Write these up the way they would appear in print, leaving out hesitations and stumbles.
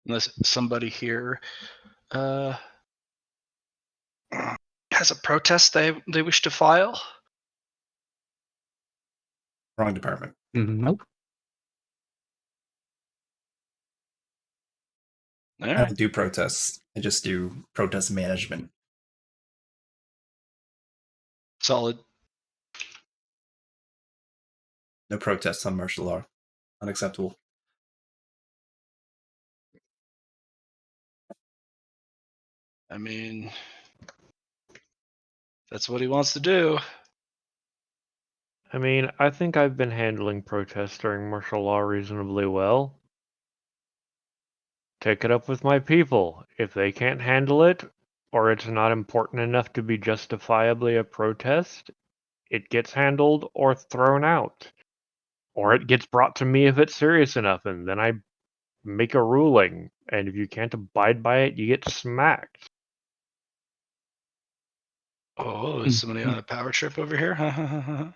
Unless somebody here uh, has a protest they wish to file. Wrong department. Nope. All I right. don't do protests. I just do protest management. Solid. No protests on martial law. Unacceptable. I mean, that's what he wants to do. I mean, I think I've been handling protests during martial law reasonably well. Take it up with my people. If they can't handle it, or it's not important enough to be justifiably a protest, it gets handled or thrown out. Or it gets brought to me if it's serious enough, and then I make a ruling. And if you can't abide by it, you get smacked. Oh, is somebody on a power trip over here?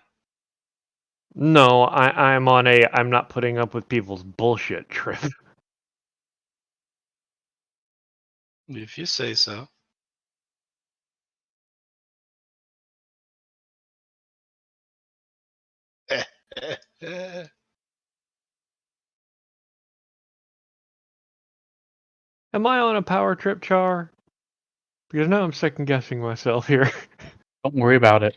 No, I'm on a I'm not putting up with people's bullshit trip. If you say so. Am I on a power trip, Char? Because now I'm second guessing myself here. Don't worry about it.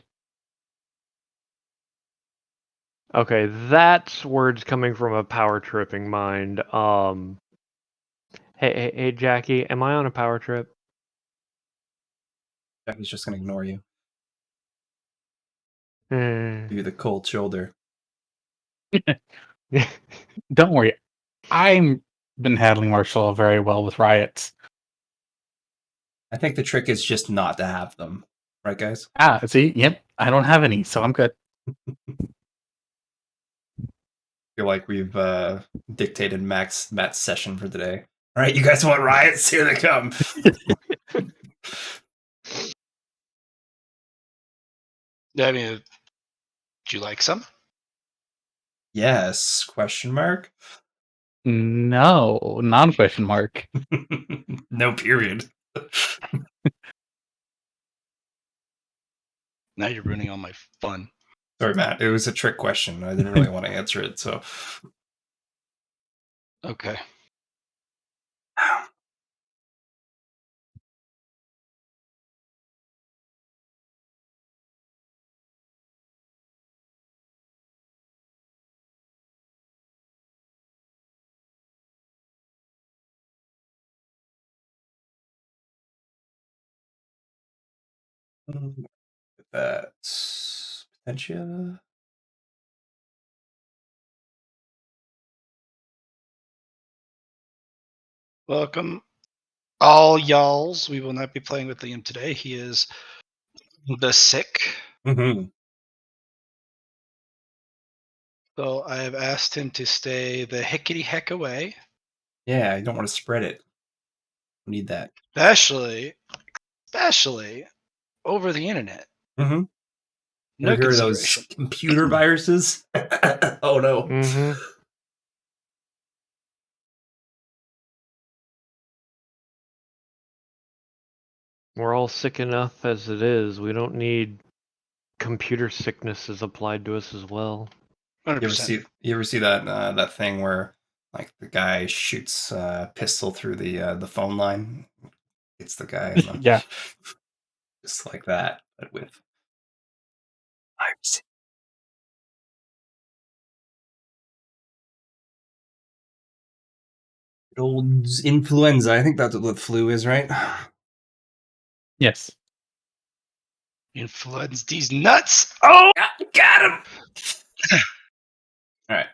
Okay, that's words coming from a power tripping mind. Hey, Jackie, am I on a power trip? Jackie's just gonna ignore you. Hmm. Give you the cold shoulder. Don't worry. I've been handling martial law very well with riots. I think the trick is just not to have them. Right, guys? See? Yep. I don't have any, so I'm good. Feel like we've dictated Matt's session for today. All right, you guys want riots? Here they come. I mean, do you like some? Yes? Question mark? No, non-question mark. No period. Now you're ruining all my fun. Sorry, Matt. It was a trick question. I didn't really want to answer it, so. Okay. That's Potentia. Welcome, all y'alls. We will not be playing with Liam today. He is the sick. Mm-hmm. So I have asked him to stay the hickety heck away. Yeah, I don't want to spread it. We need that. Especially over the internet. Mm-hmm. No Ever hear of consideration. those computer viruses? Oh no. Mm-hmm. We're all sick enough as it is. We don't need computer sicknesses applied to us as well. 100%. You ever see that that thing where like the guy shoots a pistol through the phone line? It's the guy in the Yeah. just like that, but with virus. Good old influenza. I think that's what flu is, right? Yes. Influence these nuts. Oh, Got him. All right.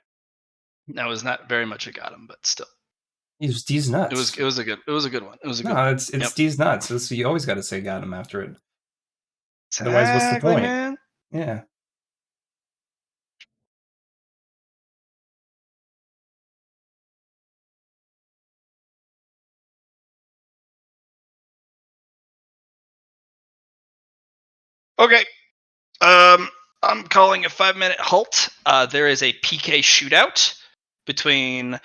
that was not very much a got him, but still, He's nuts. it was a good one. It was a good No, one. it's Yep. D's nuts. You always got to say got him after it. Exactly, Otherwise, what's the point? man. Yeah. Okay. I'm calling a 5-minute halt. There is a PK shootout between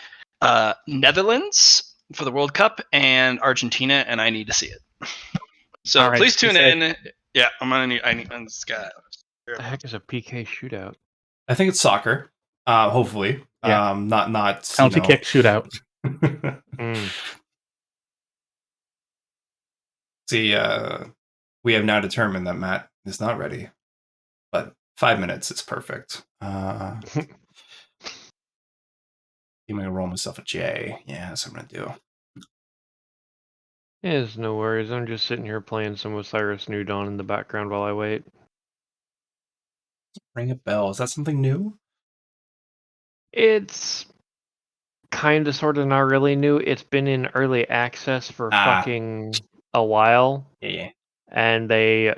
Netherlands for the World Cup and Argentina, and I need to see it. So All right, please tune be safe. in. Yeah, I'm gonna need. I need this guy. What the heck is a PK shootout? I think it's soccer. Hopefully. Yeah. Not Penalty kick shootout. Mm. See, we have now determined that Matt is not ready, but 5 minutes is perfect. I'm gonna roll myself a J. Yeah, that's what I'm gonna do. Yes, no worries. I'm just sitting here playing some Osiris New Dawn in the background while I wait. Ring a bell. Is that something new? It's kind of, sort of, not really new. It's been in early access for fucking a while, Yeah. and they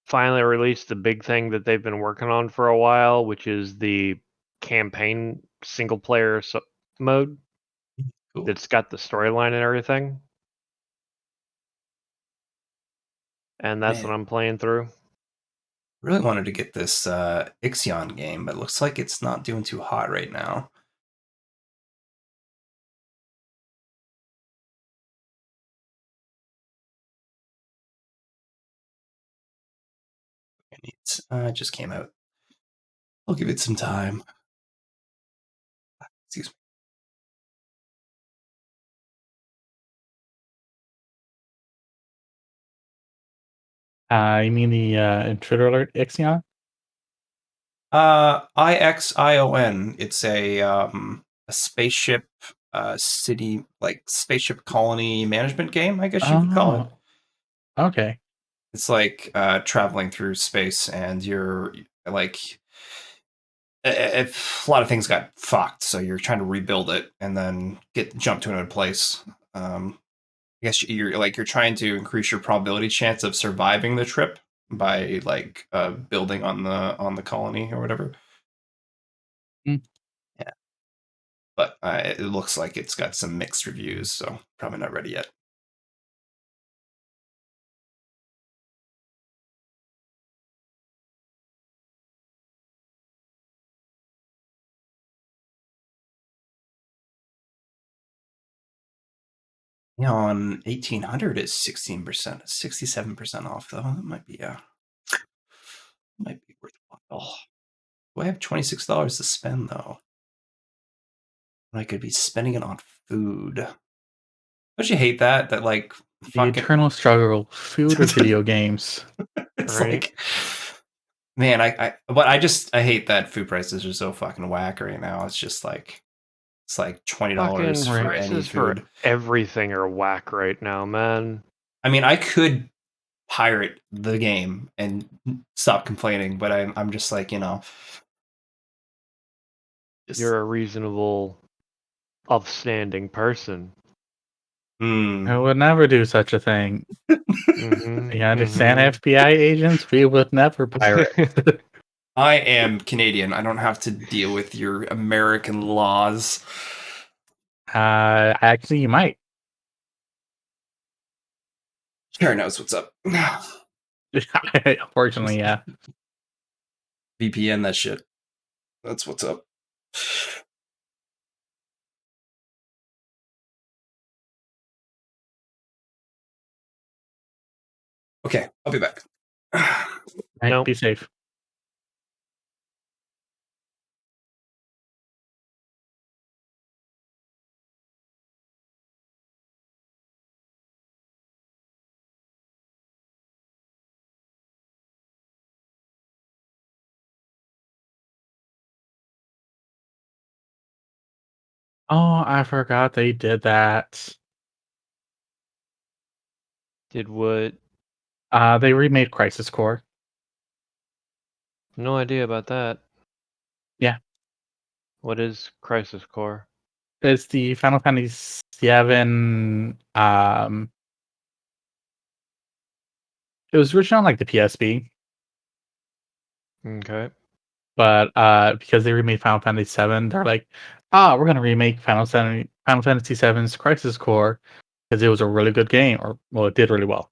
finally released the big thing that they've been working on for a while, which is the campaign single player mode Cool. that's got the storyline and everything. And that's Man. what I'm playing through. Really wanted to get this Ixion game, but it looks like it's not doing too hot right now. It just came out. I'll give it some time. Excuse me. You mean the intruder alert Ixion? IXION. It's a spaceship city, like spaceship colony management game, I guess you could call it. Okay. It's like traveling through space, and you're like a lot of things got fucked, so you're trying to rebuild it and then jump to another place. I guess you're trying to increase your probability chance of surviving the trip by like building on the colony or whatever. Mm. Yeah, but it looks like it's got some mixed reviews, so probably not ready yet. On 1800 is 16%, 67% off though. That might be worthwhile. Do I have $26 to spend though? I could be spending it on food. Don't you hate that? That like The eternal struggle: food or video games. It's Right. like, man, I hate that food prices are so fucking whack right now. It's just like it's like $20 Fucking for any prices for food. everything are whack right now, man. I mean, I could pirate the game and stop complaining, but I'm just like, You're a reasonable, upstanding person. I would never do such a thing. Mhm, You understand, mhm. FBI agents? We would never pirate. I am Canadian. I don't have to deal with your American laws. Actually, you might. Karen knows what's up. Unfortunately, yeah. VPN that shit. That's what's up. Okay, I'll be back. Right, Nope. be safe. Oh, I forgot they did that. Did what? They remade Crisis Core. No idea about that. Yeah. What is Crisis Core? It's the Final Fantasy VII. It was originally on like the PSP, Okay. but because they remade Final Fantasy VII, they're like, we're gonna remake Final Fantasy VII's Crisis Core because it was a really good game, or well, it did really well.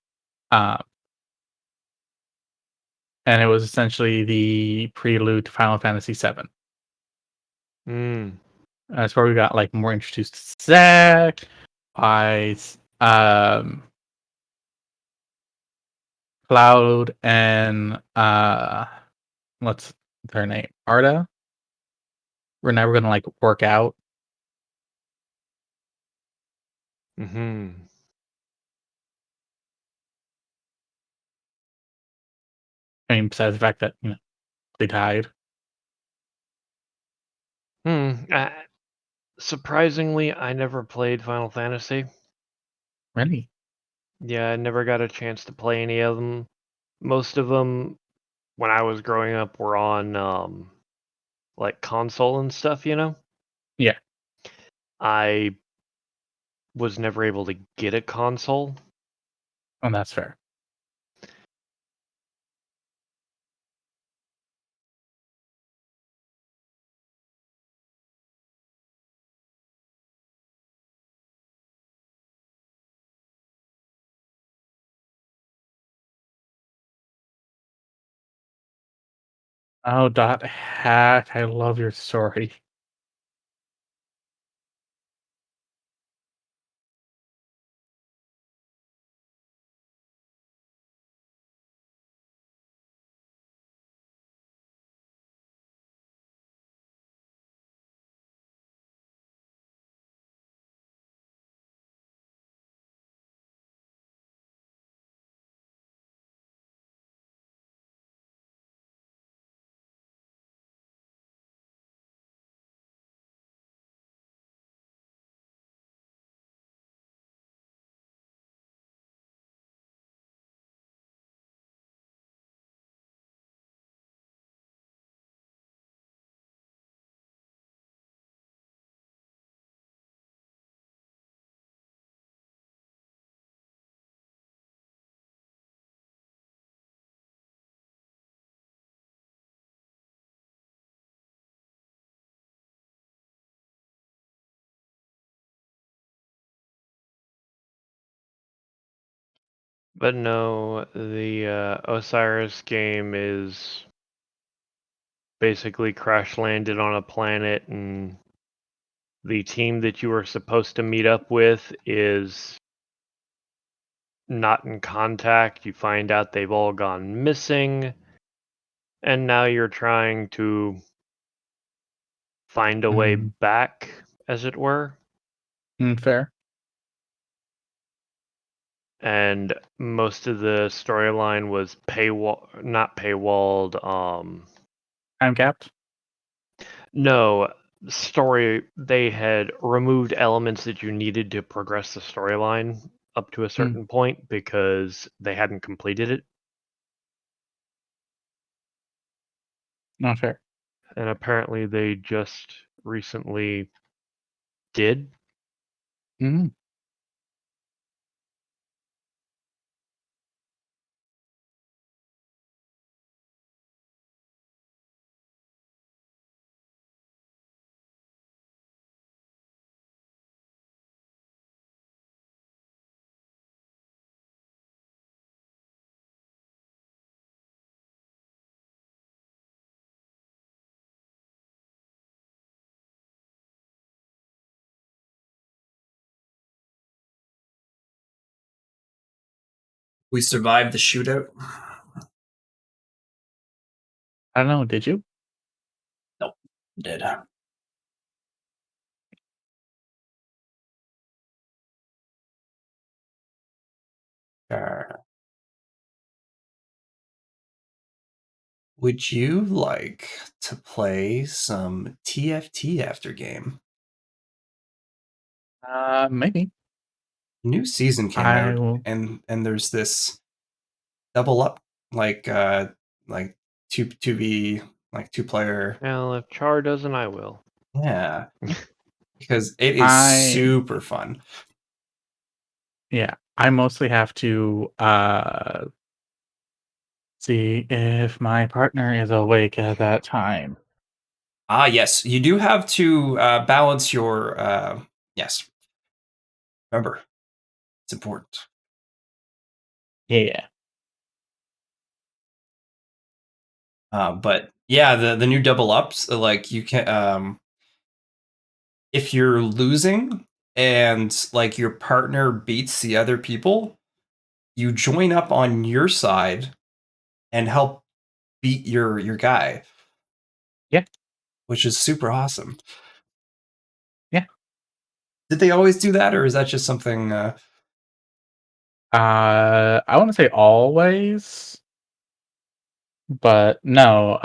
And it was essentially the prelude to Final Fantasy VII. Mm. That's where we got like more introduced to Zack. by Cloud and what's their name? Arda. We're never gonna like work out. Hmm. I mean, besides the fact that they died. Surprisingly, I never played Final Fantasy. Really? Yeah, I never got a chance to play any of them. Most of them, when I was growing up, were on like console and stuff. Yeah. I was never able to get a console. Oh, that's fair. Oh, Dot Hack, I love your story. But no, the Osiris game is basically crash landed on a planet, and the team that you were supposed to meet up with is not in contact. You find out they've all gone missing, and now you're trying to find a way Mm, back, as it were. fair. And most of the storyline was not paywalled. Time capped. No, story, they had removed elements that you needed to progress the storyline up to a Mm, certain point because they hadn't completed it. not fair. And apparently they just recently did. Mm, We survived the shootout. I don't know. Did you? Nope, did. Would you like to play some TFT after game? Maybe. New season came I out, will. and there's this double up, like two v like two player. Well, if Char doesn't, I will. Yeah, because it is I super fun. Yeah. I mostly have to see if my partner is awake at that time. Ah, yes, you do have to balance your. Yes, remember, it's important. Yeah. But yeah, the new double ups, like you can, if you're losing, and like your partner beats the other people, you join up on your side and help beat your guy. Yeah. Which is super awesome. Yeah. Did they always do that, or is that just something? I want to say always, but no.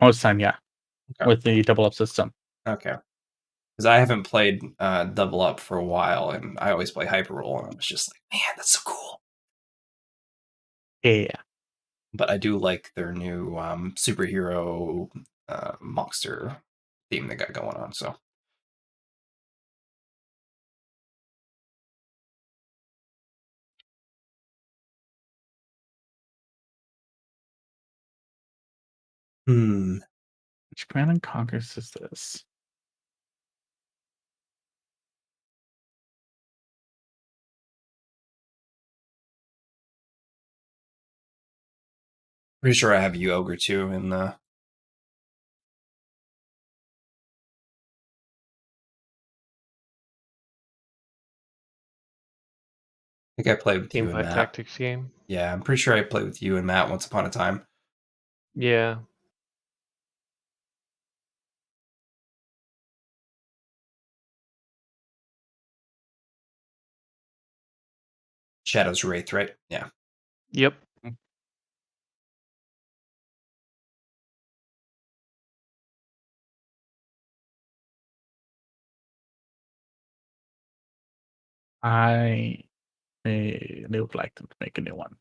Most of the time, yeah, Okay. with the double up system. Okay. Because I haven't played Double Up for a while, and I always play Hyper Roll, and I was just like, man, that's so cool. Yeah. But I do like their new superhero monster theme they got going on. So. Which Command and Conquers is this? Pretty sure I have you Ogre too in the. I think I played with you and Teamfight Matt. Tactics game. Yeah, I'm pretty sure I played with you and Matt once upon a time. Yeah. Shadow's Wraith, right? Yeah. Yep. I would like them to make a new one.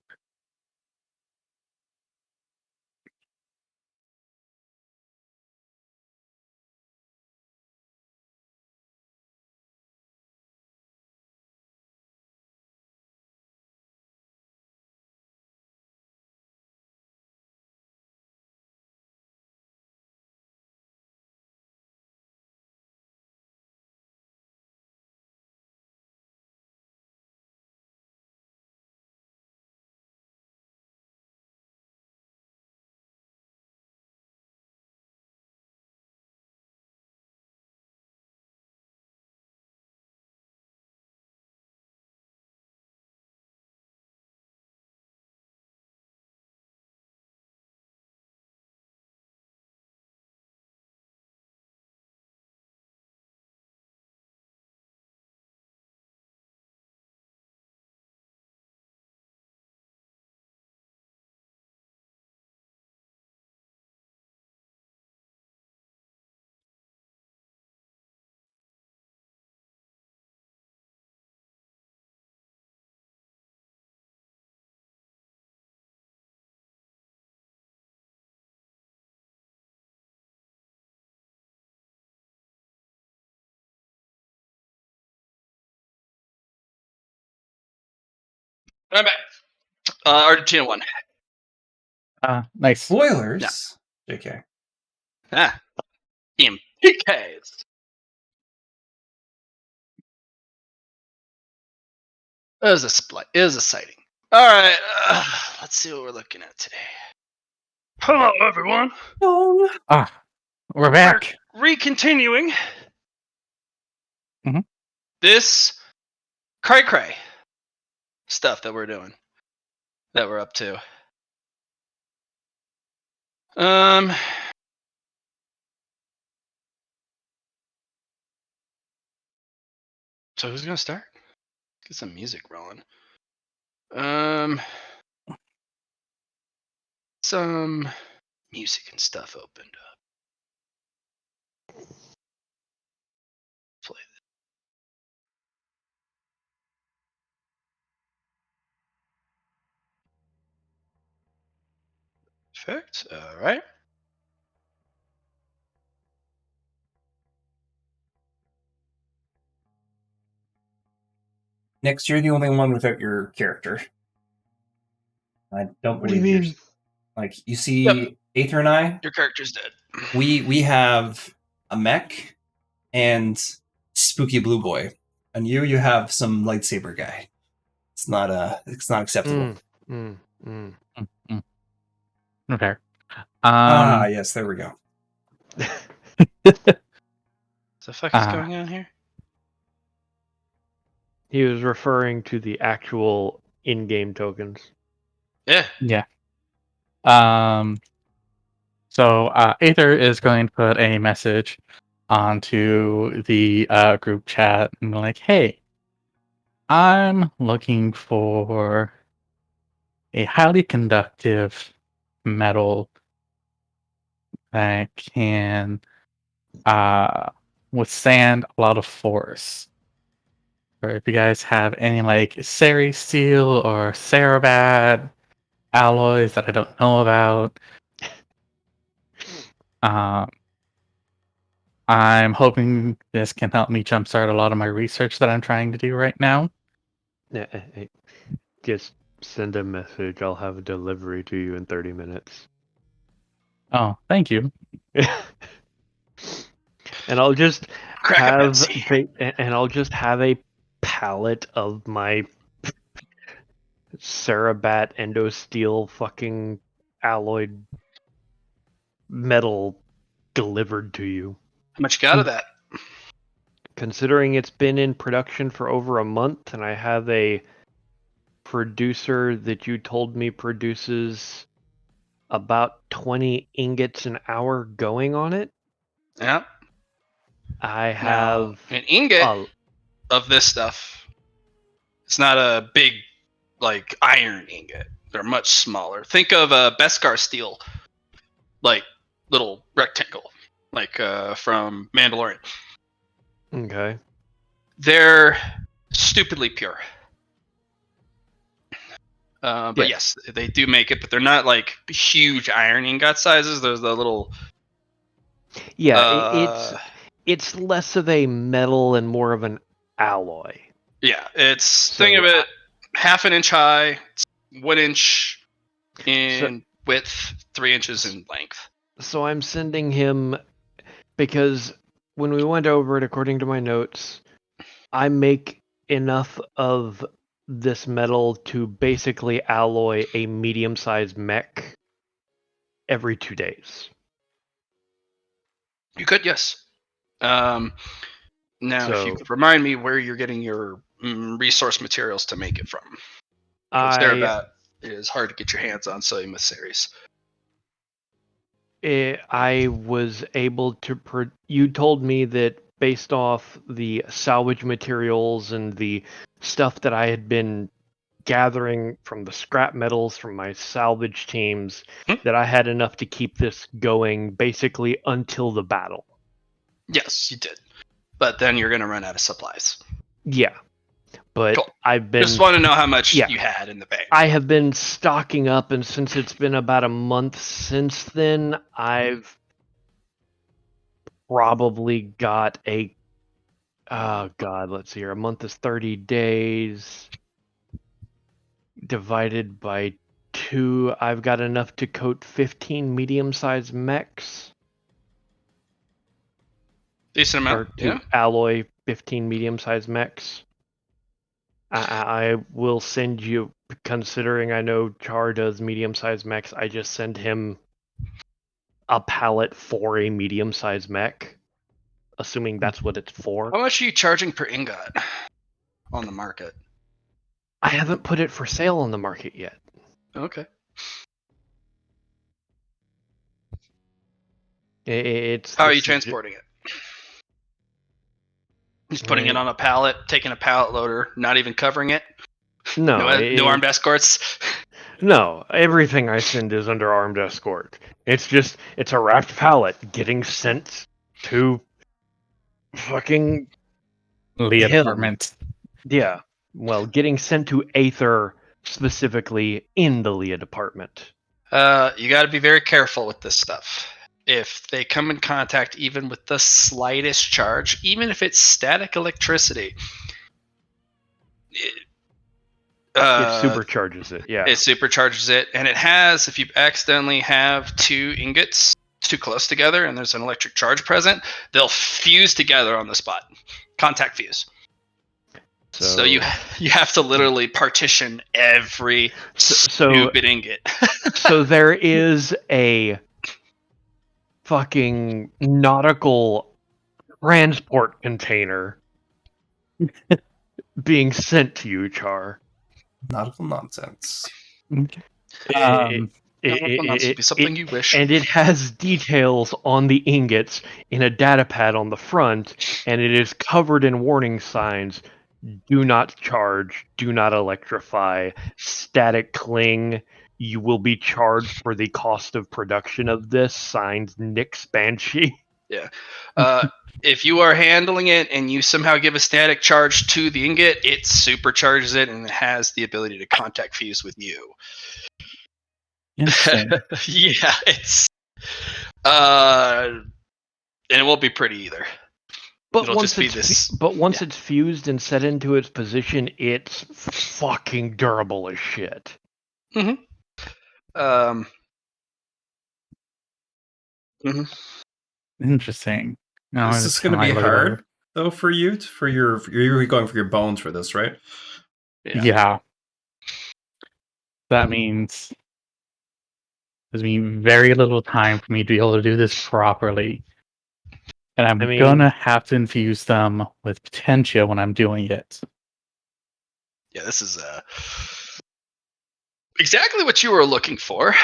I'm back. Argentina won. Nice. Spoilers. JK. PKs. It was a sighting. All right, let's see what we're looking at today. Hello, everyone. We're back. We're recontinuing Mhm. this cray stuff that we're doing, that we're up to. So who's gonna start? Get some music rolling. Some music and stuff opened up. Play this. Perfect. All right. Next, you're the only one without your character. I don't What do you believe mean? like you see Aether and I. Your character's dead. We have a mech and Spooky Blue Boy, and you have some lightsaber guy. It's not acceptable. Mm. Mm, mm. Okay. Yes, there we go. What the fuck is Uh, going on here? He was referring to the actual in-game tokens. Yeah. Yeah. So Aether is going to put a message onto the group chat and be like, "Hey, I'm looking for a highly conductive metal that can withstand a lot of force. Or if you guys have any like Seri steel or Cerebad alloys that I don't know about, um, I'm hoping this can help me jumpstart a lot of my research that I'm trying to do right now." Just send a message. I'll have a delivery to you in 30 minutes. Oh, thank you. And I'll just Crack a have a pallet of my Cerebat endosteel fucking alloyed metal delivered to you. How much you got of that? Considering it's been in production for over a month and I have a producer that you told me produces about 20 ingots an hour going on it, Yeah. I Now, have an ingot a of this stuff. It's not a big like iron ingot. They're much smaller. Think of a Beskar steel, like little rectangle, like from Mandalorian. okay. They're stupidly pure. But yes, they do make it, but they're not like huge iron ingot sizes. There's the little. Yeah, it's less of a metal and more of an alloy. Yeah, it's So think of it half an inch high, 1 inch in width, 3 inches in length. So I'm sending him because when we went over it, according to my notes, I make enough of this metal to basically alloy a medium-sized mech every 2 days. You could, yes. Now, if you So could remind me where you're getting your resource materials to make it from. Because I Therebat is hard to get your hands on, so you must series. I was able to. You told me that based off the salvage materials and the stuff that I had been gathering from the scrap metals from my salvage teams, that I had enough to keep this going basically until the battle. Yes, you did. But then you're going to run out of supplies. Yeah, but Cool. I've been. Just want to know how much Yeah. you had in the bank. I have been stocking up, and since it's been about a month since then, I've probably got a. Oh God, let's see here. A month is 30 days divided by 2. I've got enough to coat 15 medium-sized mechs. Decent Or amount, to yeah. alloy 15 medium-sized mechs. I will send you, considering I know Char does medium-sized mechs, I just send him a pallet for a medium-sized mech, assuming that's what it's for. How much are you charging per ingot on the market? I haven't put it for sale on the market yet. Okay. It's How are you transporting it? Just putting it on a pallet, taking a pallet loader, not even covering it? No, No armed escorts? No, everything I send is under armed escort. It's a wrapped pallet getting sent to fucking Lee him. apartment. Yeah. Well, getting sent to Aether specifically in the Leah department. You got to be very careful with this stuff. If they come in contact even with the slightest charge, even if it's static electricity, It supercharges it, yeah. It supercharges it, and it has, if you accidentally have 2 ingots too close together and there's an electric charge present, they'll fuse together on the spot. Contact fuse. So you have to literally partition every stupid ingot. So there is a fucking nautical transport container being sent to you, Char. Nautical nonsense. Okay. Nautical nonsense would be something you wish. And it has details on the ingots in a data pad on the front, and it is covered in warning signs. Do not charge, do not electrify, static cling. You will be charged for the cost of production of this. Signed, Nick's Banshee. If you are handling it and you somehow give a static charge to the ingot, it supercharges it and it has the ability to contact fuse with you. Interesting. Yeah, it's and it won't be pretty either. But It'll once just be it's this. it's fused and set into its position, it's fucking durable as shit. Um. Interesting. No, Is I this just going to kinda, be like, look it over. hard though for you? You're going for your bones for this, right? Yeah. That means there's been very little time for me to be able to do this properly. And I'm I mean- gonna have to infuse them with potentia when I'm doing it. Yeah, this is exactly what you were looking for,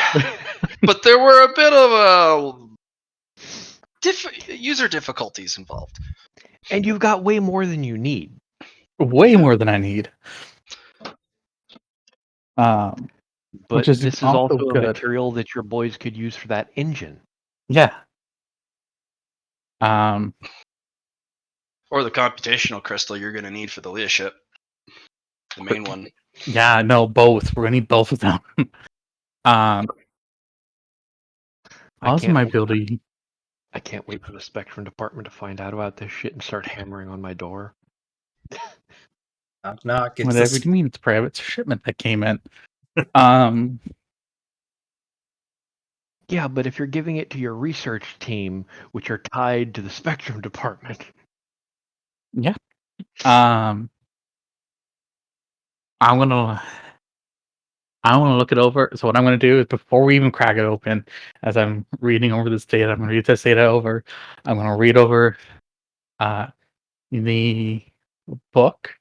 but there were a bit of user difficulties involved. And you've got way more than you need. Way more than I need. But Which is this is also also a good. material that your boys could use for that engine. Yeah. Um, Or the computational crystal you're going to need for the Leia ship. The main one. yeah, no, both. We're gonna need both of them. I Also can't my wait- ability. I can't wait for the Spectrum department to find out about this shit and start hammering on my door. Knock, knock. It's Whatever this- do you mean? It's a private shipment that came in. Um, Yeah, but if you're giving it to your research team, which are tied to the Spectrum department, yeah. I'm gonna look it over. So what I'm gonna do is before we even crack it open, as I'm reading over this data, I'm gonna read this data over. I'm gonna read over the book,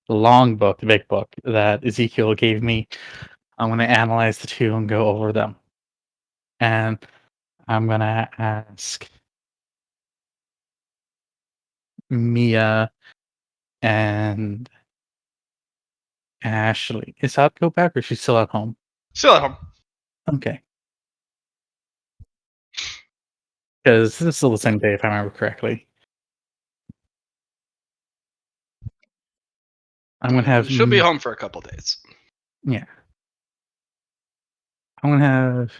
the long book, the big book that Ezekiel gave me. I'm gonna analyze the two and go over them. And I'm gonna ask Mia and Ashley. Is Go back or is she still at home? Still at home. Okay. Because this is still the same day, if I remember correctly. I'm gonna have. She'll be home for a couple days. Yeah. I'm gonna have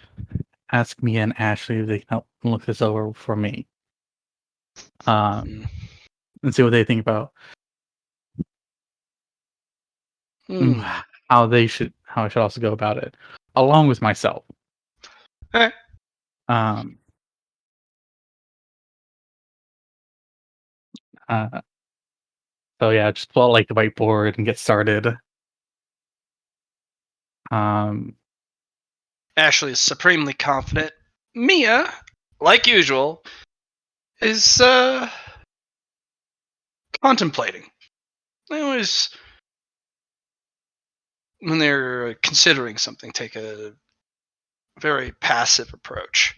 ask Mia and Ashley if they can help look this over for me. And see what they think about how I should also go about it, along with myself. Alright. So yeah, just pull out like the whiteboard and get started. Ashley is supremely confident. Mia, like usual, is contemplating. They always, when they're considering something, take a very passive approach.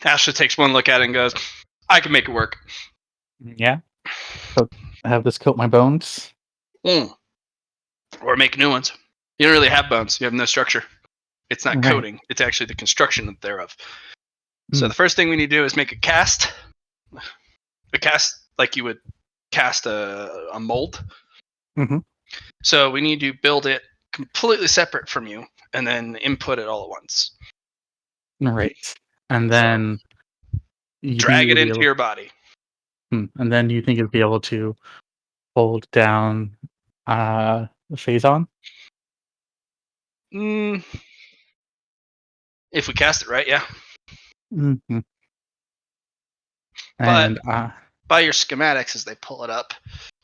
Ashley takes one look at it and goes, I can make it work. Yeah. So have this coat my bones. Or make new ones. You don't really have bones. You have no structure. It's not Right. coating. It's actually the construction thereof. So the first thing we need to do is make a cast. A cast like you would cast a mold. Mhm. So we need to build it completely separate from you and then input it all at once. Right. And then you Drag think it you'll be into your body. and then you think you'll be able to hold down the Phazon? If we cast it right, yeah. Mm-hmm. But And by your schematics as they pull it up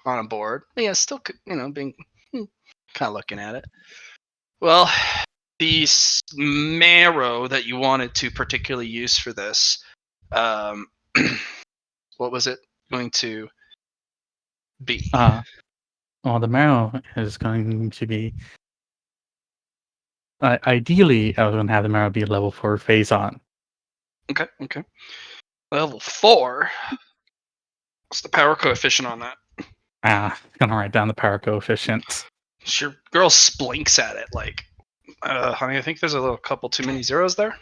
on a board, yeah, still, being kind of looking at it. Well, the marrow that you wanted to particularly use for this, what was it going to be? Well, the marrow is going to be. Ideally, I was going to have the marrow be level 4 phase on. Okay. Level 4. What's the power coefficient on that? Gonna write down the power coefficient. Your girl splinks at it like, honey, I think there's a little couple too many zeros there.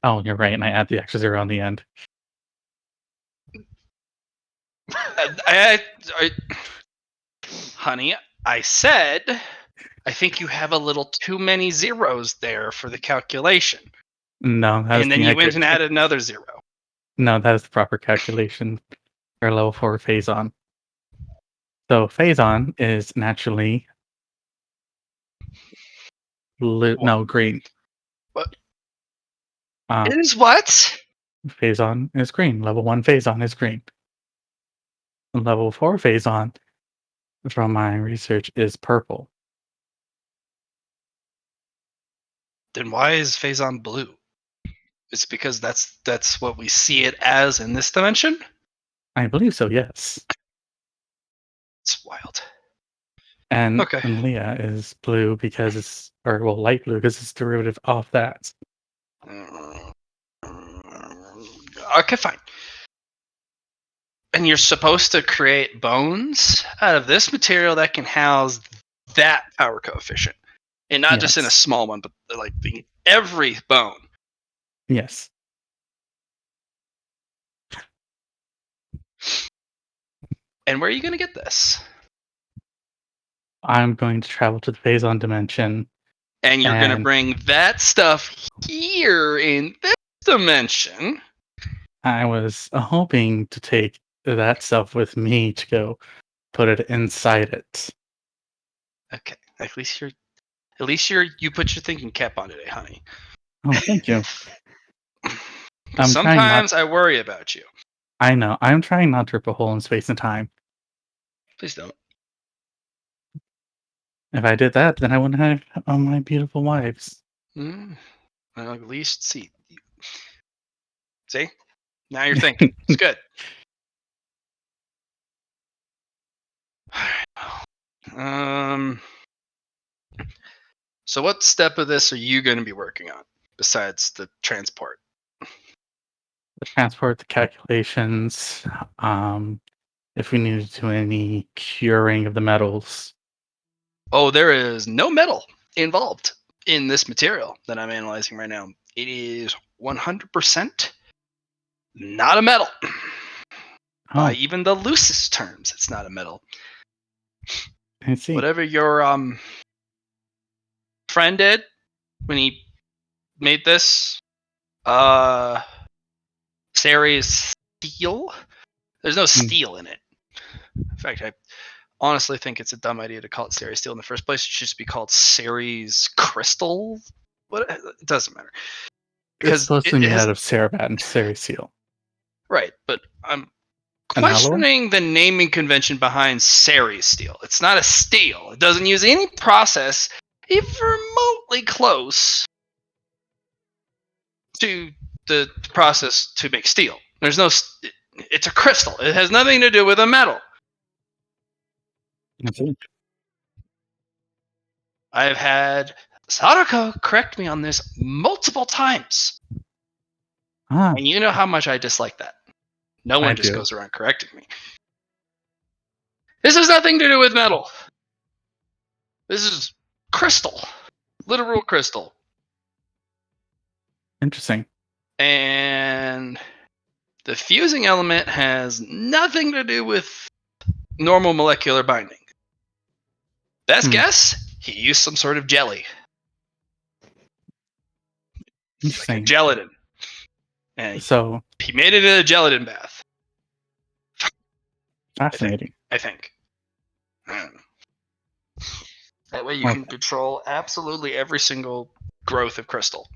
Oh, you're right, and I add the extra 0 on the end. Honey, I said, I think you have a little too many zeros there for the calculation. No, And then you went and added another 0. No, that is the proper calculation for level 4 phase on. So phase on is naturally green. What? Uh, It is what? phase on is green. Level 1 phase on is green. Level 4 phase on, from my research, is purple. Then why is Phazon blue? It's because that's what we see it as in this dimension? I believe so, yes. It's wild. And Okay. Leah is blue because light blue because it's derivative of that. Okay, fine. And you're supposed to create bones out of this material that can house that power coefficient. And not just in a Yes. small one, but like every bone. Yes. And where are you going to get this? I'm going to travel to the phase-on dimension. And you're going to bring that stuff here in this dimension. I was hoping to take that stuff with me to go put it inside it. Okay. At least you put your thinking cap on today, honey. Oh, thank you. Sometimes I worry about you. I know. I'm trying not to rip a hole in space and time. Please don't. If I did that, then I wouldn't have my beautiful wives. Well, at least see. Now you're thinking. It's good. So what step of this are you going to be working on besides the transport? The transport, the calculations, if we needed to do any curing of the metals. Oh, there is no metal involved in this material that I'm analyzing right now. It is 100% not a metal. By even the loosest terms, it's not a metal. I see. Whatever your friend did when he made this, Ceres steel. There's no steel in it. In fact, I honestly think it's a dumb idea to call it Ceres steel in the first place. It should just be called Ceres crystal. What? It doesn't matter. It's supposed to be made out of Cerebat and Ceres seal. Right, but I'm questioning the naming convention behind Ceres steel. It's not a steel. It doesn't use any process even remotely close to the process to make steel. There's no. It's a crystal. It has nothing to do with a metal. I've had Sadako correct me on this multiple times. And you know how much I dislike that. No one just goes around correcting me. This has nothing to do with metal. This is crystal. Literal crystal. Interesting. And the fusing element has nothing to do with normal molecular binding. Best guess, he used some sort of jelly. Interesting. Like a gelatin. And he made it in a gelatin bath. Fascinating. I think. That way you can control absolutely every single growth of crystal.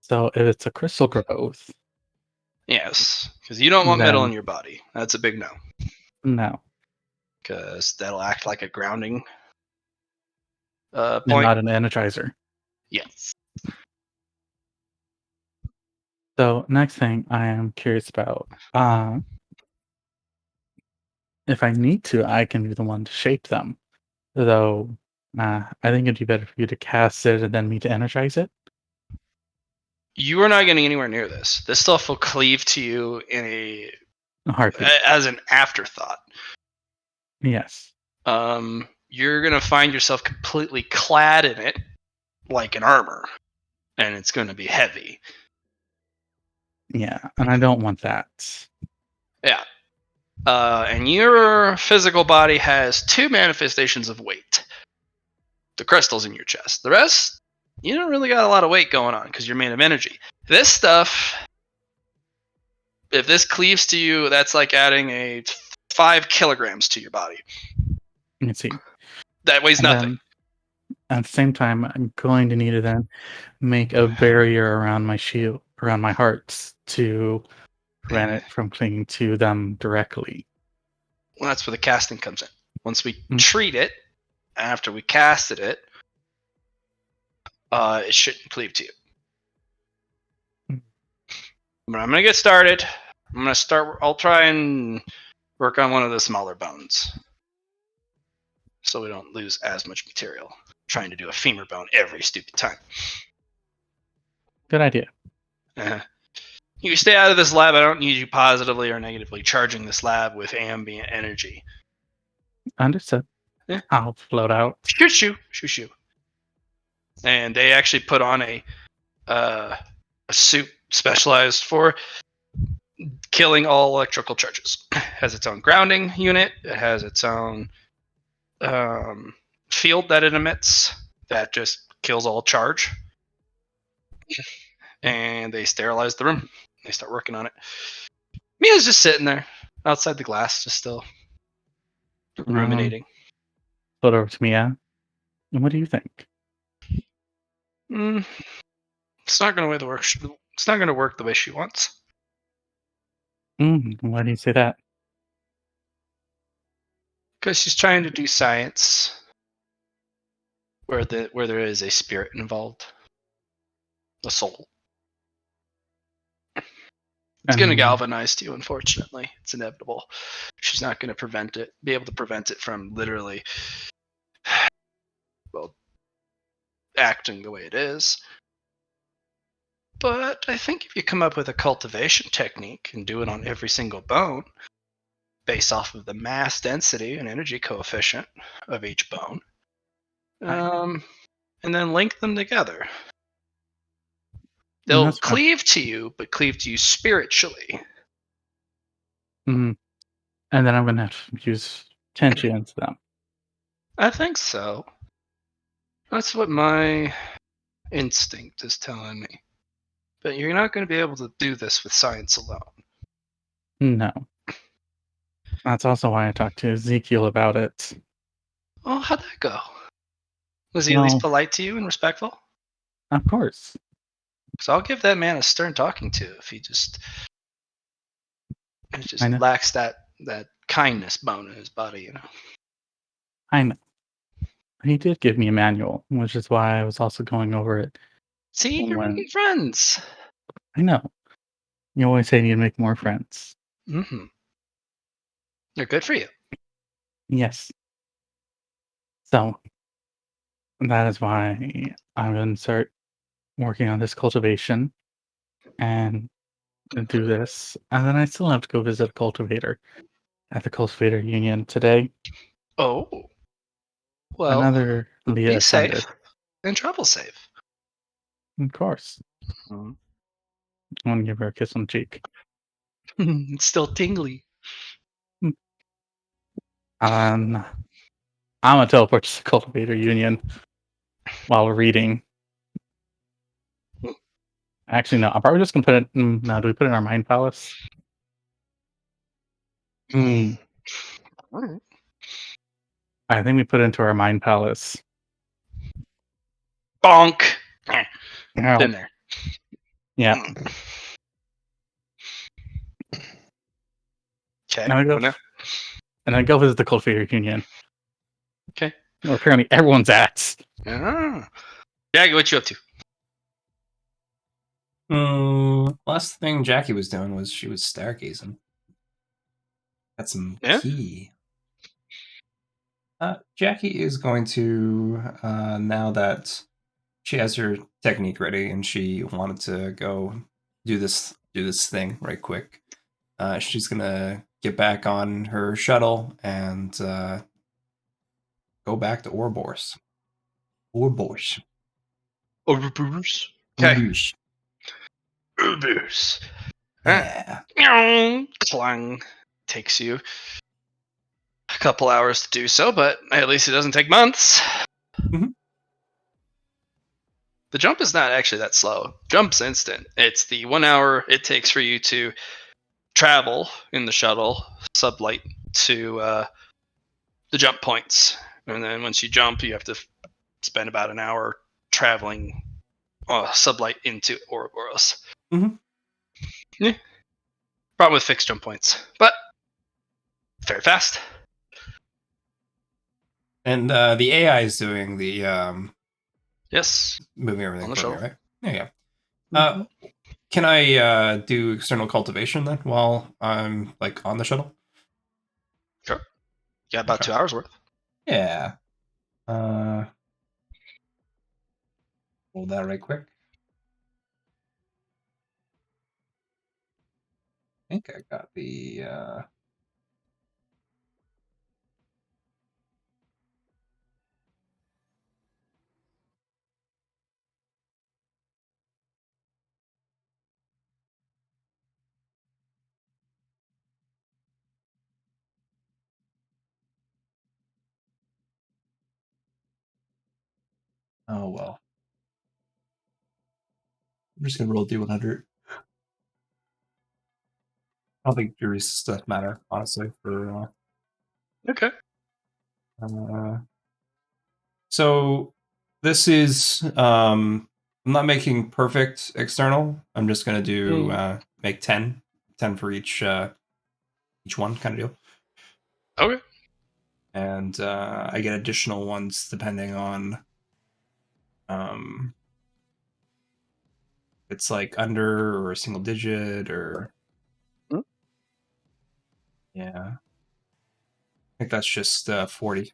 So if it's a crystal growth. Yes, because you don't want metal in your body. That's a big no. No. Because that'll act like a grounding point. And not an energizer. Yes. So next thing I am curious about if I need to, I can be the one to shape them. Though, I think it'd be better for you to cast it and then me to energize it. You are not getting anywhere near this. This stuff will cleave to you in A heartbeat. as an afterthought. Yes. You're gonna find yourself completely clad in it, like an armor, and it's gonna be heavy. Yeah, and I don't want that. Yeah. And your physical body has 2 manifestations of weight. The crystals in your chest. The rest, you don't really got a lot of weight going on because you're made of energy. This stuff, if this cleaves to you, that's like adding a 5 kilograms to your body. You can see. That weighs And nothing. then, at the same time, I'm going to need to then make a barrier around my shield, around my hearts, to prevent it from clinging to them directly. Well, that's where the casting comes in. Once we Mm. treat it, after we casted it, it shouldn't cleave to you. Mm. But I'm gonna get started. I'll try and work on one of the smaller bones, so we don't lose as much material. Trying to do a femur bone every stupid time. Good idea. You stay out of this lab. I don't need you positively or negatively charging this lab with ambient energy. Understood. Yeah. I'll float out. Shoo. And they actually put on a suit specialized for killing all electrical charges. It has its own grounding unit. It has its own field that it emits that just kills all charge. And they sterilize the room. They start working on it. Mia's just sitting there outside the glass, just still ruminating. Float over to Mia. And what do you think? It's not going to work. It's not going to work the way she wants. Why do you say that? Because she's trying to do science where there is a spirit involved, a soul. It's going to galvanize you. Unfortunately, it's inevitable. She's not going to be able to prevent it from literally, well, acting the way it is. But I think if you come up with a cultivation technique and do it on every single bone, based off of the mass density and energy coefficient of each bone, and then link them together, they'll cleave to you, but cleave to you spiritually. And then I'm going to have to use tension into them. I think so. That's what my instinct is telling me. But you're not going to be able to do this with science alone. No. That's also why I talked to Ezekiel about it. Oh, how'd that go? Was he at least polite to you and respectful? Of course. Because I'll give that man a stern talking to if he just lacks that kindness bone in his body, you know. I know. He did give me a manual, which is why I was also going over it. See, you're making friends. I know. You always say you need to make more friends. Mm-hmm. They're good for you. Yes. So, that is why I'm going to start working on this cultivation and do this. And then I still have to go visit a cultivator at the Cultivator Union today. Oh. Well, another Leah be safe ascended. and travel safe. Of course. Mm-hmm. I want to give her a kiss on the cheek. It's still tingly. I'm going to teleport to the Cultivator Union while reading. Actually, no. I'm probably just going to put it... No, do we put it in our Mind Palace? I think we put it into our Mind Palace. Bonk! Oh. Been there. Yeah. Okay. And I go visit the Cultivator Union. Okay. Where apparently everyone's at. Jackie, what you up to? Last thing Jackie was doing was she was stargazing. Got some key Jackie is going to, now that she has her technique ready and she wanted to go do this thing right quick, she's gonna get back on her shuttle and go back to Ouroboros. Ouroboros. Ouroboros. Okay. Ouroboros. Ouroboros. Yeah. Clang. Takes you a couple hours to do so, but at least it doesn't take months. Mhm. The jump is not actually that slow. Jump's instant. It's the 1 hour it takes for you to travel in the shuttle sublight to the jump points, and then once you jump, you have to spend about an hour traveling sublight into Ouroboros. Mhm. Yeah. Problem with fixed jump points, but very fast. And the AI is doing the Yes. moving everything On the for me, shuttle. right? Yeah. Mm-hmm. Can I do external cultivation then while I'm like on the shuttle? Sure. You got about Okay. 2 hours worth. Yeah. Hold that right quick. I think I got the oh well. I'm just gonna roll D100. I don't think juries stuff matter, honestly, for Okay. so this is I'm not making perfect external. I'm just gonna do make 10 for each one kind of deal. Okay. And I get additional ones depending on it's like under or a single digit or Hmm. yeah. I think that's just 40.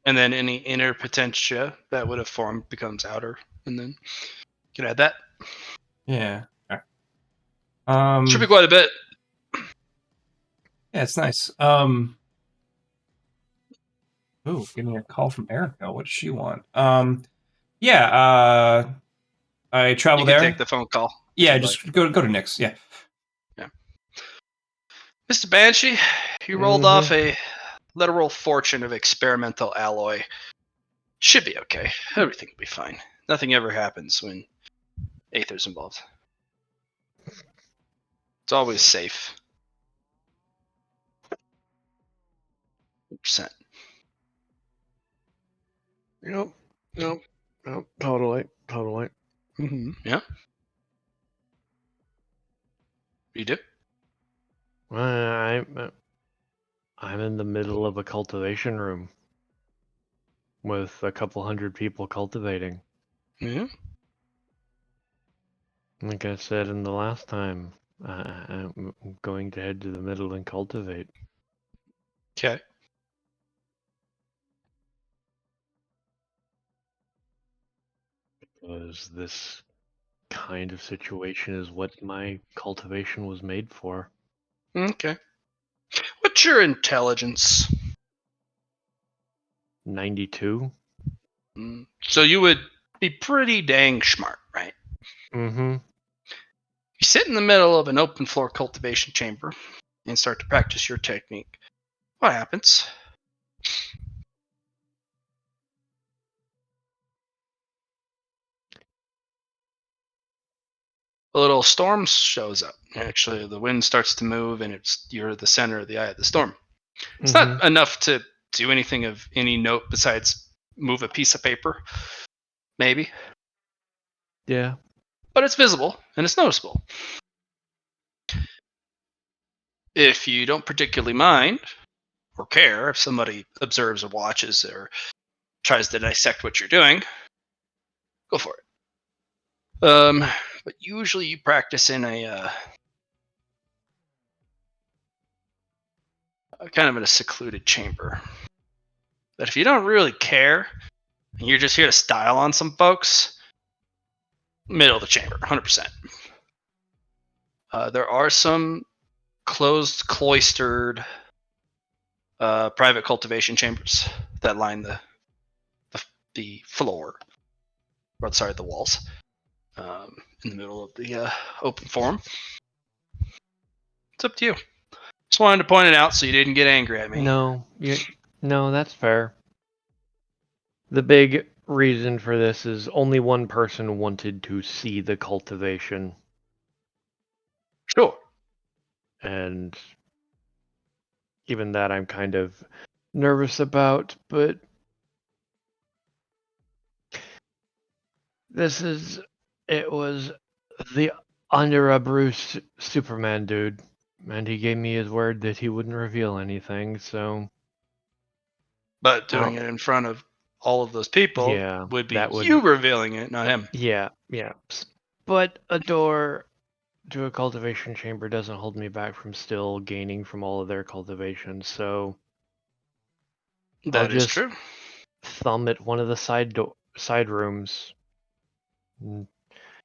And then any inner potentia that would have formed becomes outer, and then you can add that. Yeah. Okay. Should be quite a bit. Yeah, it's nice. Ooh, getting a call from Erica. What does she want? Yeah, I travel You can there. take the phone call. Yeah, just go to Nick's. Yeah. Yeah. Mr. Banshee, you rolled off a literal fortune of experimental alloy. Should be okay. Everything will be fine. Nothing ever happens when Aether's involved. It's always safe. 100%. Yep. Totally. Mm-hmm. Yeah. You do? I'm in the middle of a cultivation room with a couple hundred people cultivating. Yeah. Like I said in the last time, I'm going to head to the middle and cultivate. Okay. Because this kind of situation is what my cultivation was made for. Okay. What's your intelligence? 92? So you would be pretty dang smart, right? Mm-hmm. You sit in the middle of an open floor cultivation chamber and start to practice your technique. What happens? A little storm shows up. Actually, the wind starts to move, and you're the center of the eye of the storm. It's not enough to do anything of any note besides move a piece of paper, maybe, Yeah. but it's visible and it's noticeable. If you don't particularly mind or care if somebody observes or watches or tries to dissect what you're doing, go for it. But usually you practice in a kind of in a secluded chamber. But if you don't really care, and you're just here to style on some folks, middle of the chamber, 100%. There are some closed, cloistered private cultivation chambers that line the floor, or sorry, the walls, in the middle of the open forum. It's up to you. Just wanted to point it out so you didn't get angry at me. No, that's fair. The big reason for this is only one person wanted to see the cultivation, Sure. and even that I'm kind of nervous about, but it was the under a Bruce Superman dude, and he gave me his word that he wouldn't reveal anything, so But doing it in front of all of those people yeah, would be that would you revealing it, not him. yeah. But a door to a cultivation chamber doesn't hold me back from still gaining from all of their cultivation, so That is just true. thumb at one of the side rooms and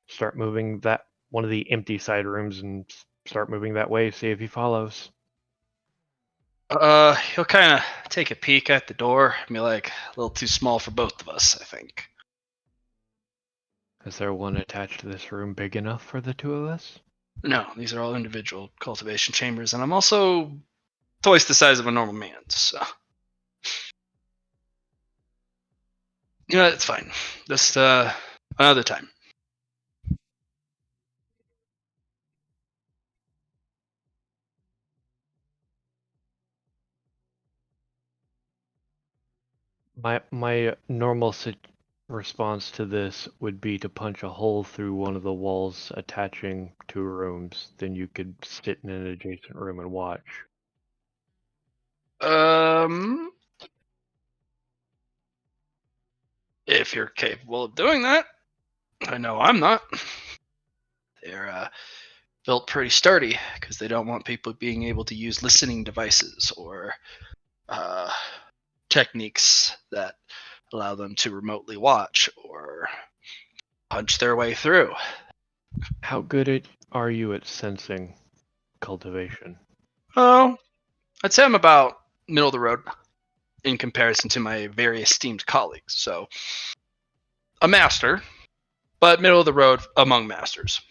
start moving that one of the empty side rooms and start moving that way, see if he follows. He'll kind of take a peek at the door and be like, a little too small for both of us, I think. Is there one attached to this room big enough for the two of us? No, these are all individual cultivation chambers, and I'm also twice the size of a normal man, so. You know, it's fine. Just another time. My normal response to this would be to punch a hole through one of the walls attaching two rooms. Then you could sit in an adjacent room and watch. If you're capable of doing that, I know I'm not. They're built pretty sturdy because they don't want people being able to use listening devices or techniques that allow them to remotely watch or punch their way through. How good are you at sensing cultivation? Oh, I'd say I'm about middle of the road in comparison to my very esteemed colleagues. So, a master, but middle of the road among masters.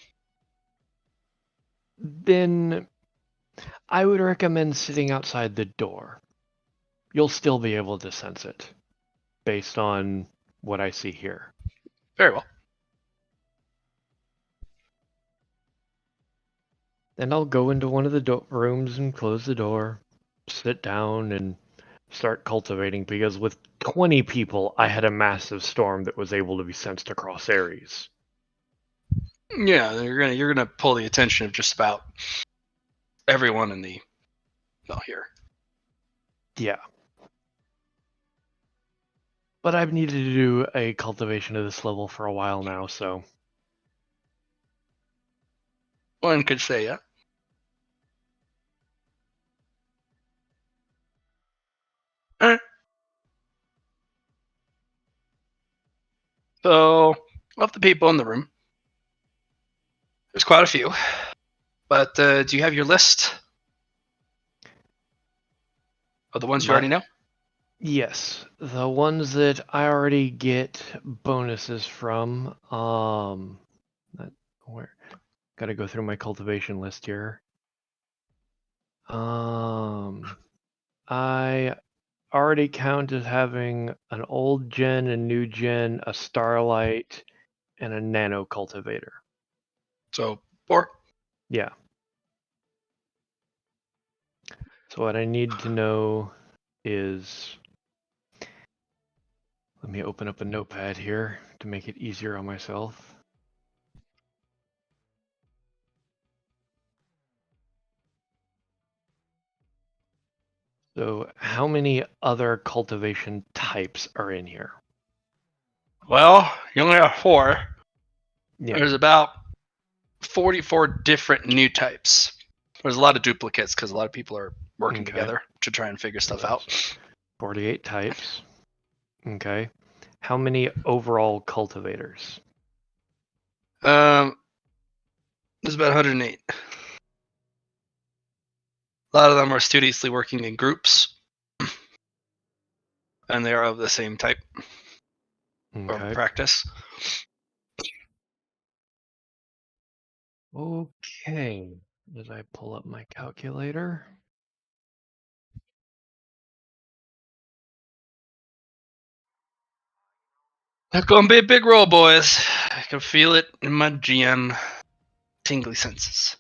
Then I would recommend sitting outside the door. You'll still be able to sense it based on what I see here. Very well. Then I'll go into one of the rooms and close the door, sit down, and start cultivating, because with 20 people, I had a massive storm that was able to be sensed across Ares. Yeah, you're gonna pull the attention of just about everyone in here. Yeah. But I've needed to do a cultivation of this level for a while now, so. One could say, yeah. Alright. So, of the people in the room, there's quite a few. But do you have your list of the ones you already know? Yes, the ones that I already get bonuses from. Where? Gotta go through my cultivation list here. I already count as having an old gen, a new gen, a starlight, and a nano cultivator. So 4. Yeah. So what I need to know is, let me open up a notepad here to make it easier on myself. So how many other cultivation types are in here? Well, you only have 4. Yeah. There's about 44 different new types. There's a lot of duplicates because a lot of people are working Okay. together to try and figure stuff out. 48 types. Okay. How many overall cultivators? There's about 108. A lot of them are studiously working in groups, and they are of the same type or Okay. practice. Okay. As I pull up my calculator. That's gonna be a big roll, boys. I can feel it in my GM tingly senses.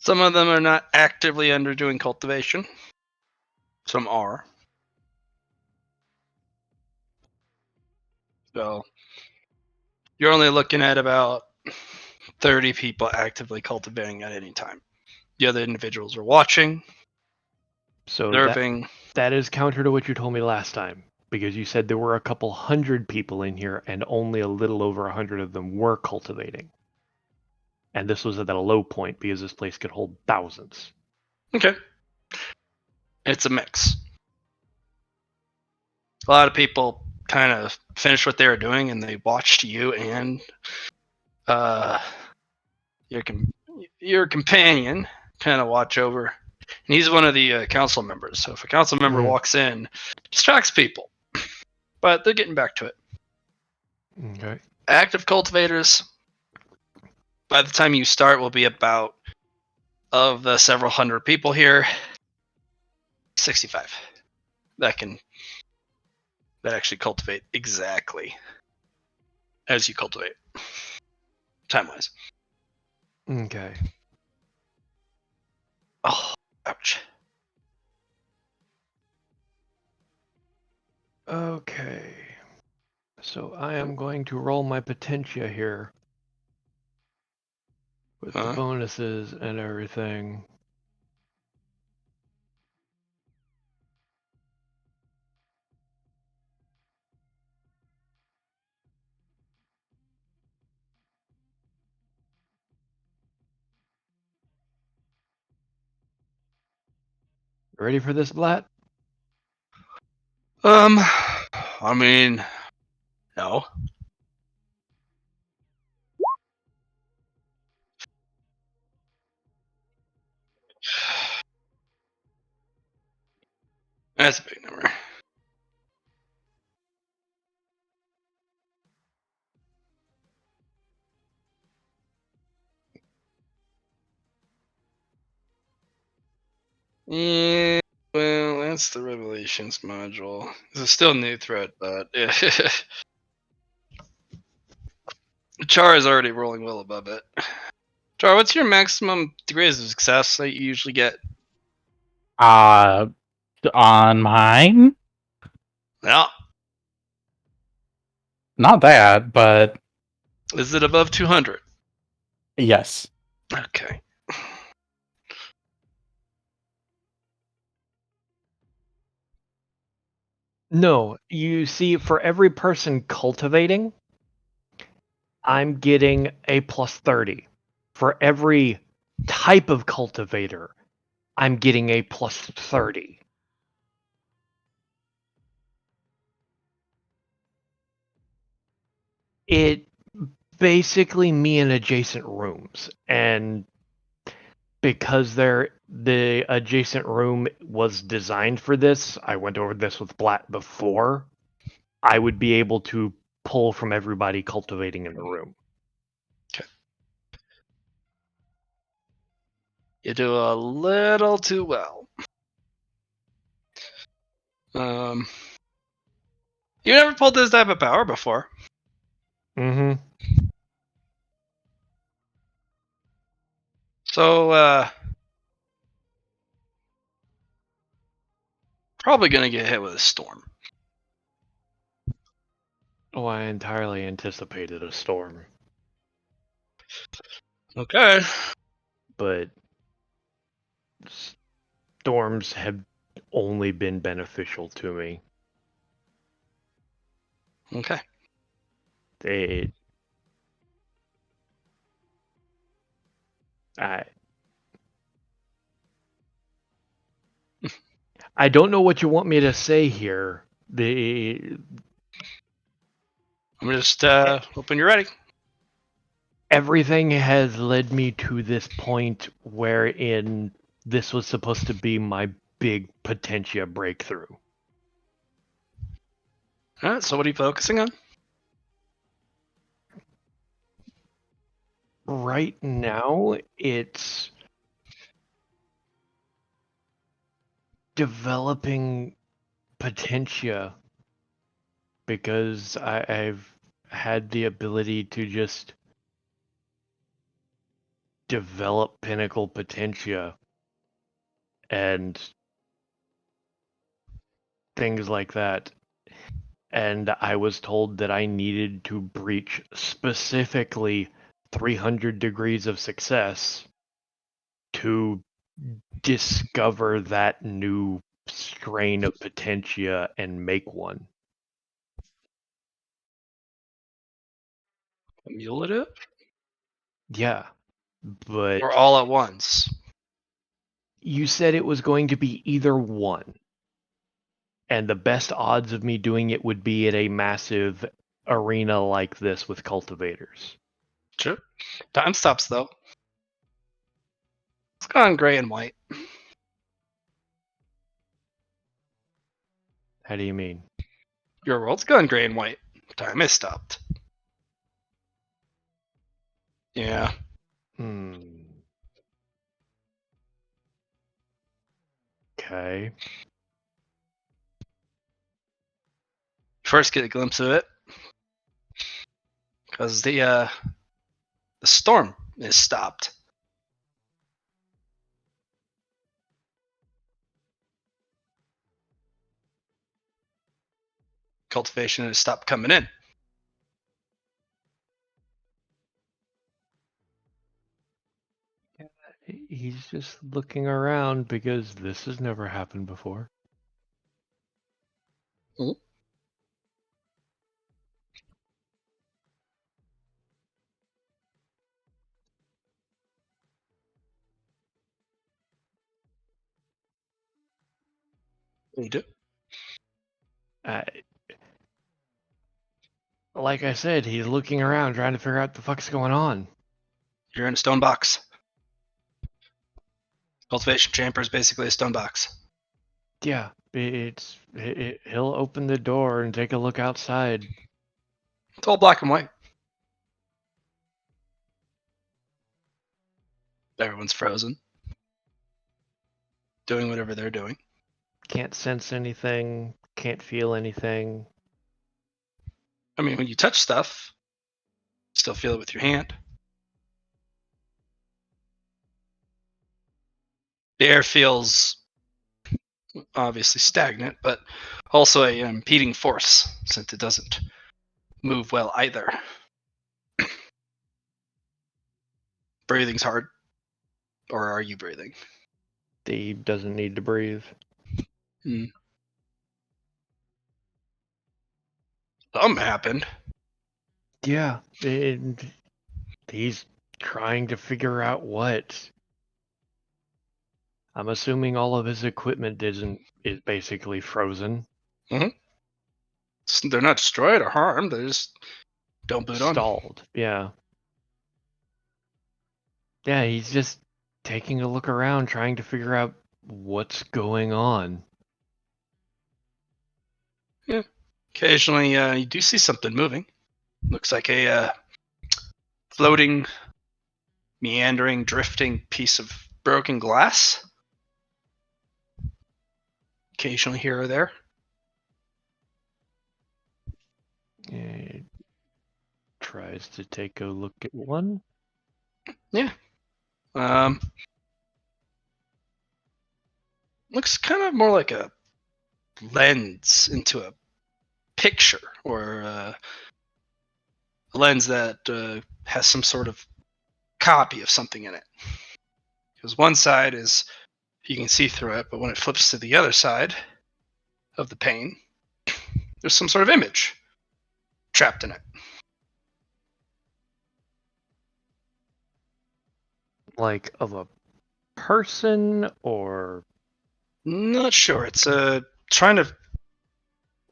Some of them are not actively underdoing cultivation. Some are. So you're only looking at about 30 people actively cultivating at any time. The other individuals are watching, So observing. that is counter to what you told me last time, because you said there were a couple hundred people in here and only a little over 100 of them were cultivating. And this was at a low point because this place could hold thousands. Okay. It's a mix. A lot of people kind of finished what they were doing and they watched you and your companion kind of watch over. And he's one of the council members. So if a council member walks in, distracts people. But they're getting back to it. Okay. Active cultivators, by the time you start, will be about, of the several hundred people here, 65 that actually cultivate exactly as you cultivate, time wise. Okay. Oh, ouch. Okay. So I am going to roll my potentia here with the bonuses and everything. Ready for this, Blat? I mean, no. That's a big number. Yeah, well, that's the Revelations module. It's a still new threat, but Char is already rolling well above it. Char, what's your maximum degrees of success that you usually get? On mine, Yeah. not that, but Is it above 200? yes. Okay. No, you see, for every person cultivating, I'm getting a plus 30. For every type of cultivator, I'm getting a plus 30. It basically me in adjacent rooms, and because the adjacent room was designed for this, I went over this with Blatt before. I would be able to pull from everybody cultivating in the room. Okay. You do a little too well. You never pulled this type of power before. Mm-hmm. So, probably gonna get hit with a storm. Oh, I entirely anticipated a storm. Okay. but storms have only been beneficial to me. Okay. They, I, I don't know what you want me to say here. I'm just hoping you're ready. Everything has led me to this point wherein this was supposed to be my big Potentia breakthrough. All right. So what are you focusing on? Right now, it's developing Potentia because I've had the ability to just develop Pinnacle Potentia and things like that. And I was told that I needed to breach specifically 300 degrees of success to discover that new strain of Potentia and make one. Cumulative Yeah, but or all at once? you said it was going to be either one. And the best odds of me doing it would be at a massive arena like this with cultivators. Sure. Time stops though. It's gone gray and white. How do you mean? Your world's gone gray and white. Time has stopped. Yeah. Okay. First get a glimpse of it. Because the storm is stopped. Cultivation has stopped coming in. He's just looking around because this has never happened before. Mhm. You do. Like I said, he's looking around trying to figure out what the fuck's going on. You're in a stone box. Cultivation chamber is basically a stone box. Yeah, he'll open the door and take a look outside. It's all black and white. Everyone's frozen. Doing whatever they're doing. Can't sense anything, can't feel anything. I mean, when you touch stuff, you still feel it with your hand. The air feels obviously stagnant, but also a impeding force since it doesn't move well either. Breathing's hard. Or are you breathing? He doesn't need to breathe. Something happened. Yeah, and he's trying to figure out what. I'm assuming all of his equipment is basically frozen. They're not destroyed or harmed. They just don't boot on. Stalled. Yeah. Yeah, he's just taking a look around trying to figure out what's going on. Yeah. Occasionally, you do see something moving. Looks like a floating, meandering, drifting piece of broken glass. Occasionally here or there. He tries to take a look at one. Yeah. Looks kind of more like a lens into a picture, or a lens that has some sort of copy of something in it. Because one side is you can see through it, but when it flips to the other side of the pane, there's some sort of image trapped in it. Like of a person or Not sure. It's trying to.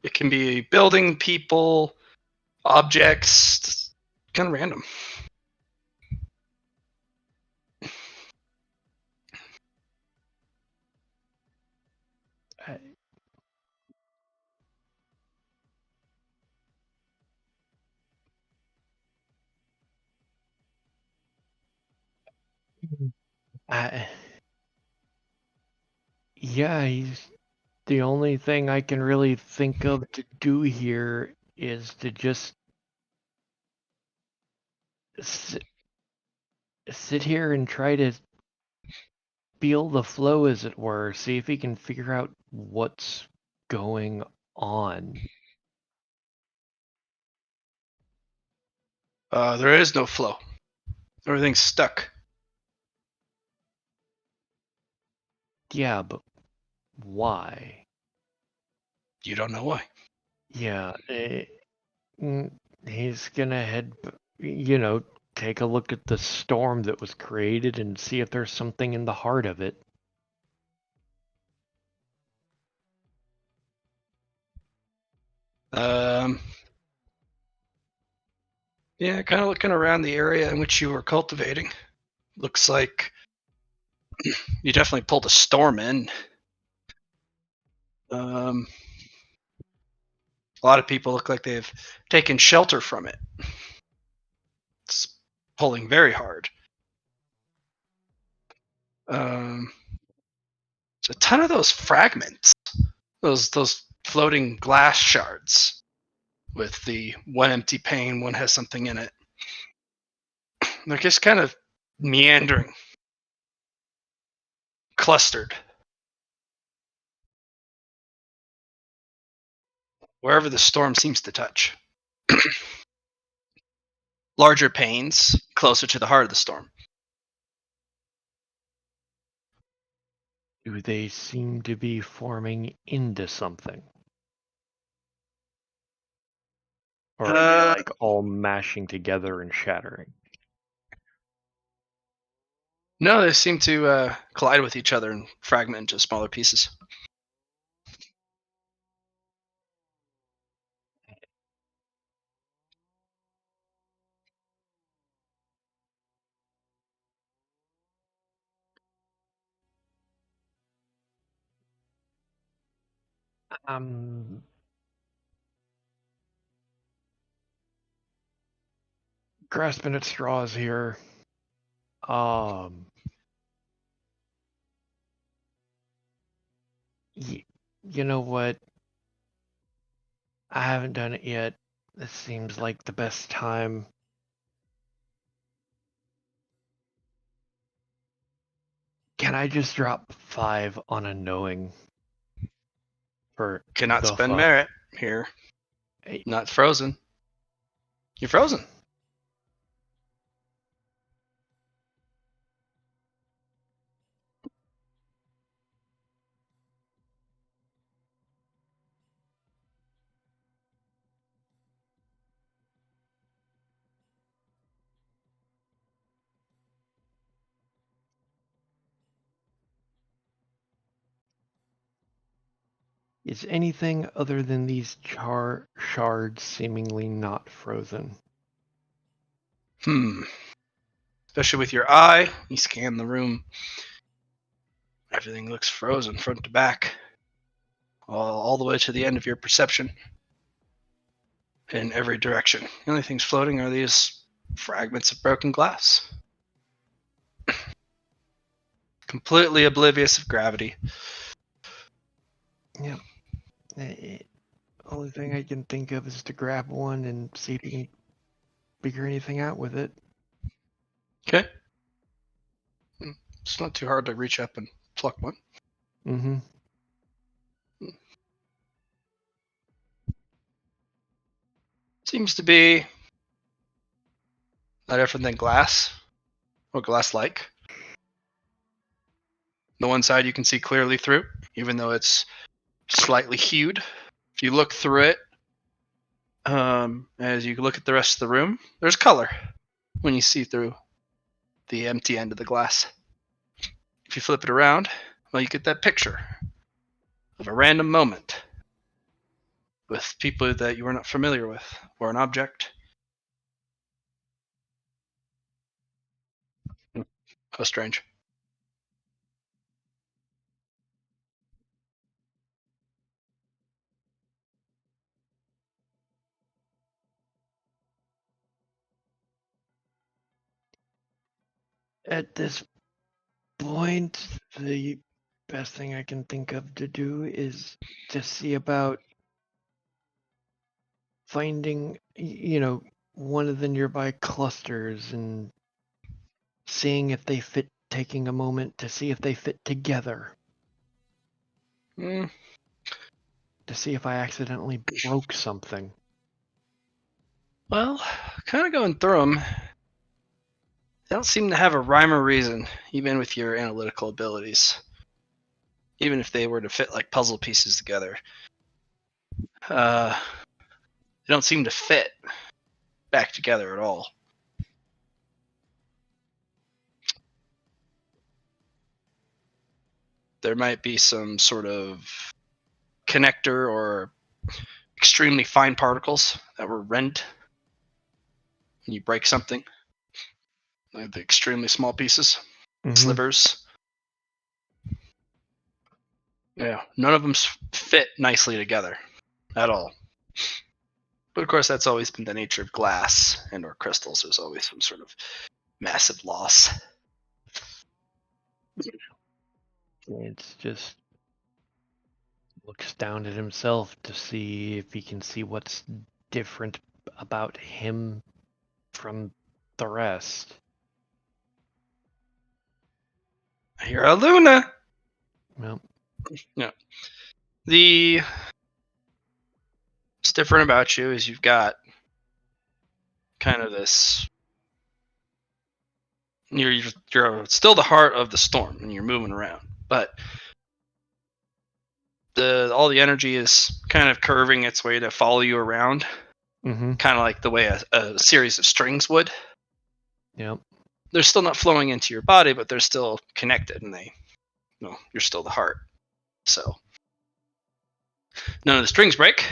It can be building, people, objects, kind of random. uh, I, yeah, the only thing I can really think of to do here is to just sit, sit here and try to feel the flow, as it were, see if he can figure out what's going on. There is no flow. Everything's stuck. Yeah, but why? You don't know why. Yeah, he's gonna take a look at the storm that was created and see if there's something in the heart of it. Yeah, kind of looking around the area in which you were cultivating. Looks like you definitely pulled a storm in. A lot of people look like they've taken shelter from it. It's pulling very hard. There's a ton of those fragments, those floating glass shards, with the one empty pane, one has something in it. They're just kind of meandering, clustered, wherever the storm seems to touch. Larger panes closer to the heart of the storm. Do they seem to be forming into something? Or are they like all mashing together and shattering? No, they seem to collide with each other and fragment into smaller pieces. Um, Grasping at straws here. Um, you know what? I haven't done it yet. This seems like the best time. Can I just drop 5 on a knowing for Cannot the spend fuck? merit here. Hey, Not frozen. You're frozen. is anything other than these shards seemingly not frozen? Especially with your eye, you scan the room. Everything looks frozen front to back, all the way to the end of your perception, in every direction. The only things floating are these fragments of broken glass. Completely oblivious of gravity. Yep. Only thing I can think of is to grab one and see if you can figure anything out with it. Okay. It's not too hard to reach up and pluck one. Mm-hmm. Seems to be no different than glass. or glass-like. The one side you can see clearly through, even though it's slightly hued. If you look through it, as you look at the rest of the room, there's color when you see through the empty end of the glass. If you flip it around, well, you get that picture of a random moment with people that you were not familiar with, or an object. How strange. At this point, the best thing I can think of to do is to see about finding, one of the nearby clusters and seeing if they fit, taking a moment to see if they fit together, Mm, to see if I accidentally broke something. well, kind of going through them, they don't seem to have a rhyme or reason, even with your analytical abilities. Even if they were to fit like puzzle pieces together, they don't seem to fit back together at all. There might be some sort of connector or extremely fine particles that were rent when you break something, like the extremely small pieces, slivers. Yeah, none of them fit nicely together at all. But of course, that's always been the nature of glass and or crystals. There's always some sort of massive loss. It's just looks down at himself to see if he can see what's different about him from the rest. You're a Luna. Well, What's different about you is you've got kind of this. You're still the heart of the storm, and you're moving around, but all the energy is kind of curving its way to follow you around, kind of like the way a series of strings would. Yep. They're still not flowing into your body, but they're still connected, and you're still the heart. So none of the strings break.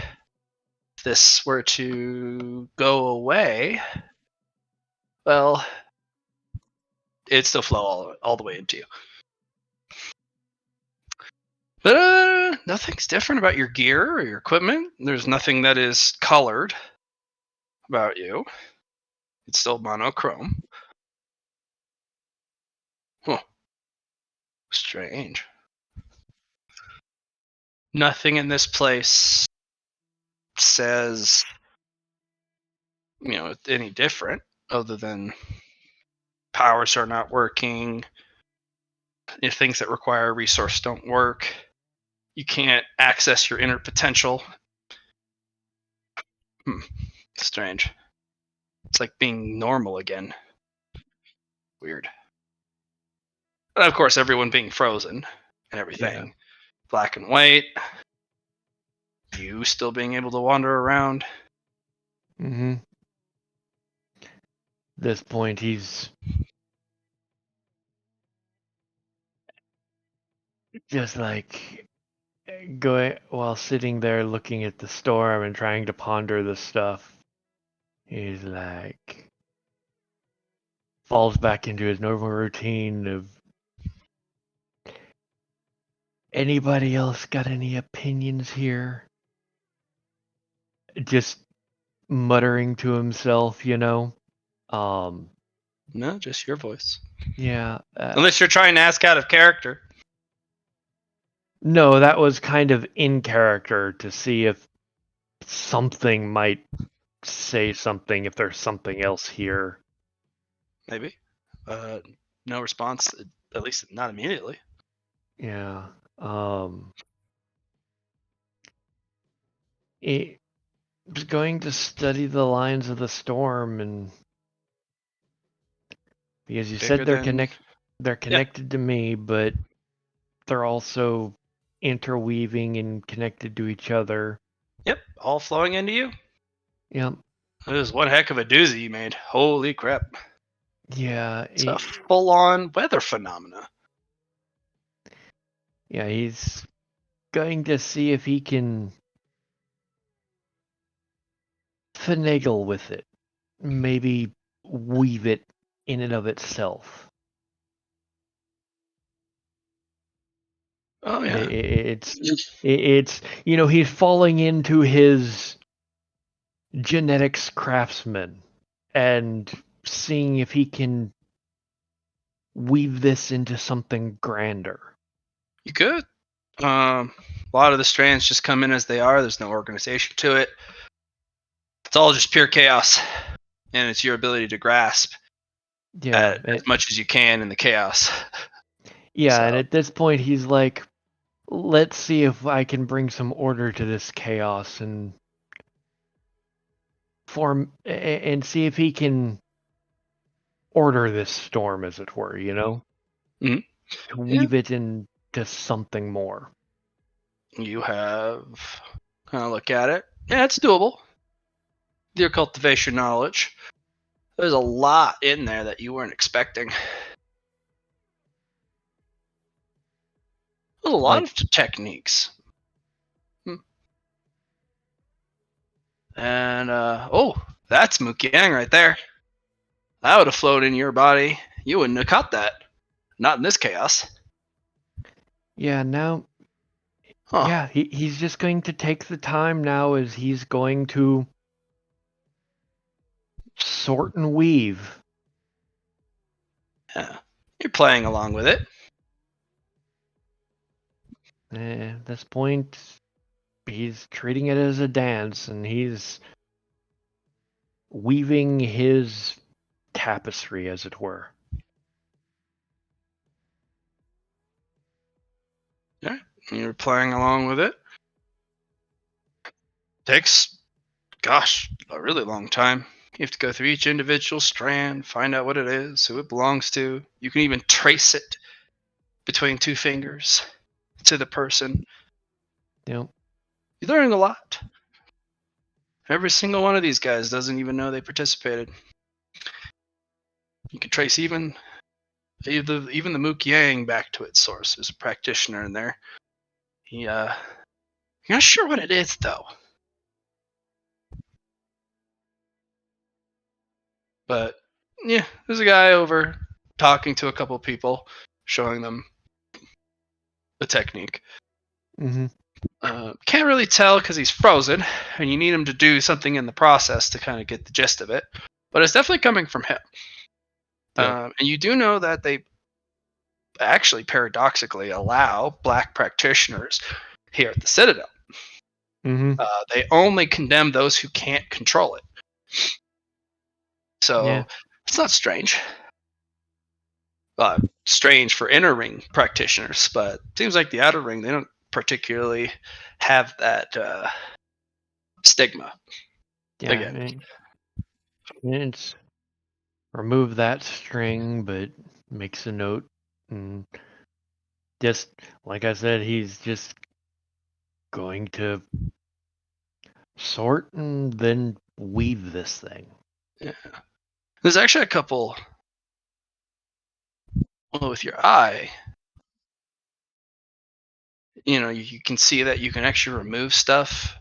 If this were to go away, well, it'd still flow all the way into you. But nothing's different about your gear or your equipment. There's nothing that is colored about you. It's still monochrome. Huh. Strange. Nothing in this place says, any different other than powers are not working. If things that require a resource don't work, you can't access your inner potential. Strange. It's like being normal again. Weird. And of course, everyone being frozen and everything. Yeah. Black and white. You still being able to wander around. This point, he's just like going while sitting there looking at the storm and trying to ponder the stuff. He's like falls back into his normal routine of anybody else got any opinions here? Just muttering to himself, No, just your voice. Yeah. Unless you're trying to ask out of character. No, that was kind of in character to see if something might say something, if there's something else here. Maybe. No response, at least not immediately. Yeah. It was going to study the lines of the storm and Because you Bigger said they're than- connected to me, but they're also interweaving and connected to each other. Yep, all flowing into you. Yep. It was one heck of a doozy you made. Holy crap. Yeah. It's a full-on weather phenomena. Yeah, he's going to see if he can finagle with it. Maybe weave it in and of itself. Oh yeah. It's he's falling into his genetics craftsman and seeing if he can weave this into something grander. You could. A lot of the strands just come in as they are. There's no organization to it. It's all just pure chaos, and it's your ability to grasp as much as you can in the chaos. Yeah, and at this point he's like, let's see if I can bring some order to this chaos and form and see if he can order this storm, as it were, Mhm. to weave it into something more. You have kind of look at it. Yeah, it's doable. Your cultivation knowledge. There's a lot in there that you weren't expecting. There's a lot of techniques. And that's Mukiang right there. That would have flowed in your body. You wouldn't have caught that. Not in this chaos. Yeah, now yeah, he's just going to take the time now as he's going to sort and weave. Yeah. You're playing along with it. At this point, he's treating it as a dance, and he's weaving his tapestry, as it were. Yeah. You're playing along with it. Takes, gosh, a really long time. You have to go through each individual strand, find out what it is, who it belongs to. You can even trace it between two fingers to the person. Yep. You're learning a lot. Every single one of these guys doesn't even know they participated. You can trace even the Mukiang back to its source. There's a practitioner in there. You're not sure what it is though. But yeah, there's a guy over talking to a couple people, showing them the technique. Mm-hmm. Can't really tell because he's frozen, and you need him to do something in the process to kind of get the gist of it. But it's definitely coming from him. Yep. And you do know that they actually paradoxically allow black practitioners here at the Citadel. Mm-hmm. They only condemn those who can't control it. So it's not strange. Strange for inner ring practitioners, but it seems like the outer ring, they don't particularly have that stigma. Yeah. Again. It's remove that string, but makes a note. And just like I said, he's just going to sort and then weave this thing. Yeah. There's actually a couple. Well, with your eye, you can see that you can actually remove stuff,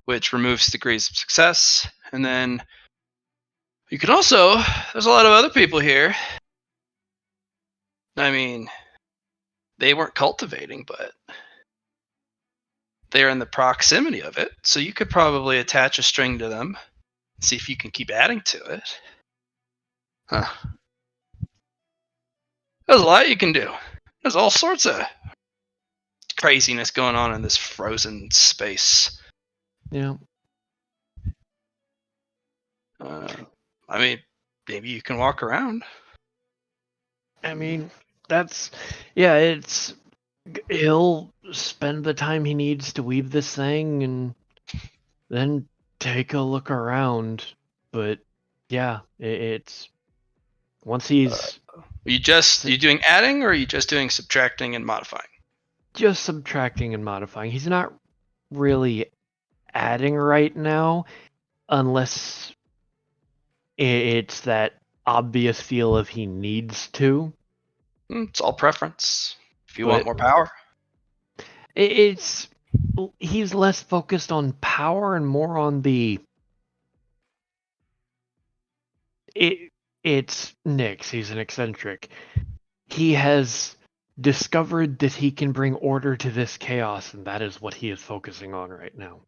which removes degrees of success. And then you can also, there's a lot of other people here. I mean, they weren't cultivating, but they're in the proximity of it. So you could probably attach a string to them, see if you can keep adding to it. Huh. There's a lot you can do. There's all sorts of craziness going on in this frozen space. Yeah. I mean, maybe you can walk around. I mean, he'll spend the time he needs to weave this thing and then take a look around. But yeah, it's Once he's Are you doing adding, or are you just doing subtracting and modifying? just subtracting and modifying, he's not really adding right now, unless it's that obvious feel of he needs to. It's all preference. If you want But more power. it's he's less focused on power and more on the it's Nyx. He's an eccentric. He has discovered that he can bring order to this chaos, and that is what he is focusing on right now.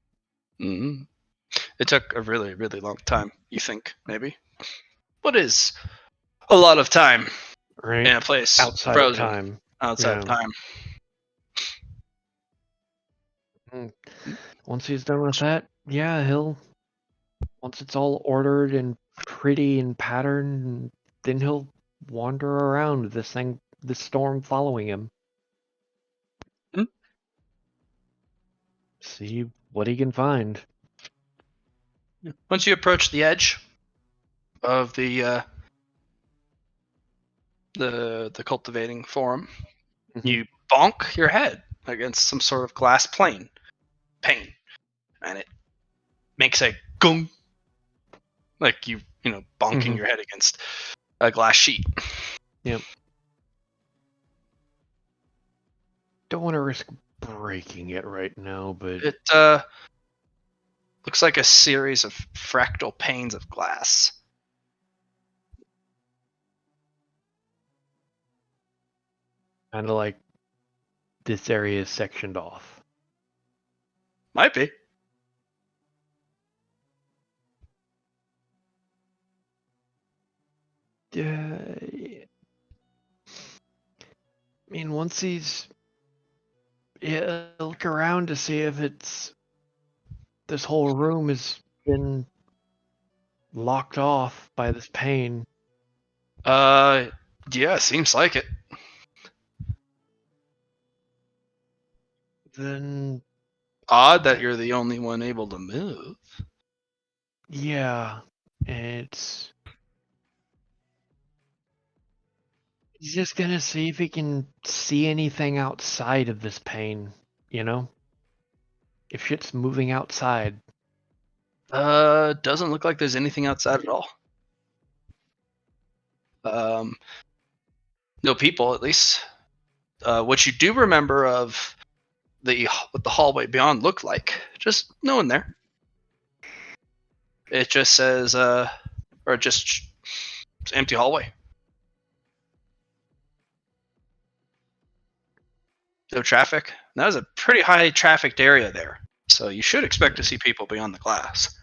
Mm. It took a really, really long time, you think, maybe? What is a lot of time Right? in a place Outside frozen of time. outside of Yeah. time? Once he's done with that, yeah, once it's all ordered and pretty and patterned, then he'll wander around with this storm following him. Hmm. See what he can find. Once you approach the edge of the cultivating forum, you bonk your head against some sort of glass pane, and it makes a gung, like you bonking your head against a glass sheet. Yep. Don't want to risk breaking it right now, but It looks like a series of fractal panes of glass. kind of like this area is sectioned off. Might be. I mean, once he's look around to see if this whole room has been locked off by this pane. Yeah, seems like it. Then Odd that you're the only one able to move. yeah, he's just gonna see if he can see anything outside of this pane, you know? If shit's moving outside. Doesn't look like there's anything outside at all. No people, at least. What you do remember of what the hallway beyond looked like, just no one there. It just says, or just it's empty hallway. No traffic. And that was a pretty high trafficked area there, so you should expect to see people beyond the glass.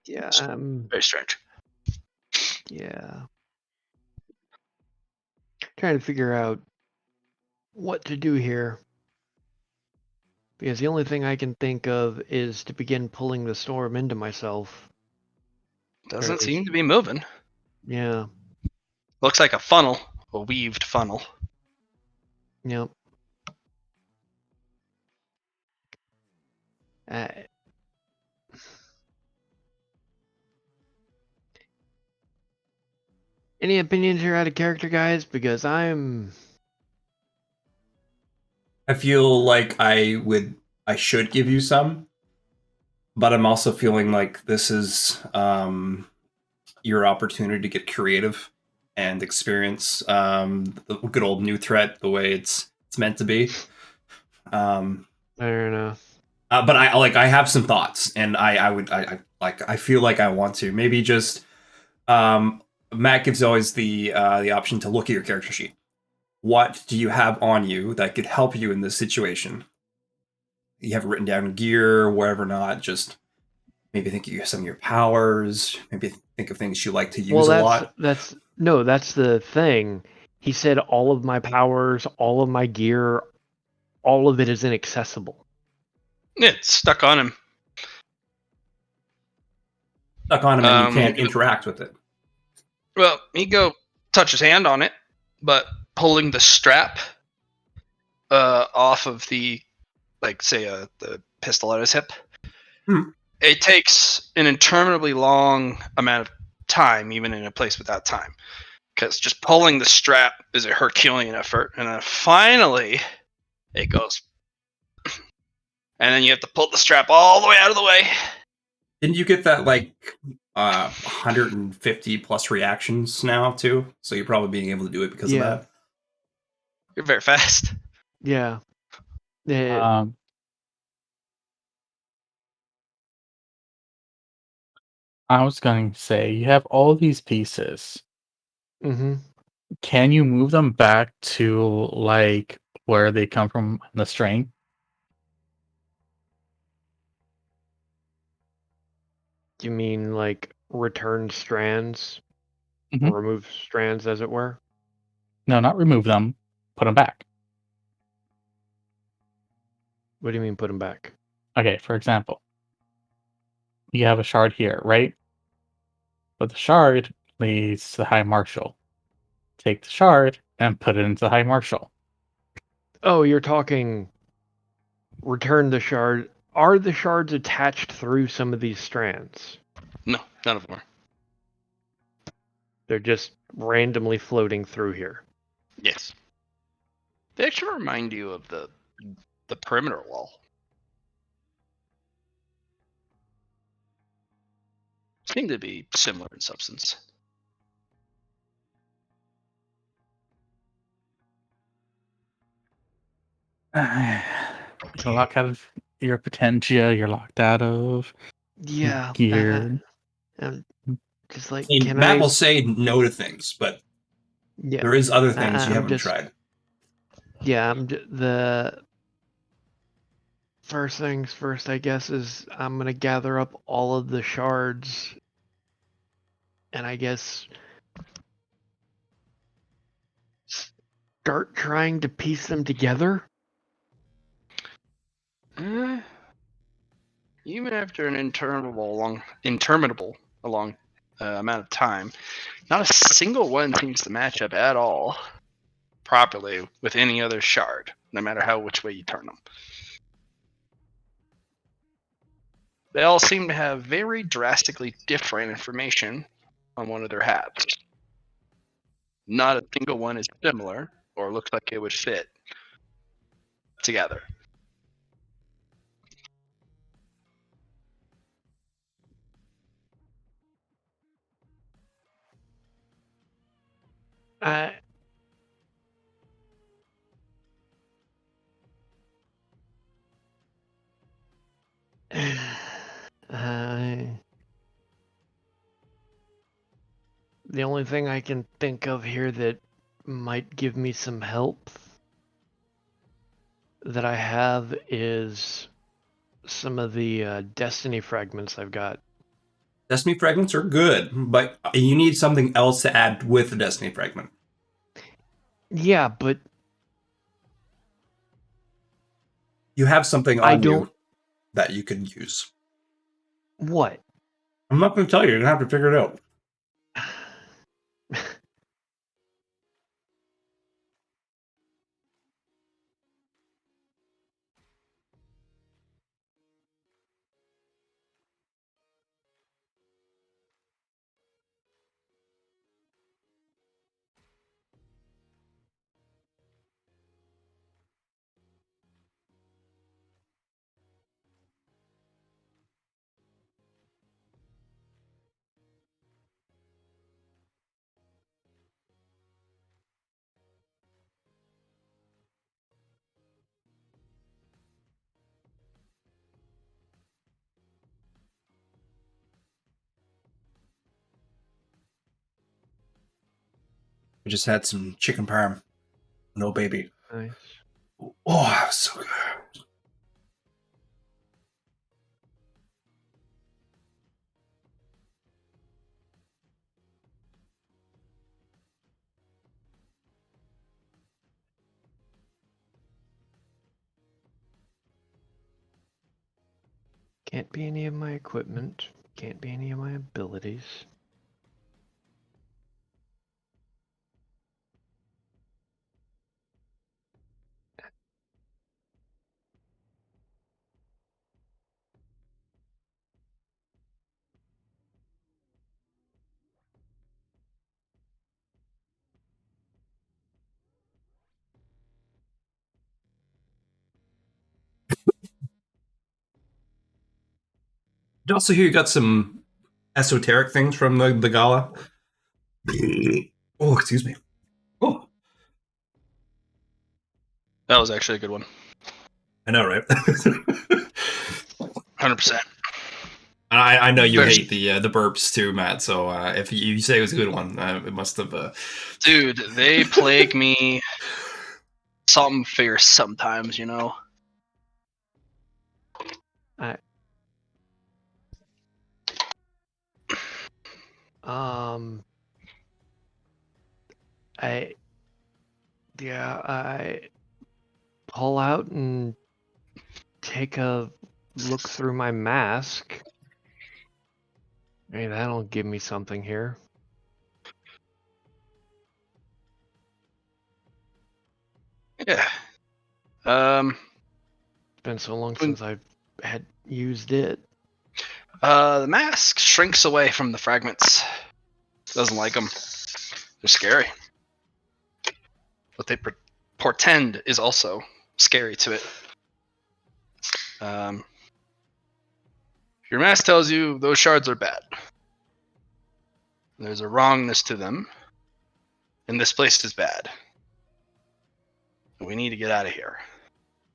Yeah, Very strange. yeah. Trying to figure out what to do here. Because the only thing I can think of is to begin pulling the storm into myself. Doesn't seem to be moving. Yeah. Looks like a funnel, a weaved funnel. Yep. Any opinions here out of character, guys? Because I feel like I should give you some, but I'm also feeling like this is your opportunity to get creative and experience the good old new threat the way it's meant to be. Fair enough. But I have some thoughts, and I feel like I want to maybe just Matt gives always the option to look at your character sheet. What do you have on you that could help you in this situation? You have it written down in gear, wherever not. Just maybe think of some of your powers. Maybe think of things you like to use a lot. That's the thing. He said all of my powers, all of my gear, all of it is inaccessible. Yeah, it's stuck on him. Stuck on him, and you can't interact with it. Well, he go touch his hand on it, but pulling the strap off of the, like, say, the pistol at his hip, It takes an interminably long amount of time, even in a place without time, because just pulling the strap is a Herculean effort, and then finally it goes, and then you have to pull the strap all the way out of the way. Didn't you get that like 150 plus reactions now too? So you're probably being able to do it because of Yeah. that. You're very fast. Yeah. I was going to say, you have all these pieces. Mm-hmm. Can you move them back to like where they come from in the string? You mean like return strands, Mhm. remove strands, as it were? No, not remove them. Put them back. What do you mean put them back? Okay, for example, you have a shard here, right? But the shard leads to the High Marshal. Take the shard and put it into the High Marshal. Oh, you're talking return the shard. Are the shards attached through some of these strands? No, none of them are. They're just randomly floating through here. Yes. They actually remind you of the perimeter wall. Seem to be similar in substance. You're locked out of your potentia. You're locked out of Yeah. gear. I'm just like, I mean, can Matt I? will say no to things, but Yeah. there is other things you I'm haven't just. tried. Yeah. The first things first, I guess, is I'm gonna gather up all of the shards, and I guess start trying to piece them together. Even after an interminable amount of time, not a single one seems to match up at all properly with any other shard, no matter which way you turn them. They all seem to have very drastically different information on one of their halves. Not a single one is similar or looks like it would fit together. I. The only thing I can think of here that might give me some help that I have is some of the Destiny fragments I've got. Destiny fragments are good, but you need something else to add with the Destiny fragment. Yeah, but You have something I on don't. you that you could use. What? I'm not going to tell you. You're going to have to figure it out. I just had some chicken parm. No baby. Nice. Oh, that was so good. Can't be any of my equipment. Can't be any of my abilities. I also hear you got some esoteric things from the gala. Oh, excuse me. Oh, That was actually a good one. I know, right? 100%. I know you There's- hate the burps too, Matt. So if you say it was a good one, it must have. Dude, they plague me something fierce sometimes, you know? Um, I pull out and take a look through my mask. Maybe that'll give me something here. Yeah. It's been so long When- since I've had used it. The mask shrinks away from the fragments. Doesn't like them. They're scary. What they portend is also scary to it. Your mask tells you those shards are bad. There's a wrongness to them, and this place is bad. We need to get out of here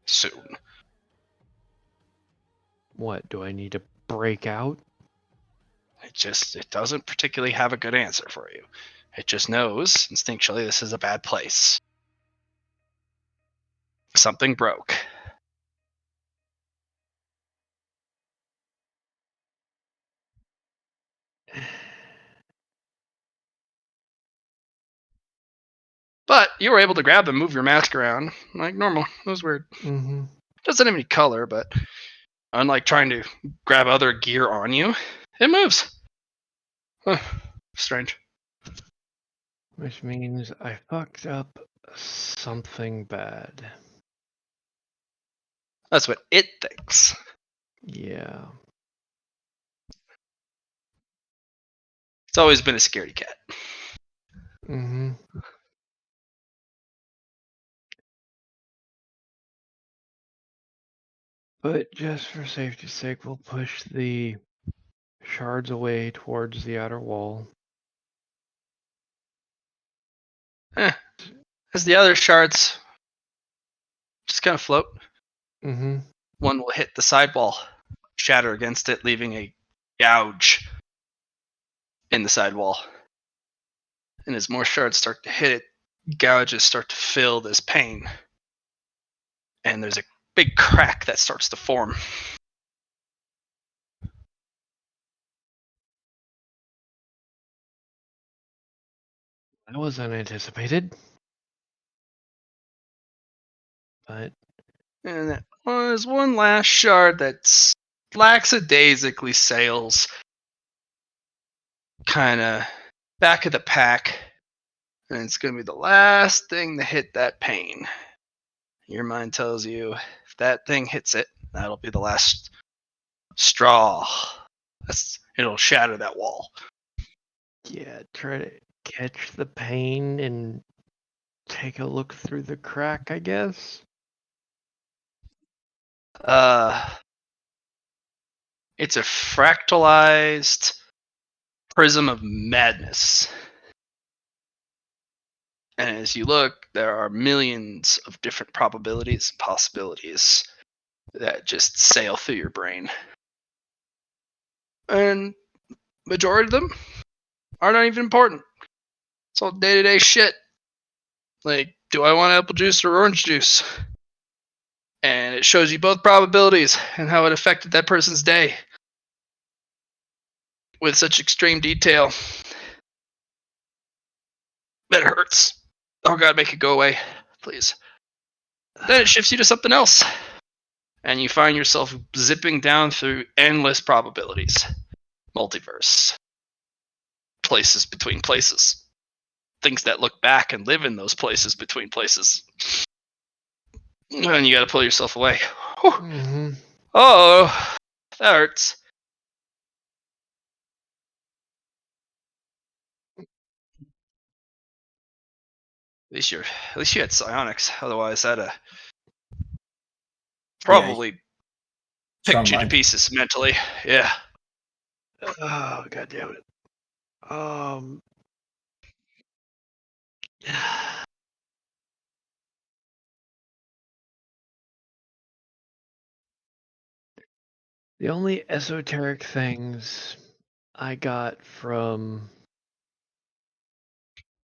soon. What, do I need to break out? It doesn't particularly have a good answer for you. It just knows instinctually this is a bad place. Something broke. But you were able to grab them, move your mask around like normal. It was weird. Mm-hmm. Doesn't have any color, but unlike trying to grab other gear on you, it moves. Huh. Strange. Which means I fucked up something bad. That's what it thinks. Yeah. It's always been a scaredy cat. Mm-hmm. But just for safety's sake, we'll push the shards away towards the outer wall. As the other shards just kind of float, Mm-hmm. one will hit the sidewall, shatter against it, leaving a gouge in the sidewall. And as more shards start to hit it, gouges start to fill this pane. And there's a big crack that starts to form. That was unanticipated. But And there's one last shard that lackadaisically sails kind of back of the pack. And it's going to be the last thing to hit that pane. Your mind tells you if that thing hits it, that'll be the last straw. It'll shatter that wall. yeah, try to catch the pain and take a look through the crack, I guess. It's a fractalized prism of madness. And as you look, there are millions of different probabilities and possibilities that just sail through your brain. And majority of them are not even important. It's all day-to-day shit. Like, do I want apple juice or orange juice? And it shows you both probabilities and how it affected that person's day with such extreme detail that it hurts. Oh god, make it go away, please. Then it shifts you to something else. And you find yourself zipping down through endless probabilities. Multiverse. Places between places. Things that look back and live in those places between places. And you gotta pull yourself away. Whew. Mm-hmm. Oh, that hurts. At least you had psionics. Otherwise, that'd probably picked Strong you to mind. pieces mentally. Yeah. Oh, God damn it. The only esoteric things I got from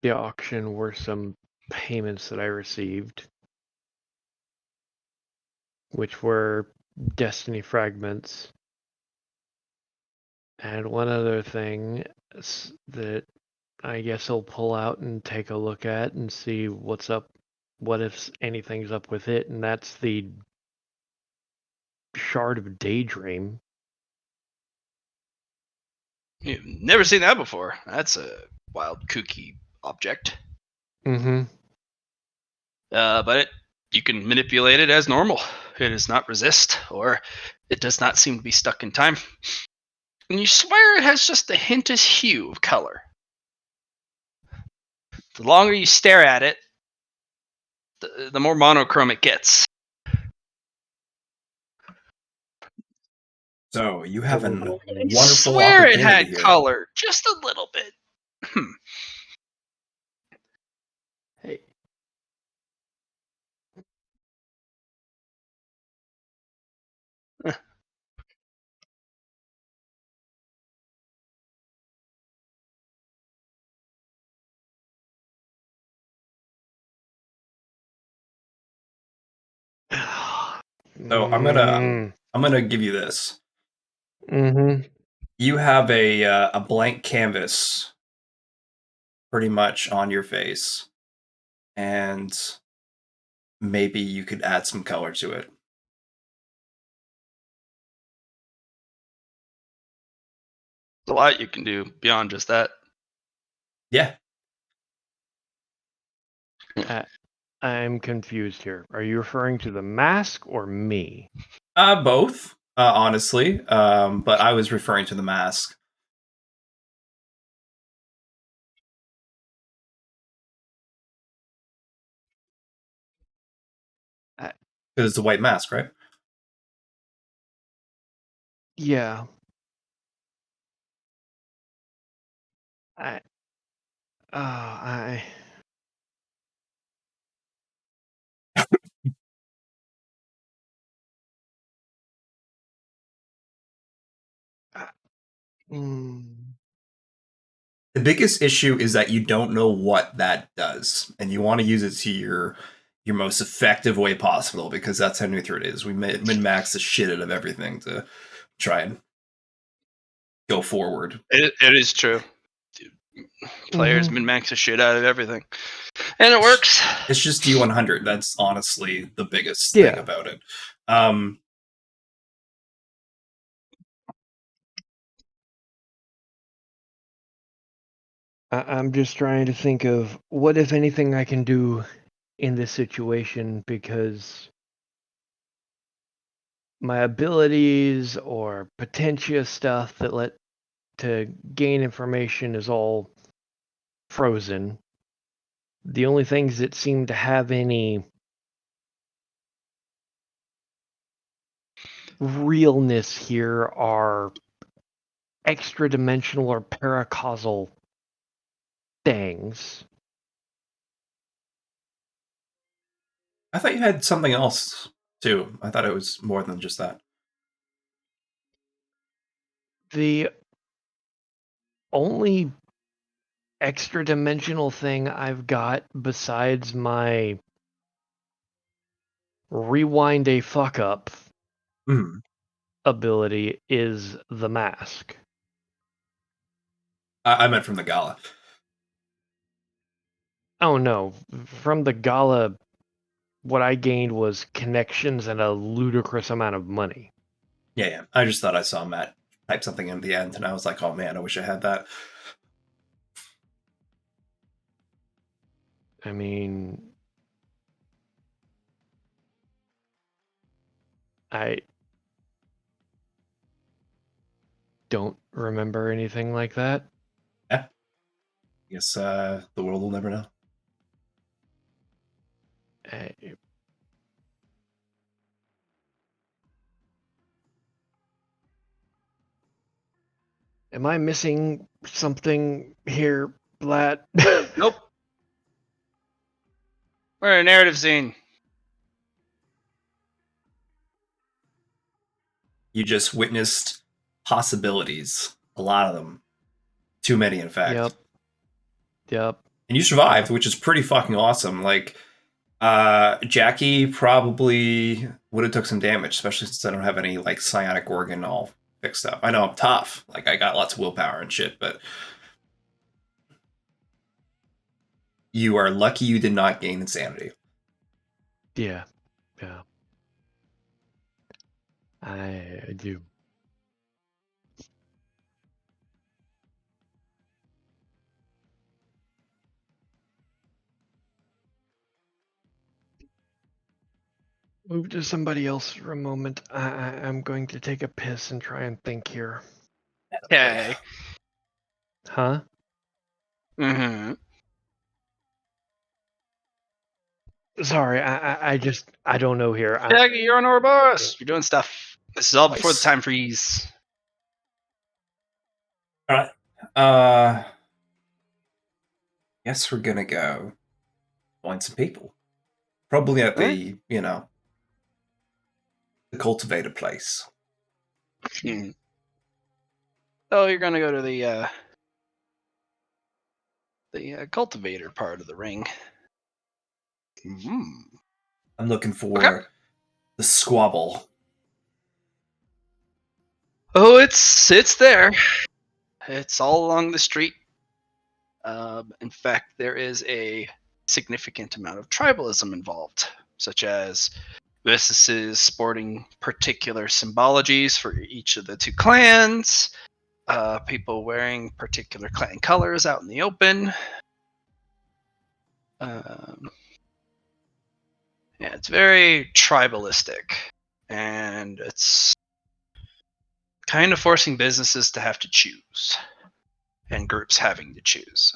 the auction were some payments that I received, which were Destiny fragments. And one other thing that I guess I'll pull out and take a look at and see what's up, what if anything's up with it, and that's the Shard of Daydream. You've never seen that before. That's a wild, kooky object. Mm-hmm. But you can manipulate it as normal. It does not resist, or it does not seem to be stuck in time. And you swear it has just the hintest hue of color. The longer you stare at it, the more monochrome it gets. So you have a I wonderful swear it opportunity had here. color, just a little bit. Hey. So I'm gonna give you this. Mm-hmm. You have a blank canvas, pretty much on your face, and maybe you could add some color to it. There's a lot you can do beyond just that. Yeah. I'm confused here. Are you referring to the mask or me? Both, honestly. But I was referring to the mask. Because it's a white mask, right? Yeah. I. I. Mm. The biggest issue is that you don't know what that does, and you want to use it to your most effective way possible, because that's how neutral it is. We min max the shit out of everything to try and go forward. It is true. Players Mhm. min-max the shit out of everything. And it works. It's just D100. That's honestly the biggest thing Yeah. about it. I'm just trying to think of what, if anything, I can do in this situation, because my abilities or potentia stuff that let to gain information is all frozen. The only things that seem to have any realness here are extra dimensional or paracausal things. I thought you had something else too. I thought it was more than just that. The only extra dimensional thing I've got besides my rewind a fuck up Mm. ability is the mask. I meant from the gala. Oh no, from the gala, what I gained was connections and a ludicrous amount of money. Yeah. I just thought I saw Matt type something in the end, and I was like, oh man, I wish I had that. I mean, I don't remember anything like that. Yeah. I guess the world will never know. I, Am I missing something here, Blat? Nope. We're in a narrative scene. You just witnessed possibilities. A lot of them. Too many, in fact. Yep. And you survived, which is pretty fucking awesome. Like, Jackie probably would have took some damage, especially since I don't have any like psionic organ all fixed up. I know I'm tough, like I got lots of willpower and shit, but you are lucky you did not gain insanity. Yeah. I do. Move to somebody else for a moment. I'm going to take a piss and try and think here. Okay. Huh? Mm-hmm. Sorry, I just I don't know here. Jackie, you're on our boss. You're doing stuff. This is all before the Nice. time freeze. All right. Guess we're gonna go find some people. Probably at the, the cultivator place. Hmm. Oh, you're gonna go to the cultivator part of the ring. Mm. I'm looking for the squabble. Oh, it's there. It's all along the street. In fact, there is a significant amount of tribalism involved, such as businesses sporting particular symbologies for each of the two clans, people wearing particular clan colors out in the open. Yeah, it's very tribalistic, and it's kind of forcing businesses to have to choose, and groups having to choose.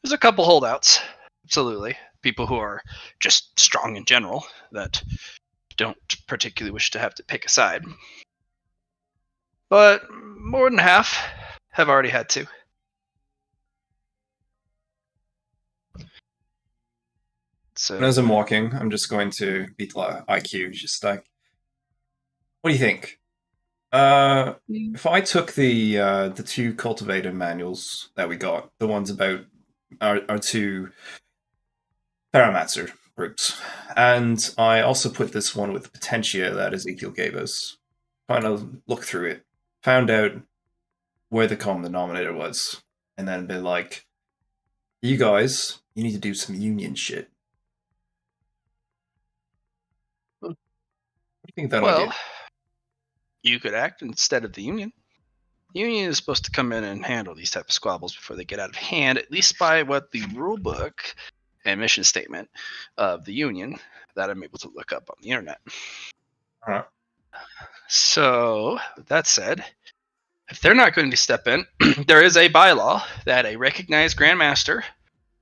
There's a couple holdouts, absolutely. People who are just strong in general that don't particularly wish to have to pick a side. But more than half have already had to. So, And as I'm walking, I'm just going to beat IQ, just like, what do you think? If I took the two cultivator manuals that we got, the ones about our two Paramatzer brutes, and I also put this one with Potentia that Ezekiel gave us, kind of look through it, found out where the common denominator was, and then be like, you guys, you need to do some union shit. What do you think of that well, idea? you could act instead of the Union. The Union is supposed to come in and handle these type of squabbles before they get out of hand, at least by what the rule book and mission statement of the Union that I'm able to look up on the internet. Alright. So, with that said, if they're not going to step in, there is a bylaw that a recognized Grandmaster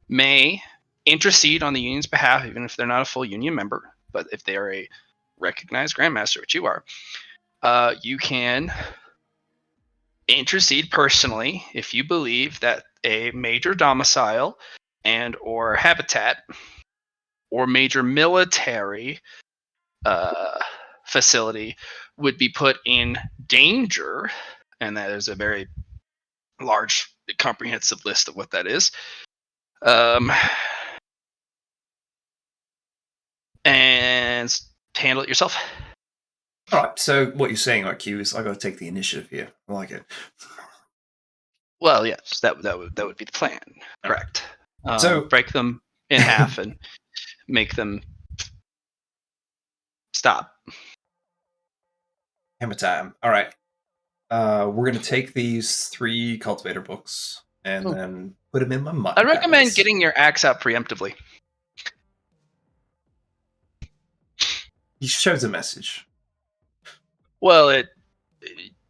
may intercede on the Union's behalf, even if they're not a full Union member. But if they are a recognized Grandmaster, which you are, you can intercede personally if you believe that a major domicile and or habitat or major military facility would be put in danger, and that is a very large, comprehensive list of what that is. And handle it yourself. Alright, so what you're saying, IQ, is I gotta take the initiative here. I like it. Well, yes, that would be the plan. Correct. So- break them in half and make them stop. Hammer time. Alright. We're gonna take these 3 cultivator books and then put them in my mind. I'd recommend getting your axe out preemptively. He shows a message. Well,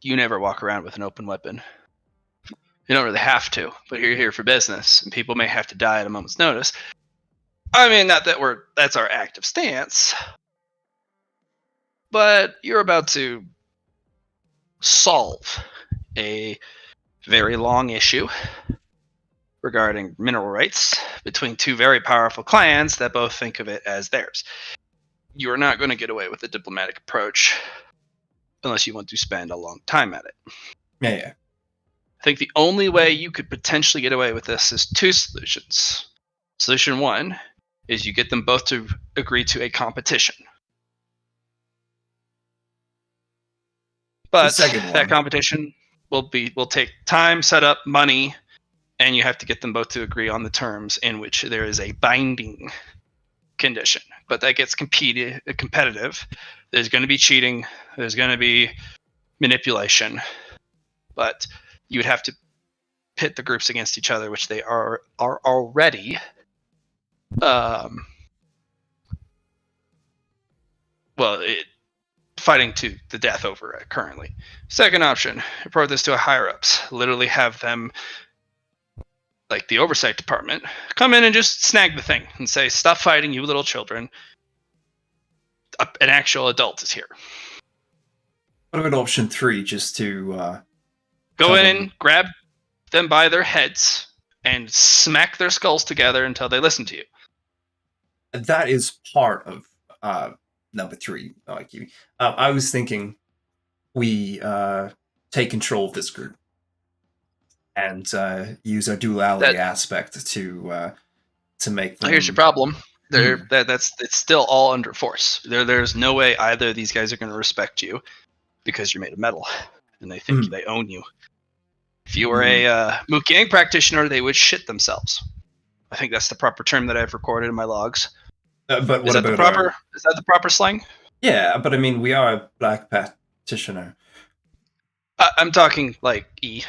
you never walk around with an open weapon. You don't really have to, but you're here for business, and people may have to die at a moment's notice. I mean, not that that's our active stance, but you're about to solve a very long issue regarding mineral rights between two very powerful clans that both think of it as theirs. You are not going to get away with a diplomatic approach unless you want to spend a long time at it. Yeah. I think the only way you could potentially get away with this is two solutions. Solution one is you get them both to agree to a competition. But that competition will take time, setup, money, and you have to get them both to agree on the terms in which there is a binding condition. But that gets competitive. There's going to be cheating. There's going to be manipulation. But you would have to pit the groups against each other, which they are already fighting to the death over it currently. Second option, report this to a higher ups. Literally have them, like the oversight department, come in and just snag the thing and say, stop fighting, you little children. An actual adult is here. What about option 3, just to go in, grab them by their heads, and smack their skulls together until they listen to you? That is part of number 3. I was thinking we take control of this group and use our duality aspect to make them... Here's your problem. It's still all under force. There's no way either of these guys are going to respect you because you're made of metal and they think they own you. If you were a Mook Yang practitioner, they would shit themselves. I think that's the proper term that I've recorded in my logs. But is that the proper slang? Yeah, but I mean, we are a black practitioner. I'm talking like E.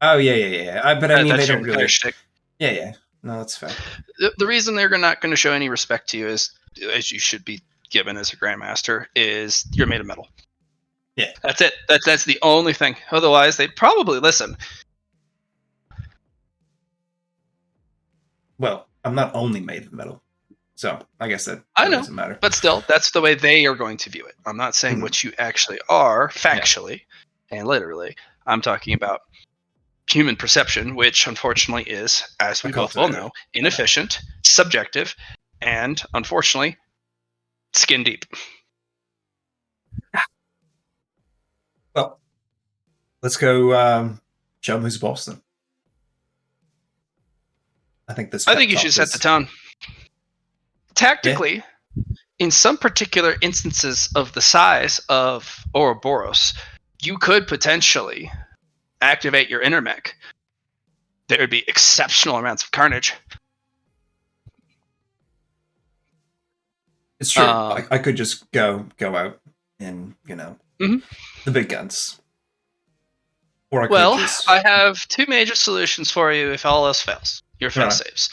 Oh yeah. But I mean, they don't really. Shtick. Yeah. No, that's fair. The reason they're not going to show any respect to you is, as you should be given as a grandmaster, is you're made of metal. Yeah, that's it. That's the only thing. Otherwise, they'd probably listen. Well, I'm not only made of metal, so I guess that doesn't matter. But still, that's the way they are going to view it. I'm not saying what you actually are factually and literally. I'm talking about human perception, which unfortunately is, as we both well know, inefficient, subjective, and unfortunately, skin deep. Well, let's go show them who's boss then. I think you should set the tone. Tactically, in some particular instances of the size of Ouroboros, you could potentially activate your intermech. There would be exceptional amounts of carnage. It's true. I could just go out and, the big guns. Or I have two major solutions for you if all else fails. Your fail-safes.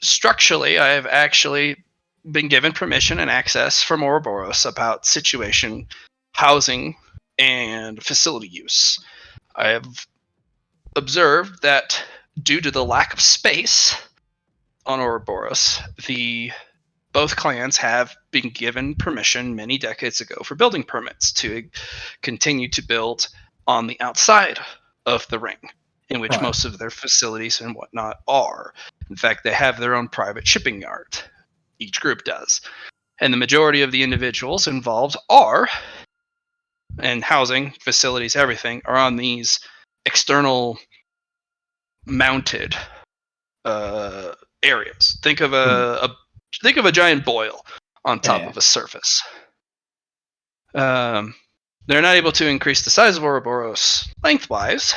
Structurally, I have actually been given permission and access from Ouroboros about situation, housing, and facility use. I have observed that due to the lack of space on Ouroboros, both clans have been given permission many decades ago for building permits to continue to build on the outside of the ring, in which most of their facilities and whatnot are. In fact, they have their own private shipping yard. Each group does. And the majority of the individuals involved and housing, facilities, everything, are on these external mounted areas. Think of a giant boil on top of a surface. They're not able to increase the size of Ouroboros lengthwise,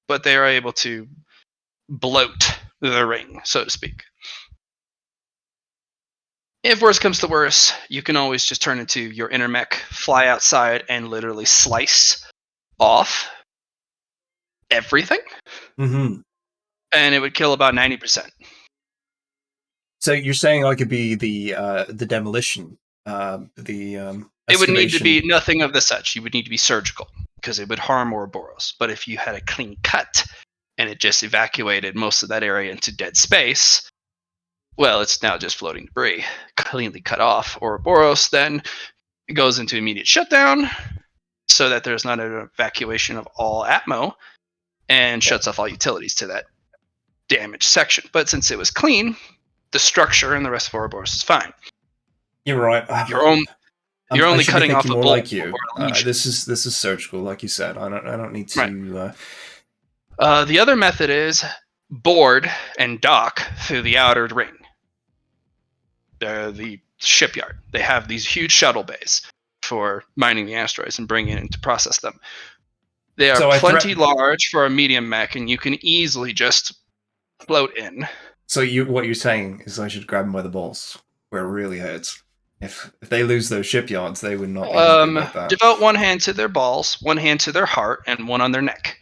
but they are able to bloat the ring, so to speak. If worse comes to worse, you can always just turn into your intermech, fly outside, and literally slice off everything. Mm-hmm. And it would kill about 90%. So you're saying it could be the demolition, it would need to be nothing of the such. You would need to be surgical because it would harm Ouroboros. But if you had a clean cut and it just evacuated most of that area into dead space, well, it's now just floating debris, cleanly cut off. Ouroboros then goes into immediate shutdown so that there's not an evacuation of all Atmo. and shuts off all utilities to that damaged section. But since it was clean, the structure and the rest of Ouroboros is fine. You're right. You're only I cutting should be off thinking a more bolt like you. or a lesion. This is surgical, like you said. I don't need to. The other method is board and dock through the outer ring. The shipyard. They have these huge shuttle bays for mining the asteroids and bringing in to process them. They are So plenty large for a medium mech, and you can easily just float in. So what you're saying is I should grab them by the balls, where it really hurts. If they lose those shipyards, they would not be happy about that. Devote one hand to their balls, one hand to their heart, and one on their neck.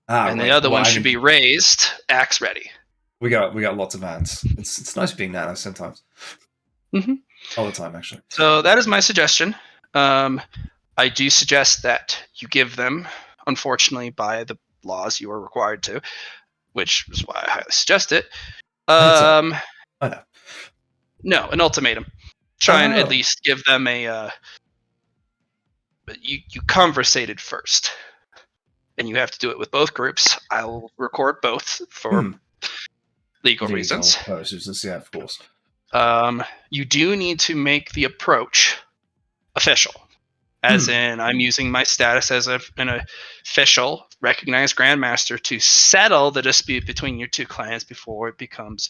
And the other one should be raised, axe ready. We got lots of hands. It's nice being nano sometimes. Mm-hmm. All the time, actually. So that is my suggestion. I do suggest that you give them, unfortunately, by the laws, you are required to, which is why I highly suggest it. I know. No, an ultimatum. Try and at least give them a. You conversated first, and you have to do it with both groups. I'll record both for legal reasons. Yeah, of course. You do need to make the approach official, as in I'm using my status as an official, recognized Grandmaster to settle the dispute between your two clans before it becomes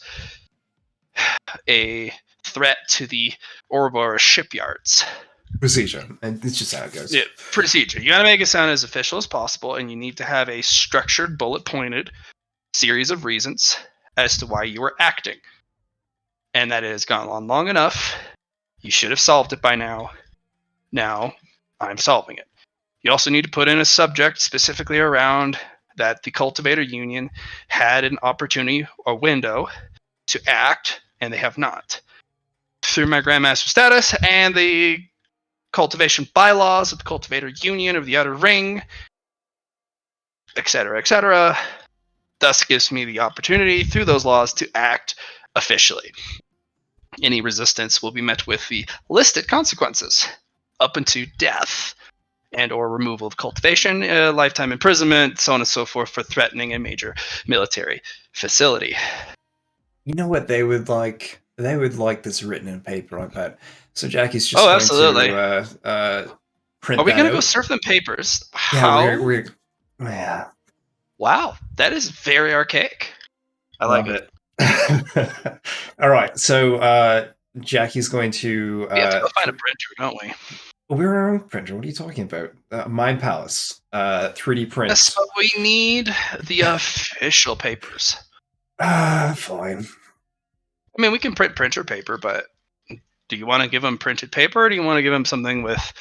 a threat to the Ouroboros shipyards. Procedure, and it's just how it goes. Yeah, procedure. You gotta make it sound as official as possible, and you need to have a structured, bullet-pointed series of reasons as to why you were acting. And that it has gone on long enough. You should have solved it by now. Now, I'm solving it. You also need to put in a subject specifically around that the Cultivator Union had an opportunity or window to act, and they have not. Through my Grandmaster status and the cultivation bylaws of the Cultivator Union of the Outer Ring, etc., thus gives me the opportunity through those laws to act officially. Any resistance will be met with the listed consequences, up into death and or removal of cultivation, lifetime imprisonment, so on and so forth, for threatening a major military facility. You know what they would like? They would like this written in paper, I bet. So Jackie's just going to print. Are we going to go surf them papers? Yeah, we're yeah. Wow, that is very archaic. I like it. All right, so Jackie's going to. We have to go find a printer, don't we? We're our own printer. What are you talking about? Mind Palace, 3D print. Yes, but we need the official papers. Fine. I mean, we can print printer paper, but do you want to give them printed paper, or do you want to give them something with?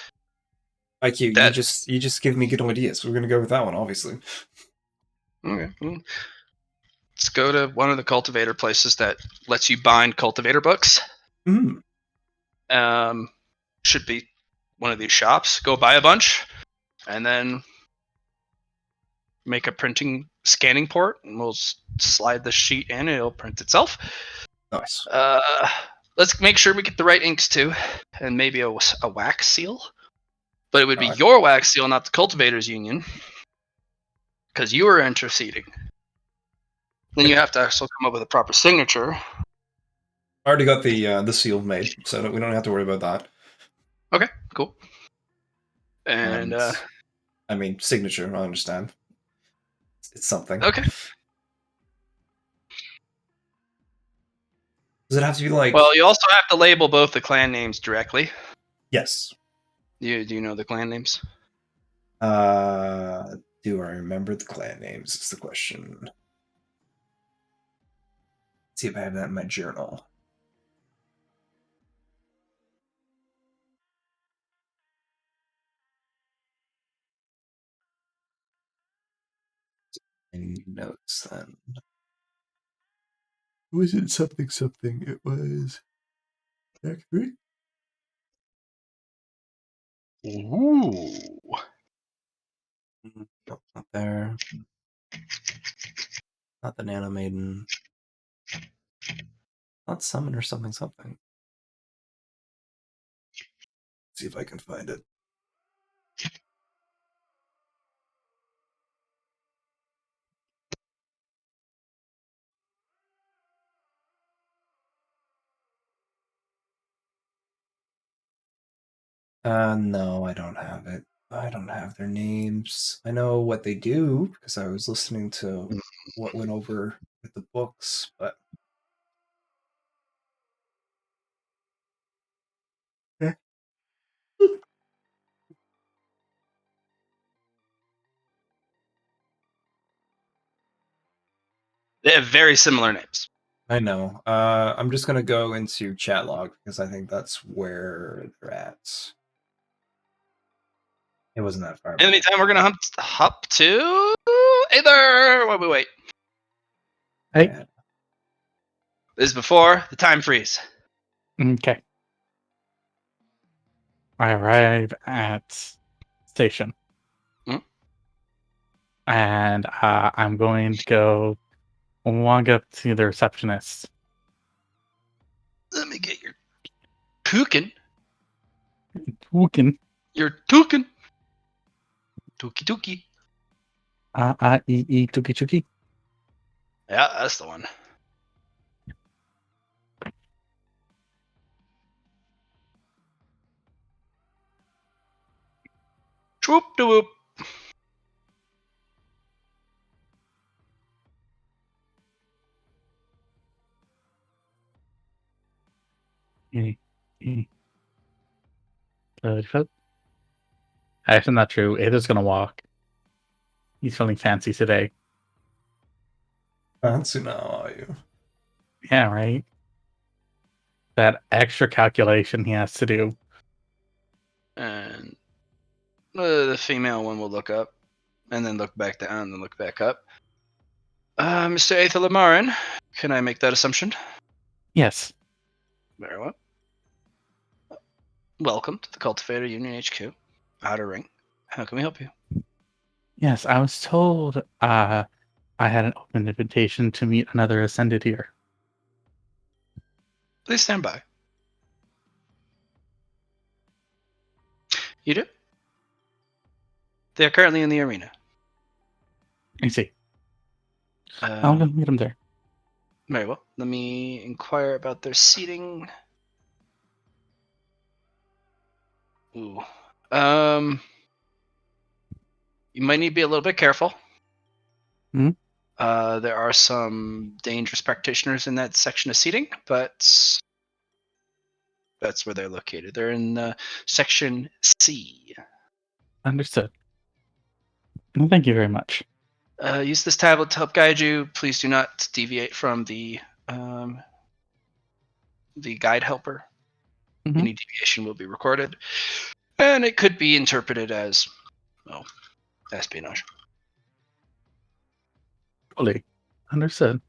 Like you just give me good ideas. We're gonna go with that one, obviously. Okay. Let's go to one of the cultivator places that lets you bind cultivator books. Should be one of these shops. Go buy a bunch, and then make a scanning port, and we'll slide the sheet in, and it'll print itself. Nice. Let's make sure we get the right inks too, and maybe a wax seal. But it would be your wax seal, not the Cultivators Union, because you are interceding. Then you have to also come up with a proper signature. I already got the seal made, so we don't have to worry about that. Okay, cool. And I mean, signature, I understand. It's something. Okay. Does it have to be like... Well, you also have to label both the clan names directly. Yes. Do you know the clan names? Do I remember the clan names is the question. Let's see if I have that in my journal. Any notes then? Was it something? It was factory. Ooh. Nope, not there. Not the Nano Maiden. Not summon or something. Let's see if I can find it. No, I don't have it. I don't have their names. I know what they do because I was listening to what went over with the books, but They have very similar names. I know. I'm just gonna go into chat log because I think that's where they're at. It wasn't that far. In the meantime, we're gonna hop to Aether while we wait. Hey. Yeah. This is before the time freeze. Okay. I arrive at station. Mhm. And I'm going to go walk up to the receptionist. Let me get your token. Wookin. Your token. Tuki tuki. Tuki chuki. Yeah, that's the one. Troop de whoop. Actually, not true. Aether's gonna walk. He's feeling fancy today. Fancy now, are you? Yeah, right? That extra calculation he has to do. And the female one will look up, and then look back down, and then look back up. Mr. Aether Lamarin, can I make that assumption? Yes. Very well. Welcome to the Cultivator Union HQ. Outer Ring. How can we help you? Yes, I was told I had an open invitation to meet another Ascended here. Please stand by. You do? They are currently in the arena. I see. I'll go meet him there. Very well. Let me inquire about their seating. Ooh. You might need to be a little bit careful. Hmm? There are some dangerous practitioners in that section of seating, but that's where they're located. They're in section C. Understood. Well, thank you very much. Use this tablet to help guide you. Please do not deviate from the guide helper. Mhm. Any deviation will be recorded, and it could be interpreted as, well, espionage. Fully understood.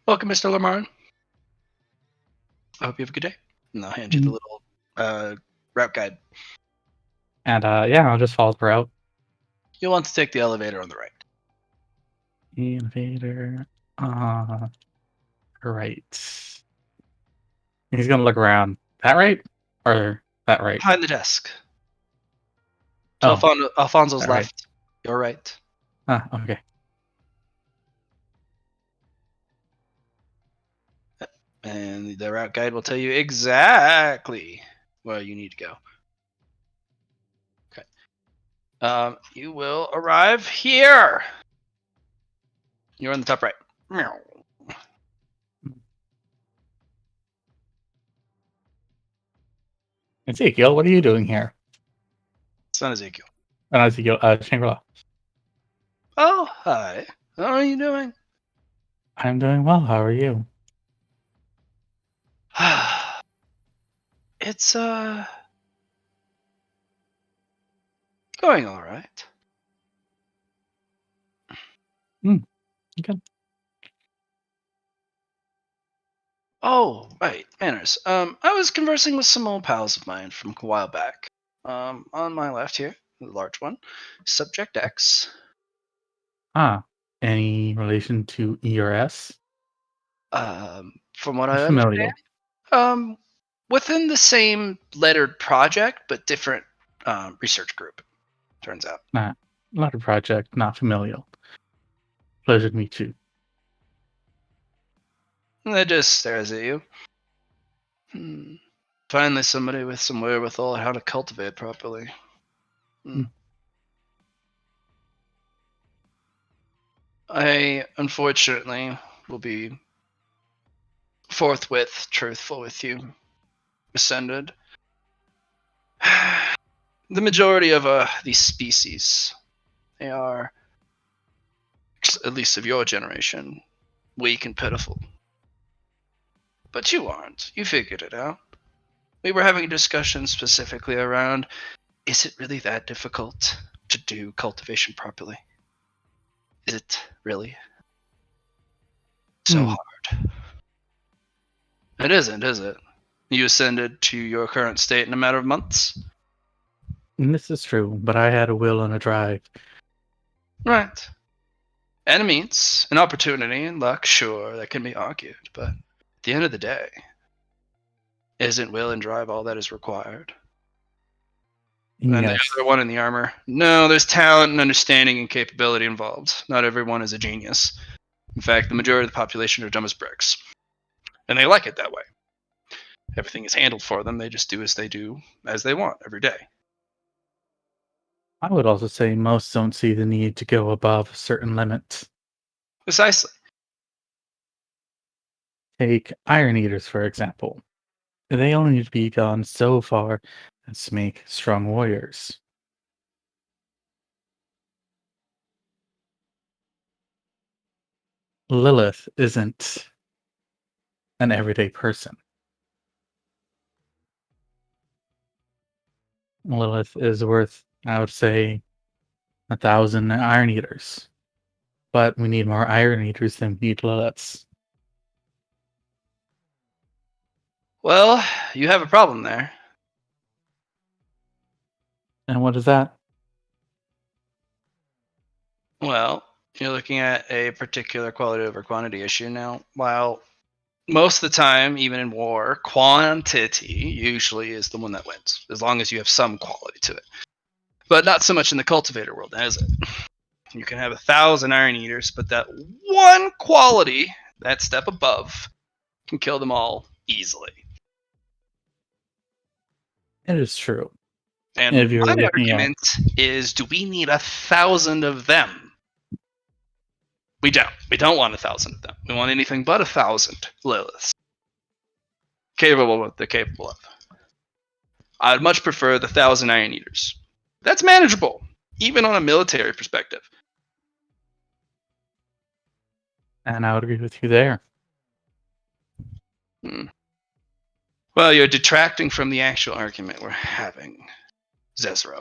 Welcome, Mr. Lamarin. I hope you have a good day. And I'll hand you the Mhm. little route guide. And yeah, I'll just follow the route. You'll want to take the elevator on the right. Invader. Right. He's gonna look around. That right? Or that right? Behind the desk. To Oh, Alfonso's that right. left. Your right. Okay. And the route guide will tell you exactly where you need to go. Okay. You will arrive here. You're on the top right. Meow. Ezekiel, what are you doing here? It's not Ezekiel. Ezekiel, Shangri-La. Oh, hi. How are you doing? I'm doing well. How are you? It's going all right. Good. Oh, right, manners. I was conversing with some old pals of mine from a while back. On my left here, the large one, Subject X. Any relation to ERS? From what I understand, Familial. within the same lettered project, but different research group. Turns out. Not a project, not familial. Pleasure to meet you. And it just stares at you. Hmm. Finally, somebody with some wherewithal how to cultivate properly. I, unfortunately, will be forthwith truthful with you, Ascended. The majority of these species, they are, at least of your generation, weak and pitiful. But you aren't. You figured it out. We were having a discussion specifically around, is it really that difficult to do cultivation properly? Is it really so hard? It isn't, is it? You ascended to your current state in a matter of months? And this is true, but I had a will and a drive. Right. And a means, an opportunity, and luck, sure, that can be argued, but at the end of the day, isn't will and drive all that is required? And the Yes. other one in the armor, no, there's talent and understanding and capability involved. Not everyone is a genius. In fact, the majority of the population are dumb as bricks. And they like it that way. Everything is handled for them. They just do as they want every day. I would also say most don't see the need to go above a certain limit. Precisely. Take Iron Eaters, for example. They only need to be gone so far as to make strong warriors. Lilith isn't an everyday person. Lilith is worth, I would say, 1,000 Iron Eaters. But we need more Iron Eaters than we need Liliths. Well, you have a problem there. And what is that? Well, you're looking at a particular quality over quantity issue now. While most of the time, even in war, quantity usually is the one that wins, as long as you have some quality to it. But not so much in the cultivator world, is it? You can have 1,000 Iron Eaters, but that one quality, that step above, can kill them all easily. It is true. And If you're my looking at argument is, do we need 1,000 of them? We don't. We don't want 1,000 of them. We want anything but 1,000 Liliths. Capable of what they're capable of. I'd much prefer the 1,000 Iron Eaters. That's manageable, even on a military perspective. and I would agree with you there. Well, you're detracting from the actual argument we're having, Zezro.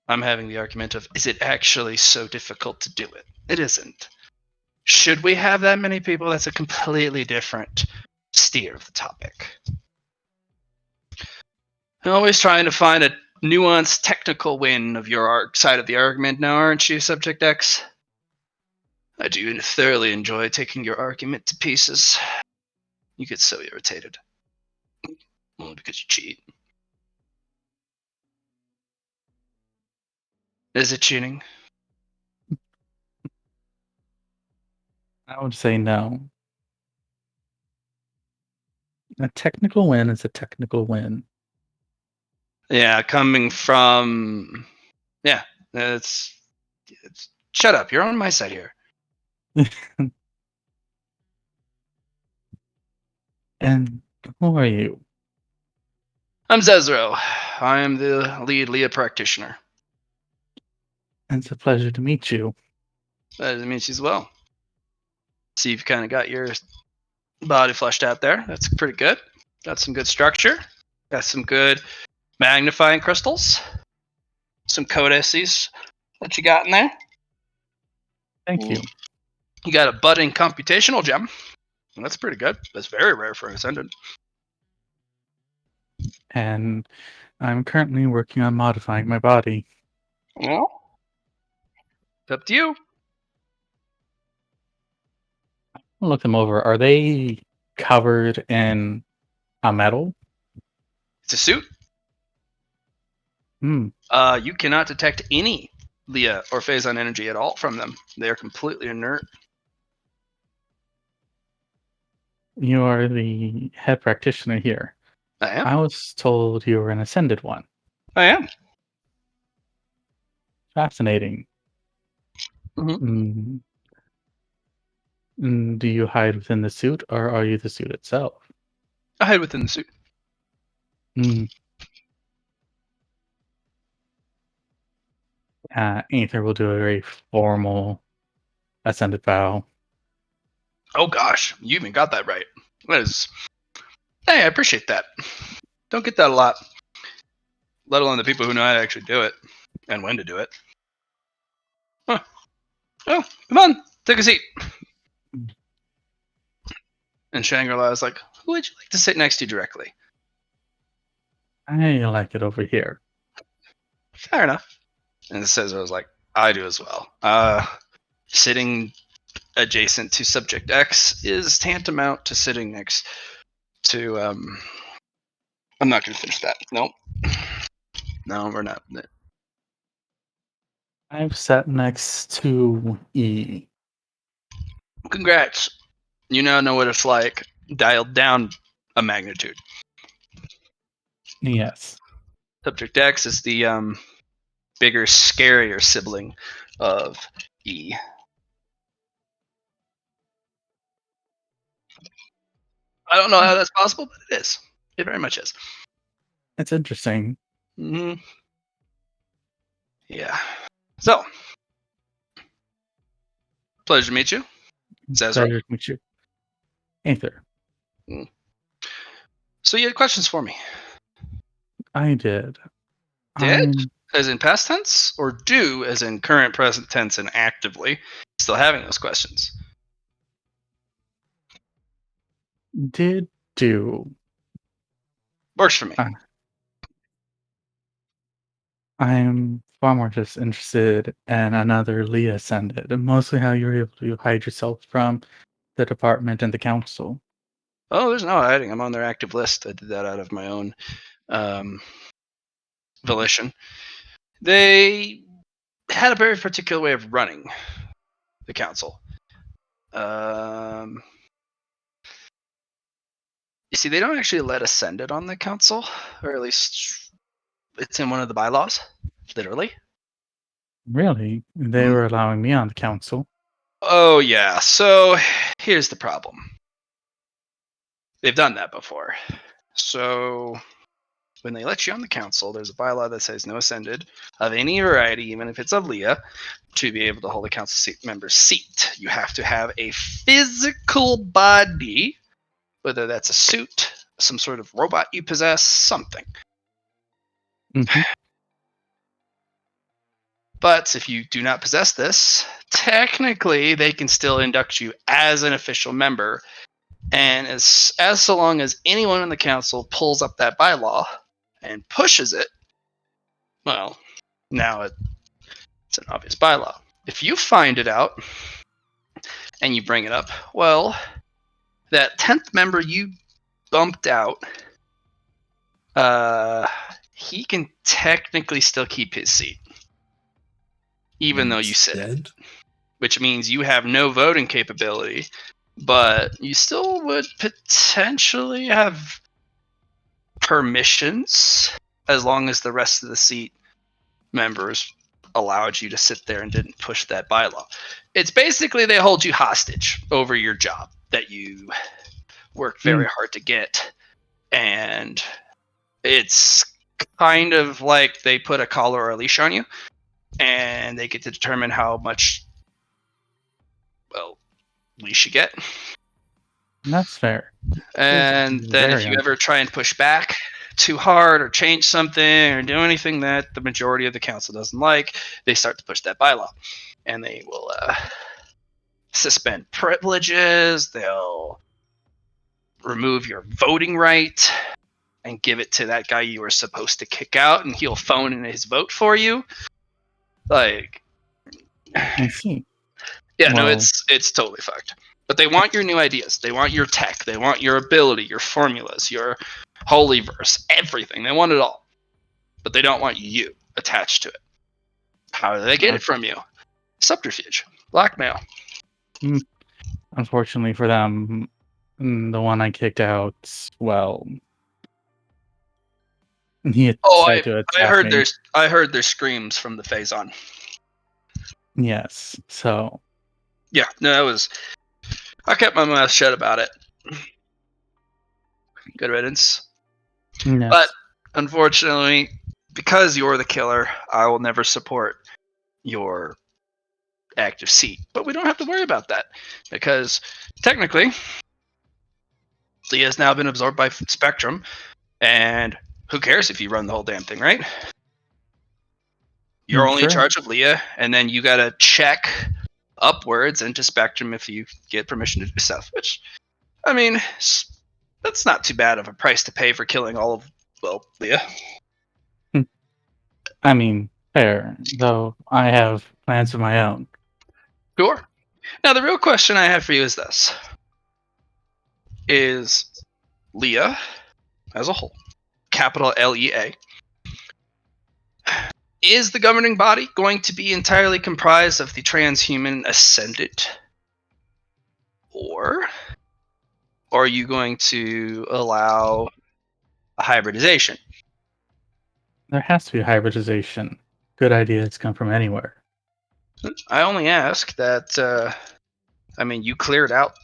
I'm having the argument of, is it actually so difficult to do it? It isn't. Should we have that many people? That's a completely different steer of the topic. I'm always trying to find a nuanced technical win of your side of the argument now, aren't you, Subject X? I do thoroughly enjoy taking your argument to pieces. You get so irritated. Only because you cheat. Is it cheating? I would say no. A technical win is a technical win. Yeah, coming from... Yeah, it's shut up, you're on my side here. And who are you? I'm Zezro. I am the lead Leah practitioner. It's a pleasure to meet you. That means as well. See, you've kind of got your body fleshed out there. That's pretty good. Got some good structure. Got some good magnifying crystals. Some codices that you got in there. Thank you. You got a budding computational gem. That's pretty good. That's very rare for an Ascendant. And I'm currently working on modifying my body. Well, it's up to you. I'll look them over. Are they covered in a metal? It's a suit. Hmm. You cannot detect any Leah or Phazon energy at all from them. They are completely inert. You are the head practitioner here. I am. I was told you were an ascended one. I am. Fascinating. Mhm. Do you hide within the suit, or are you the suit itself? I hide within the suit. Mm. Aether will do a very formal ascended bow. Oh gosh, you even got that right. That is. Hey, I appreciate that. Don't get that a lot. Let alone the people who know how to actually do it and when to do it. Huh. Oh, come on, take a seat. And Shangri-La is like, who would you like to sit next to directly? I like it over here. Fair enough. And Cesar was like, I do as well. Sitting adjacent to subject X is tantamount to sitting next to I'm not gonna finish that. Nope. No, we're not. I've sat next to E. Congrats. You now know what it's like dialed down a magnitude. Yes. Subject X is the bigger, scarier sibling of E. I don't know how that's possible, but it is. It very much is. It's interesting. Mm-hmm. Yeah. So, pleasure to meet you, Cesar. Pleasure to meet you. Aether. So you had questions for me? I did. Did? I As in past tense, or do as in current, present tense, and actively still having those questions? did do. Works for me. I'm far more just interested in another Leah ascended, and mostly how you were able to hide yourself from the department and the council. Oh, there's no hiding. I'm on their active list. I did that out of my own volition. They had a very particular way of running the council. You see, they don't actually let ascended on the council, or at least it's in one of the bylaws, literally. Really? They were allowing me on the council. Oh, yeah. So here's the problem. They've done that before. So when they let you on the council, there's a bylaw that says no ascended of any variety, even if it's of Leah, to be able to hold a council seat member's seat. You have to have a physical body, whether that's a suit, some sort of robot you possess, something. Mm-hmm. But if you do not possess this, technically they can still induct you as an official member. And as so long as anyone in the council pulls up that bylaw and pushes it, well, now it's an obvious bylaw. If you find it out and you bring it up, well, that 10th member you bumped out, he can technically still keep his seat, even though you sit it, which means you have no voting capability, but you still would potentially have permissions as long as the rest of the seat members allowed you to sit there and didn't push that bylaw. It's basically they hold you hostage over your job that you worked very hard to get. And it's kind of like they put a collar or a leash on you and they get to determine how much, well, leash you get. That's fair. And then if you ever try and push back too hard or change something or do anything that the majority of the council doesn't like, they start to push that bylaw. And they will suspend privileges, they'll remove your voting right and give it to that guy you were supposed to kick out, and he'll phone in his vote for you. Like, I see. yeah, well, no, it's totally fucked. But they want your new ideas. They want your tech. They want your ability, your formulas, your holyverse, everything. They want it all. But they don't want you attached to it. How do they get it from you? Subterfuge, blackmail. Unfortunately for them, The one I kicked out, well, he had Oh, tried to I attack heard me. their screams from the Phazon. Yes, so Yeah, no, that was. I kept my mouth shut about it. Good riddance. yes. But unfortunately, because you're the killer, I will never support your active seat. But we don't have to worry about that because technically, Leah has now been absorbed by Spectrum, and who cares if you run the whole damn thing, right? You're only in True. charge of Leah, and then you gotta check upwards into Spectrum if you get permission to do stuff. Which, I mean, that's not too bad of a price to pay for killing all of Leah. I mean, fair, though I have plans of my own. Sure. Now the real question I have for you is this: Is Leah as a whole, capital LEA, is the governing body going to be entirely comprised of the transhuman ascendant? Or are you going to allow a hybridization? There has to be hybridization. Good ideas come from anywhere. I only ask that, I mean, you cleared out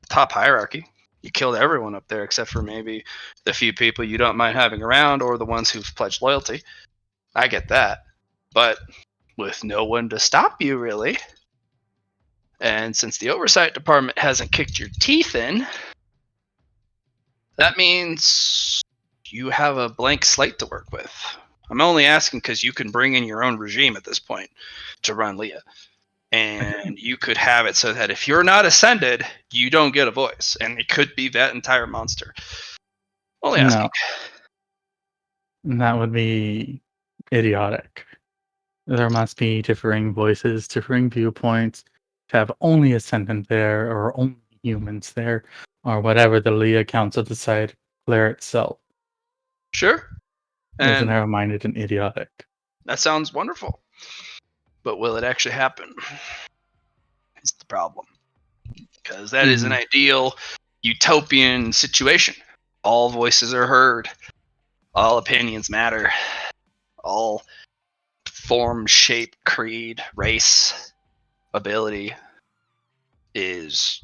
the top hierarchy. You killed everyone up there except for maybe the few people you don't mind having around or the ones who've pledged loyalty. I get that. But with no one to stop you, really, and since the oversight department hasn't kicked your teeth in, that means you have a blank slate to work with. I'm only asking because you can bring in your own regime at this point to run Leah. And you could have it so that if you're not ascended, you don't get a voice. And it could be that entire monster. Only asking. No, that would be idiotic. There must be differing voices, differing viewpoints. To have only Ascendant there, or only humans there, or whatever the Leah Council decide, clear itself, Sure. is And narrow-minded and idiotic. that sounds wonderful. But will it actually happen? Is the problem. Because that is an ideal utopian situation. All voices are heard. All opinions matter. All form, shape, creed, race, ability is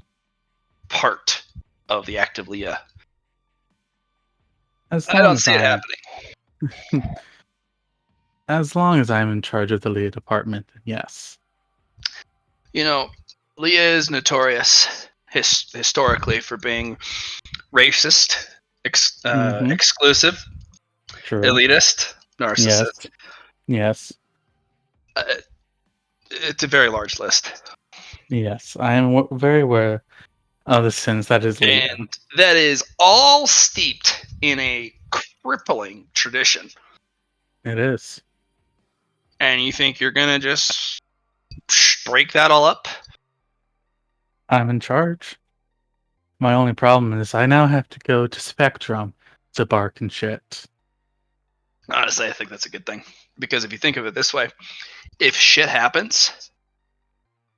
part of the active Leah. I don't see it happening. As long as I'm in charge of the Leah department, yes. You know, Leah is notorious historically for being racist, exclusive, True. elitist, narcissist. Yes. It's a very large list. Yes, I am very aware of the sins that is Leah. And that is all steeped in a crippling tradition. It is. And you think you're going to just break that all up? I'm in charge. My only problem is I now have to go to Spectrum to bark and shit. Honestly, I think that's a good thing. Because if you think of it this way, if shit happens,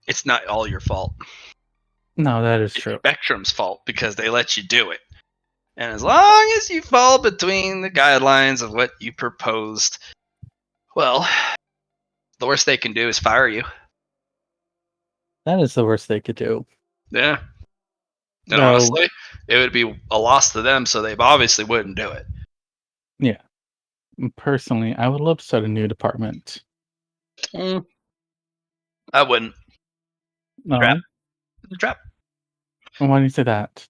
it's not all your fault. No, that is It's true. Spectrum's fault because they let you do it. And as long as you fall between the guidelines of what you proposed, well, the worst they can do is fire you. That is the worst they could do. Yeah. And No. honestly, it would be a loss to them, so they obviously wouldn't do it. Yeah. Personally, I would love to start a new department. I wouldn't. No? Trap. Trap. Why do you say that?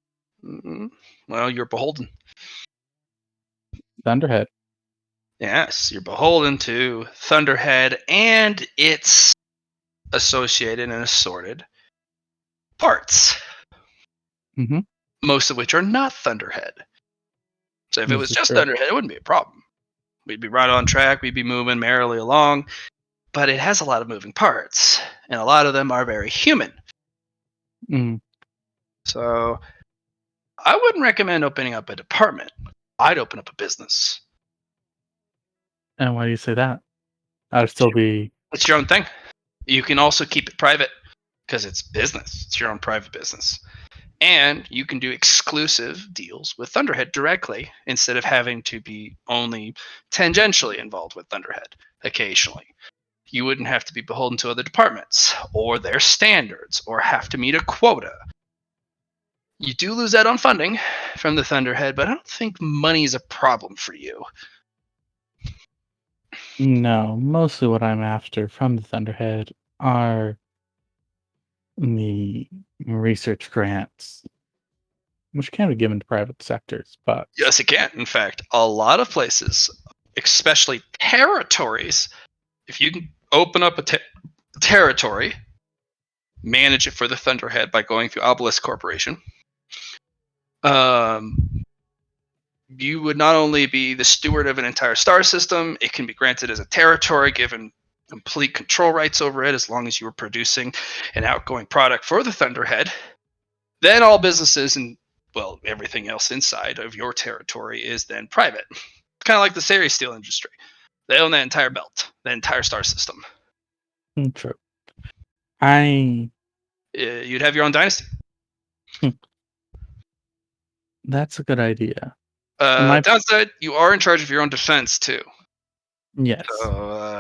Well, you're beholden. Thunderhead. Yes, you're beholden to Thunderhead and its associated and assorted parts. Mm-hmm. Most of which are not Thunderhead. So if it was just Thunderhead, it wouldn't be a problem. We'd be right on track. We'd be moving merrily along. But it has a lot of moving parts, and a lot of them are very human. Mm. So I wouldn't recommend opening up a department. I'd open up a business. And why do you say that? I'd still be... It's your own thing. You can also keep it private because it's business. It's your own private business. And you can do exclusive deals with Thunderhead directly instead of having to be only tangentially involved with Thunderhead occasionally. You wouldn't have to be beholden to other departments or their standards or have to meet a quota. You do lose out on funding from the Thunderhead, but I don't think money's a problem for you. No, mostly what I'm after from the Thunderhead are the research grants, which can be given to private sectors, but Yes, it can. In fact, a lot of places, especially territories, if you can open up a territory, manage it for the Thunderhead by going through Obelisk Corporation, you would not only be the steward of an entire star system, it can be granted as a territory, given complete control rights over it as long as you were producing an outgoing product for the Thunderhead. Then all businesses and, well, everything else inside of your territory is then private. Kind of like the Sari steel industry. They own that entire belt, the entire star system. true. I You'd have your own dynasty. That's a good idea. My Downside, you are in charge of your own defense too. Yes.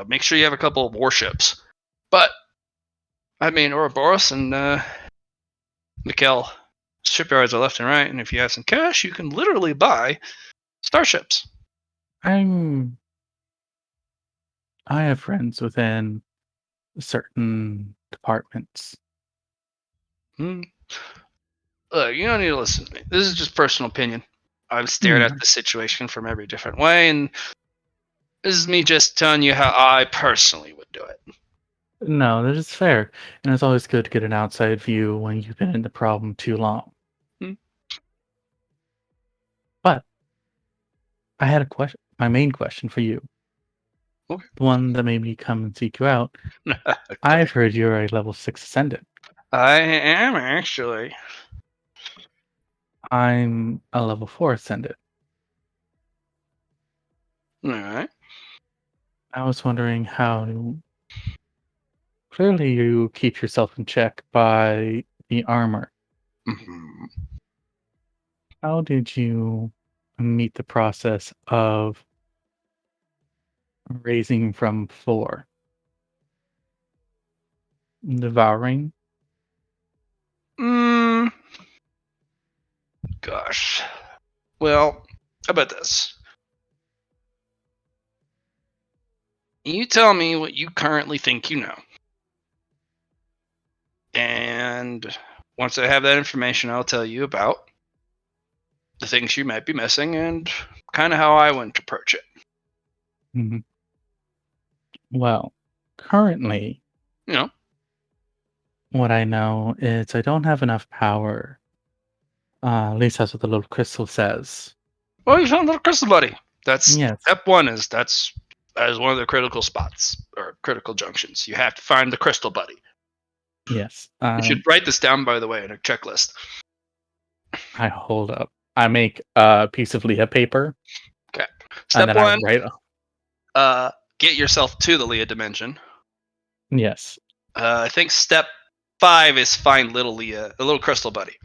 Make sure you have a couple of warships. But I mean, Ouroboros and Mikkel shipyards are left and right, and if you have some cash, you can literally buy starships. I have friends within certain departments. Look, you don't need to listen to me. This is just personal opinion. I've stared at the situation from every different way, and this is me just telling you how I personally would do it. No, that is fair, and it's always good to get an outside view when you've been in the problem too long. But I had a question. My main question for you, Okay. the one that made me come and seek you out. I've heard you're a level 6 ascendant. I am actually. I'm a level 4 ascendant. All right. I was wondering how. Clearly, you keep yourself in check by the armor. Mm-hmm. How did you meet the process of raising from 4? Devouring? Gosh. Well, how about this? You tell me what you currently think you know. And once I have that information, I'll tell you about the things you might be missing and kind of how I went to approach it. Mhm. Well, currently, You know, what I know is I don't have enough power. At least that's what the little crystal says. well, you found a little crystal buddy. That's Yes. step one. That is one of the critical spots or critical junctions. You have to find the crystal buddy. Yes. You should write this down, by the way, in a checklist. I hold up. I make a piece of Leah paper. Okay. And Step then one. I write. Get yourself to the Leah dimension. Yes. I think step 5 is find little Leah, the little crystal buddy.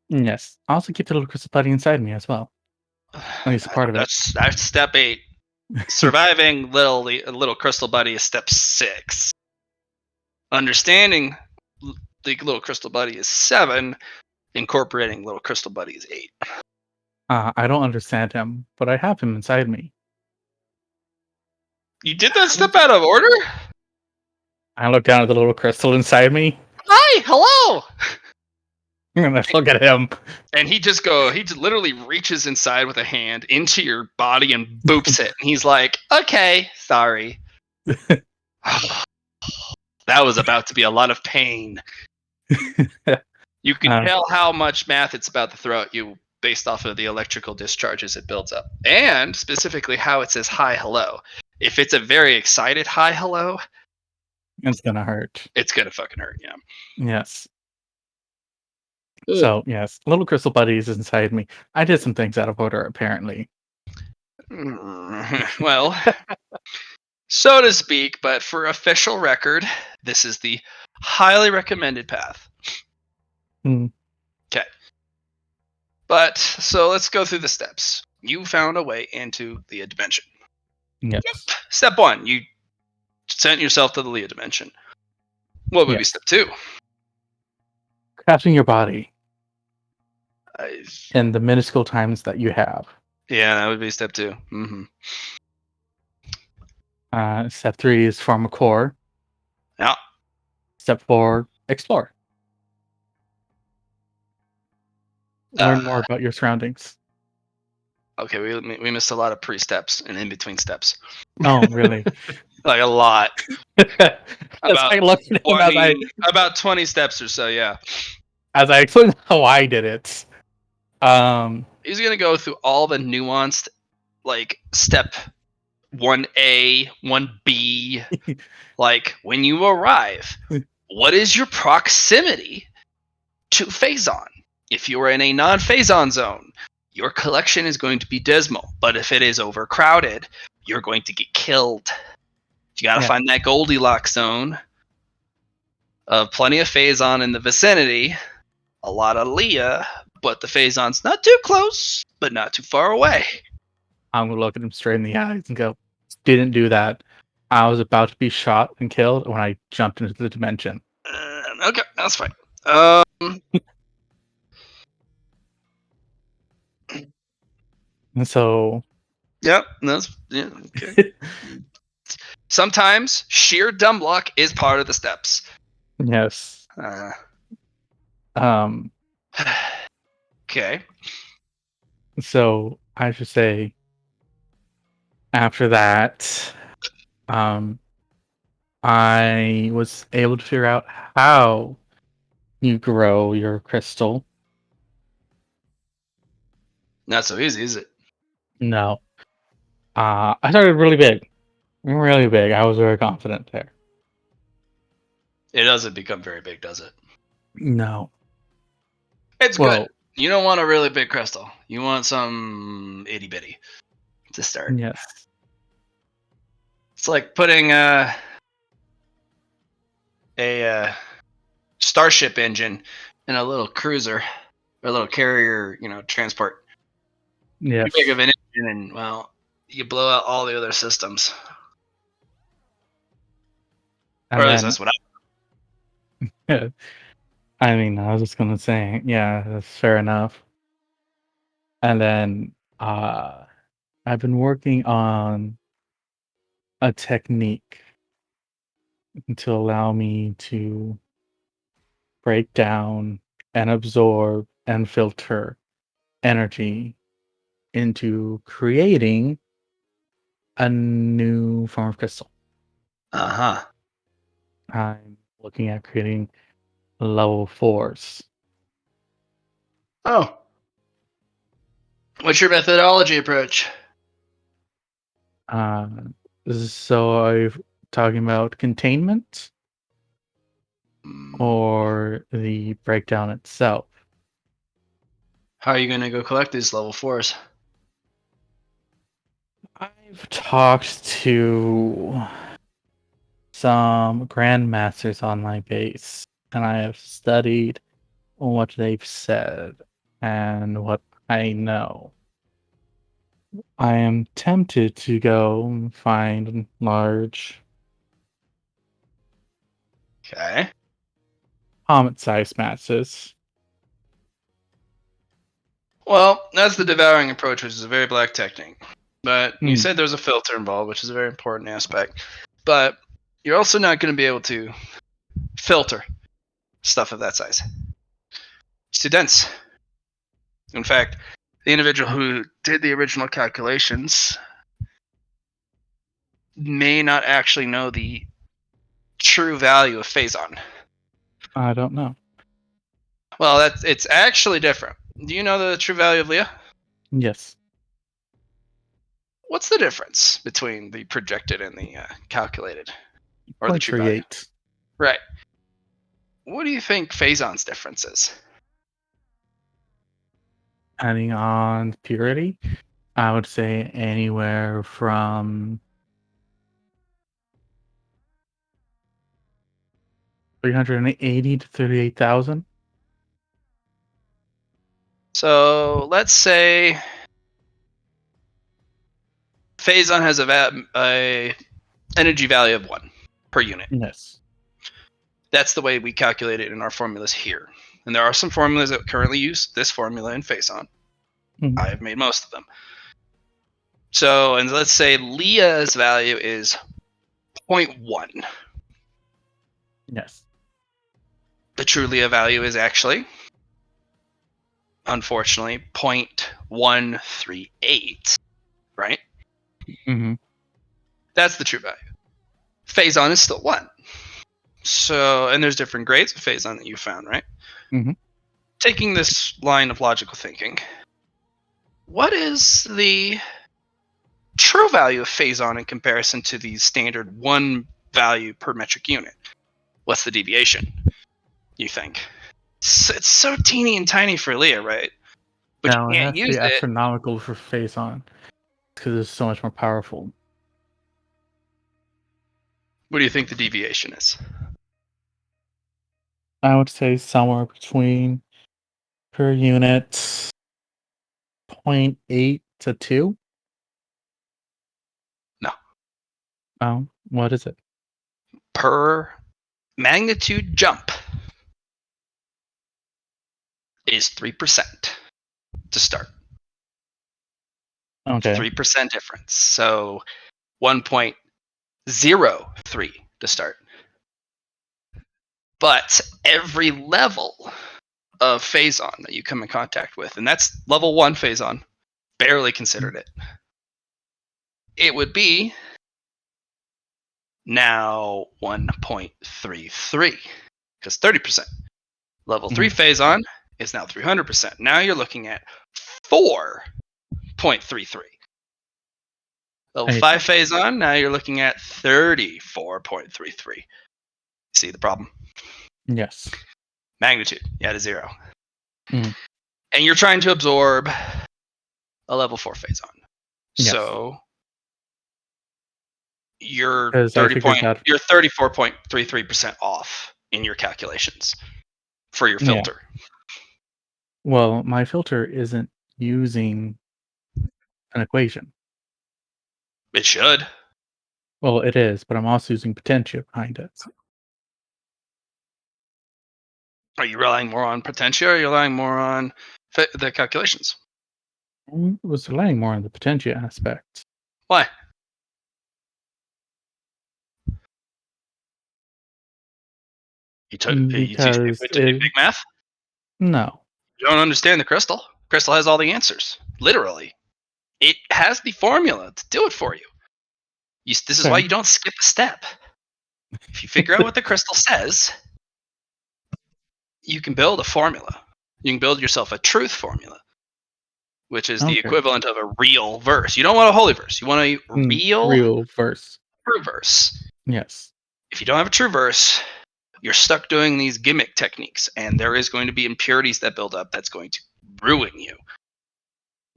Yes. I also keep the little crystal buddy inside me as well. At least a part of it. That's step 8. Surviving little crystal buddy is step 6. Understanding the little crystal buddy is 7. Incorporating little crystal buddy is 8. I don't understand him, but I have him inside me. You did that step out of order? I look down at the little crystal inside me, Hi, hello. and I look at him. And he just literally reaches inside with a hand into your body and boops it. And he's like, okay, sorry. That was about to be a lot of pain. You can tell how much math it's about to throw at you based off of the electrical discharges it builds up. And specifically how it says hi, hello. If it's a very excited hi, hello, It's gonna hurt. it's gonna fucking hurt, yeah. Yes. So, yes, little crystal buddy is inside me. I did some things out of order, apparently. Well, so to speak, but for official record, this is the highly recommended path. Hmm. Okay. But so let's go through the steps. You found a way into the dimension. Yes. Step 1, you sent yourself to the Leah dimension. What would be Yes. step 2? Crafting your body I, in the minuscule times that you have. yeah, that would be step 2. Mm-hmm. Step 3 is form a core. Yeah. Step 4, explore. Learn more about your surroundings. Okay, we missed a lot of pre-steps and in between steps. Oh, really? Like a lot. As About I looked at him 20 steps or so, yeah. as I explained how I did it. He's gonna go through all the nuanced, like step 1A, 1B. Like when you arrive, what is your proximity to Phazon? If you are in a non-Phazon zone, your collection is going to be dismal. But if it is overcrowded, you're going to get killed. You gotta Yeah. find that Goldilocks zone of plenty of Phazon in the vicinity, a lot of Leah, but the Phazon's not too close, but not too far away. I'm gonna look at him straight in the eyes and go, "Didn't do that. I was about to be shot and killed when I jumped into the dimension." Okay, that's fine. Um, And so, Yep, yeah, okay. Sometimes sheer dumb luck is part of the steps. yes. Uh, Um. okay. So I should say, after that, um, I was able to figure out how you grow your crystal. Not so easy, is it? No. I started really big. Really big. I was very confident there. It doesn't become very big, does it? No. It's Well, good. You don't want a really big crystal. You want some itty bitty to start. yes. It's like putting a starship engine in a little cruiser or a little carrier, transport. Yes. Too big of an engine, and well, you blow out all the other systems. And Or at least then, that's what I mean, I was just gonna say, yeah, that's fair enough. And then, I've been working on a technique to allow me to break down and absorb and filter energy into creating a new form of crystal. Uh-huh. I'm looking at creating level 4s. Oh. What's your methodology approach? Uh, so I'm talking about containment or the breakdown itself. How are you going to go collect these level 4s? I've talked to some grandmasters on my base, and I have studied what they've said and what I know. I am tempted to go and find large Okay. comet-sized masses. Well, that's the devouring approach, which is a very black technique. But you Hmm. said there's a filter involved, which is a very important aspect. But you're also not going to be able to filter stuff of that size. It's too dense. In fact, the individual who did the original calculations may not actually know the true value of phazon. I don't know. Well, it's actually different. Do you know the true value of Leah? Yes. What's the difference between the projected and the calculated, or the true value? 0.38. Right. What do you think phazon's difference is? Depending on purity, I would say anywhere from 380 to 38,000. So let's say Phazon has a energy value of 1 per unit. Yes. That's the way we calculate it in our formulas here. And there are some formulas that currently use this formula in Phazon. Mhm. I've made most of them. So, and let's say Leah's value is 0.1. Yes. The true Leah value is actually, unfortunately, 0.138, right? Mm-hmm. That's the true value. Phazon is still 1. So, and there's different grades of Phazon that you found, right? Mhm. Taking this line of logical thinking, what is the true value of Phazon in comparison to the standard 1 value per metric unit? What's the deviation, you think? It's so teeny and tiny for Leah, right? But Now you it can't has to use be it. astronomical for Phazon because it's so much more powerful. What do you think the deviation is? I would say somewhere between per unit 0.8 to 2. No. Oh, what is it? Per magnitude jump is 3% to start. Okay. 3% difference. So 1.03 to start. But every level of Phazon that you come in contact with, and that's level 1 Phazon, barely considered it. It would be now 1.33 because 30%. Level 3 Phazon is now 300%. Now you're looking at 4.33. Level 5 Phazon, now you're looking at 34.33. See the problem? Yes. Magnitude, you add a 0. Mhm. And you're trying to absorb a level 4 Phazon. Yes. So you're 34.33% off in your calculations for your filter. Yeah. Well, my filter isn't using an equation. It should. Well, it is, but I'm also using potential behind it. Are you relying more on potential or are you relying more on the calculations? I was relying more on the potential aspect. Why? You too stupid Because to do big math? no. You don't understand the crystal. Crystal has all the answers. Literally. It has the formula to do it for you. This is why Okay. you don't skip a step. If you figure out what the crystal says, you can build a formula. You can build yourself a truth formula, which is the Okay. equivalent of a real verse. You don't want a holy verse. You want a real verse. true verse. Yes. If you don't have a true verse, you're stuck doing these gimmick techniques, and there is going to be impurities that build up that's going to ruin you.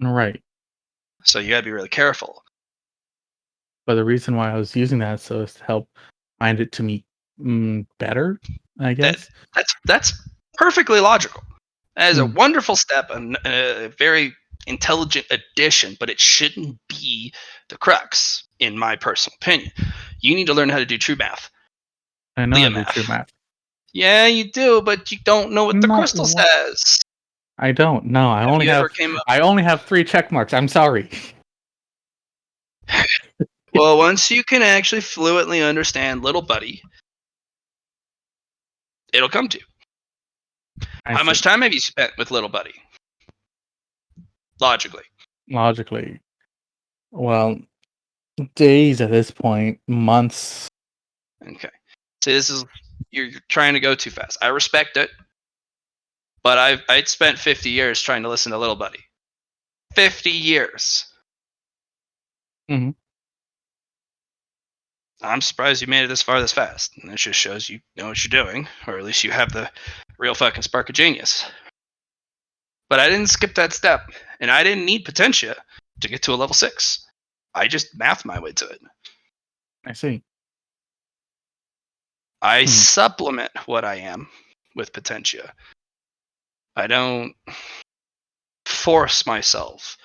Right. So you got to be really careful. But the reason why I was using that so is to help find it to me better, I guess. That's perfectly logical. That is a Hmm. wonderful step and a very intelligent addition, but it shouldn't be the crux, in my personal opinion. You need to learn how to do true math. I know how Leah to do true math. math. Yeah, you do, but you don't know what the No, crystal says. I don't. No, I Have only you ever have came up? I only have 3 check marks. I'm sorry. Well, once you can actually fluently understand Little Buddy, it'll come to you. I How much see. time have you spent with Little Buddy? Logically. Logically. Well, days at this point, months. Okay. See, you're trying to go too fast. I respect it, but I'd spent 50 years trying to listen to Little Buddy. 50 years. Mhm. I'm surprised you made it this far this fast. And it just shows you know what you're doing, or at least you have the real fucking spark of genius. But I didn't skip that step, and I didn't need Potentia to get to a level 6. I just mathed my way to it. I see. I supplement what I am with Potentia. I don't force myself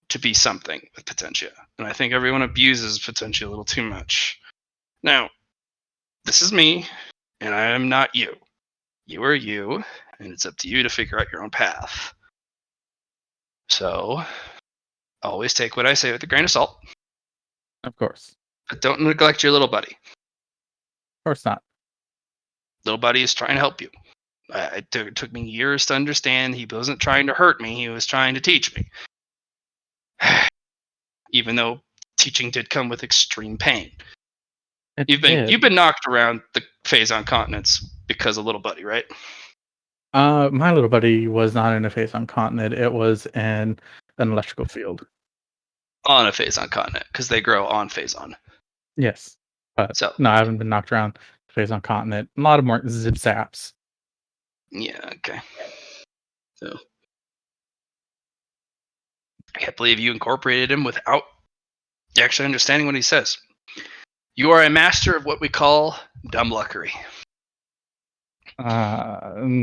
to be something with potentia. And I think everyone abuses potentia a little too much. Now, this is me, and I am not you. You are you, and it's up to you to figure out your own path. So, always take what I say with a grain of salt, Of course. but don't neglect your little buddy. Of course not. Little buddy is trying to help you. It took me years to understand he wasn't trying to hurt me, he was trying to teach me. Even though teaching did come with extreme pain. You've been knocked around the Phazon continents because of little buddy, right? My little buddy was not in a Phazon continent. It was in an electrical field. On a Phazon continent, because they grow on Phazon. Yes. But So no, I haven't been knocked around the Phazon continent. A lot of more zip zaps. yeah, okay. So I can't believe you incorporated him without actually understanding what he says. You are a master of what we call dumb luckery.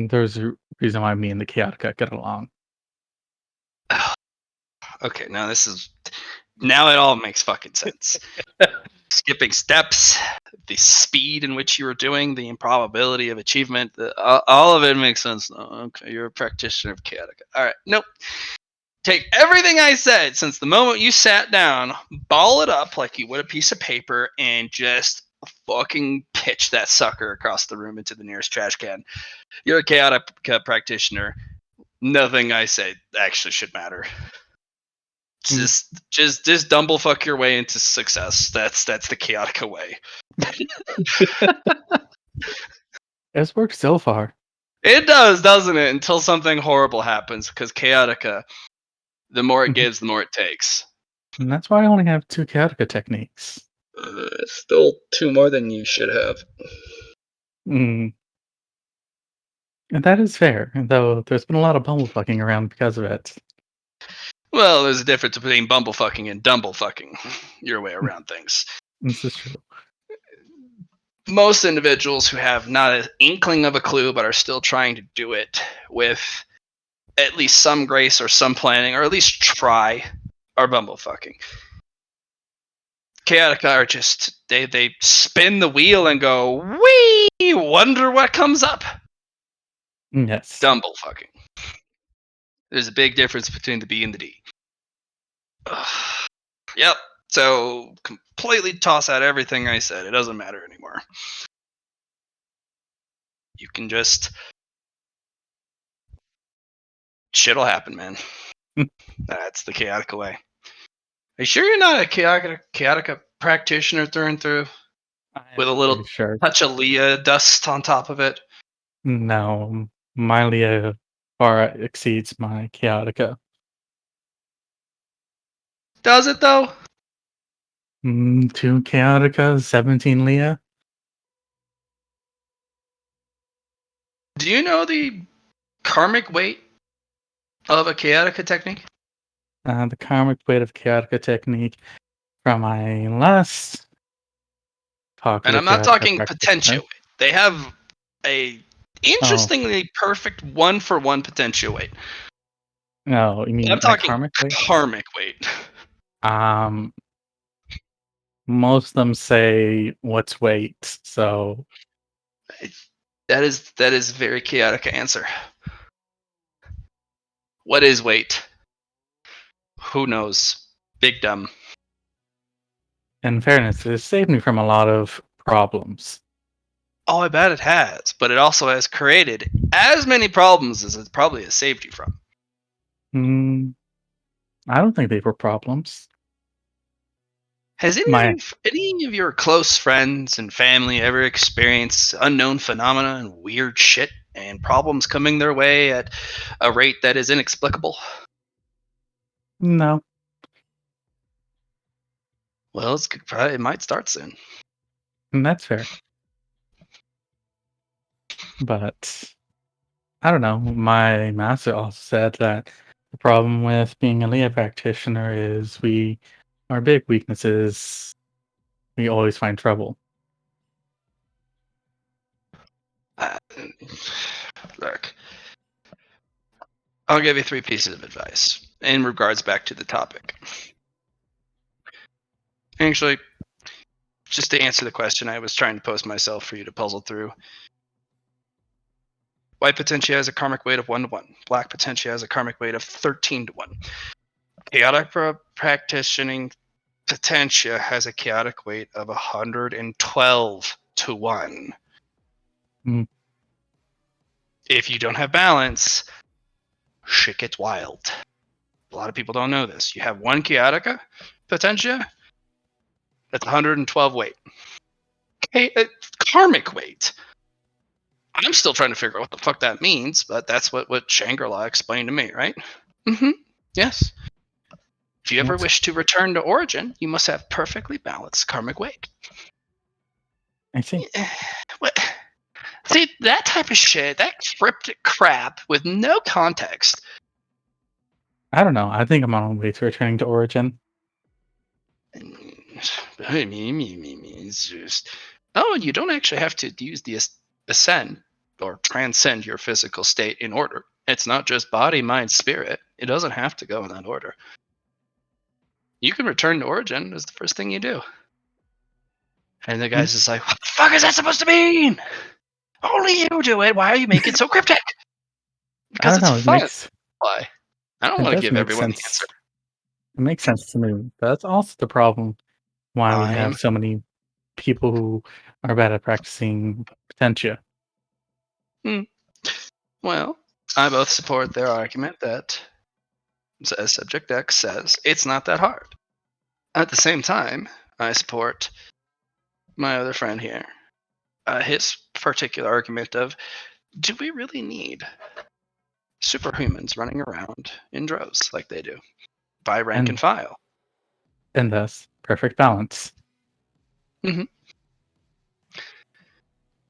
There's a reason why me and the Chaotica get along. Okay, now it all makes fucking sense. Skipping steps, the speed in which you were doing, the improbability of achievement, all of it makes sense now. Okay, you're a practitioner of Chaotica. All right, nope. Take everything I said since the moment you sat down, ball it up like you would a piece of paper, and just fucking pitch that sucker across the room into the nearest trash can. You're a Chaotica practitioner. Nothing I say actually should matter. Just dumblefuck your way into success. That's the Chaotica way. It's worked so far. It does, doesn't it? Until something horrible happens, because Chaotica, the more it gives, the more it takes. And that's why I only have 2 Chaotica techniques. Still 2 more than you should have. And that is fair, though there's been a lot of bumblefucking around because of it. Well, there's a difference between bumblefucking and dumblefucking your way around things. This is true. Most individuals who have not an inkling of a clue but are still trying to do it with at least some grace or some planning, or at least try, are bumblefucking. Chaotica are just, they spin the wheel and go, wee, wonder what comes up. Yes. Dumblefucking. There's a big difference between the B and the D. Ugh. Yep. So completely toss out everything I said. It doesn't matter anymore. You can just shit'll happen, man. That's the Chaotica way. Are you sure you're not a Chaotica practitioner through and through? With a little touch of Leah dust on top of it? No, my Leah far exceeds my Chaotica. Does it though? 2 Chaotica, 17 Leah. Do you know the karmic weight of a Chaotica technique? The karmic weight of Chaotica technique from my last talk. And I'm not talking potential weight. They have a interestingly perfect 1-for-1 potential weight. No, you mean I'm talking karmic weight? Karmic weight. Most of them say what's weight, so that is a very Chaotica answer. What is weight? Who knows? Big dumb. In fairness, it saved me from a lot of problems. Oh, I bet it has, but it also has created as many problems as it probably has saved you from. I don't think they were problems. Has any of your close friends and family ever experienced unknown phenomena and weird shit and problems coming their way at a rate that is inexplicable? No. Well, it might start soon. And that's fair. But I don't know. My master also said that the problem with being a Leah practitioner is our big weakness is we always find trouble. Look, I'll give you 3 pieces of advice in regards back to the topic. Actually, just to answer the question I was trying to pose myself for you to puzzle through. White Potentia has a karmic weight of 1 to 1. Black Potentia has a karmic weight of 13 to 1. Chaotic Practicing Potentia has a chaotic weight of 112 to 1. Mm. If you don't have balance, shit gets wild. A lot of people don't know this. You have 1 chaotica Potentia, that's 112 weight. Karmic weight. I'm still trying to figure out what the fuck that means, but that's what Shangri-La explained to me, right? Mm-hmm. Yes. If you ever Yes. wish to return to origin, you must have perfectly balanced karmic weight. I see. What? See, that type of shit, that cryptic crap with no context. I don't know. I think I'm on my way to returning to origin. It's just, oh, you don't actually have to use the ascend or transcend your physical state in order. It's not just body, mind, spirit. It doesn't have to go in that order. You can return to origin as the first thing you do. And the guy's just like, what the fuck is that supposed to mean? Only you do it. Why are you making it so cryptic? Because I don't know. it's fun. Why? I don't It want to does give make everyone the sense. answer. It makes sense to me. But that's also the problem why we I'm- have so many people who are bad at practicing Potentia. Well, I both support their argument that, as Subject X says, it's not that hard. At the same time, I support my other friend here. His particular argument of, do we really need superhumans running around in droves like they do, by rank and file? And thus, perfect balance.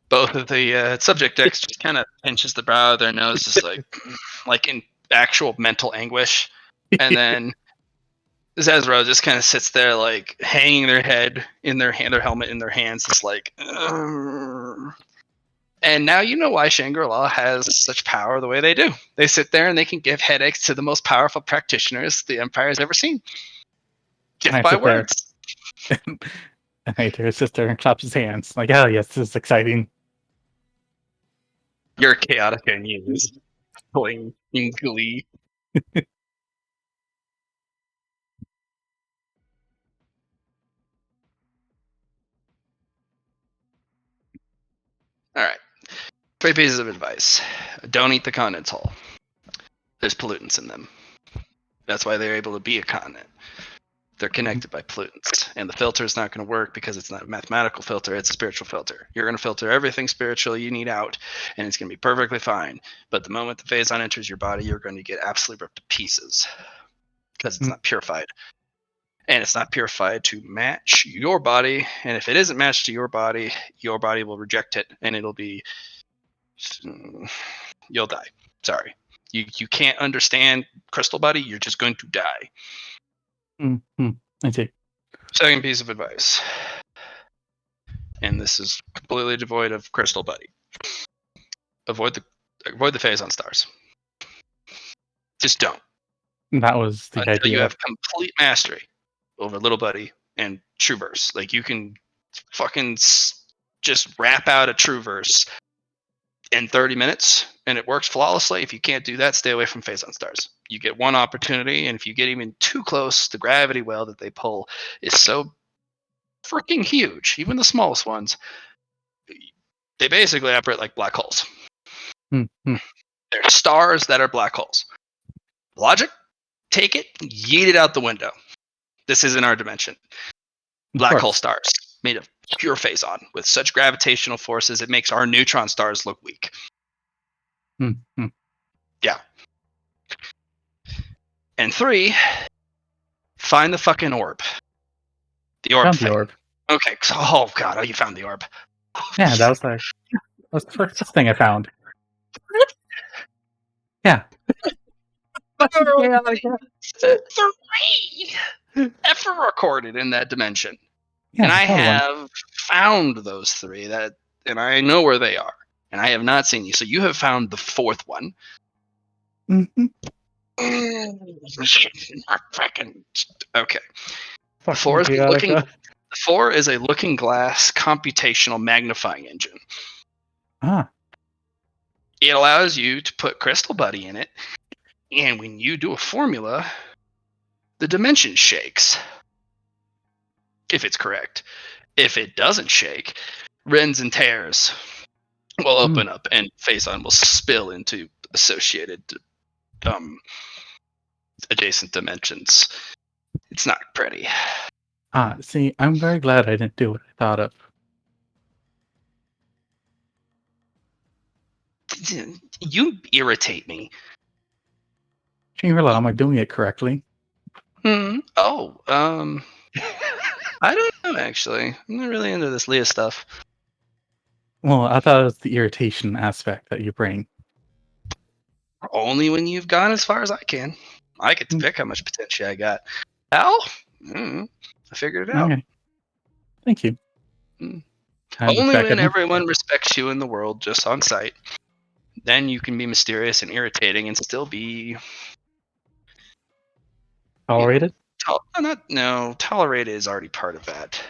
Both of the Subject X just kind of pinches the brow of their nose, just like in actual mental anguish, and then Zezro just kind of sits there, like hanging their head in their helmet in their hands, just like. "Ugh." And now you know why Shangri-La has such power the way they do. They sit there and they can give headaches to the most powerful practitioners the Empire has ever seen, just I by sit there. words. And I hear his sister and claps his hands. Like, oh yes, this is exciting. You're chaotic and you going in glee. All right. 3 pieces of advice. Don't eat the continent's whole. There's pollutants in them. That's why they're able to be a continent. They're connected by pollutants. And the filter is not going to work because it's not a mathematical filter, it's a spiritual filter. You're going to filter everything spiritual you need out, and it's going to be perfectly fine. But the moment the phazon enters your body, you're going to get absolutely ripped to pieces because it's not purified. And it's not purified to match your body. And if it isn't matched to your body will reject it, and it'll be... You'll die. Sorry. You can't understand crystal body, you're just going to die. I see. Second piece of advice, and this is completely devoid of crystal buddy. Avoid the phazon stars. Just don't. That was the Until idea. you have complete mastery over Little Buddy and True Verse. Like you can fucking just rap out a True Verse in 30 minutes and it works flawlessly. If you can't do that, stay away from phazon stars. You get one opportunity, and if you get even too close, the gravity well that they pull is so freaking huge. Even the smallest ones, they basically operate like black holes. They're stars that are black holes. Logic, take it, yeet it out the window. This isn't our dimension. Black hole stars made of pure phazon with such gravitational forces, it makes our neutron stars look weak. Yeah. And 3, find the fucking orb. The orb Found thing. the orb. Okay. Oh god, oh, you found the orb. Yeah, that was the first thing I found. Yeah. 3 ever recorded in that dimension. Yeah, and I another one. have found those 3 and I know where they are. And I have not seen you. So you have found the 4th one. Mm-hmm. Fucking okay. Fucking Four is a looking. Chaotica. 4 is a looking glass computational magnifying engine. Ah. It allows you to put Crystal Buddy in it, and when you do a formula, the dimension shakes. If it's correct. If it doesn't shake, rends and tears will open up, and Phazon will spill into associated adjacent dimensions. It's not pretty. See, I'm very glad I didn't do what I thought of. You irritate me. Chamberlain, am I doing it correctly? Oh, I don't know actually. I'm not really into this Leah stuff. Well, I thought it was the irritation aspect that you bring. Only when you've gone as far as I can. I get to pick how much potential I got. How? I figured it out. Okay. Thank you. Mm. I look Only back when at him. everyone respects you in the world, just on sight. Then you can be mysterious and irritating and still be Tolerated? Tolerated is already part of that.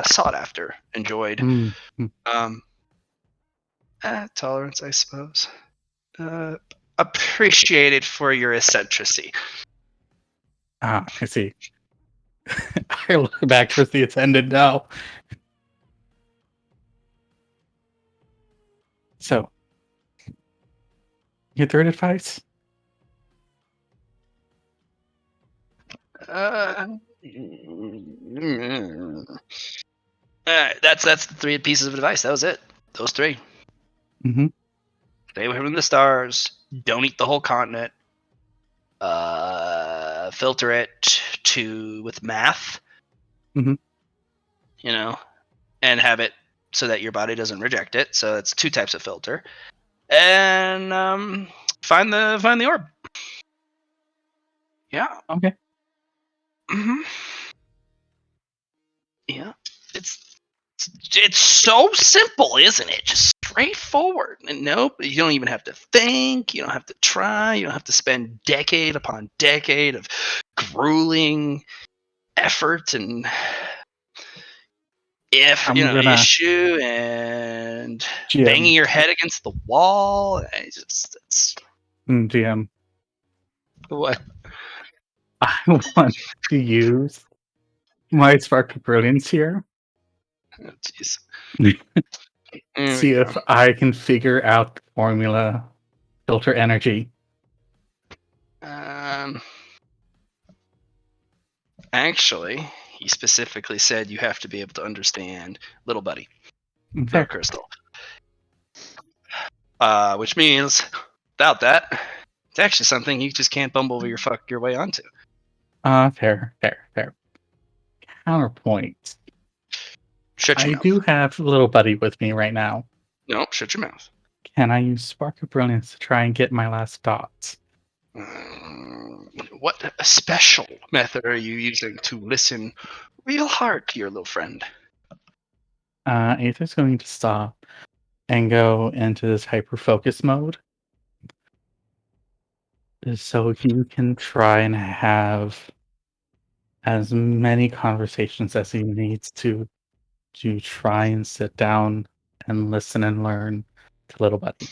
Sought after, enjoyed. Tolerance, I suppose. Appreciated for your eccentricity. I see. I look back towards the attendant now. So, your third advice? That's the 3 pieces of advice. That was it. Those 3. Mm-hmm. Stay away from the stars. Don't eat the whole continent. Filter it with math. Mm-hmm. And have it so that your body doesn't reject it. So it's 2 types of filter. And find the orb. Yeah. Okay. Mm-hmm. Yeah. It's so simple, isn't it? Just straightforward. And nope, you don't even have to think. You don't have to try. You don't have to spend decade upon decade of grueling effort and issue and banging your head against the wall. GM. What? I want to use my Spark of Brilliance here. Oh, jeez. See if I can figure out the formula, filter energy. Actually, he specifically said you have to be able to understand Little Buddy, Okay. the crystal. Which means, without that, it's actually something you just can't bumble your way onto. Fair. Counterpoint. Shut your I mouth. do have Little Buddy with me right now. No, shut your mouth. Can I use Spark of Brilliance to try and get my last dots? What special method are you using to listen real hard to your little friend? Aether's going to stop and go into this hyper focus mode. So you can try and have as many conversations as he needs to try and sit down and listen and learn to Little Buddy.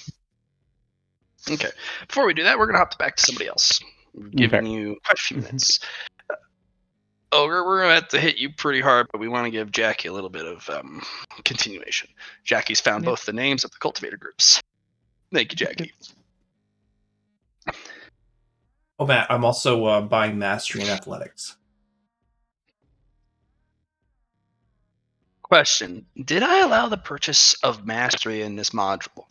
Okay. Before we do that, we're going to hop back to somebody else. Giving you quite a few minutes. Ogre, we're going to have to hit you pretty hard, but we want to give Jackie a little bit of continuation. Jackie's found both the names of the cultivator groups. Thank you, Jackie. Oh, Matt, I'm also buying Mastery in Athletics. Question. Did I allow the purchase of Mastery in this module?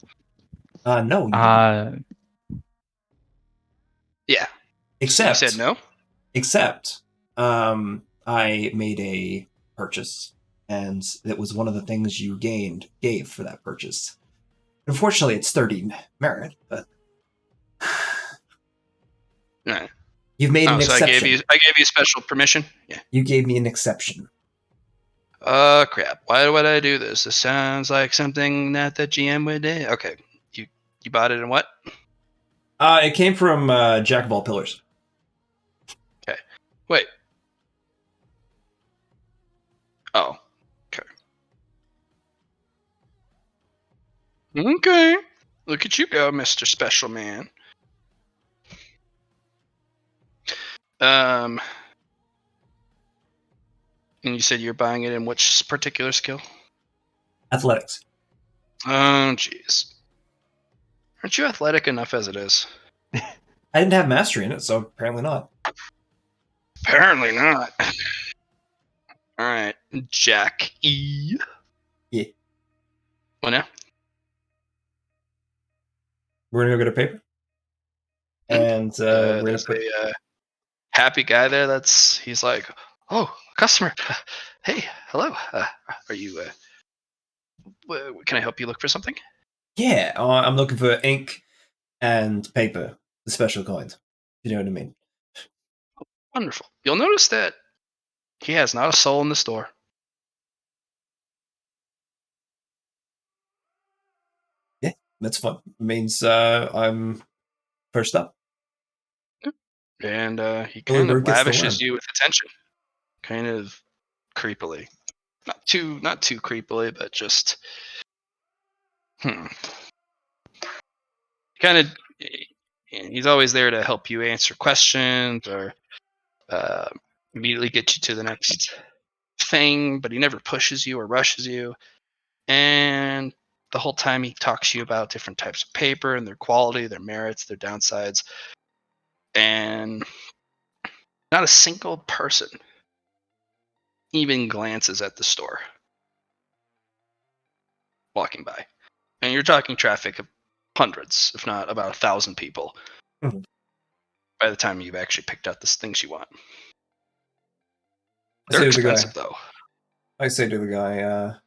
No. You yeah. Except... You said no? Except, I made a purchase, and it was one of the things you gave for that purchase. Unfortunately, it's 30 merit, but... Right. You've made an exception. I gave you special permission? Yeah. You gave me an exception. Crap. Why would I do this? This sounds like something that the GM would do. Okay. You bought it in what? It came from Jack of All Pillars. Wait. Oh. Okay. Look at you go, Mr. Special Man. And you said you're buying it in which particular skill? Athletics. Oh, jeez. Aren't you athletic enough as it is? I didn't have mastery in it, so apparently not. Apparently not. All right, Jack E. Yeah. What now? We're gonna go get a paper, and we're gonna There's put. a happy guy there. He's like, oh, customer. Hey, hello. Are you? Can I help you look for something? Yeah, I'm looking for ink and paper, the special kind. You know what I mean? Wonderful. You'll notice that he has not a soul in the store. Yeah, that's fun. It means I'm first up. And he Early kind of bird gets the lavishes worm. you with attention, kind of creepily. Not too creepily, but just kind of. He's always there to help you answer questions or immediately get you to the next thing, but he never pushes you or rushes you. And the whole time he talks to you about different types of paper and their quality, their merits, their downsides, and not a single person even glances at the store walking by. And you're talking traffic of hundreds, if not about 1,000 people Mhm. by the time you've actually picked out the things you want. I say They're to the guy. expensive, though. I say to the guy.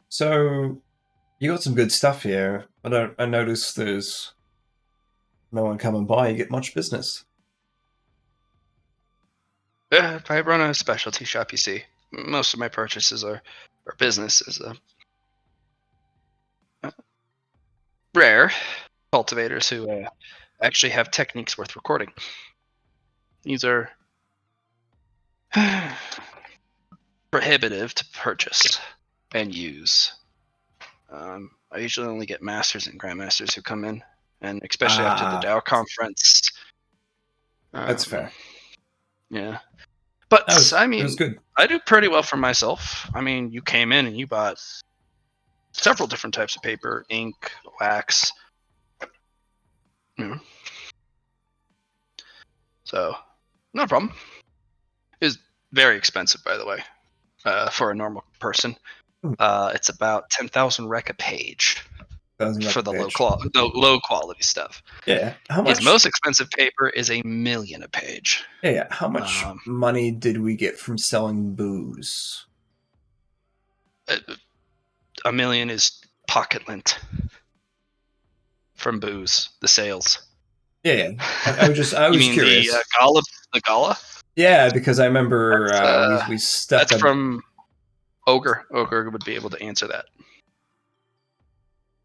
So you got some good stuff here. I noticed there's no one coming by. You get much business. I run a specialty shop, you see. Most of my purchases are businesses. Rare cultivators who actually have techniques worth recording. These are prohibitive to purchase and use. I usually only get masters and grandmasters who come in, and especially after the Dow conference. That's fair. Yeah. But, It was I good. I do pretty well for myself. I mean, you came in and you bought several different types of paper, ink, wax. So, no problem. It's very expensive, by the way, for a normal person. It's about 10,000 rec a page for the low quality stuff. Yeah. How much? His most expensive paper is $1 million a page. Yeah. How much money did we get from selling booze? $1 million is pocket lint from booze, the sales. Yeah. I was you mean curious. The gala? Yeah, because I remember we stepped. That's from Ogre. Ogre would be able to answer that.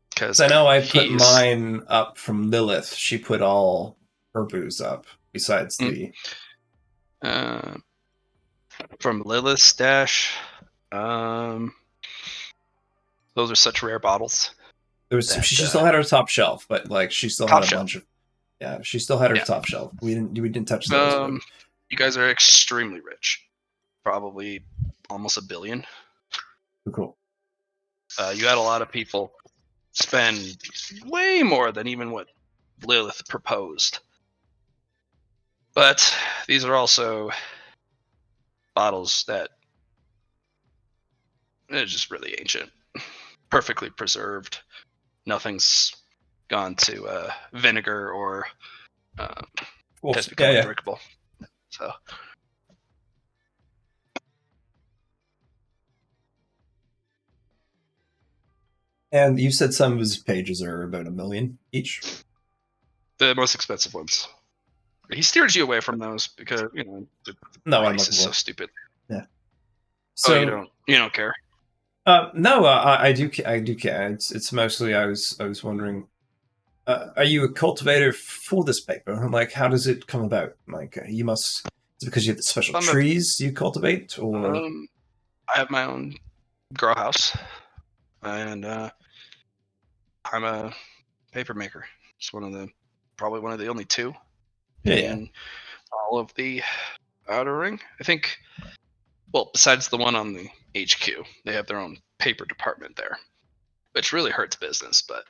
Because I know I put mine up from Lilith. She put all her booze up, besides the. From Lilith's stash, those are such rare bottles. She still had her top shelf, but like she still had a bunch of. Yeah, she still had her top shelf. We didn't touch those. You guys are extremely rich, probably almost $1 billion. Cool. You had a lot of people spend way more than even what Lilith proposed. But these are also bottles that are just really ancient, perfectly preserved. Nothing's gone to vinegar or has become undrinkable. So. And you said some of his pages are about $1 million each? The most expensive ones. He steers you away from those because the price is so stupid. Yeah. So you don't care. No, I do care. It's mostly I was wondering Are you a cultivator for this paper? Like, how does it come about? Like, you must. Is it because you have the special I'm a- trees you cultivate, or I have my own grow house, and I'm a paper maker. It's probably one of the only two yeah, in all of the outer ring. I think. Well, besides the one on the HQ, they have their own paper department there, which really hurts business. But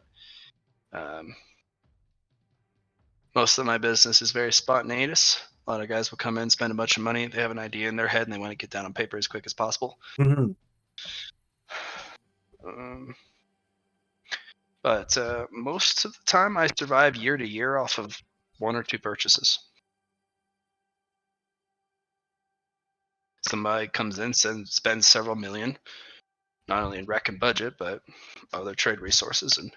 most of my business is very spontaneous. A lot of guys will come in, spend a bunch of money. They have an idea in their head, and they want to get down on paper as quick as possible. Mm-hmm. But most of the time, I survive year to year off of 1 or 2 purchases. Somebody comes in, spends several million, not only in rec and budget, but other trade resources. And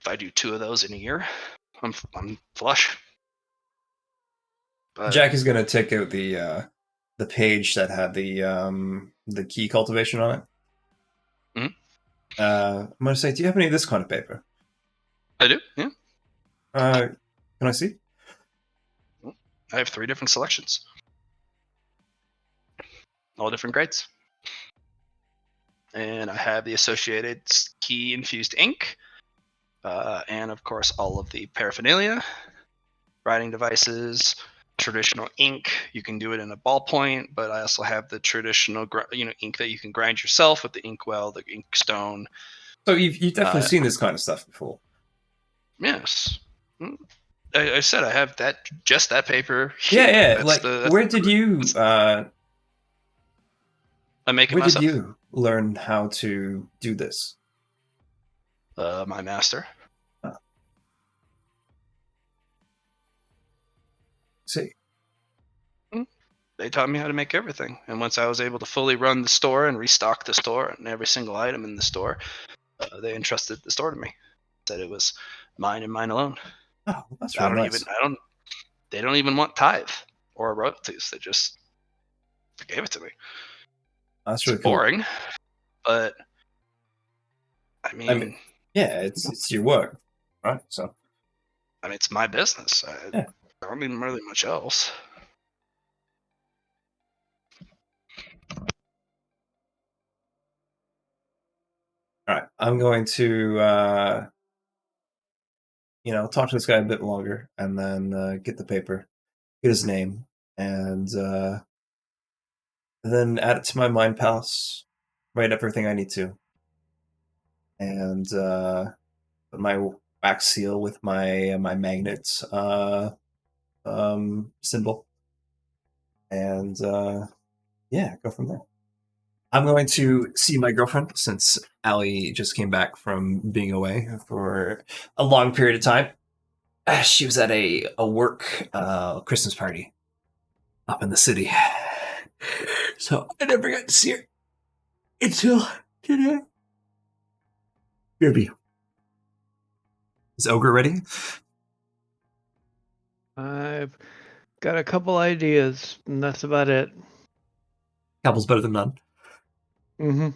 if I do 2 of those in a year, I'm flush. But Jack is gonna take out the page that had the key cultivation on it. Mhm. I'm gonna say, do you have any of this kind of paper? I do, yeah. Can I see? I have 3 different selections, all different grades. And I have the associated key infused ink, and of course all of the paraphernalia, writing devices, traditional ink. You can do it in a ballpoint, but I also have the traditional ink that you can grind yourself with the inkwell, the ink stone. So you've definitely seen this kind of stuff before. Yes. I said I have just that paper Yeah, here. yeah. That's Like, the where did you I make it where did myself. you learn how to do this? My master. See, They taught me how to make everything. And once I was able to fully run the store and restock the store and every single item in the store, they entrusted the store to me. Said it was mine and mine alone. oh, that's really nice. They don't even want tithe or royalties. They just gave it to me. That's really It's cool. boring, but I mean, yeah, it's your work, right? So, it's my business. Yeah. I don't need really much else. all right, I'm going to talk to this guy a bit longer, and then get the paper, get his name, and then add it to my mind palace, write up everything I need to, and put my wax seal with my magnet symbol, and yeah, go from there. I'm going to see my girlfriend since Allie just came back from being away for a long period of time. She was at a work Christmas party up in the city, so I never got to see her until today. Kirby, is Ogre ready? I've got a couple ideas, and that's about it. Couple's better than none. Mm-hmm.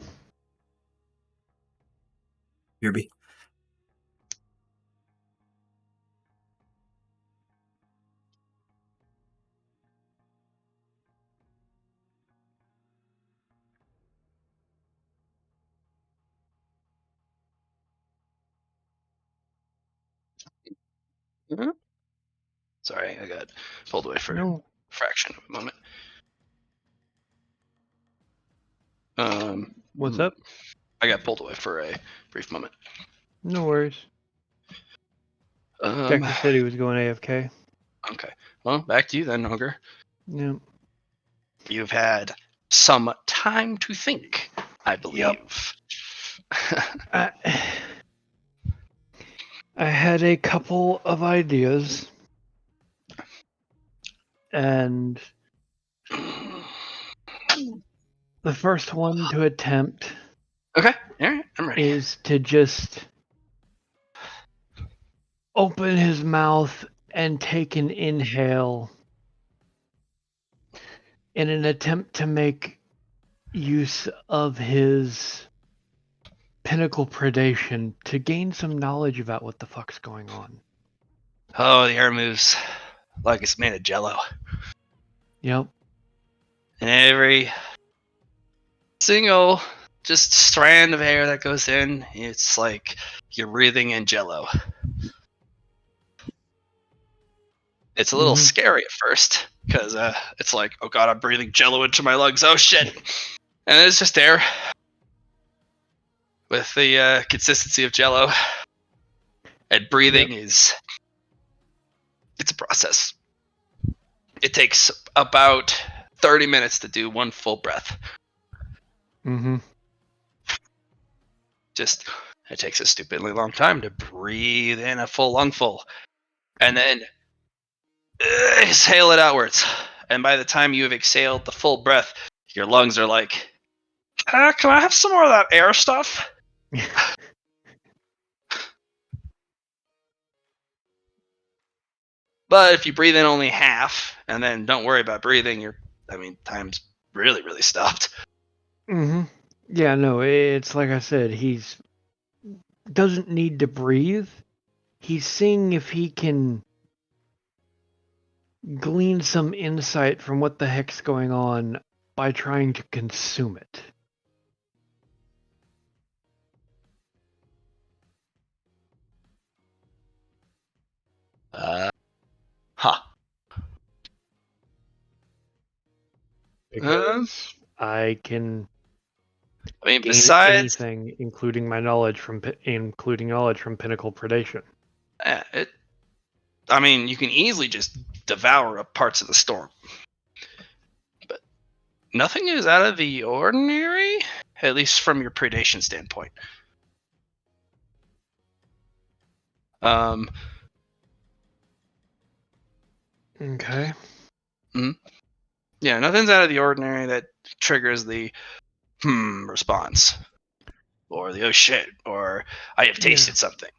Kirby. Sorry, I got pulled away for No. a fraction of a moment. What's up? I got pulled away for a brief moment. No worries. Jack just said he was going AFK. Okay. Well, back to you then, Ogre. Yeah. You've had some time to think, I believe. I had a couple of ideas, and the first one to attempt Okay. All right. I'm ready. is to just open his mouth and take an inhale in an attempt to make use of his pinnacle predation to gain some knowledge about what the fuck's going on. Oh, the air moves like it's made of jello. Yep. And every single just strand of air that goes in, it's like you're breathing in jello. It's a little scary at first because it's like, oh god, I'm breathing jello into my lungs. Oh shit! And it's just air with the consistency of jello. And breathing it's a process. It takes about 30 minutes to do one full breath. Mm-hmm. Just, it takes a stupidly long time to breathe in a full lungful. And then exhale it outwards. And by the time you have exhaled the full breath, your lungs are like, can I have some more of that air stuff? But if you breathe in only half and then don't worry about breathing, time's really, really stopped. Mm-hmm. Yeah, no, it's like I said, he's doesn't need to breathe. He's seeing if he can glean some insight from what the heck's going on by trying to consume it. Because I can gain besides anything, including knowledge from pinnacle predation. You can easily just devour up parts of the storm. But nothing is out of the ordinary, at least from your predation standpoint. Okay. Yeah, nothing's out of the ordinary that triggers the response. Or the oh shit, or I have tasted something.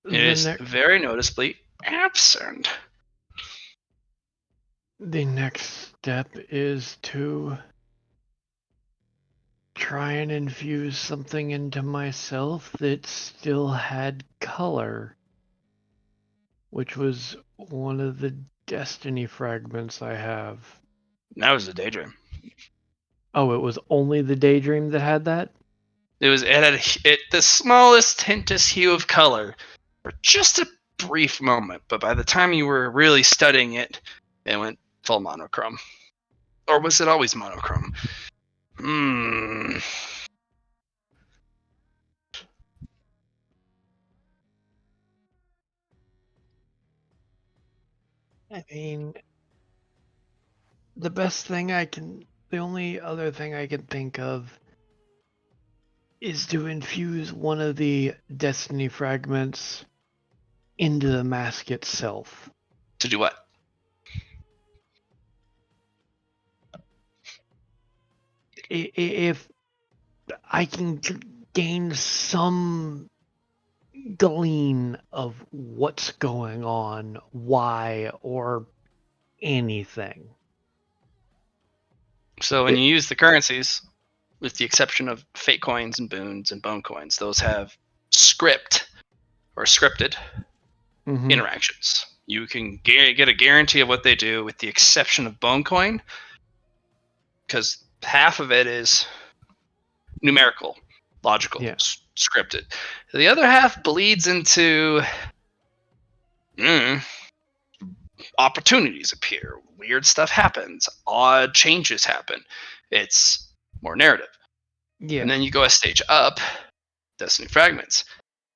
It is very noticeably absent. The next step is to try and infuse something into myself that still had color, which was one of the destiny fragments I have. That was the daydream. Oh, it was only the daydream that had that? It had the smallest hintest hue of color for just a brief moment, but by the time you were really studying it, it went full monochrome. Or was it always monochrome? I mean, the only other thing I can think of is to infuse one of the destiny fragments into the mask itself. To do what? If I can gain some glean of what's going on, why, or anything. So when you use the currencies, with the exception of fate coins and boons and bone coins, those have script or scripted interactions. You can get a guarantee of what they do with the exception of bone coin, because half of it is numerical, logical, scripted. The other half bleeds into opportunities appear, weird stuff happens, odd changes happen. It's more narrative. Yeah. And then you go a stage up, Destiny Fragments.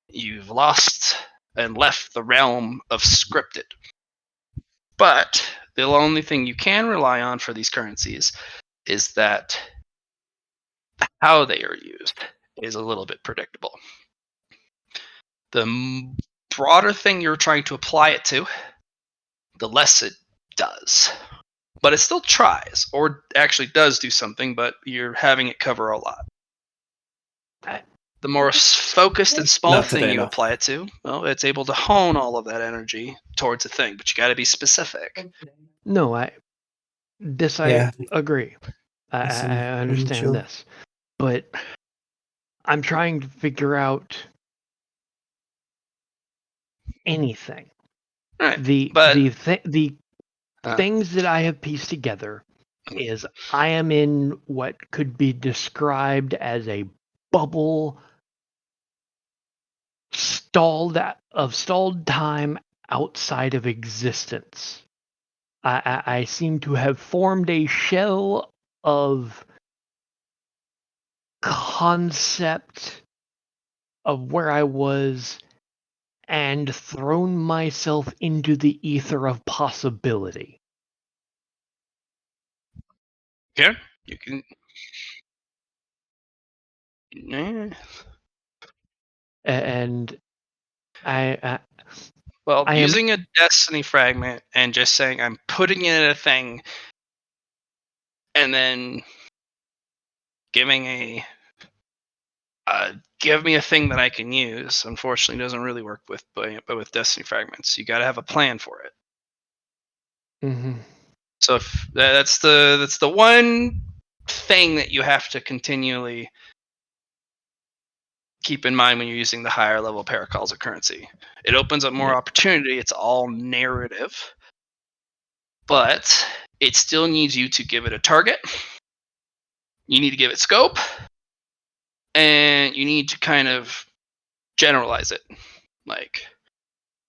You've lost and left the realm of scripted. But the only thing you can rely on for these currencies is that how they are used is a little bit predictable. The broader thing you're trying to apply it to, the less it does. But it still tries, or actually does do something, but you're having it cover a lot. The more focused and small thing you apply it to, well, it's able to hone all of that energy towards a thing, but you got to be specific. No, I agree. I understand this. But I'm trying to figure out anything. Right. The But things that I have pieced together is I am in what could be described as a bubble stalled time outside of existence. I seem to have formed a shell of concept of where I was and thrown myself into the ether of possibility. here you can. And I Well, I am using a destiny fragment and just saying I'm putting in a thing, and then giving a give me a thing that I can use. Unfortunately, doesn't really work but with destiny fragments. You got to have a plan for it. mhm. So if that's the one thing that you have to continually keep in mind when you're using the higher level paracalls of currency. It opens up more Yeah. opportunity. It's all narrative, but it still needs you to give it a target. You need to give it scope, and you need to kind of generalize it. Like,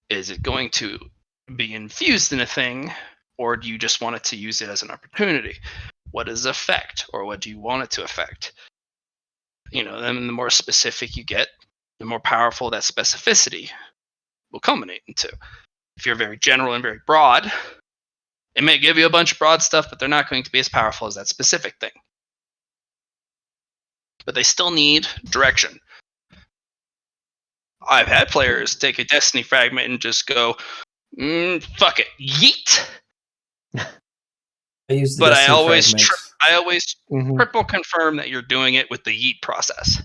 is it going to be infused in a thing, or do you just want it to use it as an opportunity? What does it affect, or what do you want it to affect? Then the more specific you get, the more powerful that specificity will culminate into. If you're very general and very broad, it may give you a bunch of broad stuff, but they're not going to be as powerful as that specific thing. But they still need direction. I've had players take a Destiny fragment and just go, fuck it, yeet. I use the But I Destiny always fragment. Mhm. triple confirm that you're doing it with the yeet process.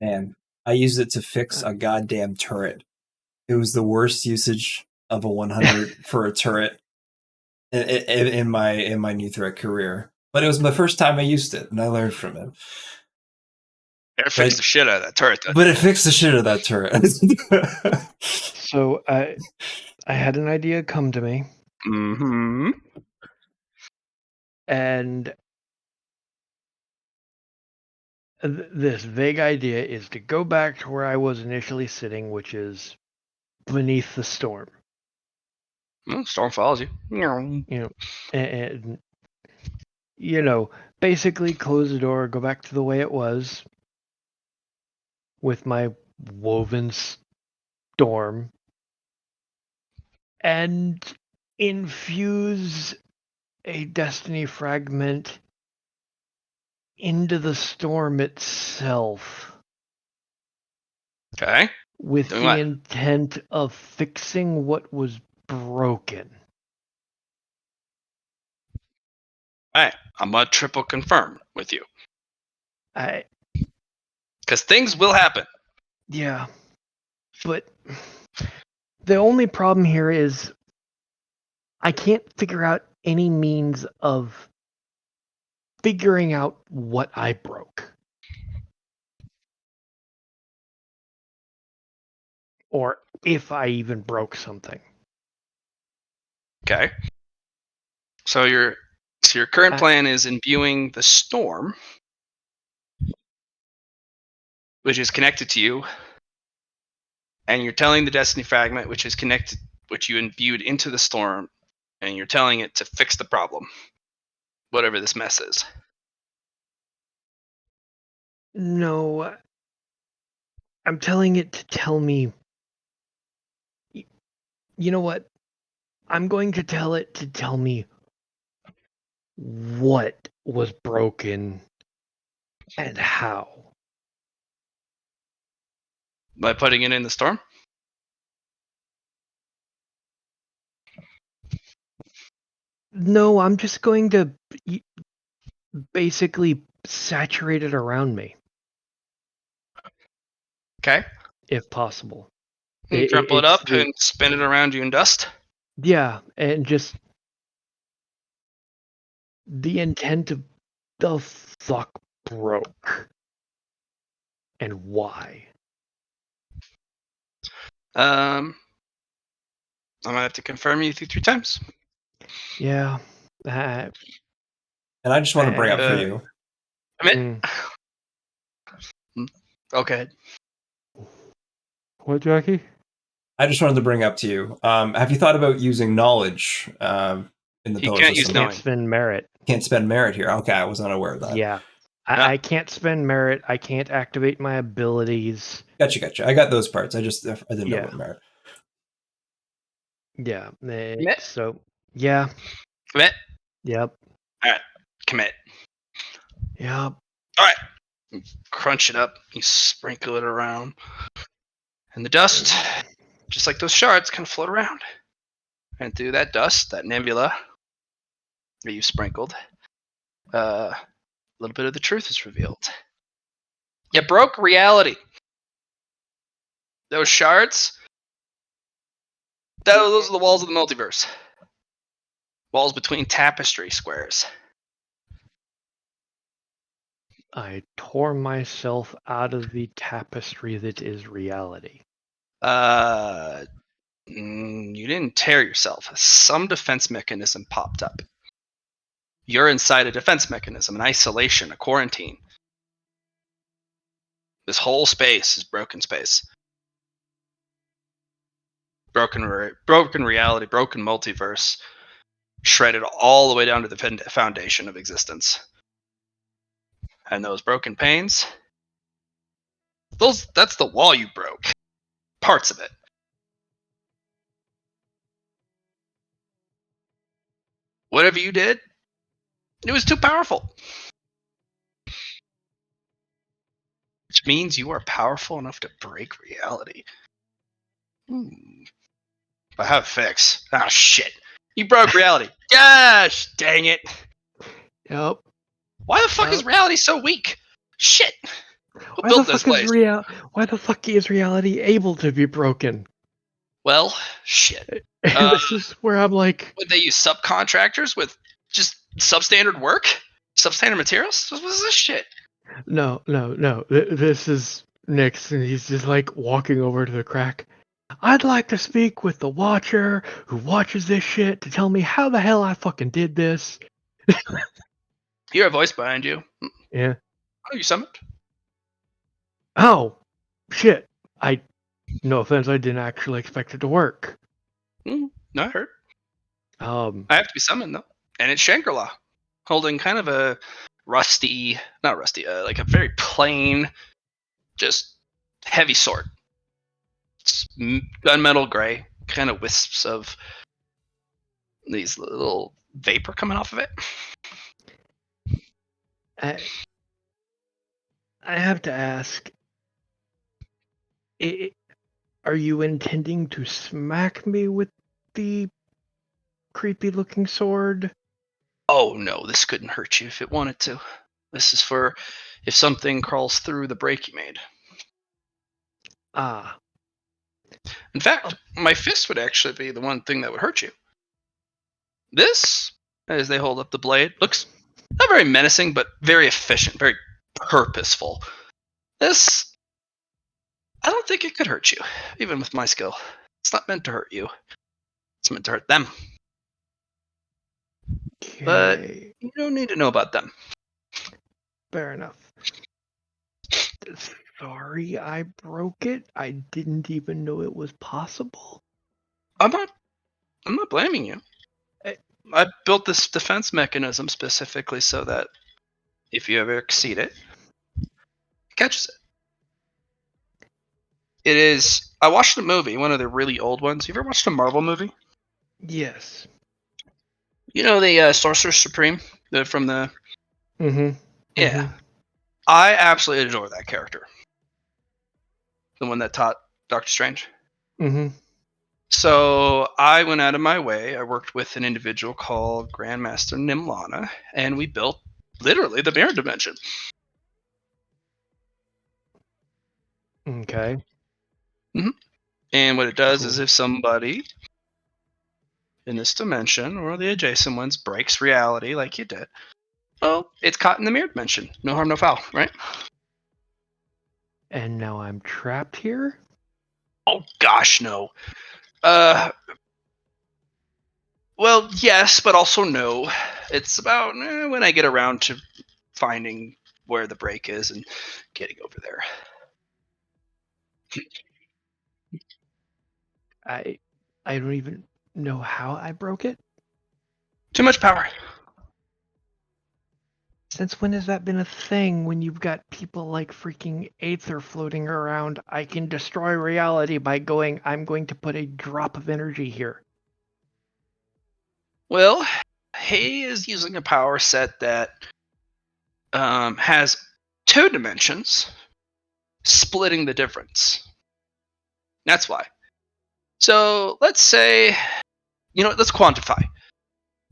Man, I used it to fix a goddamn turret. It was the worst usage of a 100 for a turret in my new threat career. But it was my first time I used it, and I learned from it. It fixed the shit out of that turret. But it fixed the shit out of that turret. So I had an idea come to me, Mm-hmm. and this vague idea is to go back to where I was initially sitting, which is beneath the storm. Storm follows you. And basically close the door, go back to the way it was with my woven storm, and infuse a destiny fragment into the storm itself Okay. with Doing the what? intent of fixing what was broken. All right. I'm going to triple confirm with you. I Because things will happen. Yeah, but the only problem here is I can't figure out any means of figuring out what I broke. Or if I even broke something. Okay. So your current plan is imbuing the storm, which is connected to you, and you're telling the destiny fragment, which is connected, which you imbued into the storm, and you're telling it to fix the problem, whatever this mess is. No, I'm telling it to tell me. You know what? I'm going to tell it to tell me what was broken and how. By putting it in the storm? No, I'm just going to basically saturate it around me. Okay. If possible. You crumple it It's up and spin it around you in dust? Yeah, and just the intent of the fuck broke. and why? I'm gonna have to confirm you 3 times. Yeah. And I just want to bring up for you. I mean, okay. What, Jackie? I just wanted to bring up to you. Have you thought about using knowledge in the You pillar can't use system? knowledge. Can't spend merit. Can't spend merit here. Okay, I was not aware of that. Yeah. Yeah. I can't spend merit. I can't activate my abilities. Gotcha. I got those parts. I didn't know Yeah. about merit. Yeah. Commit. So, yeah. Commit. Yep. Commit. Yep. All right. You crunch it up. You sprinkle it around, and the dust, just like those shards, kind of float around. And through that dust, that nebula that you sprinkled, a little bit of the truth is revealed. You broke reality. Those shards, those are the walls of the multiverse. Walls between tapestry squares. I tore myself out of the tapestry that is reality. You didn't tear yourself. Some defense mechanism popped up. You're inside a defense mechanism, an isolation, a quarantine. This whole space is broken space. Broken reality, broken multiverse, shredded all the way down to the foundation of existence. And those broken panes, that's the wall you broke. Parts of it. Whatever you did, it was too powerful. Which means you are powerful enough to break reality. I have a fix. Ah, shit. You broke reality. Gosh, dang it. Yep. Why the fuck is reality so weak? Shit. Who built this place? Why the fuck is reality able to be broken? Well, shit. This is where I'm like, Would they use subcontractors with just substandard work? Substandard materials? What is this shit? no. This is Nyx, and he's just like walking over to the crack. I'd like to speak with the Watcher who watches this shit to tell me how the hell I fucking did this. You hear a voice behind you. Yeah. Oh, you summoned? Oh, shit. No offense, I didn't actually expect it to work. No, I heard. Um, I have to be summoned, though. And it's Shangri-La, holding kind of a not rusty, like a very plain, just heavy sword. It's gunmetal gray, kind of wisps of these little vapor coming off of it. I have to ask, are you intending to smack me with the creepy looking sword? Oh no, this couldn't hurt you if it wanted to. This is for if something crawls through the break you made. Ah. In fact, my fist would actually be the one thing that would hurt you. This, as they hold up the blade, looks not very menacing, but very efficient, very purposeful. This, I don't think it could hurt you, even with my skill. It's not meant to hurt you. It's meant to hurt them. Okay. But you don't need to know about them. Fair enough. Sorry I broke it. I didn't even know it was possible. I'm not blaming you. I built this defense mechanism specifically so that if you ever exceed it, it catches it. It is. I watched a movie, one of the really old ones. You ever watched a Marvel movie? Yes. You know the Sorcerer Supreme, from the. Mm-hmm. Yeah, Mm-hmm. I absolutely adore that character. The one that taught Doctor Strange. Mm-hmm. So I went out of my way. I worked with an individual called Grandmaster Nimlana, and we built literally the mirror dimension. Okay. Mm-hmm. And what it does Cool. is if somebody in this dimension or the adjacent ones breaks reality like you did, well, it's caught in the mirror dimension. No harm, no foul, right? And now I'm trapped here? Oh gosh, no. Well, yes, but also no. It's about when I get around to finding where the break is and getting over there. I don't even know how I broke it. Too much power. Since when has that been a thing when you've got people like freaking Aether floating around? I can destroy reality by going, I'm going to put a drop of energy here. Well, he is using a power set that has 2 dimensions, splitting the difference. That's why. So let's say, let's quantify.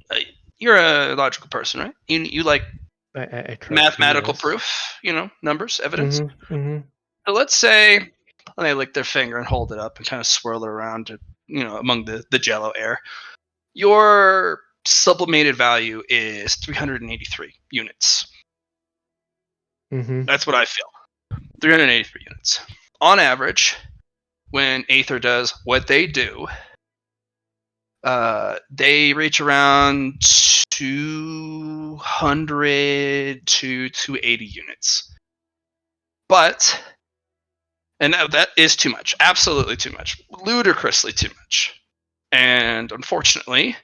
Uh, You're a logical person, right? You like I try to, mathematical yes. proof, numbers, evidence. Mm-hmm. So let's say they lick their finger and hold it up and kind of swirl it around, among the jello air. Your sublimated value is 383 units. Mm-hmm. That's what I feel. 383 units. On average, when Aether does what they do, they reach around 200 to 280 units. But, and that is too much. Absolutely too much. Ludicrously too much. And unfortunately,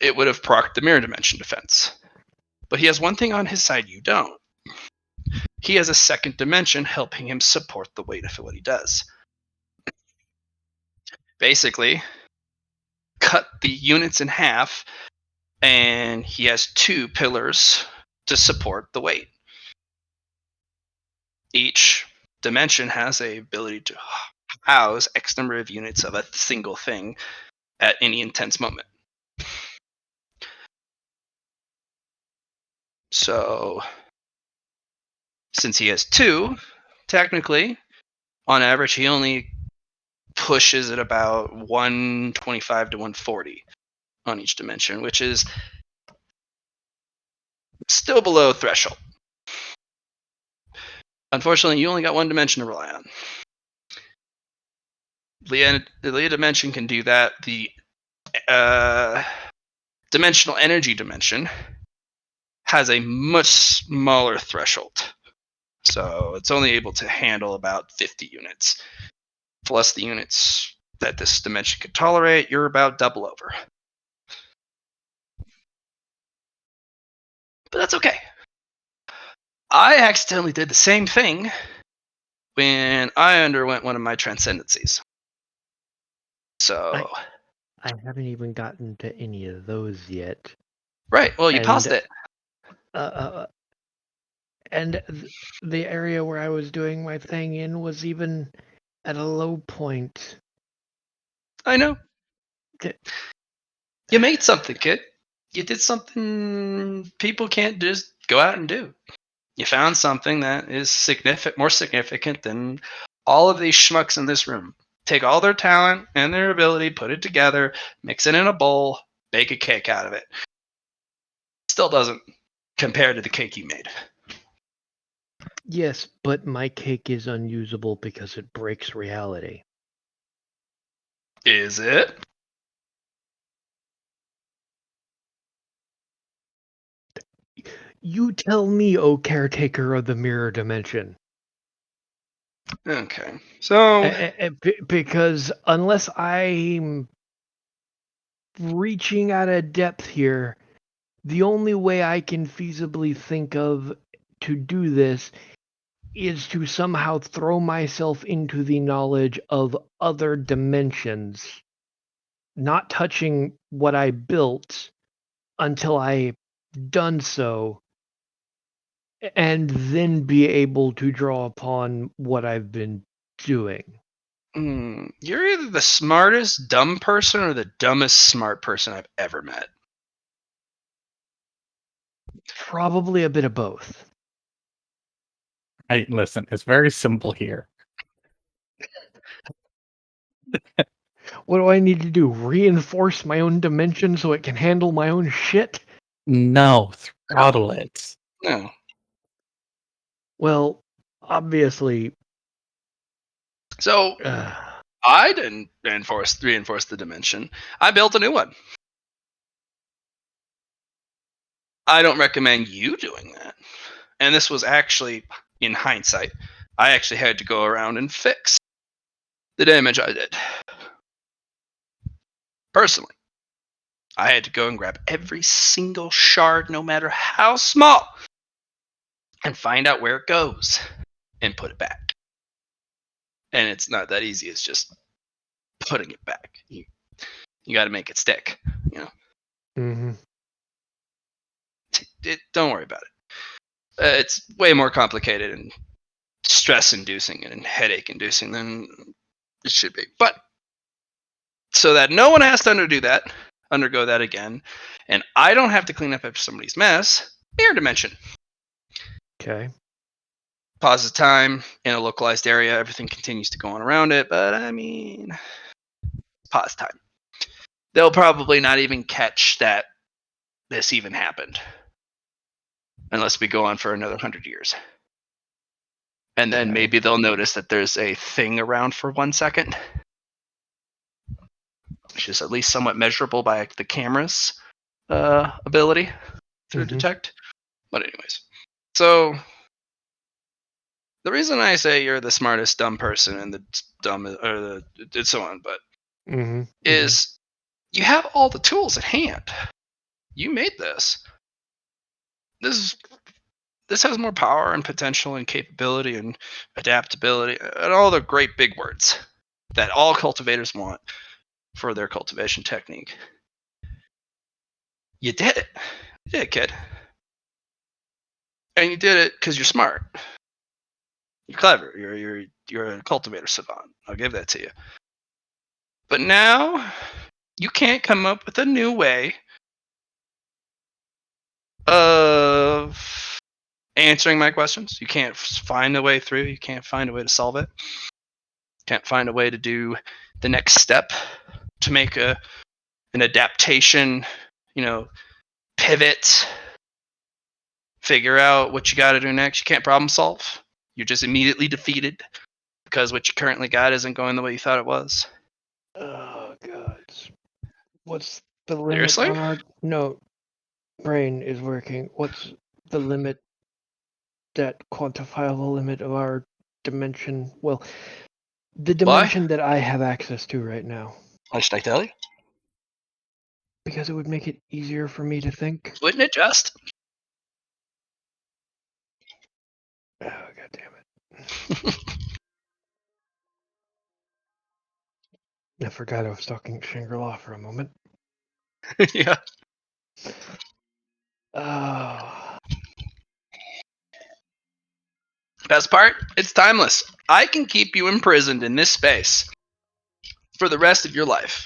it would have procced the mirror dimension defense. But he has one thing on his side you don't. He has a second dimension helping him support the weight of what he does. Basically, cut the units in half, and he has 2 pillars to support the weight. Each dimension has a ability to house X number of units of a single thing at any intense moment. So, since he has 2, technically, on average, he only pushes at about 125 to 140 on each dimension, which is still below threshold. Unfortunately, you only got 1 dimension to rely on. The Leah dimension can do that. The dimensional energy dimension has a much smaller threshold. So it's only able to handle about 50 units. Plus the units that this dimension could tolerate, you're about double over. But that's okay. I accidentally did the same thing when I underwent one of my transcendencies. So, I haven't even gotten to any of those yet. right, well, you paused it. And the area where I was doing my thing in was even at a low point. I know. Th- You made something, kid. You did something people can't just go out and do. You found something that is more significant than all of these schmucks in this room. Take all their talent and their ability, put it together, mix it in a bowl, bake a cake out of it. Still doesn't compare to the cake you made. Yes, but my cake is unusable because it breaks reality. Is it? You tell me, O caretaker of the mirror dimension. Okay. So, Because unless I'm reaching out a depth here, the only way I can feasibly think of to do this is to somehow throw myself into the knowledge of other dimensions, not touching what I built until I've done so, and then be able to draw upon what I've been doing. You're either the smartest dumb person or the dumbest smart person I've ever met. Probably a bit of both. Hey, listen, it's very simple here. What do I need to do? Reinforce my own dimension so it can handle my own shit? No, throttle it. No. Well, obviously, So Ugh. I didn't reinforce the dimension. I built a new one. I don't recommend you doing that. And this was actually, in hindsight, I actually had to go around and fix the damage I did. Personally, I had to go and grab every single shard, no matter how small, and find out where it goes and put it back. And it's not that easy. It's just putting it back. You got to make it stick. You know, Mm-hmm. don't worry about it. It's way more complicated and stress-inducing and headache-inducing than it should be. But so that no one has to undergo that again, and I don't have to clean up after somebody's mess. Mirror dimension. Okay. Pause the time in a localized area. Everything continues to go on around it, but I mean, pause time. They'll probably not even catch that this even happened unless we go on for another 100 years. And then Okay. maybe they'll notice that there's a thing around for 1 second, which is at least somewhat measurable by the camera's ability to Mhm. detect. But anyways, so the reason I say you're the smartest dumb person and the dumb or the so on, but Mm-hmm. is you have all the tools at hand. You made this. This has more power and potential and capability and adaptability and all the great big words that all cultivators want for their cultivation technique. You did it. You did it, kid. And you did it because you're smart. You're clever. You're a cultivator savant. I'll give that to you. But now you can't come up with a new way of answering my questions. You can't find a way through. You can't find a way to solve it. Can't find a way to do the next step to make an adaptation, pivot, figure out what you got to do next. You can't problem solve. You're just immediately defeated because what you currently got isn't going the way you thought it was. Oh god. What's the limit Seriously? on our brain is working? What's the limit, that quantifiable limit of our dimension? Well, the dimension that I have access to right now. Why should I tell you? Because it would make it easier for me to think. Wouldn't it just? Oh god damn it. I forgot I was talking Shangri-La for a moment. Yeah. Oh. Best part? It's timeless. I can keep you imprisoned in this space for the rest of your life.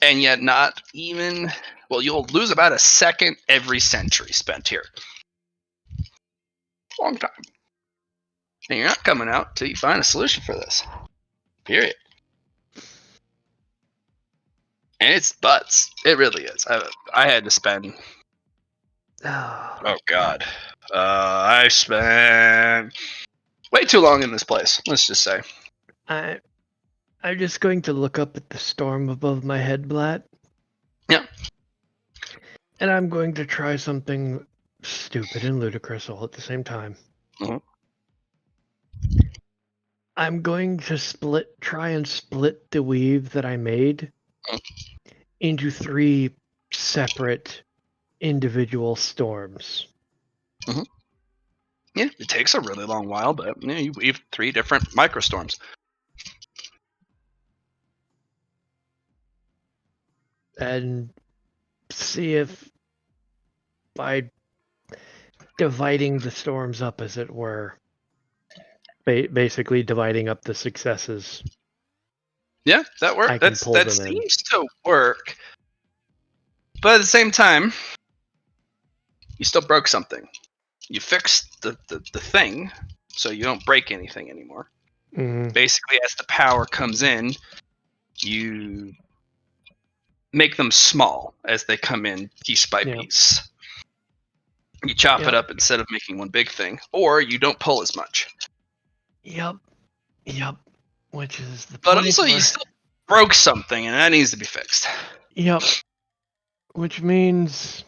And yet not even, well, you'll lose about a second every century spent here. Long time. And you're not coming out till you find a solution for this. Period. And it's butts. It really is. I had to spend, oh god. I spent way too long in this place, let's just say. I'm just going to look up at the storm above my head, Blatt. Yeah. And I'm going to try something stupid and ludicrous all at the same time. Mhm. I'm going to try and split the weave that I made into 3 separate individual storms. Yeah, it takes a really long while, but you weave 3 different microstorms. And see if by dividing the storms up, as it were, basically dividing up the successes. Yeah, that works. I can pull That them in. seems to work. But at the same time, you still broke something. You fixed the thing, so you don't break anything anymore. Mhm. Basically, as the power comes in, you make them small as they come in piece by Yeah. piece. You chop Yeah. it up instead of making one big thing, or you don't pull as much. Yep. Which is the But point also, you where- still broke something, and that needs to be fixed. Yep. Which means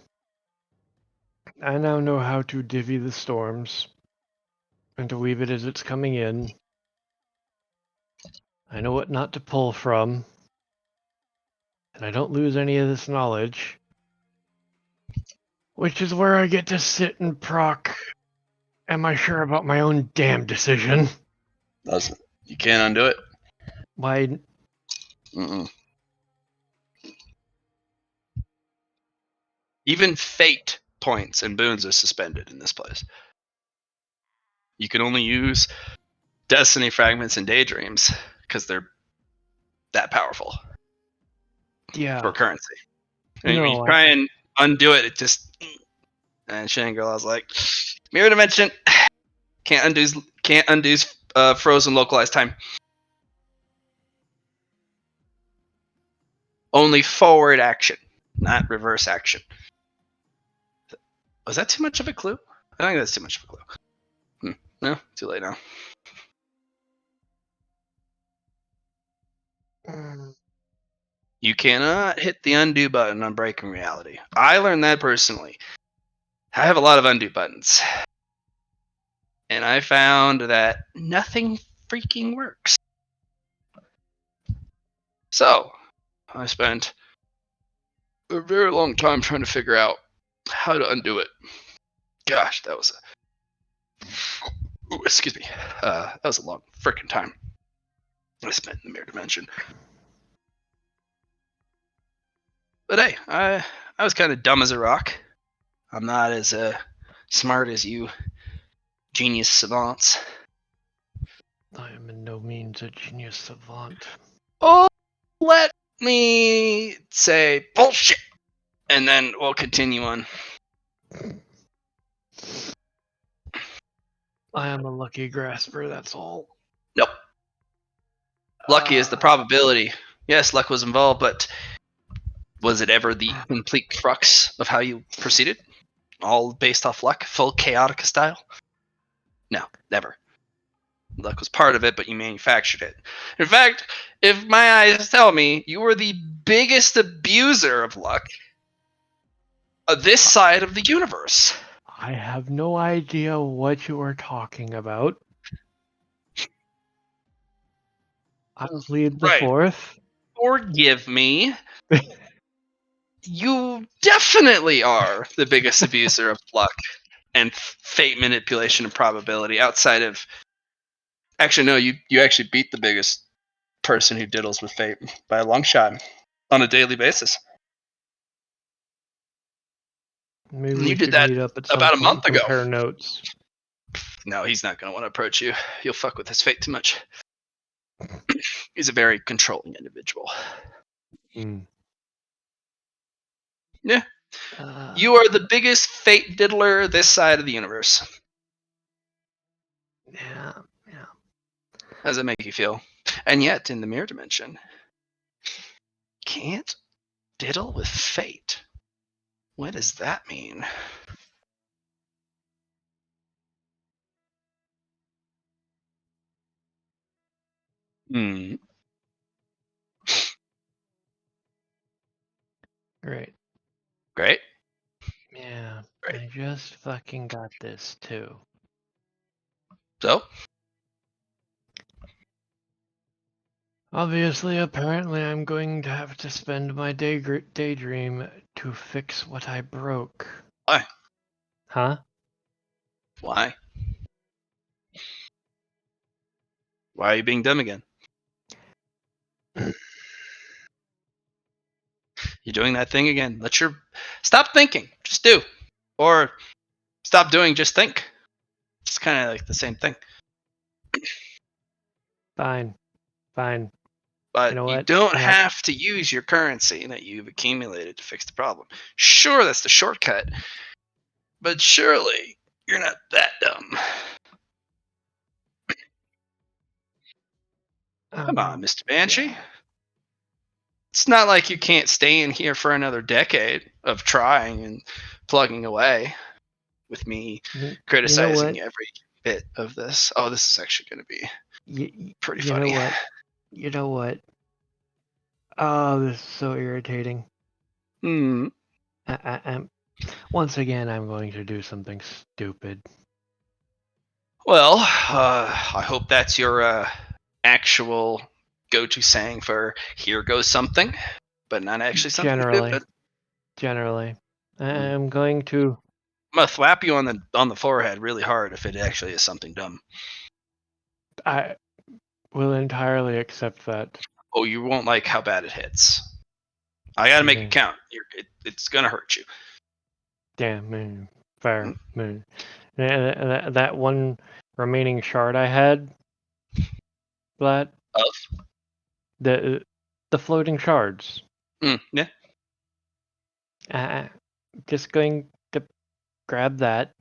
I now know how to divvy the storms and to leave it as it's coming in. I know what not to pull from. And I don't lose any of this knowledge. Which is where I get to sit and proc. Am I sure about my own damn decision? You can't undo it. Why? Mm-mm. Even fate points and boons are suspended in this place. You can only use destiny fragments and daydreams because they're that powerful Yeah. for currency. And No, when you try and undo it, it just. And Shangri-La was like, mirror dimension can't undo frozen localized time. Only forward action, not reverse action. Was that too much of a clue? I think that's too much of a clue. No, too late now. You cannot hit the undo button on breaking reality. I learned that personally. I have a lot of undo buttons. And I found that nothing freaking works. So, I spent a very long time trying to figure out how to undo it. Gosh, that was excuse me. That was a long freaking time I spent in the mirror dimension. But hey, I was kind of dumb as a rock. I'm not as smart as you genius savants. I am in no means a genius savant. Oh, let me say bullshit, and then we'll continue on. I am a lucky grasper, that's all. Nope. Lucky is the probability. Yes, luck was involved, but was it ever the complete crux of how you proceeded? All based off luck, full chaotic style? No, never. Luck was part of it, but you manufactured it. In fact, if my eyes tell me, you were the biggest abuser of luck of this side of the universe. I have no idea what you are talking about. I plead the Right. fourth. Forgive me. You definitely are the biggest abuser of luck and fate manipulation and probability outside of. Actually, no, you actually beat the biggest person who diddles with fate by a long shot on a daily basis. Maybe You we did should that meet up at some about a point month and ago. compare notes. No, he's not going to want to approach you. You'll fuck with his fate too much. He's a very controlling individual. Yeah. You are the biggest fate diddler this side of the universe. Yeah. How does that make you feel? And yet, in the mirror dimension, can't diddle with fate. What does that mean? Great. Great. Yeah. Great. I just fucking got this too. So, Obviously, apparently, I'm going to have to spend my daydream to fix what I broke. why? Huh? Why? Why are you being dumb again? You're doing that thing again. Stop thinking. Just do. Or stop doing, just think. It's kind of like the same thing. Fine. But You know you what? don't Yep. have to use your currency that you've accumulated to fix the problem. Sure, that's the shortcut. But surely, you're not that dumb. Come on, Mr. Banshee. Yeah. It's not like you can't stay in here for another decade of trying and plugging away with me criticizing what? every bit of this. Oh, this is actually going to be pretty You funny. know what? You know what? Oh, this is so irritating. Hmm. I'm once again, I'm going to do something stupid. Well, I hope that's your actual go-to saying for "here goes something," but not actually something Generally, stupid. generally, I'm going to. I'm gonna thwap you on the forehead really hard if it actually is something dumb. I will entirely accept that. Oh, you won't like how bad it hits. I gotta make Okay. it count. It's gonna hurt you. Damn, fair. That one remaining shard I had, that Of? the floating shards. Yeah. Uh, just going to grab that,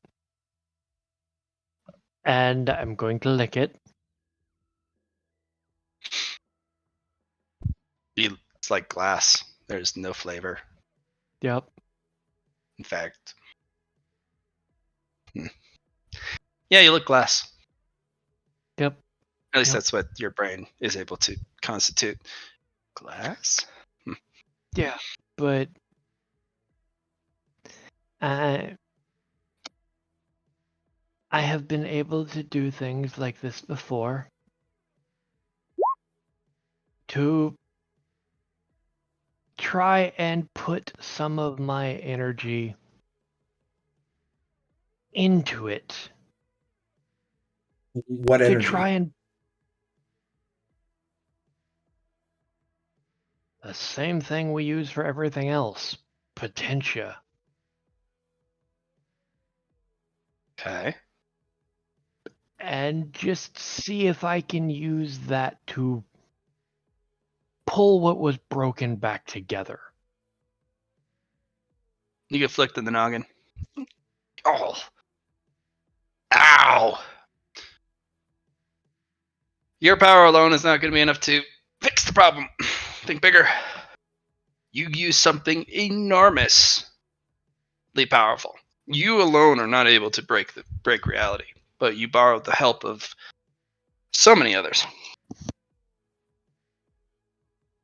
and I'm going to lick it. It's like glass. There's no flavor. Yep. In fact. Yeah, you look glass. Yep. At least Yep. that's what your brain is able to constitute. Glass? Yeah. But I have been able to do things like this before to try and put some of my energy into it What to energy? try and the same thing we use for everything else, potentia. Okay. And just see if I can use that to pull what was broken back together. You get flicked in the noggin. Oh. Ow. Your power alone is not going to be enough to fix the problem. Think bigger. You use something enormously powerful. You alone are not able to break reality, but you borrowed the help of so many others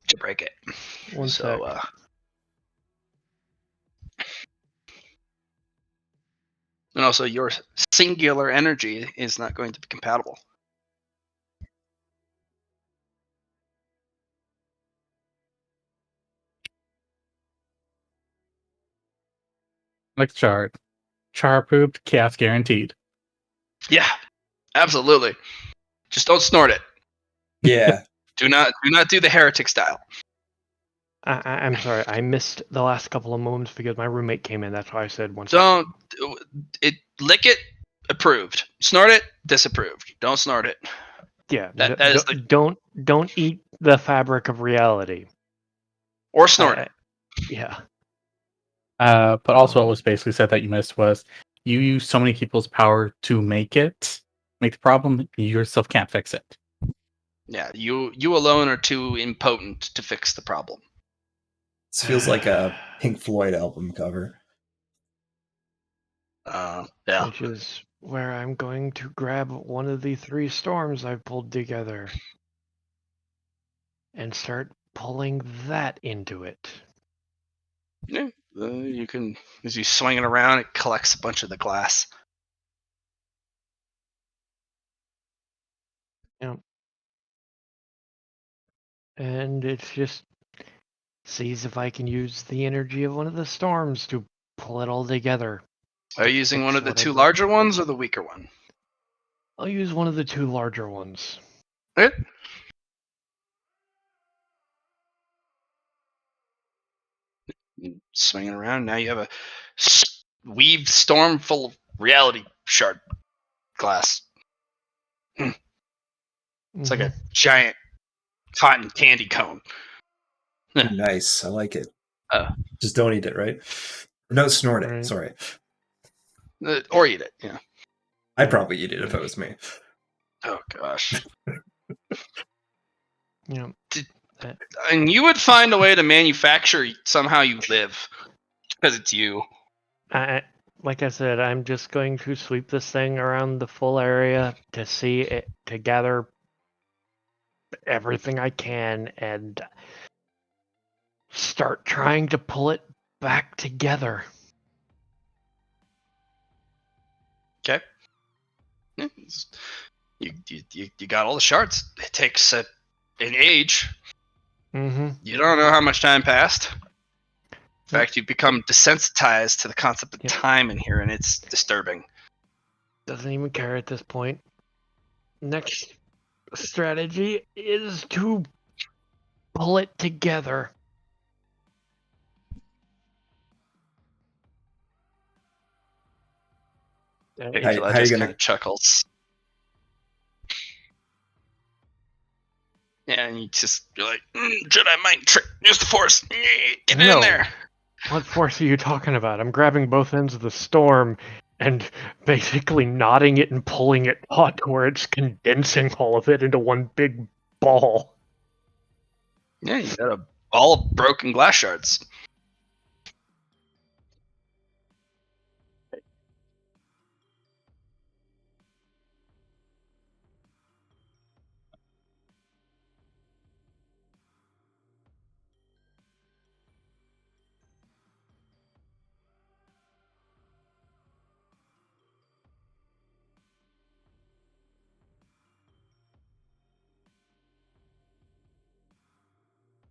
to break it. One sec. And also, your singular energy is not going to be compatible. Next chart. Char pooped, chaos guaranteed. Yeah, absolutely. Just don't snort it. Yeah. Do not do the heretic style. I'm sorry, I missed the last couple of moments because my roommate came in. That's why I said one Don't lick it. Approved. Snort it. Disapproved. Don't snort it. Yeah, That is the don't eat the fabric of reality. or snort it. Yeah. But also what was basically said that you missed was you use so many people's power to make the problem, you yourself can't fix it. Yeah, you alone are too impotent to fix the problem. This feels like a Pink Floyd album cover. Yeah. Which is where I'm going to grab one of the 3 storms I've pulled together and start pulling that into it. Yeah. You can, as you swing it around, it collects a bunch of the glass. Yep. And it's just sees if I can use the energy of one of the storms to pull it all together. Are you using one fix of the two whatever. larger ones or the weaker one? I'll use one of the 2 larger ones. Okay. Swing it around. Now you have a weaved storm full of reality shard glass. It's like a giant cotton candy cone. Nice. I like it. Uh, Just don't eat it, right? No, snort it. Right. Sorry. or eat it. Yeah. I'd probably eat it if it was me. Oh gosh. Yeah. And you would find a way to manufacture somehow you live because it's you. like I said, I'm just going to sweep this thing around the full area to see it, to gather everything I can and start trying to pull it back together. Okay. Yeah, you got all the shards. It takes an age. Mm-hmm. You don't know how much time passed. In Yep. fact, you've become desensitized to the concept of Yep. time in here, and it's disturbing. Doesn't even care at this point. Next strategy is to pull it together. Angela how you just gonna- kind of chuckles. Yeah, and you're like, Jedi mind trick, use the Force, get No. in there. What force are you talking about? I'm grabbing both ends of the storm and basically knotting it and pulling it taut to where it's condensing all of it into one big ball. Yeah, you got a ball of broken glass shards.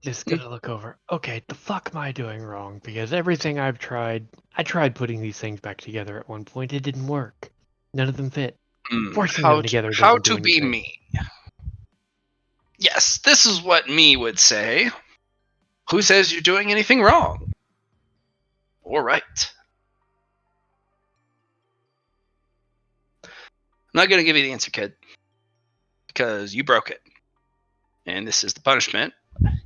Just gotta look over. Okay, the fuck am I doing wrong? Because everything I tried putting these things back together at one point. It didn't work. None of them fit. Forcing them together How doesn't do to be anything. me. Yes, this is what me would say. Who says you're doing anything wrong? Or right? I'm not going to give you the answer, kid. Because you broke it. And this is the punishment.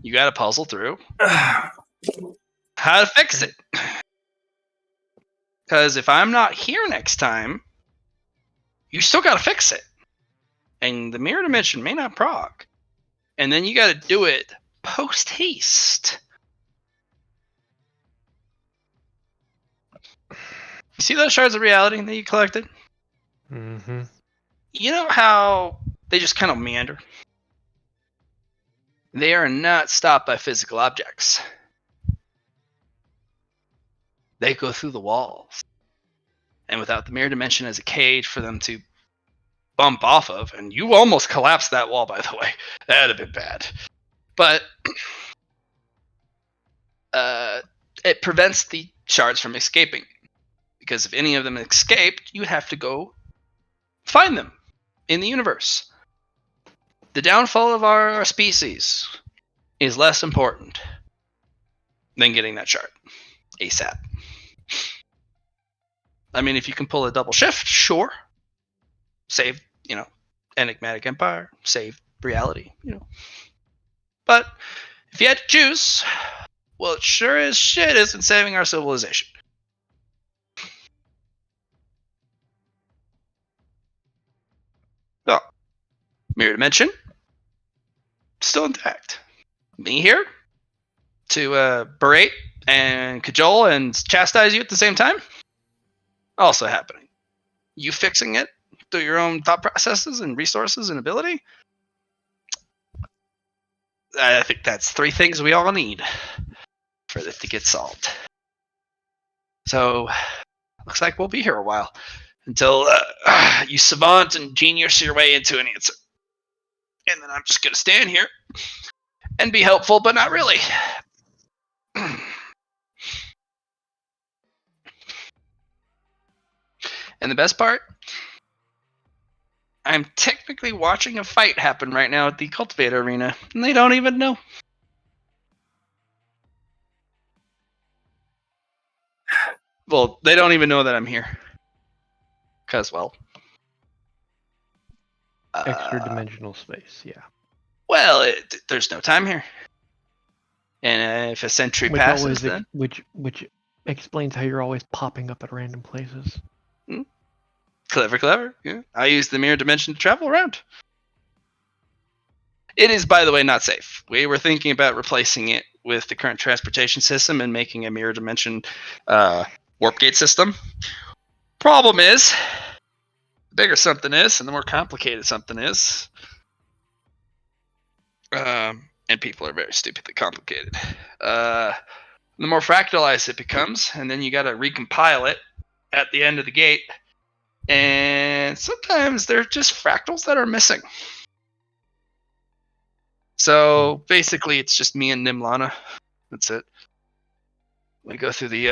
You got to puzzle through how to fix it. Because if I'm not here next time, you still got to fix it. And the mirror dimension may not proc. And then you got to do it post haste. You see those shards of reality that you collected? Mm-hmm. You know how they just kind of meander? They are not stopped by physical objects. They go through the walls. And without the mirror dimension as a cage for them to bump off of, and you almost collapsed that wall, by the way. That'd have been bad. But it prevents the shards from escaping. Because if any of them escaped, you have to go find them in the universe. The downfall of our species is less important than getting that shard ASAP. I mean, if you can pull a double shift, sure. Save, Enigmatic Empire, save reality, But if you had to choose, well, it sure as shit isn't saving our civilization. So, mirror dimension, still intact. Me here to berate and cajole and chastise you at the same time, also happening. You fixing it through your own thought processes and resources and ability, I think that's 3 things we all need for this to get solved. So, looks like we'll be here a while until you savant and genius your way into an answer. And then I'm just going to stand here and be helpful, but not really. And the best part, I'm technically watching a fight happen right now at the Cultivator Arena, and they don't even know. Well, they don't even know that I'm here. Because, well... Extra dimensional space, yeah. Well, there's no time here. And if a century passes, then... Which explains how you're always popping up at random places. Clever. Yeah. I use the mirror dimension to travel around. It is, by the way, not safe. We were thinking about replacing it with the current transportation system and making a mirror dimension warp gate system, Problem is, the bigger something is, and the more complicated something is, and people are very stupidly complicated, the more fractalized it becomes, and then you got to recompile it at the end of the gate. And sometimes they're just fractals that are missing. So basically, it's just me and Nimlana. That's it. We go through the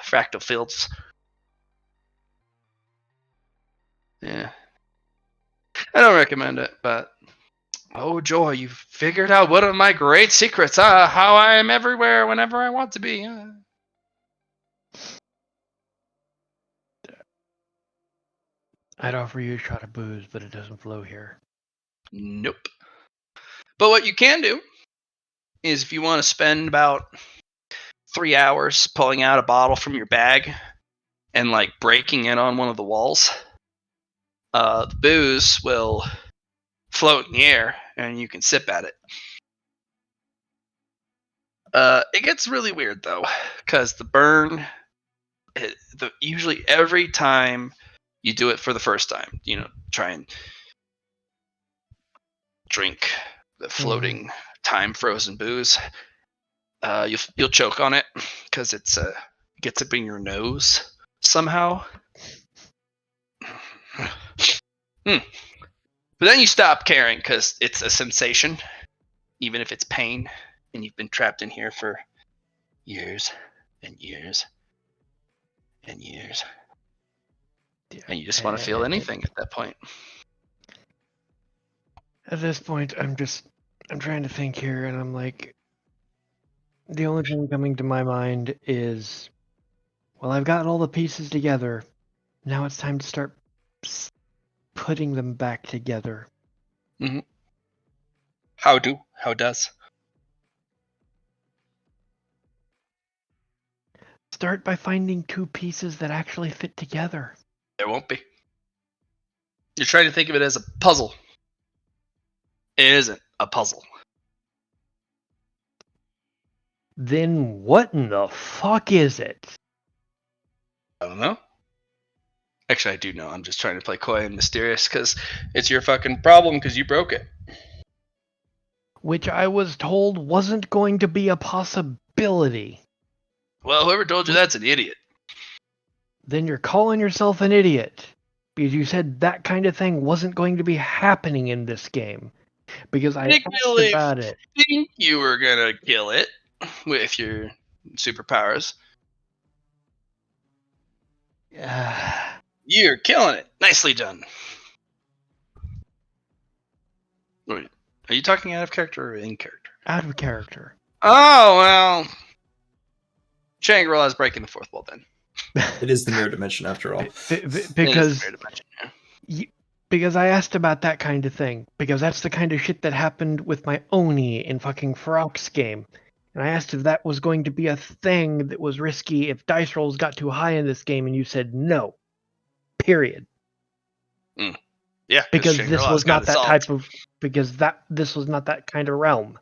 fractal fields. Yeah. I don't recommend it, but oh joy, you figured out one of my great secrets. How I am everywhere whenever I want to be. I'd offer you a shot of booze, but it doesn't flow here. Nope. But what you can do is if you want to spend about 3 hours pulling out a bottle from your bag and like breaking it on one of the walls, the booze will float in the air and you can sip at it. It gets really weird though, because the burn, usually every time you do it for the first time, try and drink the floating time frozen booze, you'll choke on it because it gets up in your nose somehow. But then you stop caring because it's a sensation, even if it's pain, and you've been trapped in here for years and years and years. Yeah. And you just want to feel anything at that point. At this point, I'm trying to think here, and I'm like, the only thing coming to my mind is, well, I've got all the pieces together. Now it's time to start putting them back together. Mm-hmm. How does? Start by finding two pieces that actually fit together. There won't be. You're trying to think of it as a puzzle. It isn't a puzzle. Then what in the fuck is it? I don't know. Actually, I do know. I'm just trying to play coy and mysterious because it's your fucking problem because you broke it. Which I was told wasn't going to be a possibility. Well, whoever told you that's an idiot. Then you're calling yourself an idiot. Because you said that kind of thing wasn't going to be happening in this game. Because I asked about it. I think you were gonna kill it with your superpowers. You're killing it. Nicely done. Wait, are you talking out of character or in character? Out of character. Oh, well. Shangri-La is breaking the fourth wall then. It is the mirror dimension after all. Because because I asked about that kind of thing. Because that's the kind of shit that happened with my Oni in fucking Farouk's game. And I asked if that was going to be a thing that was risky if dice rolls got too high in this game, and you said no. Period. Yeah, because this was not that type of this was not that kind of realm.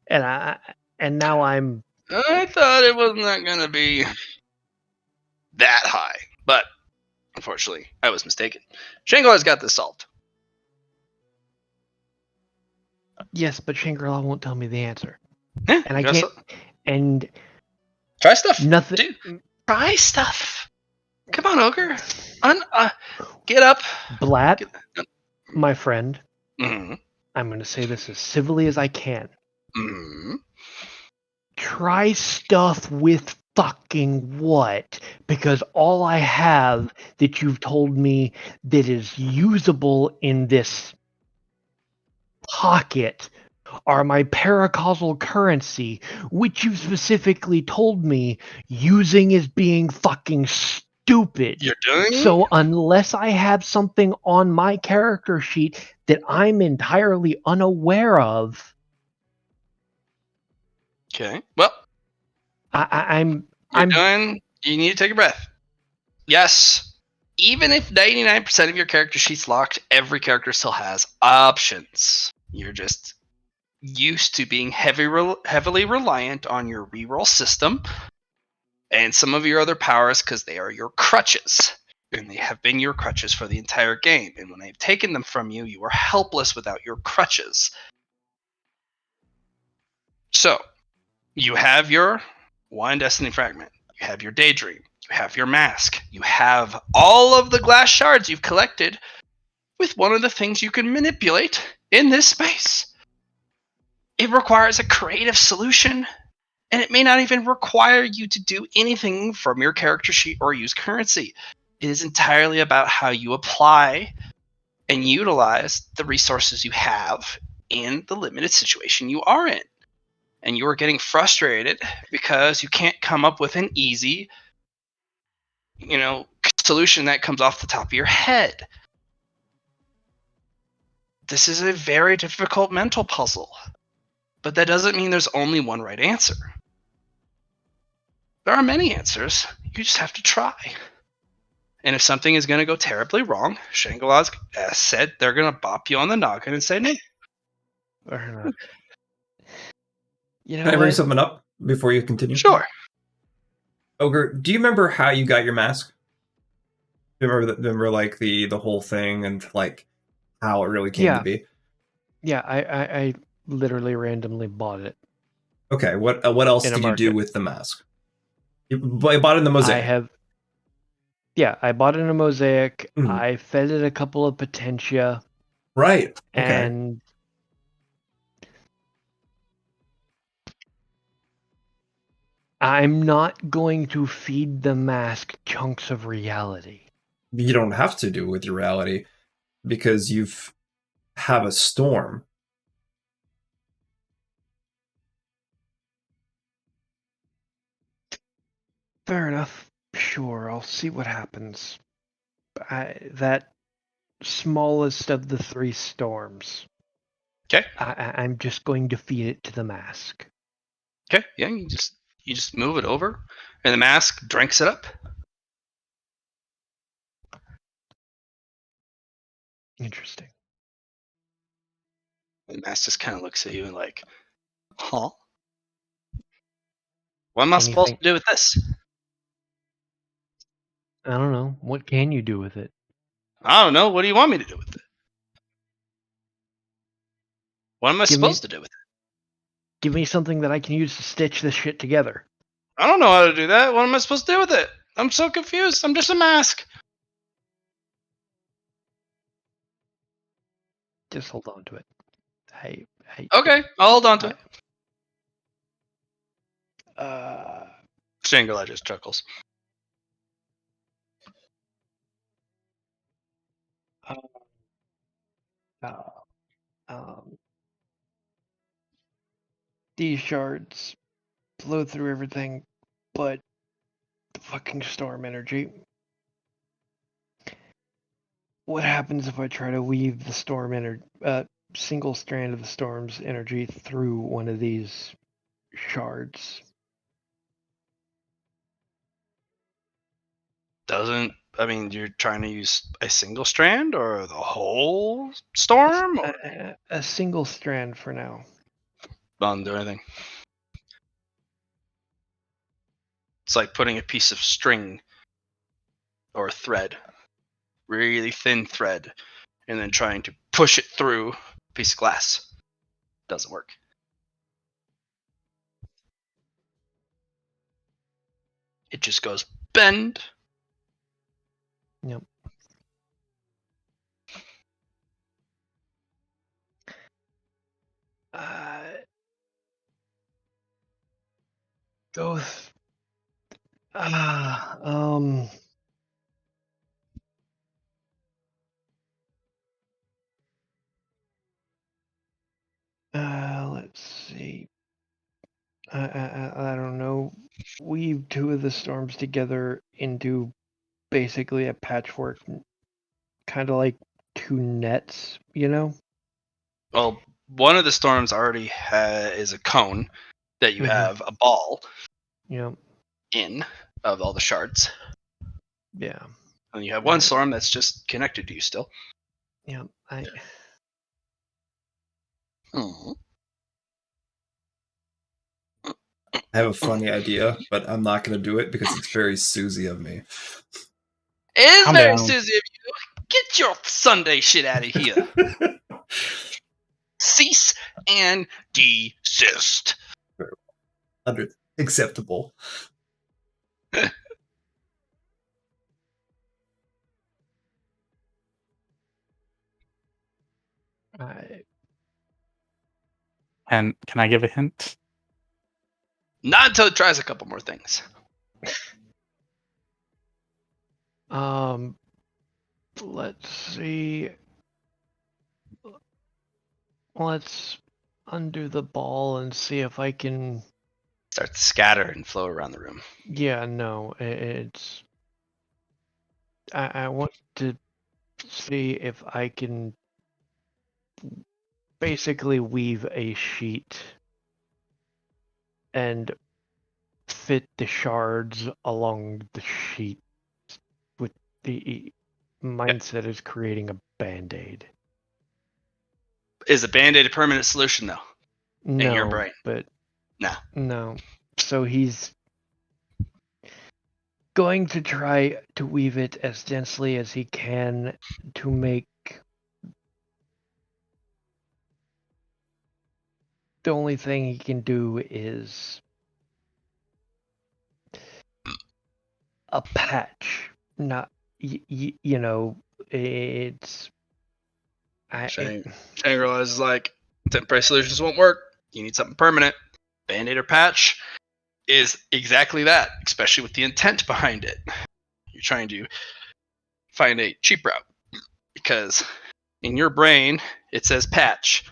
And now I'm I thought it was not gonna be that high, but unfortunately, I was mistaken. Shangri-La's got this solved. Yes, but Shangri-La won't tell me the answer. Yeah, and I can't. And try stuff. Nothing. Dude, try stuff. Come on, Ogre. Get up. Blat, my friend. Mm-hmm. I'm going to say this as civilly as I can. Mm-hmm. Try stuff with fucking what? Because all I have that you've told me that is usable in this pocket are my paracausal currency, which you specifically told me using is being fucking stupid. You're doing? So unless I have something on my character sheet that I'm entirely unaware of. Okay. Well, I'm done. You need to take a breath. Yes. Even if 99% of your character sheet's locked, every character still has options. You're just used to being heavily reliant on your reroll system and some of your other powers because they are your crutches. And they have been your crutches for the entire game. And when they've taken them from you, you are helpless without your crutches. So, you have your one destiny fragment. You have your daydream. You have your mask. You have all of the glass shards you've collected with one of the things you can manipulate in this space. It requires a creative solution, and it may not even require you to do anything from your character sheet or use currency. It is entirely about how you apply and utilize the resources you have in the limited situation you are in. And you are getting frustrated because you can't come up with an easy, solution that comes off the top of your head. This is a very difficult mental puzzle, but that doesn't mean there's only one right answer. There are many answers. You just have to try. And if something is going to go terribly wrong, Shangri-La's said they're going to bop you on the noggin and say no. Fair enough. You know Can I bring what? something up before you continue? Sure. Ogre, do you remember how you got your mask? Do you remember like the whole thing and like how it really came to be? Yeah, I literally randomly bought it. Okay, what else In a did you do market. with the mask? You bought it in the mosaic. I bought it in a mosaic. Mhm. I fed it a couple of potentia, Right. Okay. and I'm not going to feed the mask chunks of reality. You don't have to do it with your reality because have a storm. Fair enough. Sure, I'll see what happens. That smallest of the three storms. Okay. I'm just going to feed it to the mask. Okay. Yeah, you just move it over, and the mask drinks it up. Interesting. The mask just kind of looks at you and like, huh? What am I supposed to do with this? I don't know. What can you do with it? I don't know. What do you want me to do with it? What am I supposed to do with it? Give me something that I can use to stitch this shit together. I don't know how to do that. What am I supposed to do with it? I'm so confused. I'm just a mask. Just hold on to it. Okay, I'll hold on to it. Shangri-La just chuckles. These shards flow through everything but the fucking storm energy. What happens if I try to weave the storm energy, single strand of the storm's energy through one of these shards? You're trying to use a single strand or the whole storm? A single strand for now. Don't do anything. It's like putting a piece of string or thread, really thin thread, and then trying to push it through a piece of glass. Doesn't work. It just goes bend. Yep. Goes. Let's see. I don't know. Weave two of the storms together into basically a patchwork, kind of like two nets, you know? Well, one of the storms already is a cone that you have a ball in of all the shards. Yeah. And you have one storm that's just connected to you still. Yeah. I have a funny idea, but I'm not going to do it because it's very Susie of me. It is Calm very down. Susie of you. Get your Sunday shit out of here. Cease and desist. Acceptable. I, And can I give a hint? Not until it tries a couple more things. let's see. Let's undo the ball and see if I can. Start to scatter and flow around the room. Yeah, no, it's. I want to see if I can basically weave a sheet and fit the shards along the sheet with the mindset is creating a band-aid. Is a band-aid a permanent solution, though? No, your brain? but No. no. So he's going to try to weave it as densely as he can to make the only thing he can do is a patch, not you know, it's Shangri-La is like, temporary solutions won't work. You need something permanent. Band-aid or patch is exactly that, especially with the intent behind it. You're trying to find a cheap route because in your brain it says patch.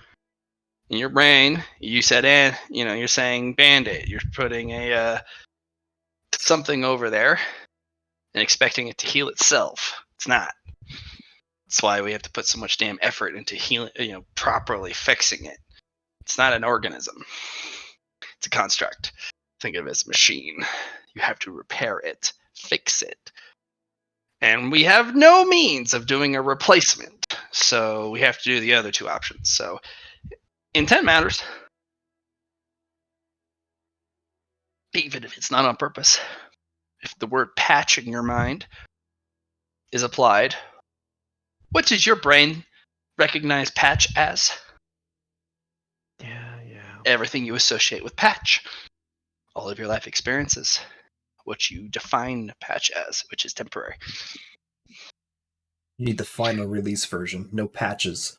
In your brain, you said, you're saying band-aid. You're putting a something over there and expecting it to heal itself. It's not. That's why we have to put so much damn effort into healing, properly fixing it. It's not an organism. It's a construct. Think of it as a machine. You have to repair it, fix it. And we have no means of doing a replacement. So we have to do the other two options. So intent matters. Even if it's not on purpose. If the word patch in your mind is applied, what does your brain recognize patch as? yeah. Everything you associate with patch. All of your life experiences. What you define patch as, which is temporary. You need the final release version. No patches.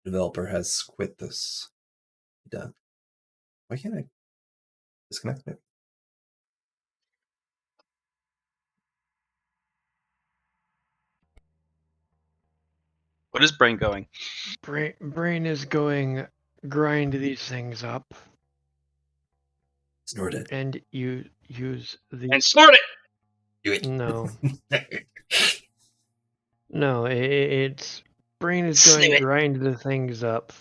Developer has quit this. Done. Why can't I disconnect it? What is brain going? Brain is going grind these things up Snort it. and you use the And snort it! Do it. no. No, it's brain is Snoo going it. grind the things up.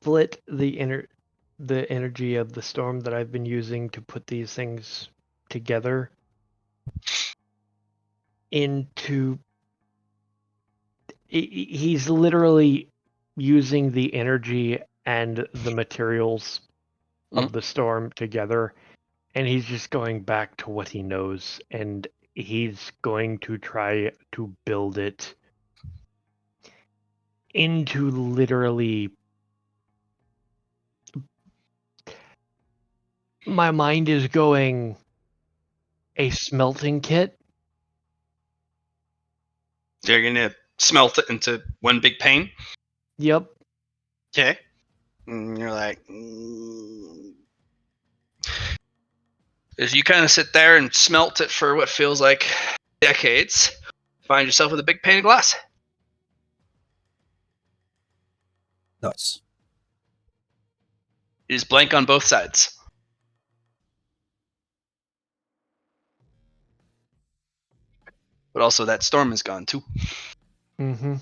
Split the energy of the storm that I've been using to put these things together into he's literally using the energy and the materials of the storm together, and he's just going back to what he knows, and he's going to try to build it into literally. My mind is going a smelting kit. You're going to smelt it into one big pane? Yep. Okay. And you're like, as you kind of sit there and smelt it for what feels like decades, find yourself with a big pane of glass. Nuts. It is blank on both sides. But also that storm is gone too. Mm-hmm.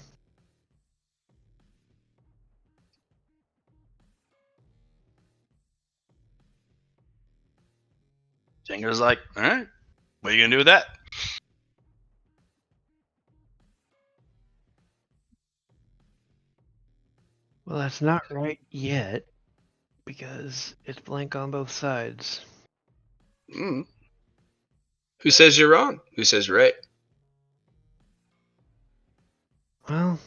Jenga's like, all right, what are you going to do with that? Well, that's not right yet, because it's blank on both sides. Mm. Who says you're wrong? Who says you're right? Well,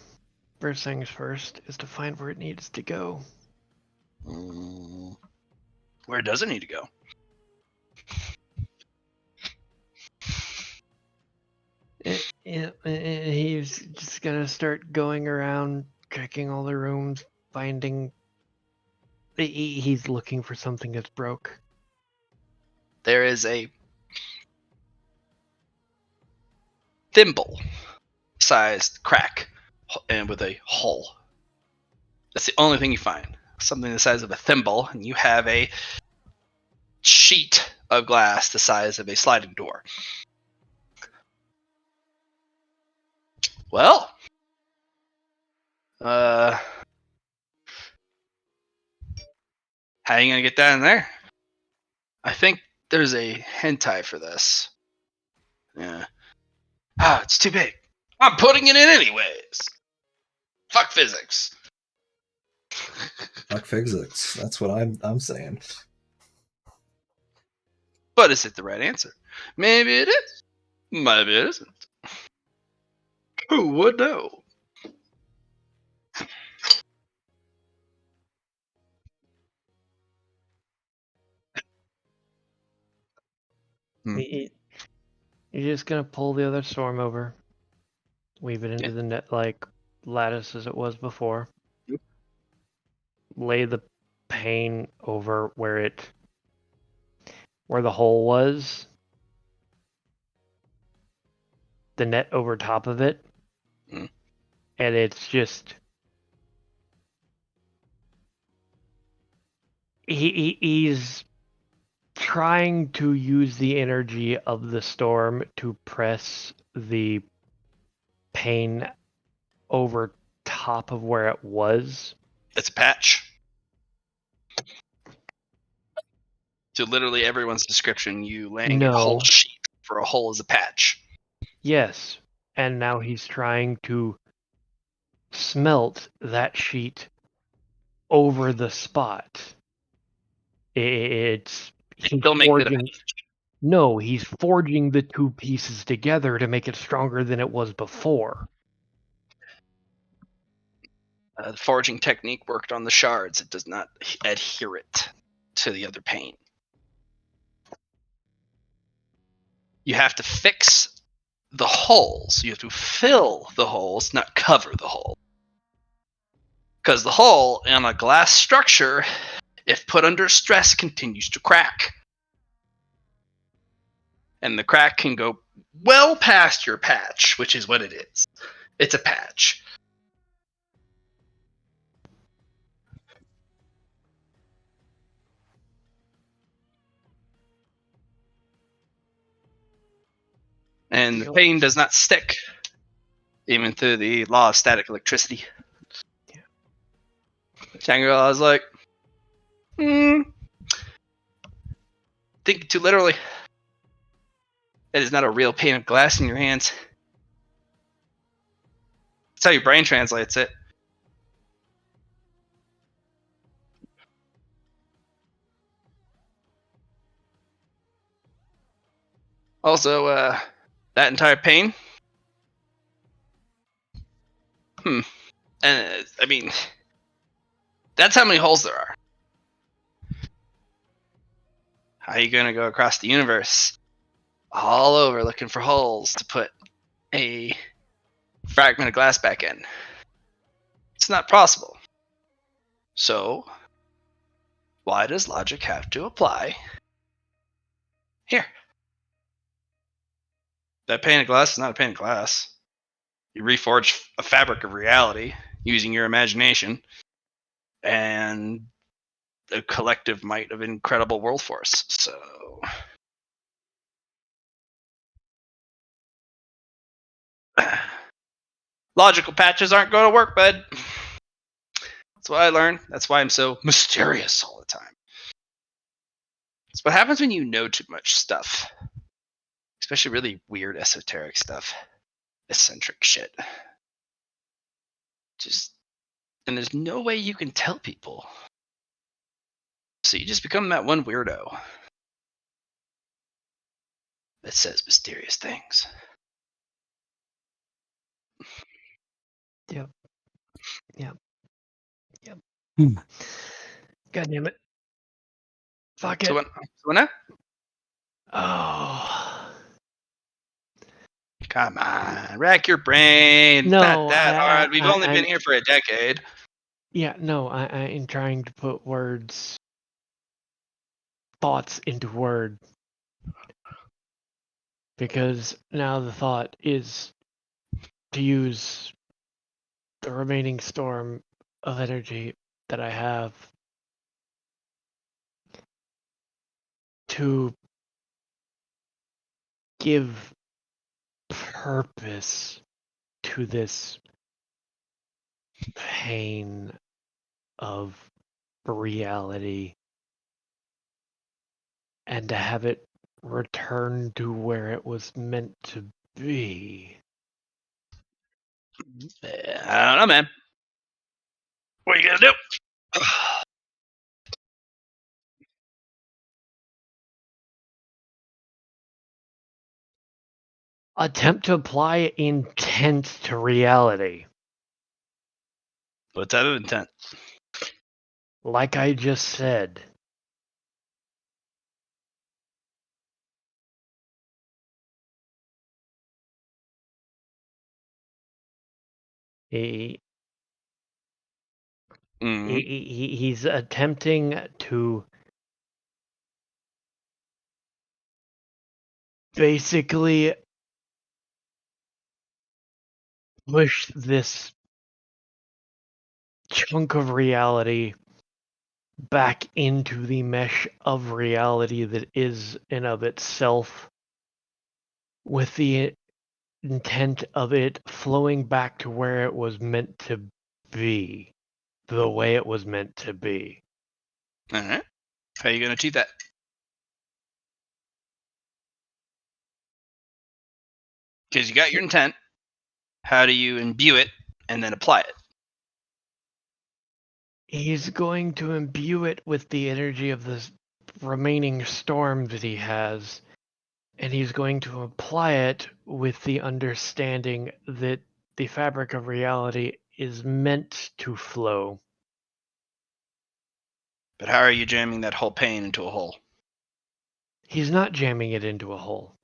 first things first is to find where it needs to go. Where does it need to go? He's just gonna start going around, checking all the rooms, finding. He's looking for something that's broke. There is a thimble-sized crack and with a hole. That's the only thing you find. Something the size of a thimble, and you have a sheet of glass the size of a sliding door. Well, how are you gonna get that in there? I think there's a hentai for this. Yeah. Ah, it's too big. I'm putting it in anyways. Fuck physics. Fuck physics. That's what I'm saying. But is it the right answer? Maybe it is. Maybe it isn't. Who would know? Hmm. You're just gonna pull the other storm over, weave it into Yeah. the net like lattice as it was before. Yep. Lay the pane over where the hole was. The net over top of it. Mm. And it's just he's trying to use the energy of the storm to press the pane over top of where it was. It's a patch. To literally everyone's description, you laying a whole No. sheet for a hole as a patch. Yes. And now he's trying to smelt that sheet over the spot. It's he's They'll make it a forging. No, he's forging the two pieces together to make it stronger than it was before. The forging technique worked on the shards. It does not adhere it to the other pane. You have to fix the holes. You have to fill the holes, not cover the hole. Because the hole in a glass structure, if put under stress, continues to crack. And the crack can go well past your patch, which is what it is. It's a patch. And the pane does not stick, even through the law of static electricity. Yeah. Shangri-La is like, think too literally. That is not a real pane of glass in your hands. That's how your brain translates it. Also, that entire pane. And I mean, that's how many holes there are. How are you gonna go across the universe, all over, looking for holes to put a fragment of glass back in? It's not possible. So, why does logic have to apply here? That pane of glass is not a pane of glass. You reforge a fabric of reality using your imagination and the collective might of incredible world force. So, logical patches aren't going to work, bud. That's what I learned. That's why I'm so mysterious all the time. It's what happens when you know too much stuff, especially really weird esoteric stuff, eccentric shit. Just And there's no way you can tell people. So you just become that one weirdo that says mysterious things. Yep. Yep. Yep. Hmm. God damn it. Fuck So it. when now? Oh. Come on, rack your brain. No, Not that hard. We've only been I'm- here for a decade. Yeah, no, I'm trying to put thoughts into word. Because now the thought is to use the remaining storm of energy that I have to give purpose to this pain of reality and to have it return to where it was meant to be. I don't know, man. What are you gonna do? Attempt to apply intent to reality. What's out of intent? Like I just said. He's attempting to basically push this chunk of reality back into the mesh of reality that is in of itself, with the intent of it flowing back to where it was meant to be, the way it was meant to be. All right. How are you gonna achieve that? Because you got your intent. How do you imbue it and then apply it? He's going to imbue it with the energy of this remaining storm that he has, and he's going to apply it with the understanding that the fabric of reality is meant to flow. But how are you jamming that whole pain into a hole? He's not jamming it into a hole.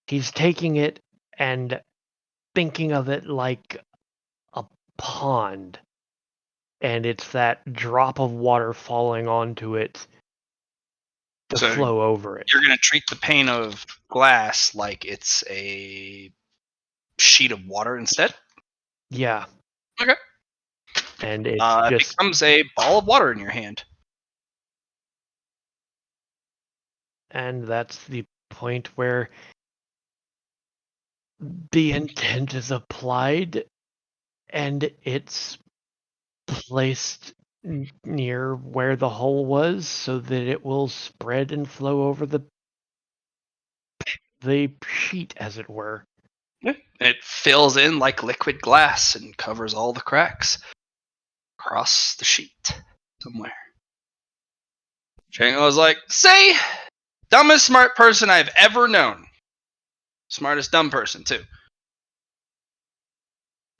He's taking it and thinking of it like a pond, and it's that drop of water falling onto it to So flow over it. you're gonna treat the pane of glass like it's a sheet of water instead? Yeah. Okay. And it's It just becomes a ball of water in your hand. and that's the point where the intent is applied and it's placed near where the hole was so that it will spread and flow over the sheet, as it were. Yeah. It fills in like liquid glass and covers all the cracks across the sheet somewhere. Shango was like, "Say, dumbest smart person I've ever known. Smartest dumb person too.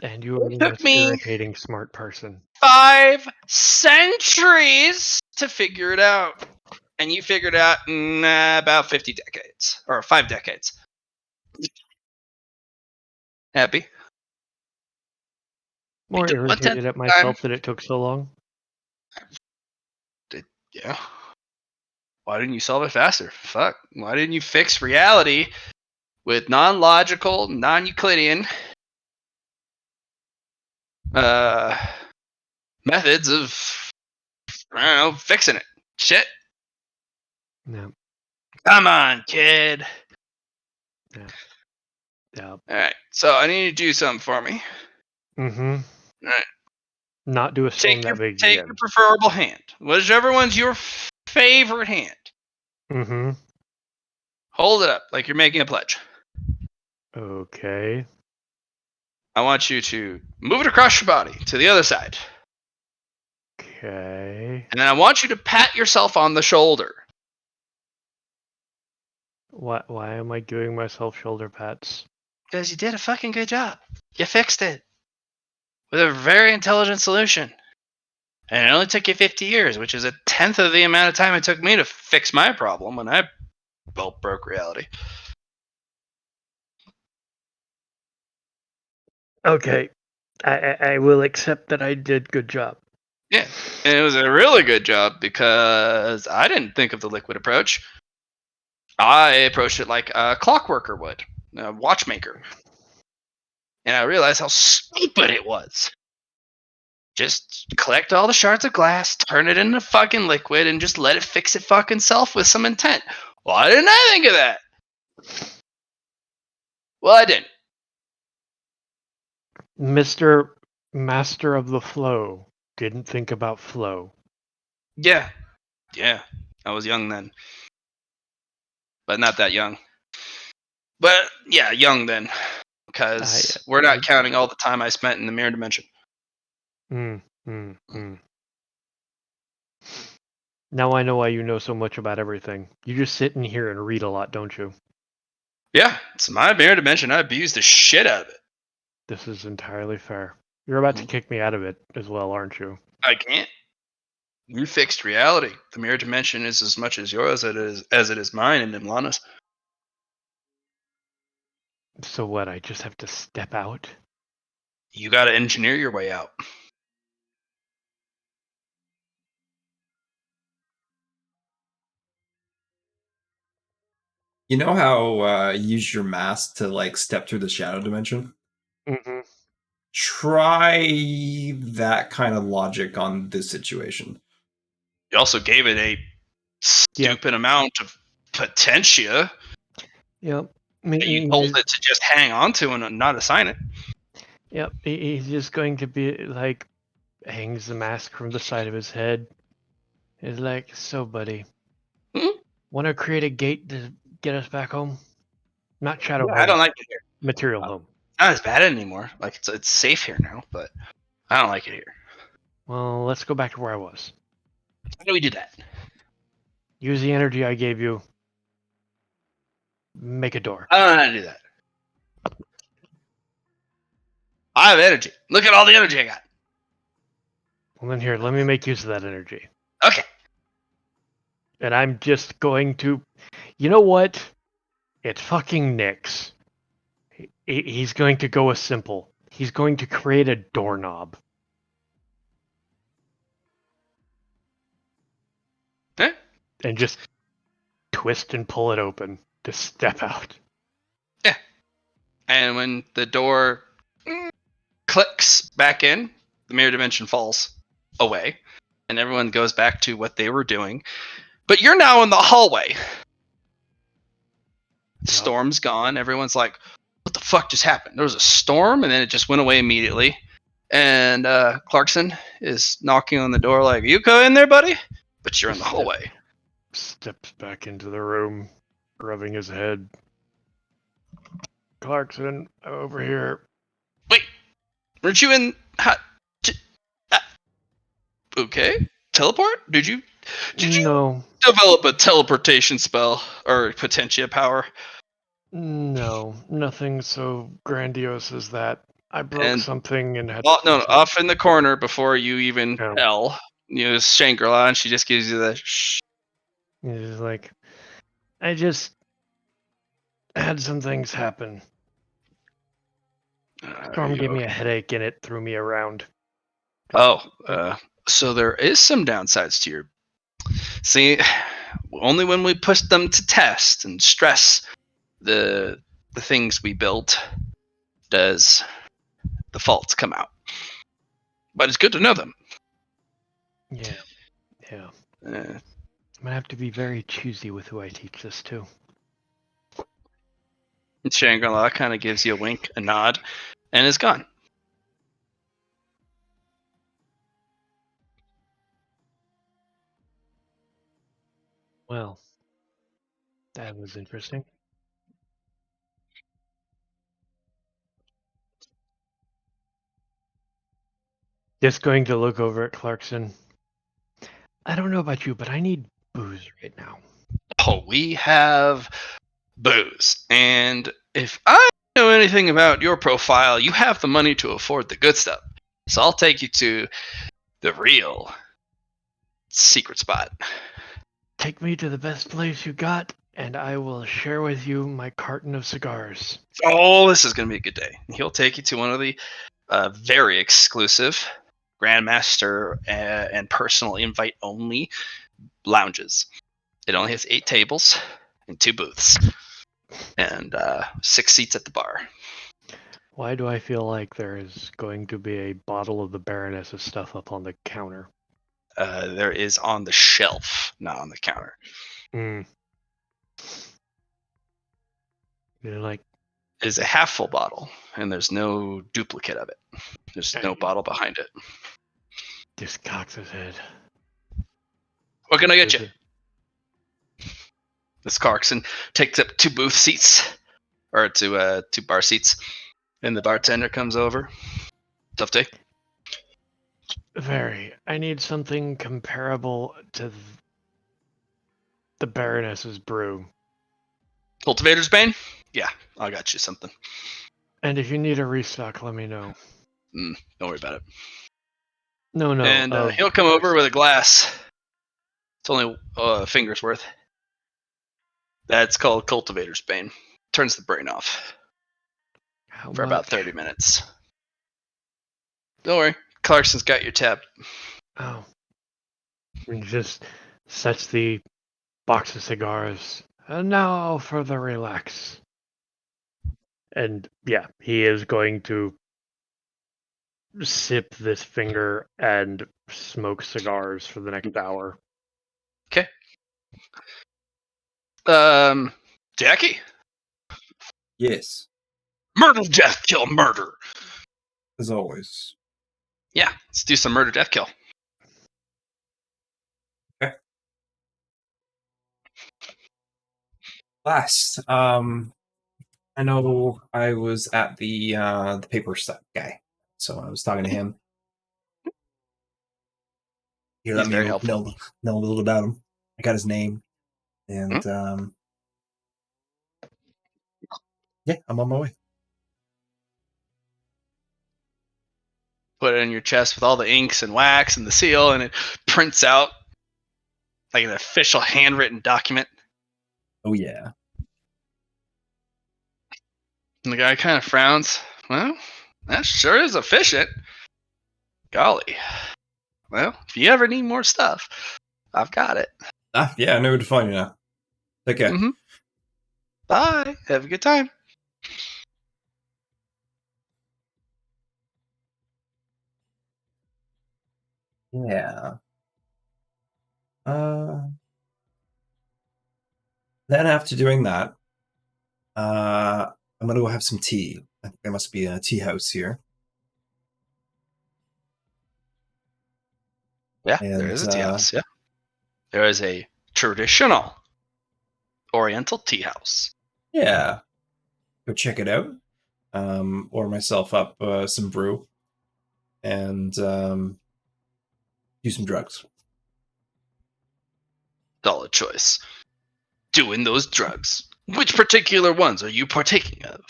And you are the It took most me irritating smart person. 5 centuries to figure it out, and you figured it out in about 50 decades or 5 decades. Happy? More We took 1/10 irritated at of the time. myself that it took so long. Yeah. Why didn't you solve it faster? Fuck. Why didn't you fix reality with non-logical, non-Euclidean methods of, I don't know, fixing it? Shit. No. Come on, kid. Yeah. All right. So I need you to do something for me. Mm-hmm. All right. Not do a storm that big Take again. your preferable hand. Whichever one's your favorite hand. Mm-hmm. Hold it up like you're making a pledge. Okay. I want you to move it across your body to the other side. Okay. And then I want you to pat yourself on the shoulder. Why am I giving myself shoulder pats? Because you did a fucking good job. You fixed it. With a very intelligent solution. And it only took you 50 years, which is a tenth of the amount of time it took me to fix my problem when I broke reality. Okay, I will accept that I did good job. Yeah, and it was a really good job because I didn't think of the liquid approach. I approached it like a clockworker would, a watchmaker. And I realized how stupid it was. Just collect all the shards of glass, turn it into fucking liquid, and just let it fix it fucking self with some intent. Why didn't I think of that? Well, I didn't. Mr. Master of the Flow didn't think about flow. Yeah. I was young then. But not that young. But yeah, young then. Because we're not counting all the time I spent in the mirror dimension. Now I know why you know so much about everything. You just sit in here and read a lot, don't you? Yeah, it's my mirror dimension. I abused the shit out of it. This is entirely fair. You're about to kick me out of it as well, aren't you? I can't. You fixed reality. The mirror dimension is as much as yours as it is mine and Imlana's. So what, I just have to step out? You gotta engineer your way out. You know how you use your mask to like step through the shadow dimension? Mm-hmm. Try that kind of logic on this situation. You also gave it a stupid amount of potentia Yep. that you told it to just hang on to and not assign it. Yep. He's just going to be like, hangs the mask from the side of his head. He's like, so buddy, want to create a gate to get us back home? Not Shadow Yeah, Home. I don't like it here. Material Home. Not as bad anymore. Like it's safe here now, but I don't like it here. Well, let's go back to where I was. How do we do that? Use the energy I gave you. Make a door. I don't know how to do that. I have energy. Look at all the energy I got. Well, then here, let me make use of that energy. Okay. And I'm just going to... You know what? It's fucking Nyx. He's going to go a simple. He's going to create a doorknob. Eh? And just twist and pull it open to step out. Yeah. And when the door clicks back in, the mirror dimension falls away, and everyone goes back to what they were doing. But you're now in the hallway. The storm's gone. Everyone's like, what the fuck just happened? There was a storm, and then it just went away immediately. And Clarkson is knocking on the door like, you go in there, buddy? But you're in the hallway. Steps back into the room, rubbing his head. Clarkson, over here. Wait, weren't you in... okay. Teleport? Did you No. develop a teleportation spell or potentia power? No, nothing so grandiose as that. I broke And- something and had Oh, to no, fix it. off in the corner before you even Oh. L. You know, Shangri-La, and she just gives you the shh. He's like, I just had some things happen. Storm gave me a headache and it threw me around. So there is some downsides to your... See, only when we push them to test and stress the things we built does the faults come out. But it's good to know them. Yeah. Uh, I'm gonna have to be very choosy with who I teach this to. Shangri-La kind of gives you a wink, a nod, and is gone. Well, that was interesting. Just going to look over at Clarkson. I don't know about you, but I need booze right now. Oh, we have booze. And if I know anything about your profile, you have the money to afford the good stuff. So I'll take you to the real secret spot. Take me to the best place you got, and I will share with you my carton of cigars. Oh, this is going to be a good day. He'll take you to one of the very exclusive Grandmaster and personal invite only lounges. It only has 8 tables and 2 booths and 6 seats at the bar. Why do I feel like there is going to be a bottle of the Baroness's stuff up on the counter? There is on the shelf, not on the counter. Hmm. Like, It is a half full bottle, and there's no duplicate of it. There's no bottle behind it. this cocks his head. What can I get Is you? it- This Clarkson takes up 2 booth seats, or 2 bar seats, and the bartender comes over. Tough day. Very. I need something comparable to the Baroness's brew. Cultivator's Bane? Yeah, I got you something. And if you need a restock, let me know. Don't worry about it. No, And he'll come over with a glass. It's only a finger's worth. That's called Cultivator's Bane. Turns the brain off How for about much? 30 minutes. Don't worry, Clarkson's got your tab. Oh. And just sets the box of cigars. And now for the relax. And yeah, he is going to sip this finger and smoke cigars for the next hour. Okay. Jackie? Yes, Murder, death, kill, murder. as always. Yeah, let's do some murder, death, kill. Last, I know I was at the paper stuff guy, so I was talking to him. He let He's me very helpful. know a little about him. I got his name, and yeah, I'm on my way. Put it in your chest with all the inks and wax and the seal, and it prints out like an official handwritten document. Oh yeah. And the guy kind of frowns. Well, that sure is efficient. Golly. Well, if you ever need more stuff, I've got it. Yeah, I know where to find you now. Take care. Mhm. Bye. Have a good time. Yeah. Then after doing that, I'm gonna go have some tea. I think there must be a tea house here. Yeah, And, there is a tea house. Yeah. There is a traditional Oriental tea house. Yeah, go check it out. Order myself up some brew and do some drugs. Solid choice. Doing those drugs. Which particular ones are you partaking of?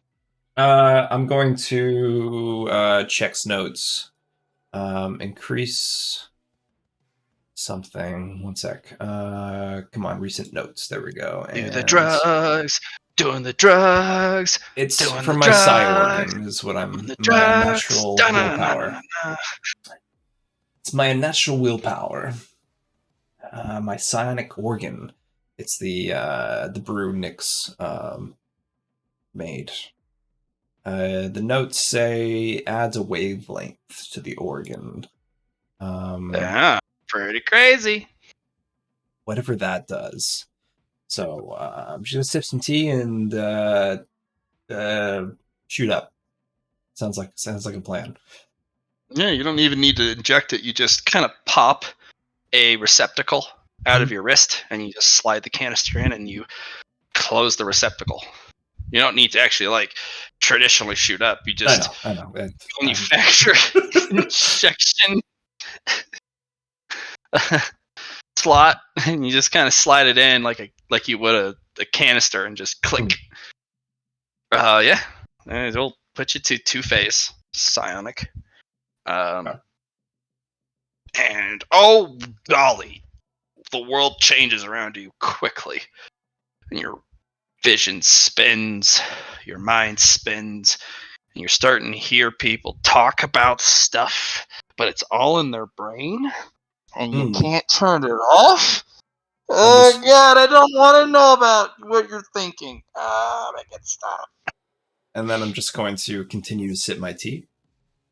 I'm going to checks notes. Increase something. One sec. Come on, recent notes. There we go. Do the And drugs. Doing the drugs. it's Doing from the my psi drugs. organ is what I'm The my drugs. unnatural willpower. It's my unnatural willpower. My psionic organ. It's the brew Nyx made. The notes say adds a wavelength to the organ. Yeah, pretty crazy. Whatever that does. So I'm just gonna sip some tea and shoot up. Sounds like a plan. Yeah, you don't even need to inject it. You just kind of pop a receptacle out of your wrist, and you just slide the canister in, and you close the receptacle. You don't need to actually like traditionally shoot up. You just I know. manufacture injection slot, and you just kind of slide it in like you would a canister, and just click. Yeah, and it'll put you to 2-phase psionic. And oh golly, the world changes around you quickly, and your vision spins, your mind spins, and you're starting to hear people talk about stuff, but it's all in their brain, and you can't turn it off. Oh God, I don't want to know about what you're thinking. Make it stop. And then I'm just going to continue to sip my tea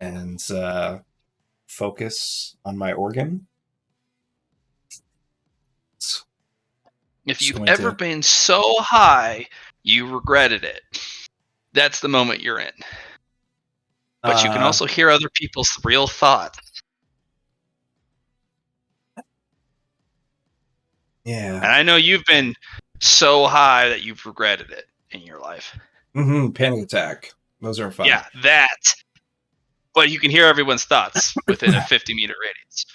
and focus on my organ. If you've ever been so high, you regretted it. That's the moment you're in. But you can also hear other people's real thoughts. Yeah. And I know you've been so high that you've regretted it in your life. Panic attack. Those are fun. Yeah, that. But you can hear everyone's thoughts within a 50-meter radius.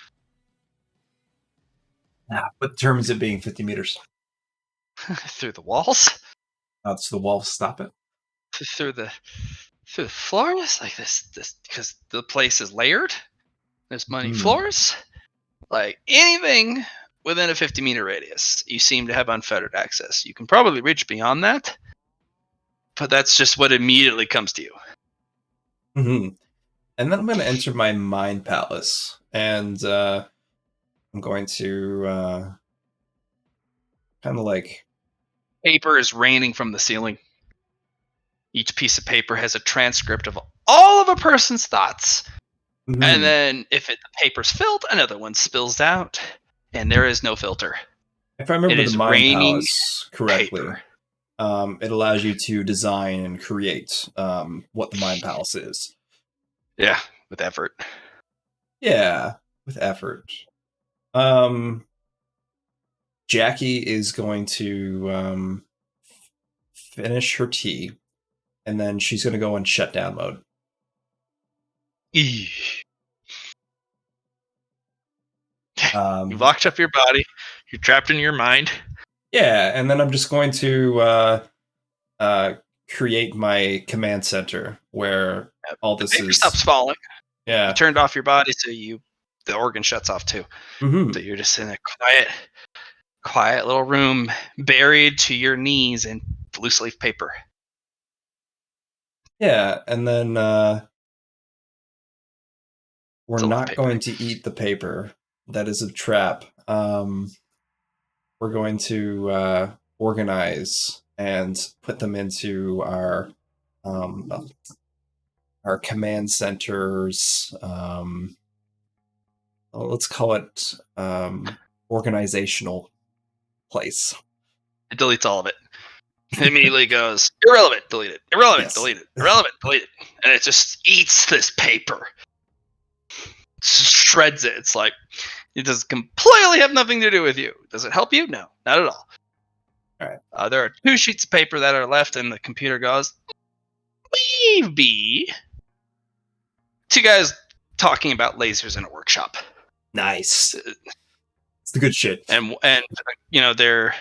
What determines it being 50 meters? Through the walls? It's the walls stop it. Through the floors? Like this because the place is layered. There's many floors. Like anything within a 50-meter radius, you seem to have unfettered access. You can probably reach beyond that, but that's just what immediately comes to you. And then I'm going to enter my mind palace, and I'm going to kind of like... Paper is raining from the ceiling. Each piece of paper has a transcript of all of a person's thoughts. And then if the paper's filled, another one spills out, and there is no filter. If I remember the mind palace correctly, paper. It allows you to design and create what the mind palace is. Yeah, with effort. Yeah, with effort. Jackie is going to finish her tea, and then she's going to go in shutdown mode. You've locked up your body. You're trapped in your mind. Yeah, and then I'm just going to create my command center where all this paper stops falling. Yeah, you turned off your body, so the organ shuts off too. So you're just in a quiet little room, buried to your knees in loose leaf paper. Yeah, and then we're not going to eat the paper. That is a trap. We're going to organize and put them into our command centers. Let's call it organizational place. It deletes all of it. It immediately goes irrelevant, delete it. Irrelevant, delete it. Irrelevant, delete it. And it just eats this paper. Shreds it. It's like it does completely have nothing to do with you. Does it help you? No, not at all. All right. There are 2 sheets of paper that are left, and the computer goes, maybe. 2 guys talking about lasers in a workshop. Nice. It's the good shit. And their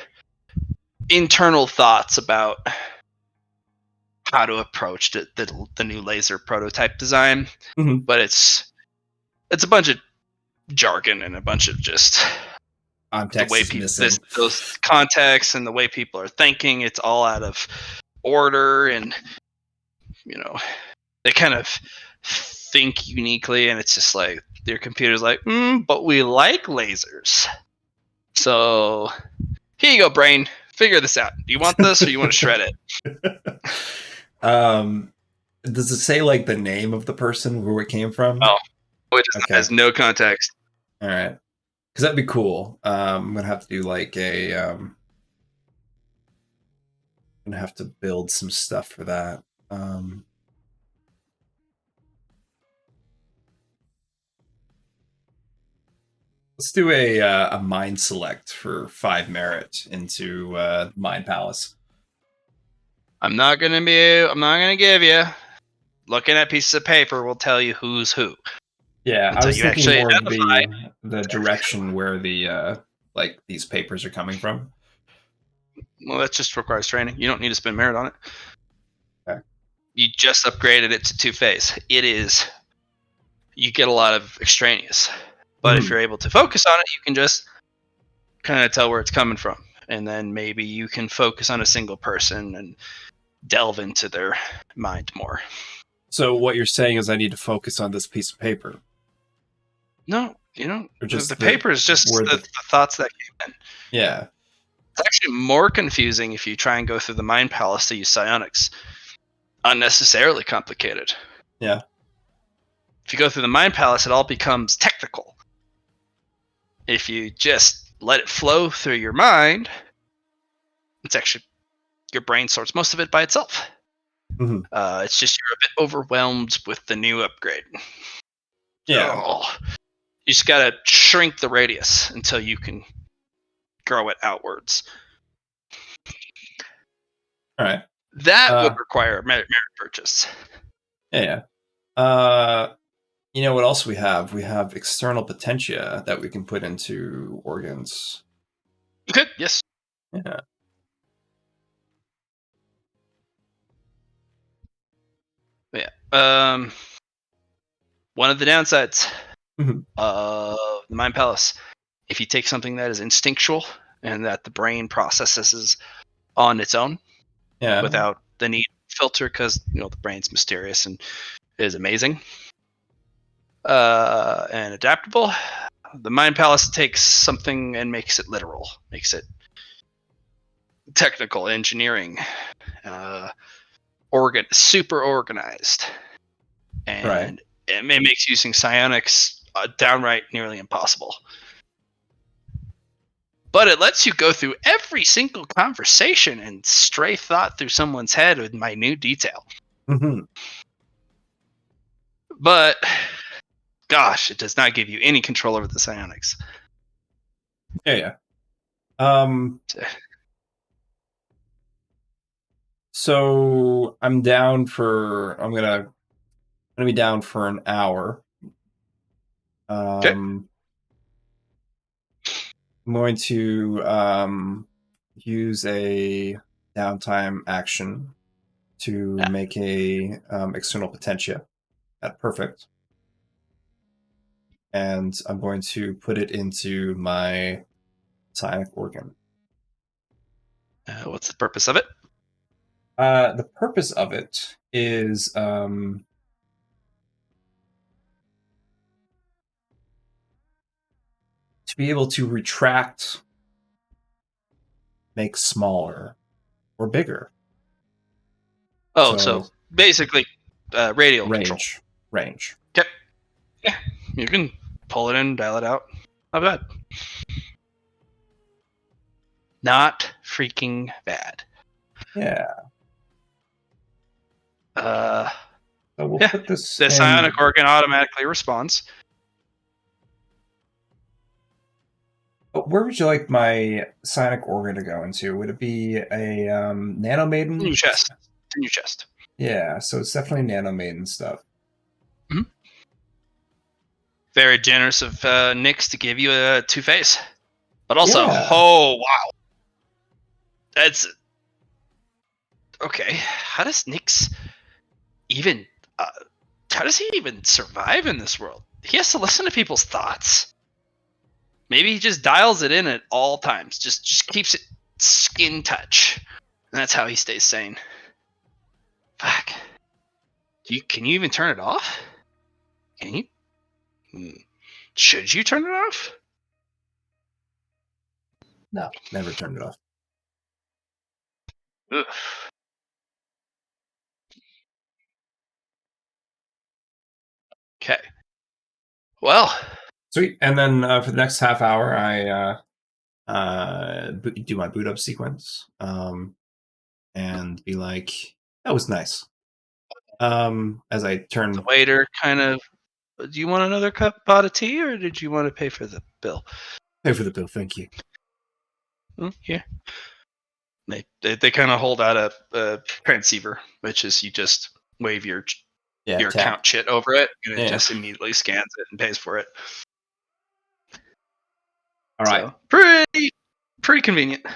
internal thoughts about how to approach the new laser prototype design. But it's a bunch of jargon and a bunch of just context the way people those contexts and the way people are thinking. It's all out of order, and they kind of think uniquely, and it's just like your computer's like, but we like lasers. So here you go, brain. Figure this out. Do you want this, or you want to shred it? Does it say like the name of the person, where it came from? Oh, it just has no context. All right, because that'd be cool. I'm gonna have to do like a. I'm gonna have to build some stuff for that. Let's do a mind select for 5 merit into Mind Palace. I'm not gonna give you. Looking at pieces of paper will tell you who's who. Yeah, I Until was you thinking actually more of identify. the direction where the like these papers are coming from. Well, that just requires training. You don't need to spend merit on it. Okay. You just upgraded it to 2-phase. You get a lot of extraneous. But if Mhm. you're able to focus on it, you can just kind of tell where it's coming from. And then maybe you can focus on a single person and delve into their mind more. So what you're saying is I need to focus on this piece of paper. No, Or just the paper is just where the thoughts that came in. Yeah. It's actually more confusing if you try and go through the Mind Palace to use psionics. Unnecessarily complicated. Yeah. If you go through the Mind Palace, it all becomes technical. If you just let it flow through your mind, it's actually your brain sorts most of it by itself. Mhm. It's just you're a bit overwhelmed with the new upgrade. Yeah. Oh. You just gotta shrink the radius until you can grow it outwards. All right. That would require a merit purchase. Yeah. You know what else we have? We have external potentia that we can put into organs. You could, yes. Yeah. Yeah. One of the downsides Mhm. of the Mind Palace, if you take something that is instinctual and that the brain processes on its own Yeah. without the need to filter, because the brain's mysterious and is amazing and adaptable, the Mind Palace takes something and makes it literal, makes it technical, engineering, super organized, and Right. it makes using psionics downright nearly impossible. But it lets you go through every single conversation and stray thought through someone's head with minute detail. Mm-hmm. But gosh, it does not give you any control over the psionics. Yeah. So I'm gonna be down for an hour. I'm going to use a downtime action to make a external potentia at perfect, and I'm going to put it into my psionic organ. What's the purpose of it? The purpose of it is to be able to retract, make smaller or bigger. Oh, so basically radial control. Range. Yep. Yeah, you can pull it in, dial it out. Not bad. Not freaking bad. Yeah. So we'll put this The in. psionic organ automatically responds. Where would you like my psionic organ to go into? Would it be a nanomaiden? In your chest. In your chest. Yeah, so it's definitely nanomaiden stuff. Mm-hmm. Very generous of Nyx to give you a 2-phase. But also, oh, wow. That's... Okay, how does Nyx even... how does he even survive in this world? He has to listen to people's thoughts? Maybe he just dials it in at all times. Just keeps it skin touch. And that's how he stays sane. Fuck. Can you even turn it off? Can you? Should you turn it off? No, never turned it off. Ugh. Okay. Well. Sweet. And then for the next half hour, I do my boot up sequence and be like, that was nice. As I turn... The waiter kind of... Do you want another pot of tea, or did you want to pay for the bill? Pay for the bill, thank you. Here. They kind of hold out a transceiver, which is you just wave your Yeah, tap. account shit over it, and it Yeah. just immediately scans it and pays for it. All right. So, pretty convenient. All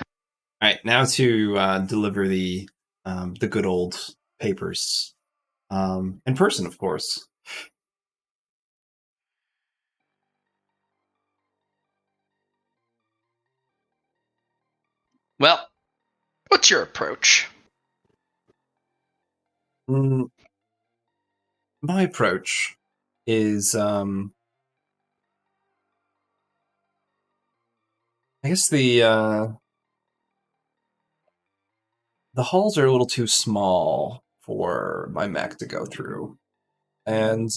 right, now to deliver the good old papers, in person, of course. Well, what's your approach? My approach is, I guess the halls are a little too small for my mech to go through, and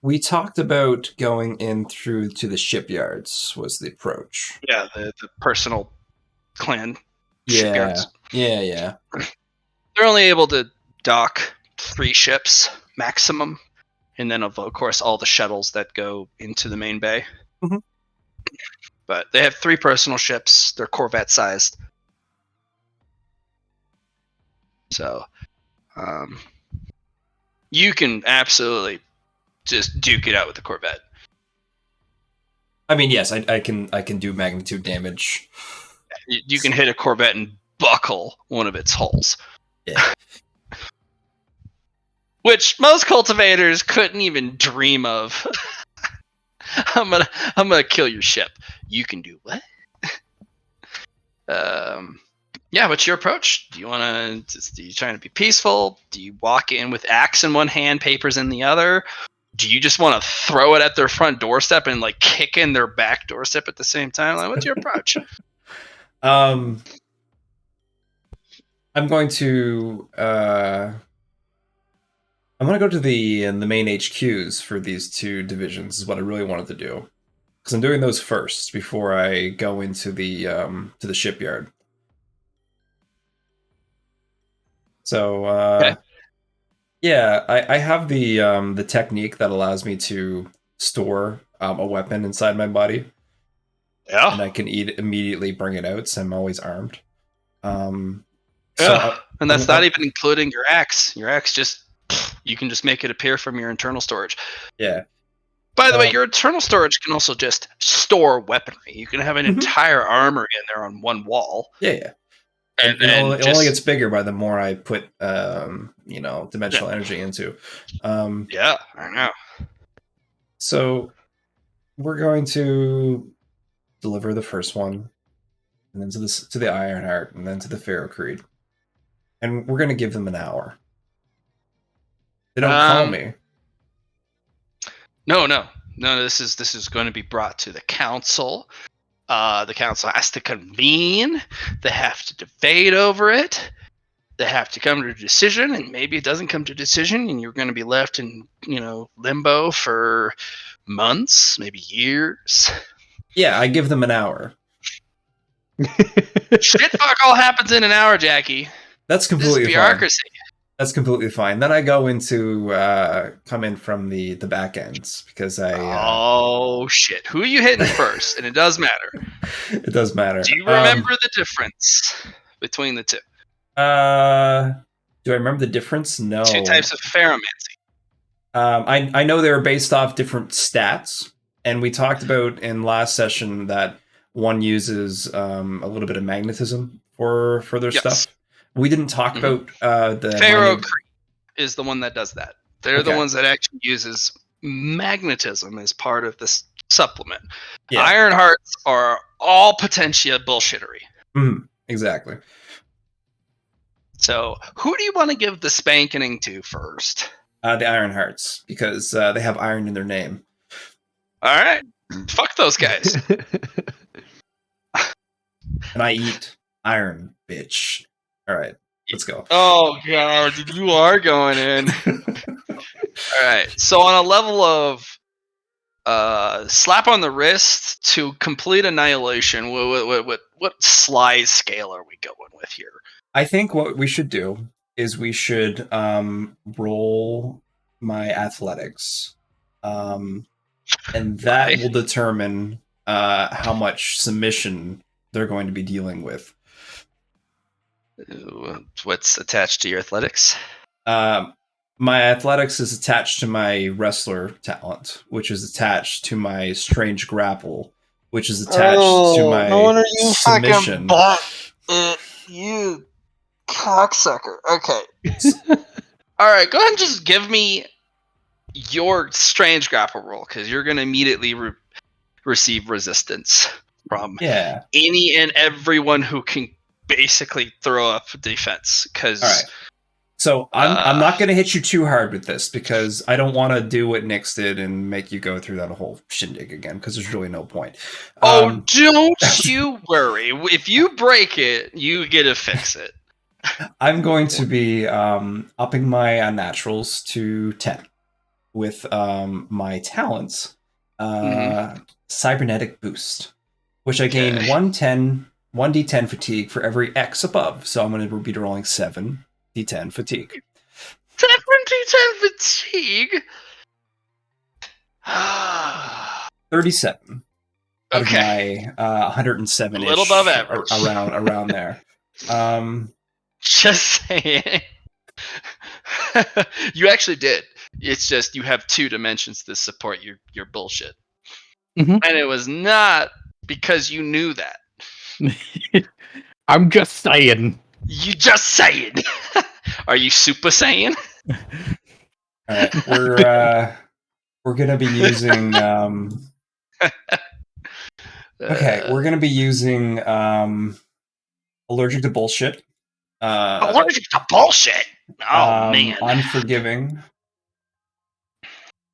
we talked about going in through to the shipyards was the approach. Yeah, the personal clan Yeah, shipyards. yeah. They're only able to dock 3 ships maximum, and then of course all the shuttles that go into the main bay. Mhm. But they have 3 personal ships. They're Corvette sized. So, you can absolutely just duke it out with the Corvette. I mean, yes, I can do magnitude damage. You can hit a Corvette and buckle one of its hulls. Yeah. Which most cultivators couldn't even dream of. I'm gonna kill your ship. You can do what? Yeah, what's your approach? Do you trying to be peaceful? Do you walk in with axe in one hand, papers in the other? Do you just want to throw it at their front doorstep and like kick in their back doorstep at the same time? Like, what's your approach? I'm going to go to the main HQs for these 2 divisions. Is what I really wanted to do, because I'm doing those first before I go into the shipyard. So Okay. yeah, I have the technique that allows me to store a weapon inside my body, Yeah. and I can immediately bring it out, so I'm always armed. And So that's not even including your axe. Your axe you can just make it appear from your internal storage. yeah. By the way, your internal storage can also just store weaponry. You can have an entire armory in there on one wall. Yeah. And it only gets bigger by the more I put dimensional energy into. Yeah, I know. So we're going to deliver the first one, and then to the Ironheart, and then to the Ferrocreed. And we're going to give them an hour. They don't call me. No. This is going to be brought to the council. The council has to convene. They have to debate over it. They have to come to a decision, and maybe it doesn't come to a decision, and you're going to be left in limbo for months, maybe years. Yeah, I give them an hour. Shit, fuck all happens in an hour, Jackie. That's completely this is fine. bureaucracy. That's completely fine. Then I go into come in from the back ends because I. Oh shit! Who are you hitting first? And it does matter. It does matter. Do you remember the difference between the 2? Do I remember the difference? No. 2 types of ferromancy. I know they were based off different stats, and we talked about in last session that one uses a little bit of magnetism for their stuff. We didn't talk about the Ferrocreed is the one that does that. They're the ones that actually uses magnetism as part of this supplement. Yeah. Ironhearts are all potentia bullshittery. Exactly. So, who do you want to give the spanking to first? The Ironhearts, because they have iron in their name. All right. Fuck those guys. And I eat iron, bitch. All right, let's go. Oh, God, you are going in. All right. So, on a level of slap on the wrist to complete annihilation, what sly scale are we going with here? I think what we should do is we should roll my athletics, and that will determine how much submission they're going to be dealing with. What's attached to your athletics? My athletics is attached to my wrestler talent, which is attached to my strange grapple, which is attached to my no wonder you submission. You cocksucker. Okay. All right, go ahead and just give me your strange grapple roll, because you're going to immediately receive resistance from Yeah. any and everyone who can basically throw up defense. Because all right. So I'm not going to hit you too hard with this, because I don't want to do what Nyx did and make you go through that whole shindig again, because there's really no point. don't you worry. If you break it, you get to fix it. I'm going to be upping my unnaturals to 10 with my talents, cybernetic boost, which I gain Okay. 1d10 fatigue for every X above. So I'm going to be rolling 7d10 fatigue. 7d10 fatigue? 37 out Okay. of my 107 A little above average. around there. Just saying. You actually did. It's just you have 2 dimensions to support your bullshit. Mhm. And it was not because you knew that. I'm just saying. You just saying. Are you Super Saiyan? All right, we're gonna be using okay, we're gonna be using allergic to bullshit. Allergic to bullshit. Oh man. Unforgiving.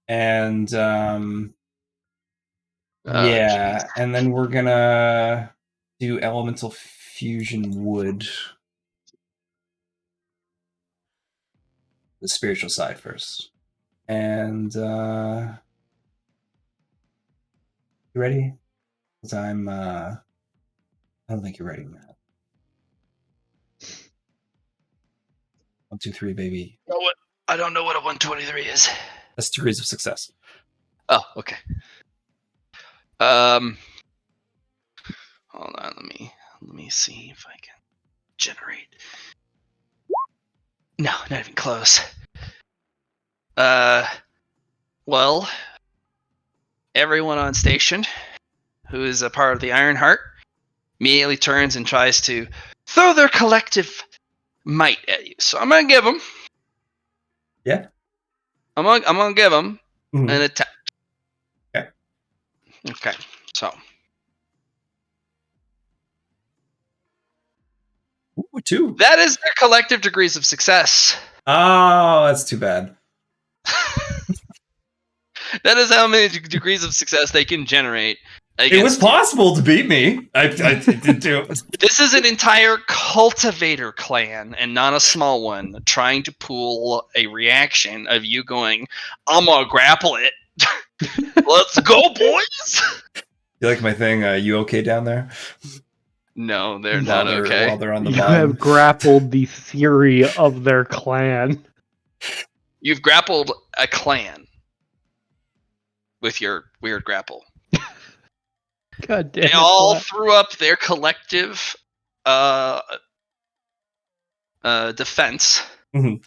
And yeah, geez. and then we're gonna do elemental fusion wood. The spiritual side first. And you ready? 'Cause I'm I don't think you're ready, Matt. 1, 2, 3, baby. You know what? I don't know what a 123 is. That's degrees of success. Oh, okay. Hold on, let me see if I can generate. No, not even close. Well, everyone on station who is a part of the Ironheart immediately turns and tries to throw their collective might at you. So I'm gonna give them. Yeah. I'm gonna give them Mhm. an attack. Okay. Okay. So Ooh, 2. that is their collective degrees of success. Oh, that's too bad. That is how many degrees of success they can generate. It was possible to beat me. I did too. This is an entire cultivator clan and not a small one trying to pull a reaction of you going, I'm gonna grapple it. Let's go, boys! You like my thing? You okay down there? No, they're not okay. While they're on the You bottom. have grappled the theory of their clan. You've grappled a clan with your weird grapple. God damn They it, all Black. threw up their collective defense. Mhm.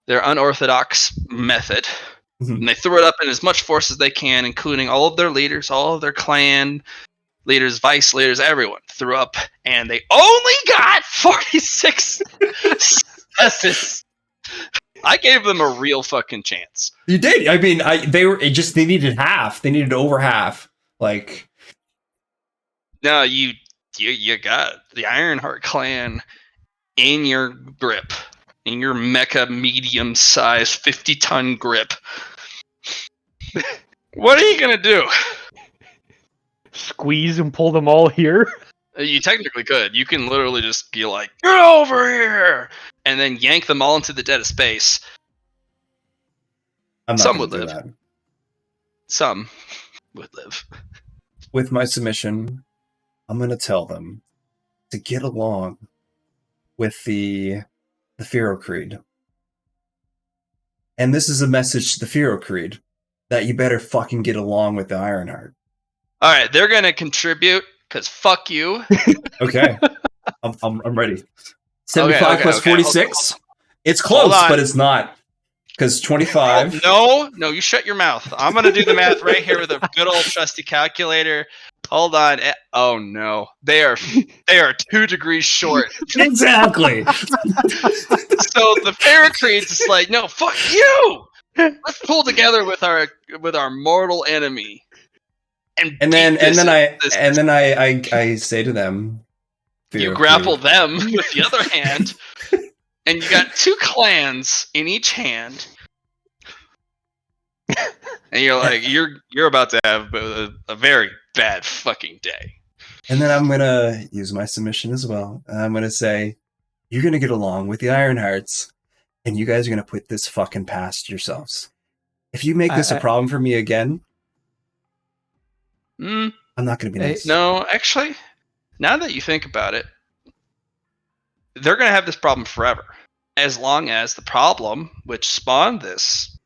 Their unorthodox method. Mhm. And they threw it up in as much force as they can, including all of their leaders, all of their clan leaders, vice leaders, everyone threw up, and they only got 46 successes. I gave them a real fucking chance. You did. I mean, they needed half. They needed over half. Like, No, you got the Ironheart clan in your grip, in your mecha medium-sized 50-ton grip. What are you gonna do? Squeeze and pull them all here. You technically could. You can literally just be like, "Get over here!" and then yank them all into the dead of space. I'm not Some going would to do live. that. Some would live. With my submission, I'm going to tell them to get along with the Pharaoh Creed. And this is a message to the Pharaoh Creed that you better fucking get along with the Ironheart. All right, they're gonna contribute because fuck you. Okay. I'm ready. 75 okay, plus okay, 46. It's Hold close, on. but it's not. Because 25. No, you shut your mouth. I'm gonna do the math right here with a good old trusty calculator. Hold on. Oh no, they are 2 degrees short. Exactly. So the Paracretes is like, no, fuck you. Let's pull together with our mortal enemy. And then I say to them, you grapple them with the other hand, and you got 2 clans in each hand, and you're like, you're about to have a very bad fucking day. And then I'm gonna use my submission as well. I'm gonna say, you're gonna get along with the Ironhearts, and you guys are gonna put this fucking past yourselves. If you make this a problem for me again, I'm not gonna be nice. No, actually, now that you think about it, they're gonna have this problem forever, as long as the problem which spawned this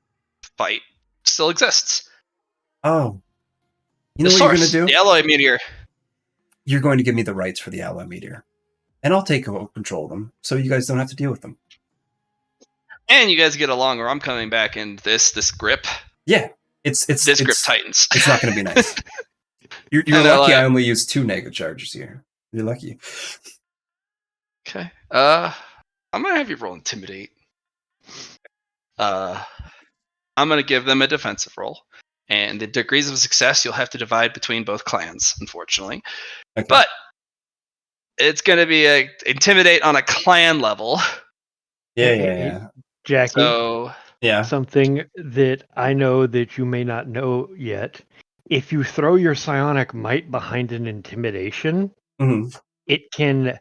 fight still exists. Oh, you know The what source, you're gonna do? the alloy meteor. You're going to give me the rights for the alloy meteor, and I'll take control of them, so you guys don't have to deal with them. And you guys get along, or I'm coming back, and this grip. Yeah, it's grip tightens. It's not going to be nice. You're lucky. I only used 2 negative charges here. You're lucky. Okay. I'm gonna have you roll intimidate. I'm gonna give them a defensive roll, and the degrees of success you'll have to divide between both clans, unfortunately. Okay. But it's gonna be a intimidate on a clan level. Yeah. Jackie. So yeah, something that I know that you may not know yet. If you throw your psionic might behind an intimidation, it can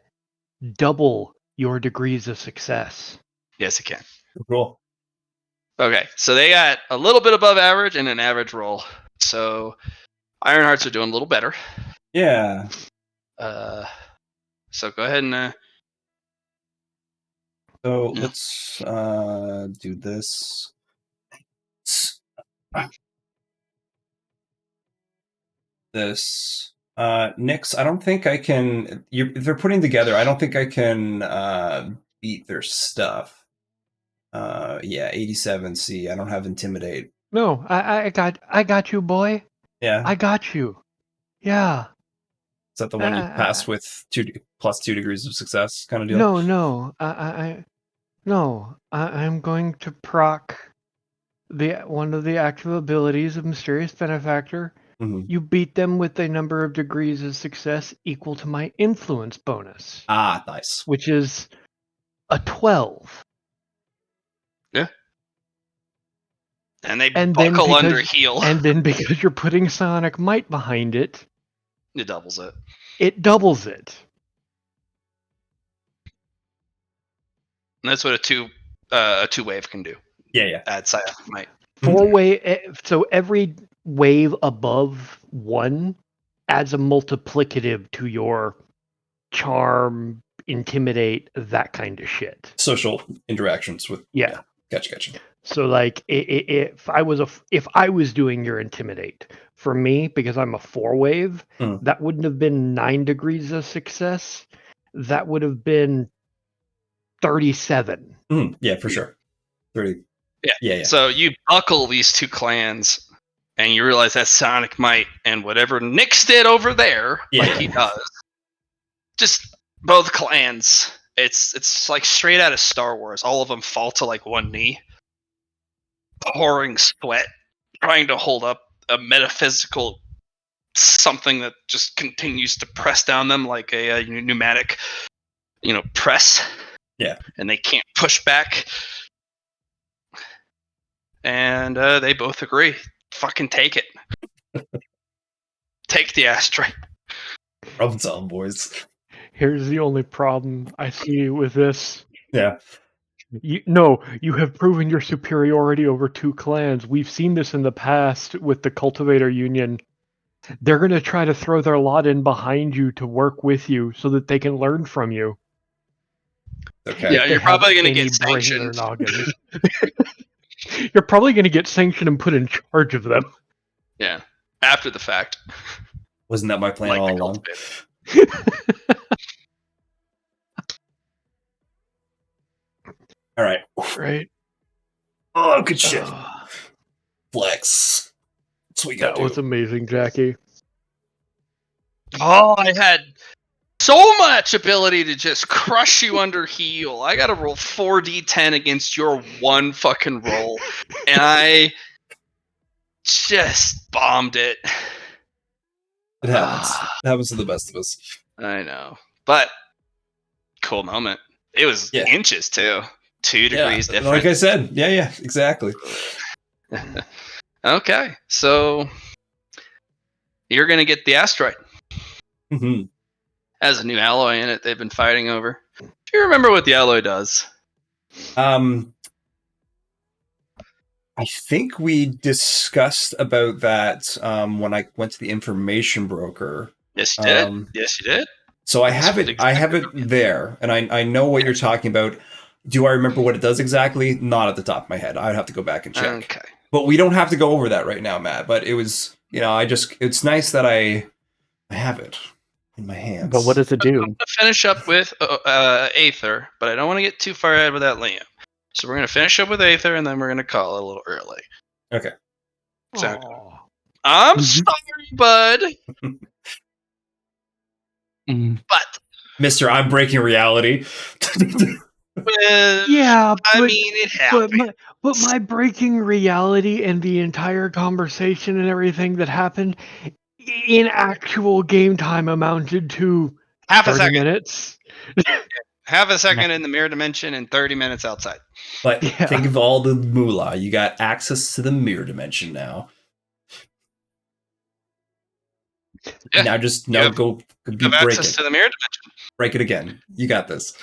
double your degrees of success. Yes, it can. Cool. Okay, so they got a little bit above average and an average roll. So Ironhearts are doing a little better. Yeah. So go ahead and. So let's do this. This. Nyx, I don't think I can. They're putting together. I don't think I can beat their stuff. 87C. I don't have intimidate. No, I got you, boy. Yeah. I got you. Yeah. Is that the one you passed with 2 plus 2 degrees of success kind of deal? No. I'm going to proc one of the active abilities of Mysterious Benefactor. Mm-hmm. You beat them with a number of degrees of success equal to my influence bonus. Ah, nice. Which is a 12. Yeah. And they buckle under heal. And then because you're putting Psionic Might behind it, it doubles it. It doubles it. And that's what a two wave can do. Yeah. Add Psionic Might. 4-wave. So every wave above 1 adds a multiplicative to your charm, intimidate, that kind of shit. Social interactions with. Yeah. Gotcha. So like, if I was doing your intimidate for me, because I'm a 4-wave, that wouldn't have been 9 degrees of success. That would have been 37. Yeah, for sure. 30. Yeah. So you buckle these 2 clans, and you realize that Psionic Might and whatever Nyx did over there, like he does, just both clans. It's like straight out of Star Wars. All of them fall to like one knee, pouring sweat, trying to hold up a metaphysical something that just continues to press down them like a pneumatic, press. Yeah. And they can't push back. And they both agree. Fucking take it. Take the ashtray. Problem solved, boys. Here's the only problem I see with this. Yeah. You have proven your superiority over 2 clans. We've seen this in the past with the Cultivator Union. They're going to try to throw their lot in behind you to work with you so that they can learn from you. Okay. Yeah, you're probably going to get sanctioned. You're probably going to get sanctioned and put in charge of them. Yeah, after the fact. Wasn't that my plan Like all the along? cultivator. All right. Right. Oh, good shit. Oh, Flex. That's what we got that was amazing, Jackie. Oh, I had so much ability to just crush you under heel. I got to roll 4d10 against your one fucking roll, and I just bombed it. It happens. Ah, It happens to the best of us. I know, but cool moment. It was Yeah. inches too. 2 degrees different. Like I said. Yeah, exactly. Okay, so you're gonna get the asteroid. Mhm. Has a new alloy in it they've been fighting over. Do you remember what the alloy does? I think we discussed about that when I went to the information broker. Yes, you did. Um, Yes, you did. So I That's have what it. I have it exactly- there, and I know what you're talking about. Do I remember what it does exactly? Not at the top of my head. I'd have to go back and check. Okay. But we don't have to go over that right now, Matt. But it was, it's nice that I have it in my hands. But what does it do? I'm going to finish up with Aether, but I don't want to get too far ahead with that Liam. So we're going to finish up with Aether, and then we're going to call it a little early. Okay. So, Oh. I'm Mhm. sorry, bud, Mm, but Mister, I'm breaking reality. Yeah, I but mean, it happened. but my breaking reality and the entire conversation and everything that happened in actual game time amounted to Half a 30 second. minutes. Half a second in the mirror dimension and 30 minutes outside. But Yeah. think of all the moolah. You got access to the mirror dimension now. Yeah. Now just You have- go You break have access it. to the mirror dimension. Break it again. You got this.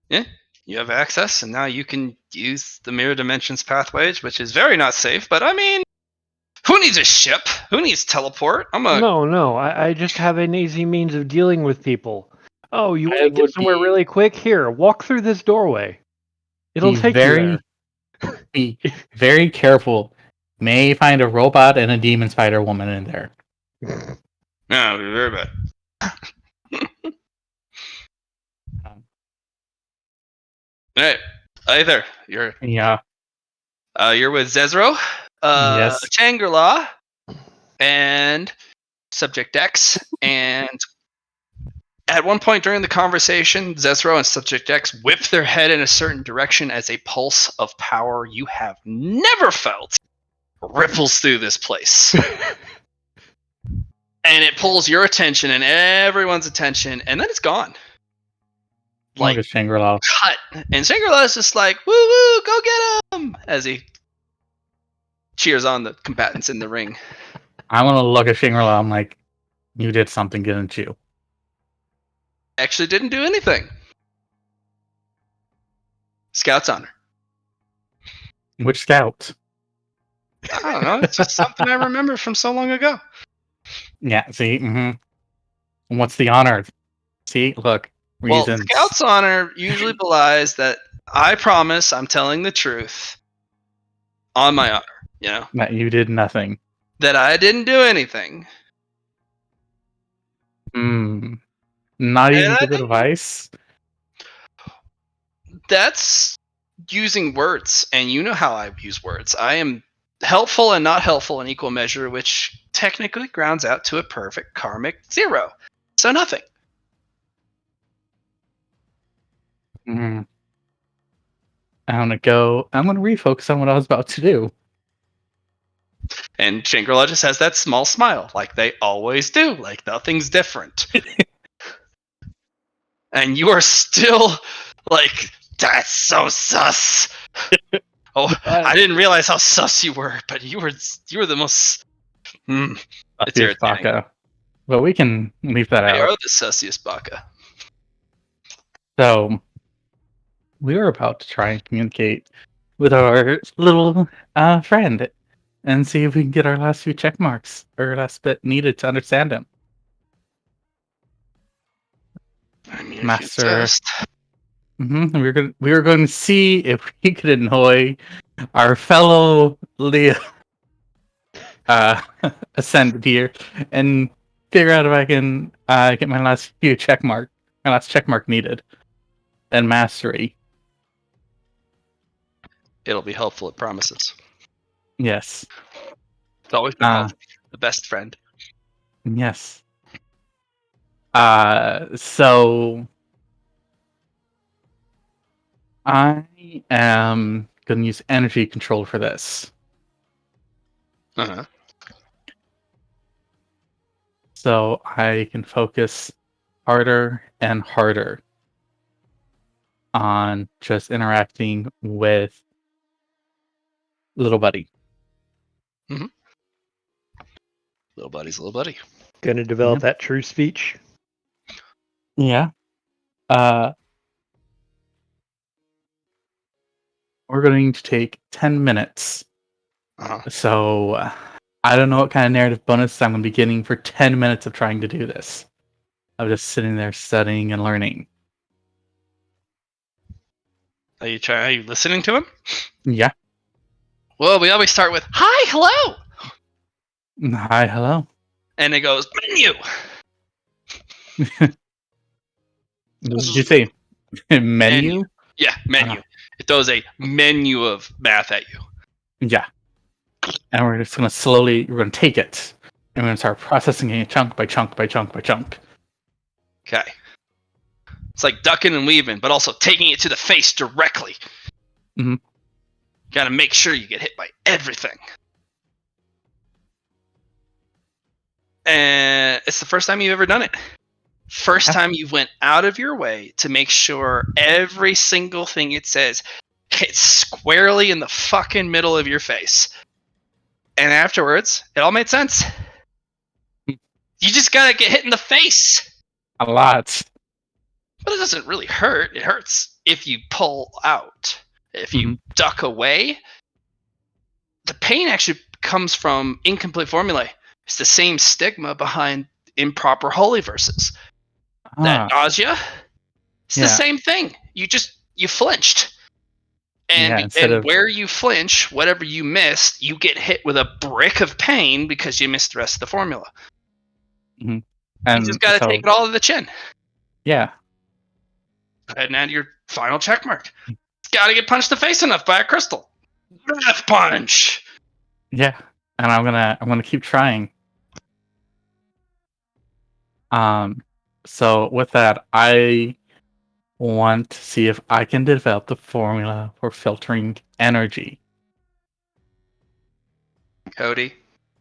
Yeah, you have access, and now you can use the mirror dimensions pathways, which is very not safe. But I mean, who needs a ship? Who needs teleport? No, I just have an easy means of dealing with people. Oh, you want I to get would somewhere be- really quick? Here, walk through this doorway. It'll Be take very, be very careful. May find a robot and a demon spider woman in there. you there. No, very bad. All right, either Yeah. you're with Zezro, Yes. Shangri-La, and Subject X, and at one point during the conversation, Zezro and Subject X whip their head in a certain direction as a pulse of power you have never felt ripples through this place. And it pulls your attention and everyone's attention, and then it's gone. Like a Shangri-La. Cut. And Shangri-La is just like, woo woo, go get him! As he cheers on the combatants in the ring. I want to look at Shangri-La. I'm like, you did something, didn't you? Actually didn't do anything. Scout's honor. Which scout? I don't know. It's just something I remember from so long ago. Yeah. See. Mm-hmm. What's the honor? See. Look. Well, Reasons. Scout's honor usually belies that I promise I'm telling the truth on my honor, That you did nothing. that I didn't do anything. Hmm. Not And even I good think- advice. That's using words, and you know how I use words. I am helpful and not helpful in equal measure, which technically grounds out to a perfect karmic 0. So nothing. Hmm. I'm gonna refocus on what I was about to do. And Shangri-La just has that small smile, like they always do, like nothing's different. And you are still like, that's so sus. Oh, I didn't realize how sus you were, but you were the most. It's Here's irritating. Baka. But we can leave that They out. are the sussiest baka. So we were about to try and communicate with our little friend and see if we can get our last few check marks or last bit needed to understand him. I mean, if you Master. insist. We were going to see if we could annoy our fellow Leo ascend here and figure out if I can get my last check mark needed, and mastery. It'll be helpful, it promises. Yes. It's always been helpful. The best friend. Yes. So I am gonna use energy control for this. Uh-huh. So I can focus harder and harder on just interacting with little buddy. Little buddy. Gonna develop Yep. that true speech. Yeah. We're going to take 10 minutes. Uh-huh. So I don't know what kind of narrative bonus I'm going to be getting for 10 minutes of trying to do this. I'm just sitting there studying and learning. Are you listening to him? Yeah. Well, we always start with, hi, hello! Hi, hello. And it goes, menu! What did you say? Menu? Yeah, menu. It throws a menu of math at you. Yeah. And we're just going to take it. And we're going to start processing it chunk by chunk by chunk by chunk. Okay. It's like ducking and weaving, but also taking it to the face directly. Mhm. Gotta make sure you get hit by everything. And it's the first time you've ever done it. First time you went out of your way to make sure every single thing it says hits squarely in the fucking middle of your face. And afterwards, it all made sense. You just gotta get hit in the face. A lot. But it doesn't really hurt. It hurts if you pull out. If you duck away, the pain actually comes from incomplete formulae. It's the same stigma behind improper holy verses. That nausea, it's the same thing. You flinched. And, where you flinch, whatever you missed, you get hit with a brick of pain because you missed the rest of the formula. Mm-hmm. You just gotta take it all to the chin. Yeah. Go ahead and add your final check mark. Gotta get punched in the face enough by a crystal. Death punch. Yeah. And I'm gonna keep trying. So with that, I want to see if I can develop the formula for filtering energy. Cody,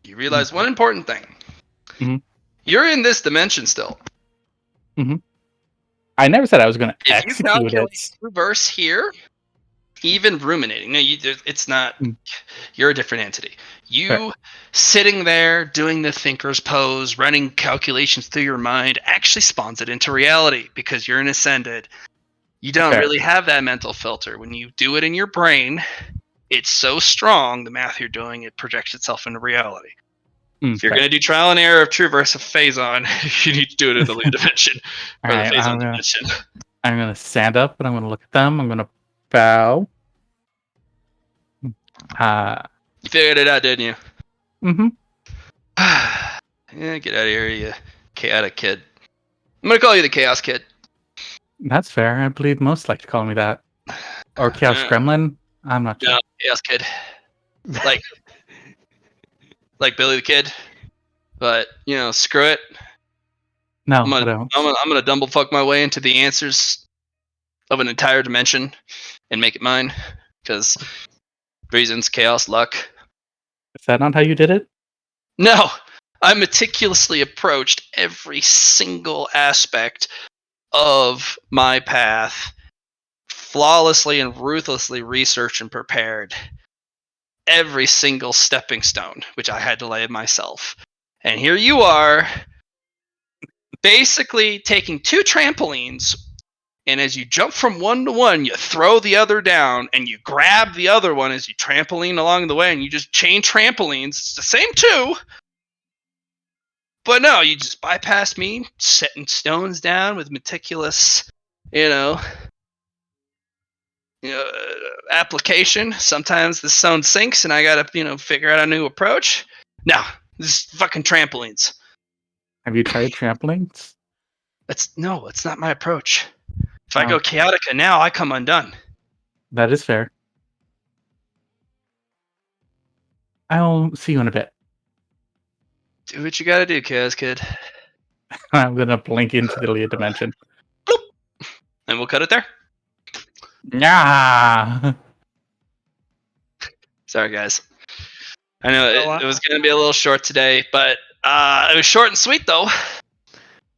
you realize one important thing. Mhm. You're in this dimension still. I never said I was going to If you execute calculate it. reverse here, even ruminating, no, it's not. You're a different entity. You sitting there doing the thinker's pose, running calculations through your mind, actually spawns it into reality because you're an ascended. You don't really have that mental filter. When you do it in your brain, it's so strong, the math you're doing, it projects itself into reality. If you're going to do trial and error of true versus Phazon, you need to do it in the lead dimension. Or the Phazon dimension. I'm going to stand up and I'm going to look at them. I'm going to bow. You figured it out, didn't you? Mm-hmm. Yeah, get out of here, you chaotic kid. I'm going to call you the Chaos Kid. That's fair. I believe most like to call me that. Or Chaos Gremlin. I'm not sure. No, Chaos Kid. Like Billy the Kid. But, screw it. No, I'm gonna dumble fuck my way into the answers of an entire dimension and make it mine. Because reasons, chaos, luck. Is that not how you did it? No! I meticulously approached every single aspect of my path, flawlessly and ruthlessly researched and prepared every single stepping stone, which I had to lay myself. And here you are, basically taking two trampolines, and as you jump from one to one, you throw the other down, and you grab the other one as you trampoline along the way, and you just chain trampolines. It's the same two, but no, you just bypass me, setting stones down with meticulous, application. Sometimes the stone sinks, and I gotta, figure out a new approach. No, this is fucking trampolines. Have you tried trampolines? It's not my approach. If I Oh. go Chaotica now, I come undone. That is fair. I'll see you in a bit. Do what you gotta do, Chaos Kid. I'm gonna blink into the Leah dimension. And we'll cut it there. Yeah. Sorry, guys. I know Oh, it was going to be a little short today, but it was short and sweet, though.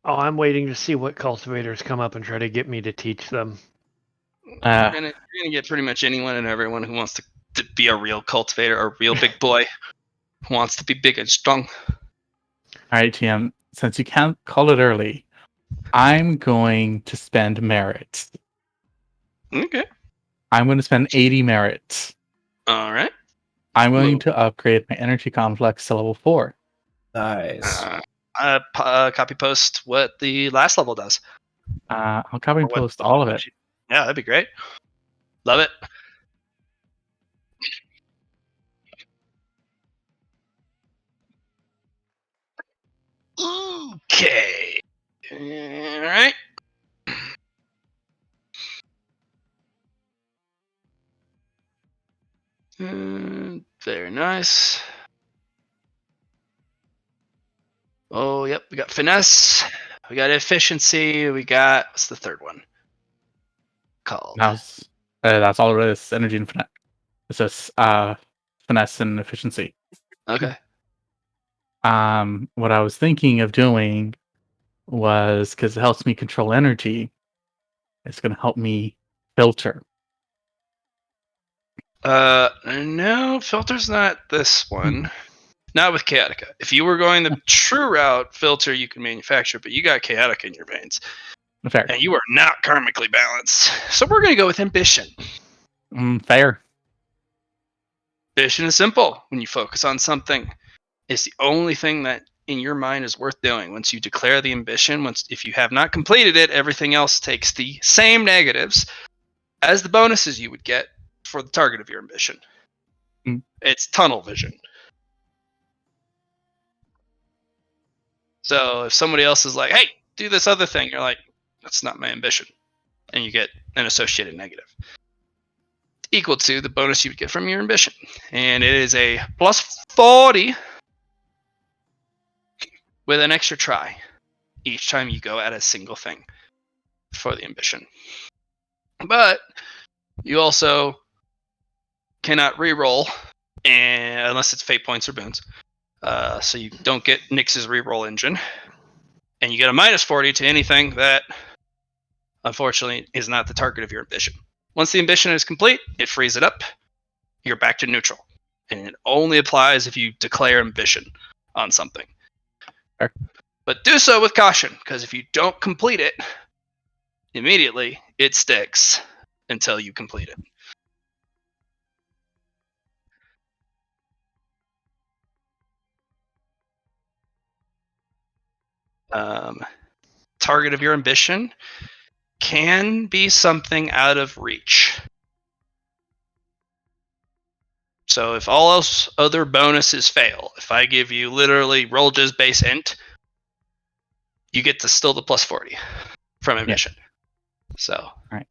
Oh, I'm waiting to see what cultivators come up and try to get me to teach them. You're gonna get pretty much anyone and everyone who wants to be a real cultivator or a real big boy who wants to be big and strong. All right, TM. Since you can't call it early, I'm going to spend merits. Okay. I'm going to spend 80 merits. All right. I'm going to upgrade my energy complex to level 4. Nice. Copy post what the last level does. I'll copy and Or what- post all of it. Yeah, that'd be great. Love it. Okay. All right. Very nice. Oh, yep. We got finesse. We got efficiency. We got what's the third one called? That's all it is. Energy and finesse. It's just finesse and efficiency. Okay. What I was thinking of doing was, because it helps me control energy, it's going to help me filter. No, filter's not this one. Not with Chaotica. If you were going the true route, filter you can manufacture, but you got Chaotica in your veins. Fair. And you are not karmically balanced. So we're going to go with ambition. Fair. Ambition is simple. When you focus on something, it's the only thing that in your mind is worth doing. Once you declare the ambition, if you have not completed it, everything else takes the same negatives as the bonuses you would get for the target of your ambition. It's tunnel vision. So if somebody else is like, hey, do this other thing, you're like, that's not my ambition. And you get an associated negative. Equal to the bonus you would get from your ambition. And it is a plus 40 with an extra try each time you go at a single thing for the ambition. But you also cannot reroll unless it's fate points or boons. So you don't get Nyx's reroll engine. And you get a minus 40 to anything that, unfortunately, is not the target of your ambition. Once the ambition is complete, it frees it up. You're back to neutral. And it only applies if you declare ambition on something. Sure. But do so with caution, because if you don't complete it, immediately it sticks until you complete it. Target of your ambition can be something out of reach. So if all else other bonuses fail, if I give you literally roll just base int, you get to still the plus 40 from ambition. Yeah. So all right.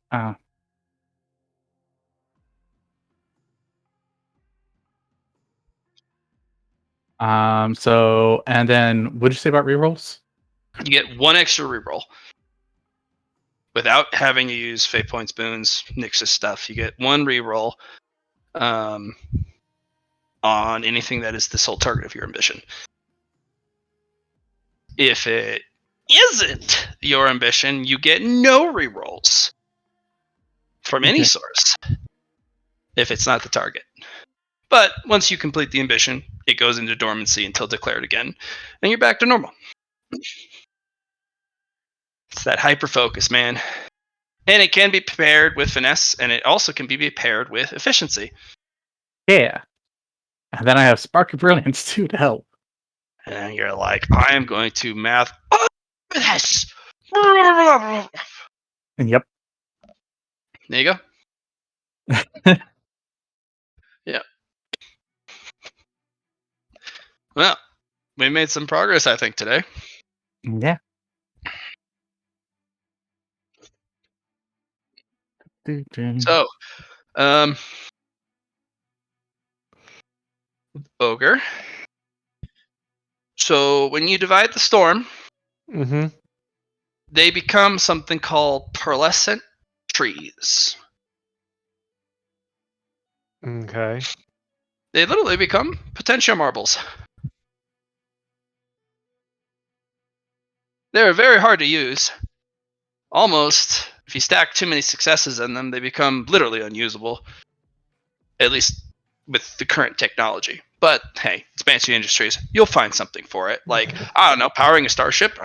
So, and then what did you say about rerolls? You get one extra reroll without having to use fate points, boons, Nyx's stuff. You get one reroll on anything that is the sole target of your ambition. If it isn't your ambition, you get no rerolls from any source if it's not the target. But once you complete the ambition, it goes into dormancy until declared again, and you're back to normal. It's that hyper focus, man. And it can be paired with finesse, and it also can be paired with efficiency. Yeah. And then I have Spark of Brilliance too to help. And you're like, I am going to math this. And yep. There you go. Yeah. Well, we made some progress, I think, today. Yeah. So, ogre. So when you divide the storm, Mm-hmm. they become something called pearlescent trees. Okay. They literally become potential marbles. They're very hard to use. Almost, if you stack too many successes in them, they become literally unusable. At least with the current technology. But hey, it's Banshee Industries. You'll find something for it. Like, I don't know, powering a starship?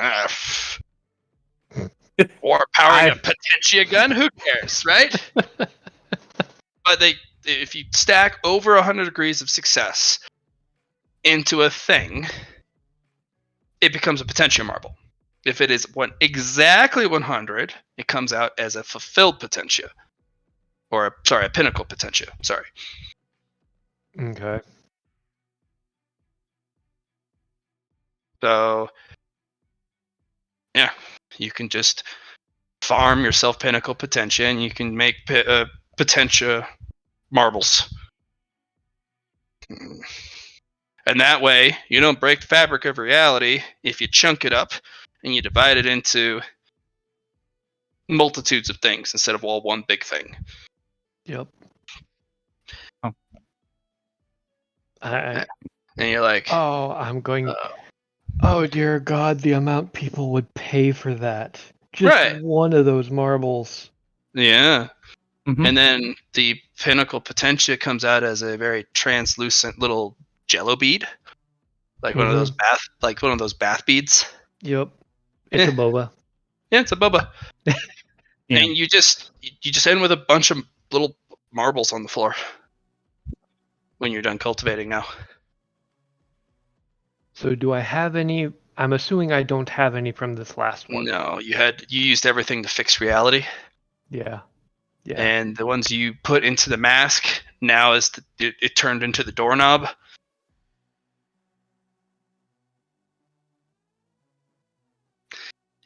Or powering a Potentia gun? Who cares, right? But if you stack over 100 degrees of success into a thing, it becomes a Potentia marble. If it is exactly 100, it comes out as a fulfilled Potentia. Or, a pinnacle Potentia. Sorry. Okay. So, yeah, you can just farm yourself pinnacle Potentia, and you can make Potentia marbles. And that way, you don't break the fabric of reality if you chunk it up and you divide it into multitudes of things instead of all one big thing. Yep. I, And you're like, Oh, I'm going. uh, Oh dear God, the amount people would pay for that. Just right, one of those marbles. yeah. Mhm. And then the pinnacle Potentia comes out as a very translucent little jello bead, like one of those bath beads. Yep. It's Yeah. a boba. Yeah, it's a boba. Yeah. And you just end with a bunch of little marbles on the floor when you're done cultivating now. So do I have any? I'm assuming I don't have any from this last one. No, you used everything to fix reality, Yeah. Yeah. and the ones you put into the mask now it turned into the doorknob.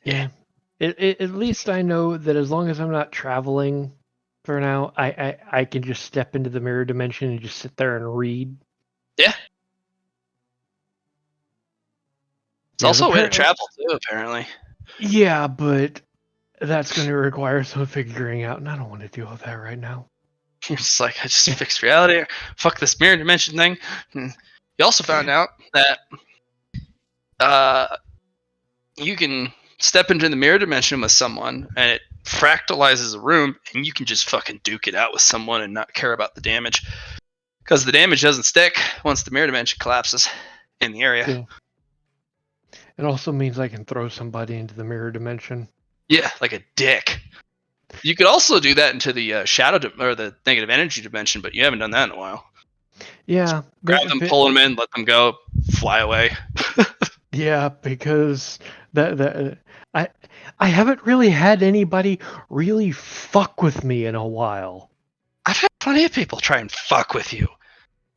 Yeah. At least I know that as long as I'm not traveling for now, I can just step into the mirror dimension and just sit there and read. Yeah. It's Yeah, also a way to appar- travel too, apparently. Yeah, but that's going to require some figuring out, and I don't want to deal with that right now. You're just like, I just fixed reality. Fuck this mirror dimension thing. You also found out that you can step into the mirror dimension with someone, and it fractalizes a room, and you can just fucking duke it out with someone and not care about the damage, because the damage doesn't stick once the mirror dimension collapses in the area. So it also means I can throw somebody into the mirror dimension. Yeah, like a dick. You could also do that into the or the negative energy dimension, but you haven't done that in a while. Yeah. Grab them, pull them in, let them go, fly away. Yeah, because I haven't really had anybody really fuck with me in a while. I've had plenty of people try and fuck with you.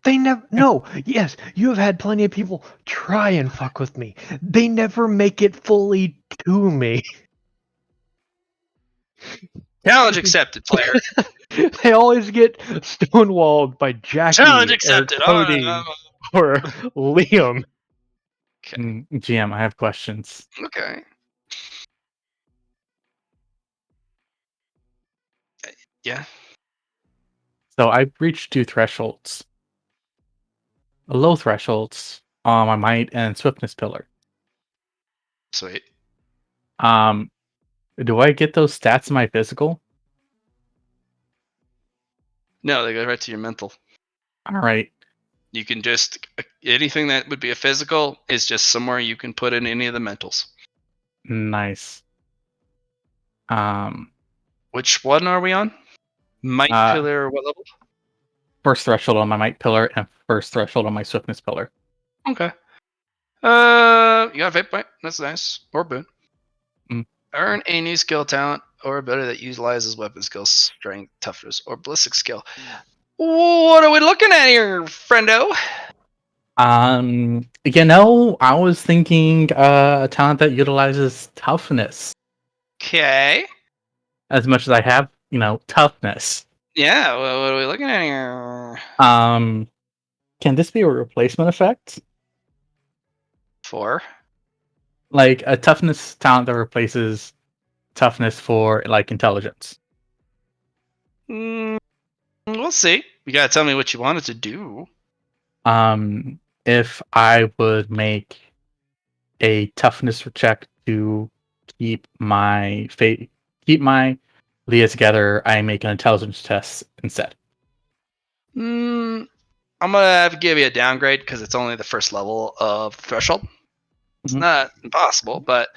They never. No, yes, you have had plenty of people try and fuck with me. They never make it fully to me. Challenge accepted, player. They always get stonewalled by Jackie Challenge or accepted. Cody or Liam. Okay. GM, I have questions. Okay. Yeah. So I've reached 2 thresholds. Low thresholds on my might and swiftness pillar. Sweet. Do I get those stats in my physical? No, they go right to your mental. All right. You can just anything that would be a physical is just somewhere you can put in any of the mentals. Nice. Which one are we on? Might pillar, what level? First threshold on my might pillar and first threshold on my swiftness pillar. Okay. You got a fate point. That's nice. Or boon. Earn a new skill, talent, or ability that utilizes weapon skills, strength, toughness, or ballistic skill. What are we looking at here, friendo? I was thinking a talent that utilizes toughness. Okay. As much as I have, toughness. Yeah. What are we looking at here? Can this be a replacement effect? For Like a toughness talent that replaces toughness for like intelligence. we'll see. You gotta tell me what you wanted to do. If I would make a toughness check to keep my Leah together, I make an intelligence test instead. I'm gonna have to give you a downgrade because it's only the first level of threshold. It's Mhm. not impossible, but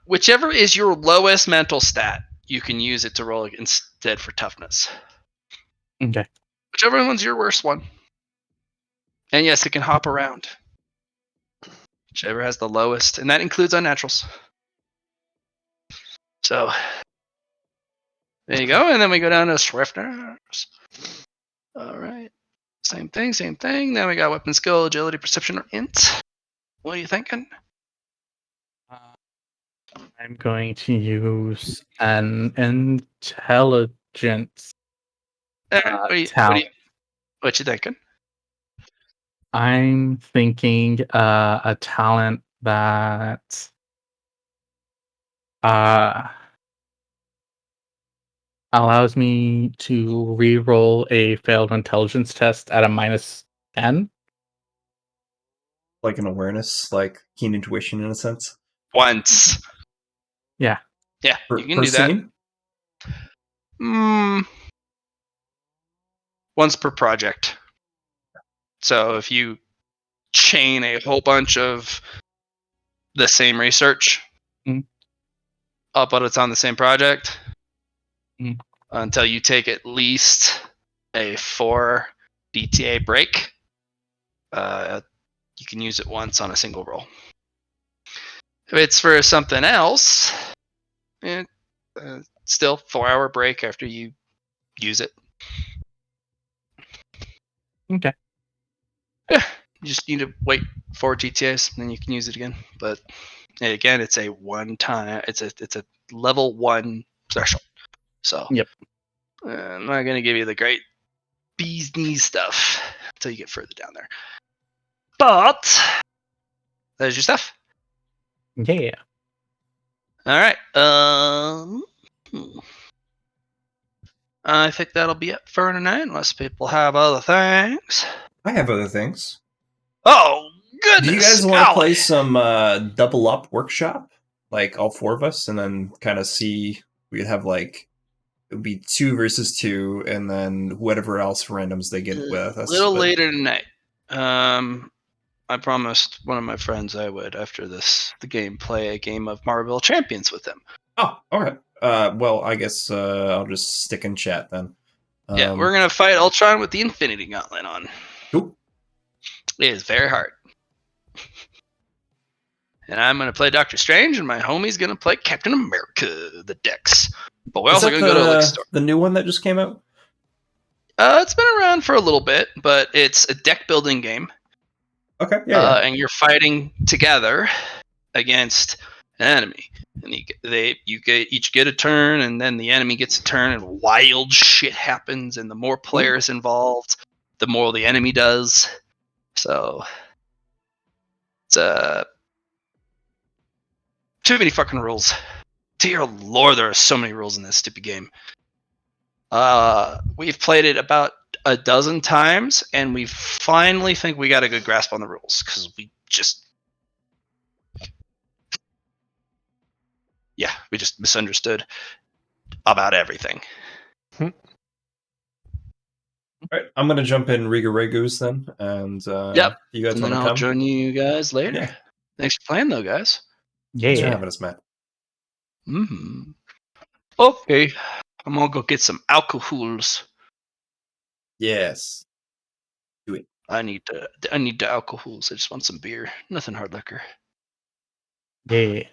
whichever is your lowest mental stat, you can use it to roll instead for toughness. Okay. Whichever one's your worst one. And yes, it can hop around. Whichever has the lowest, and that includes unnaturals. So there you go, and then we go down to swiftness. All right, same thing, same thing. Now we got weapon skill, agility, perception, or int. What are you thinking? I'm going to use an intelligence talent. What you thinking? I'm thinking a talent that allows me to re-roll a failed intelligence test at a -10. Like an awareness, like keen intuition in a sense. Once. Yeah. Yeah, Per, you can per do that. scene? Once per project. So if you chain a whole bunch of the same research up, but it's on the same project until you take at least a 4 DTA break, you can use it once on a single roll. If it's for something else, still 4-hour break after you use it. Okay. Yeah, you just need to wait 4 GTAs, and then you can use it again. But again, it's a one-time. It's a level 1 threshold. So Yep. I'm not gonna give you the great bee's knees stuff until you get further down there. But there's your stuff. Yeah. All right. I think that'll be it for tonight, unless people have other things. I have other things. Oh goodness! Do you guys want to golly. play some double up workshop? Like all 4 of us, and then kind of see. We'd have like it would be 2 versus 2, and then whatever else randoms they get with us. A little later tonight. I promised one of my friends I would, after the game, play a game of Marvel Champions with him. Oh, okay. Well, I guess I'll just stick in chat then. Yeah, we're gonna fight Ultron with the Infinity Gauntlet on. Cool. It is very hard. And I'm gonna play Doctor Strange, and my homie's gonna play Captain America, the Dex. But we're also gonna go to a store. The new one that just came out? It's been around for a little bit, but it's a deck building game. Okay, yeah. And you're fighting together against an enemy, and you each get a turn, and then the enemy gets a turn, and wild shit happens. And the more players involved, the more the enemy does. So it's too many fucking rules. Dear Lord, there are so many rules in this stupid game. We've played it about a dozen times, and we finally think we got a good grasp on the rules, because we just misunderstood about everything. All right, I'm gonna jump in Riga Regus then, and Yep. you guys And want then to I'll come? join you guys later. Yeah. Thanks for playing, though, guys. Thanks for Yeah. having us, Matt. Okay, I'm gonna go get some alcohols. Yes. Do it. I need the alcohols. I just want some beer. Nothing hard liquor. Yeah.